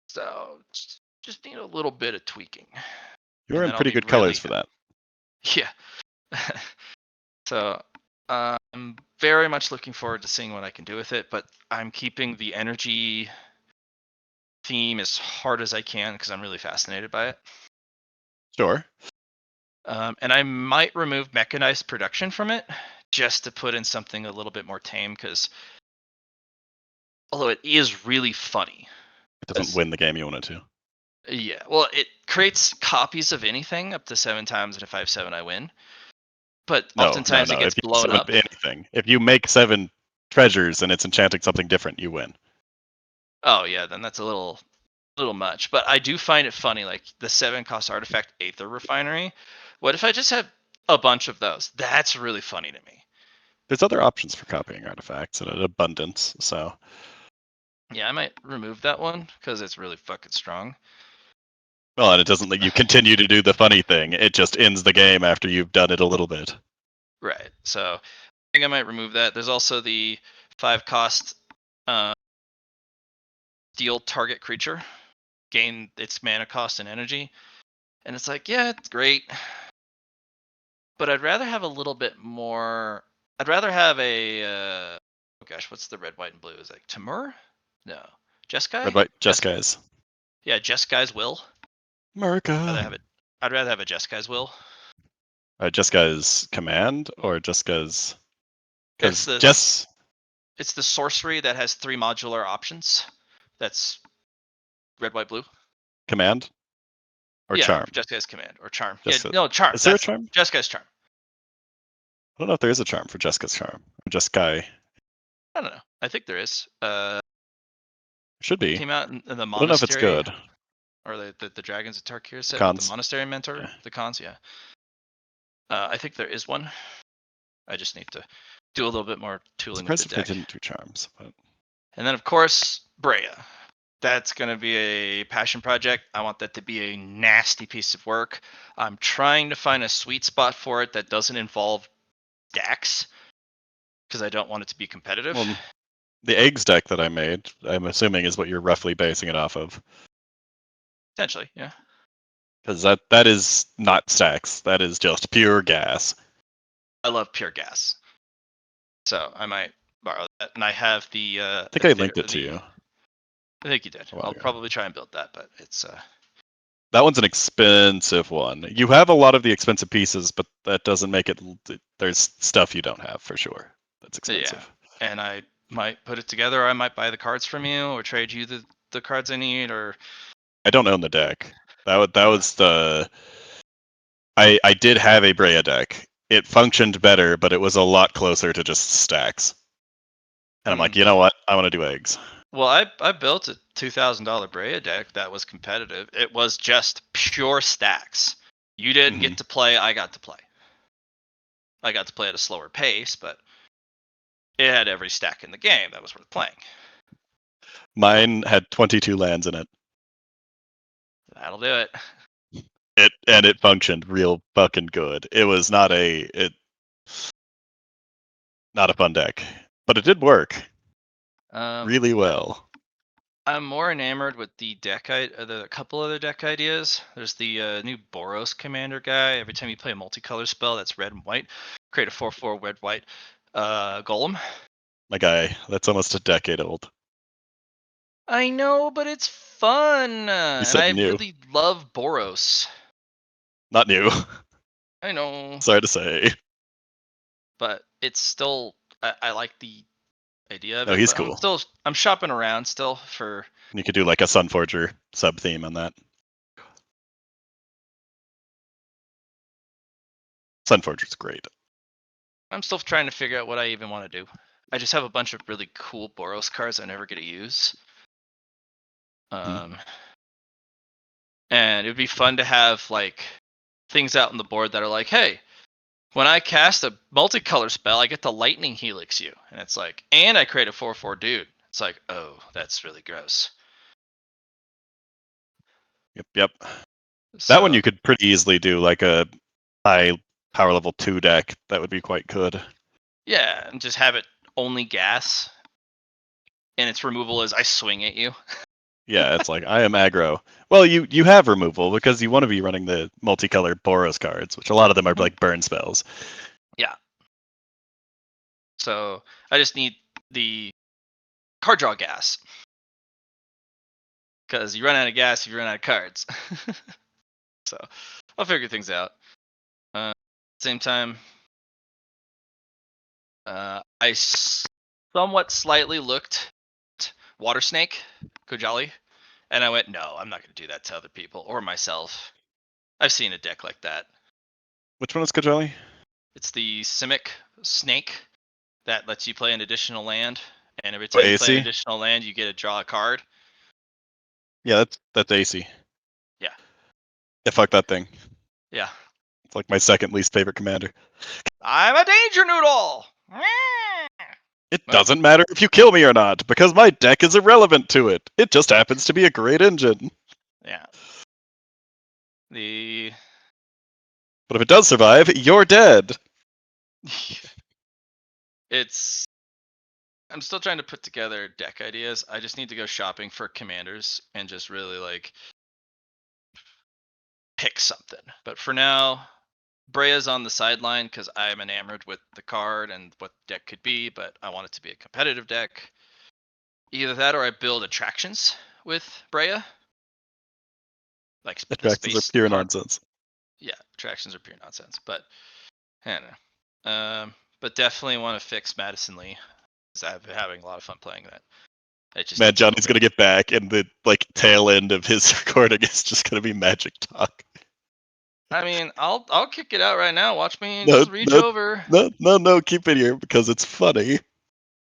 So just need a little bit of tweaking. You're and in then I'll pretty be good really colors for that. Yeah. So I'm very much looking forward to seeing what I can do with it, but I'm keeping the energy theme as hard as I can because I'm really fascinated by it. Sure. And I might remove mechanized production from it just to put in something a little bit more tame because although it is really funny. It doesn't win the game you want it to. Yeah, well, it creates copies of anything up to 7 times, and if I have 7, I win. But oftentimes it gets If you blown up. anything, if you make 7 treasures and it's enchanting something different, you win. Oh yeah, then that's a little much. But I do find it funny, like the 7-cost artifact Aether Refinery. What if I just have a bunch of those? That's really funny to me. There's other options for copying artifacts in an abundance, so. Yeah, I might remove that one because it's really fucking strong. Well, and it doesn't let you continue to do the funny thing. It just ends the game after you've done it a little bit. Right. So I think I might remove that. There's also the 5-cost steal target creature, gain its mana cost and energy. And it's like, yeah, it's great. But I'd rather have a little bit more. I'd rather have a. Oh gosh, what's the red, white, and blue? Is it like Timur? No. Jeskai? Red, white, Jeskai's. Yeah, Jeskai's Will. America. I'd rather have a Jeskai's Will. Jeskai's command or Jeskai's. It's Because it's the sorcery that has 3 modular options. That's red, white, blue. Command or charm? Jeskai's command or charm. Jessica, no, charm. Is there a charm? Jeskai's charm. I don't know if there is a charm for Jessica's charm. Or Jeskai. I don't know. I think there is. Should be. Came out in the monastery. I don't know if it's good. Or the Dragons of Tarkir set Cons. with the monastery mentor. Yeah. The cons, yeah. I think there is one. I just need to do a little bit more tooling with Surprised the if they deck. didn't do charms. But. And then of course Brea. That's going to be a passion project. I want that to be a nasty piece of work. I'm trying to find a sweet spot for it that doesn't involve stacks because I don't want it to be competitive. Well, the eggs deck that I made, I'm assuming, is what you're roughly basing it off of. Potentially, yeah. Because that is not stacks. That is just pure gas. I love pure gas, so I might borrow that. And I have the. I think I linked it to you. I think you did. a while I'll ago. probably try and build that, but it's That one's an expensive one. You have a lot of the expensive pieces, but that doesn't make it. There's stuff you don't have for sure. That's expensive. yeah. And I might put it together. Or I might buy the cards from you, or trade you the cards I need, or. I don't own the deck. That was the. I did have a Brea deck. It functioned better, but it was a lot closer to just stacks. And I'm like, you know what? I want to do eggs. Well, I built a $2,000 Brea deck that was competitive. It was just pure stacks. You didn't get to play. I got to play. I got to play at a slower pace, but it had every stack in the game that was worth playing. Mine had 22 lands in it. That'll do it. It functioned real fucking good. It was not a fun deck, but it did work really well. I'm more enamored with the the couple other deck ideas. There's the new Boros Commander guy. Every time you play a multicolor spell that's red and white, create a 4/4 red white golem. My guy, that's almost a decade old. I know, but it's fun, and said I new. really love Boros. Not new. I know, Sorry to say. but it's still I like the idea of No, it. he's But cool. I'm shopping around still for. You could do like a Sunforger sub theme on that. Sunforger's great. I'm still trying to figure out what I even want to do. I just have a bunch of really cool Boros cards I never get to use. And it'd be fun to have like things out on the board that are like, hey, when I cast a multicolor spell, I get to lightning helix you. And it's like, and I create a 4/4 dude. It's like, oh, that's really gross. Yep. So, That one you could pretty easily do like a high power level 2 deck. That would be quite good. yeah, and just have it only gas. And its removal is I swing at you. Yeah, it's like I am aggro. Well, you have removal because you want to be running the multicolored Boros cards, which a lot of them are like burn spells. Yeah. So I just need the card draw gas. Because you run out of gas if you run out of cards. So I'll figure things out. Same time, I somewhat slightly looked at Water Snake, Kojali, and I went, no, I'm not going to do that to other people or myself. I've seen a deck like that. Which one is Kajali? It's the Simic Snake that lets you play an additional land, and every time you play an AC? additional land, you get to draw a card. Yeah, that's AC. Yeah. Yeah, fuck that thing. Yeah. It's like my second least favorite commander. I'm a danger noodle! It doesn't matter if you kill me or not, because my deck is irrelevant to it. It just happens to be a great engine. Yeah. But if it does survive, you're dead. I'm still trying to put together deck ideas. I just need to go shopping for commanders and just really like pick something. But for now, Brea's on the sideline because I'm enamored with the card and what the deck could be, but I want it to be a competitive deck. Either that or I build attractions with Brea. Like Attractions are pure nonsense. Yeah, attractions are pure nonsense. But I don't know. But definitely want to fix Madison Lee. Because I've been having a lot of fun playing that. Man, Johnny's gonna get back, and the tail end of his recording is just gonna be magic talk. I mean, I'll kick it out right now. Watch me just reach over. No, keep it here because it's funny.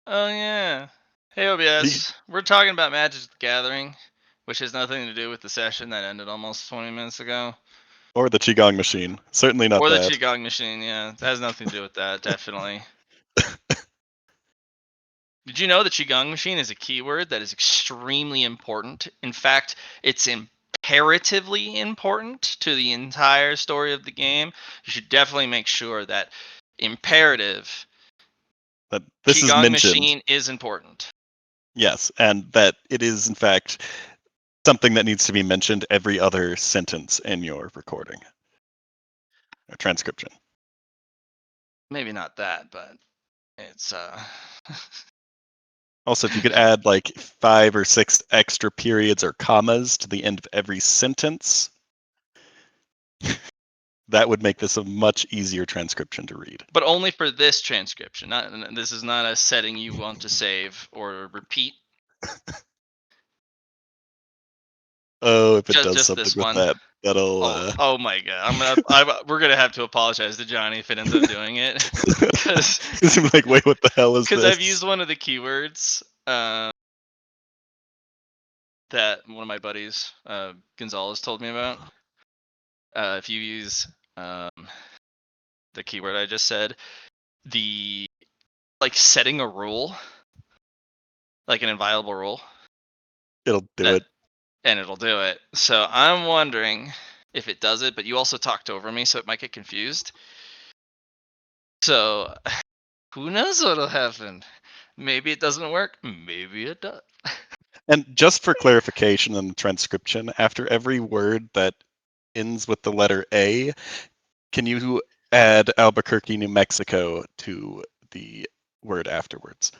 Oh yeah. Hey OBS, we're talking about Magic the Gathering, which has nothing to do with the session that ended almost 20 minutes ago. Or the Qigong machine. Certainly not or that. Or the Qigong machine, yeah. That has nothing to do with that, definitely. Did you know the Qigong machine is a keyword that is extremely important? In fact, it's imperatively important to the entire story of the game. You should definitely make sure that imperative that this Qigong is mentioned. Machine is important. Yes, and that it is in fact something that needs to be mentioned every other sentence in your recording or transcription. Maybe not that, but it's Also, if you could add like 5 or 6 extra periods or commas to the end of every sentence, that would make this a much easier transcription to read. but only for this transcription. This is not a setting you want to save or repeat. Oh, if it does Just something this with one. that, that'll. Oh my god! We're gonna have to apologize to Johnny if it ends up doing it, because I'm like, wait, what the hell is this? I've used one of the keywords that one of my buddies Gonzalez told me about. If you use the keyword I just said, the setting a rule, like an inviolable rule, It'll do it. and it'll do it. So I'm wondering if it does it, but you also talked over me, so it might get confused. So who knows what'll happen? Maybe it doesn't work. Maybe it does. And just for clarification in the transcription, after every word that ends with the letter A, can you add Albuquerque, New Mexico to the word afterwards?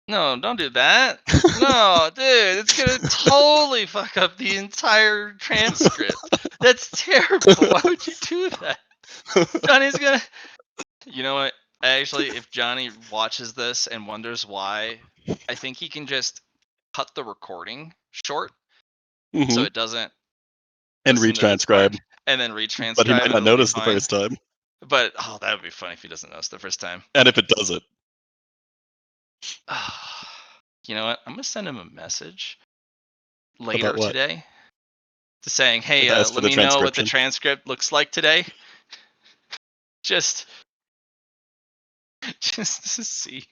No, don't do that. No, dude, it's gonna totally fuck up the entire transcript. That's terrible. Why would you do that? Johnny's gonna. You know what? Actually, if Johnny watches this and wonders why, I think he can just cut the recording short so it doesn't And listen to this part, retranscribe. and then But he retranscribe. might And not it'll be notice the fine. first time. But that would be funny if he doesn't notice the first time. And if it does it. You know what? I'm gonna send him a message later About what? today, to saying, "Hey, As for let the me know what the transcription? transcript looks like today." Just to see,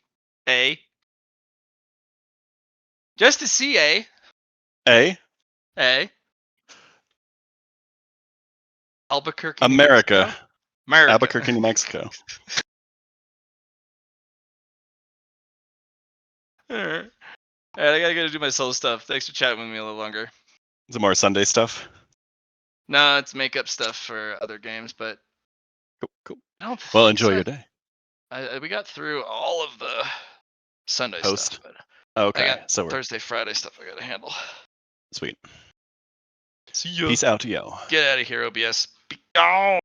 just to see, A. Albuquerque, New America. Mexico. America. Albuquerque, New Mexico. Alright, I gotta go do my solo stuff. Thanks for chatting with me a little longer. Is it more Sunday stuff? No, it's makeup stuff for other games, but Cool. I don't Well, think enjoy so. your day. We got through all of the Sunday Post. stuff, but Okay, I got so we're Thursday, Friday stuff I gotta handle. sweet. See ya. Peace out, yo. Get out of here, OBS. Be gone.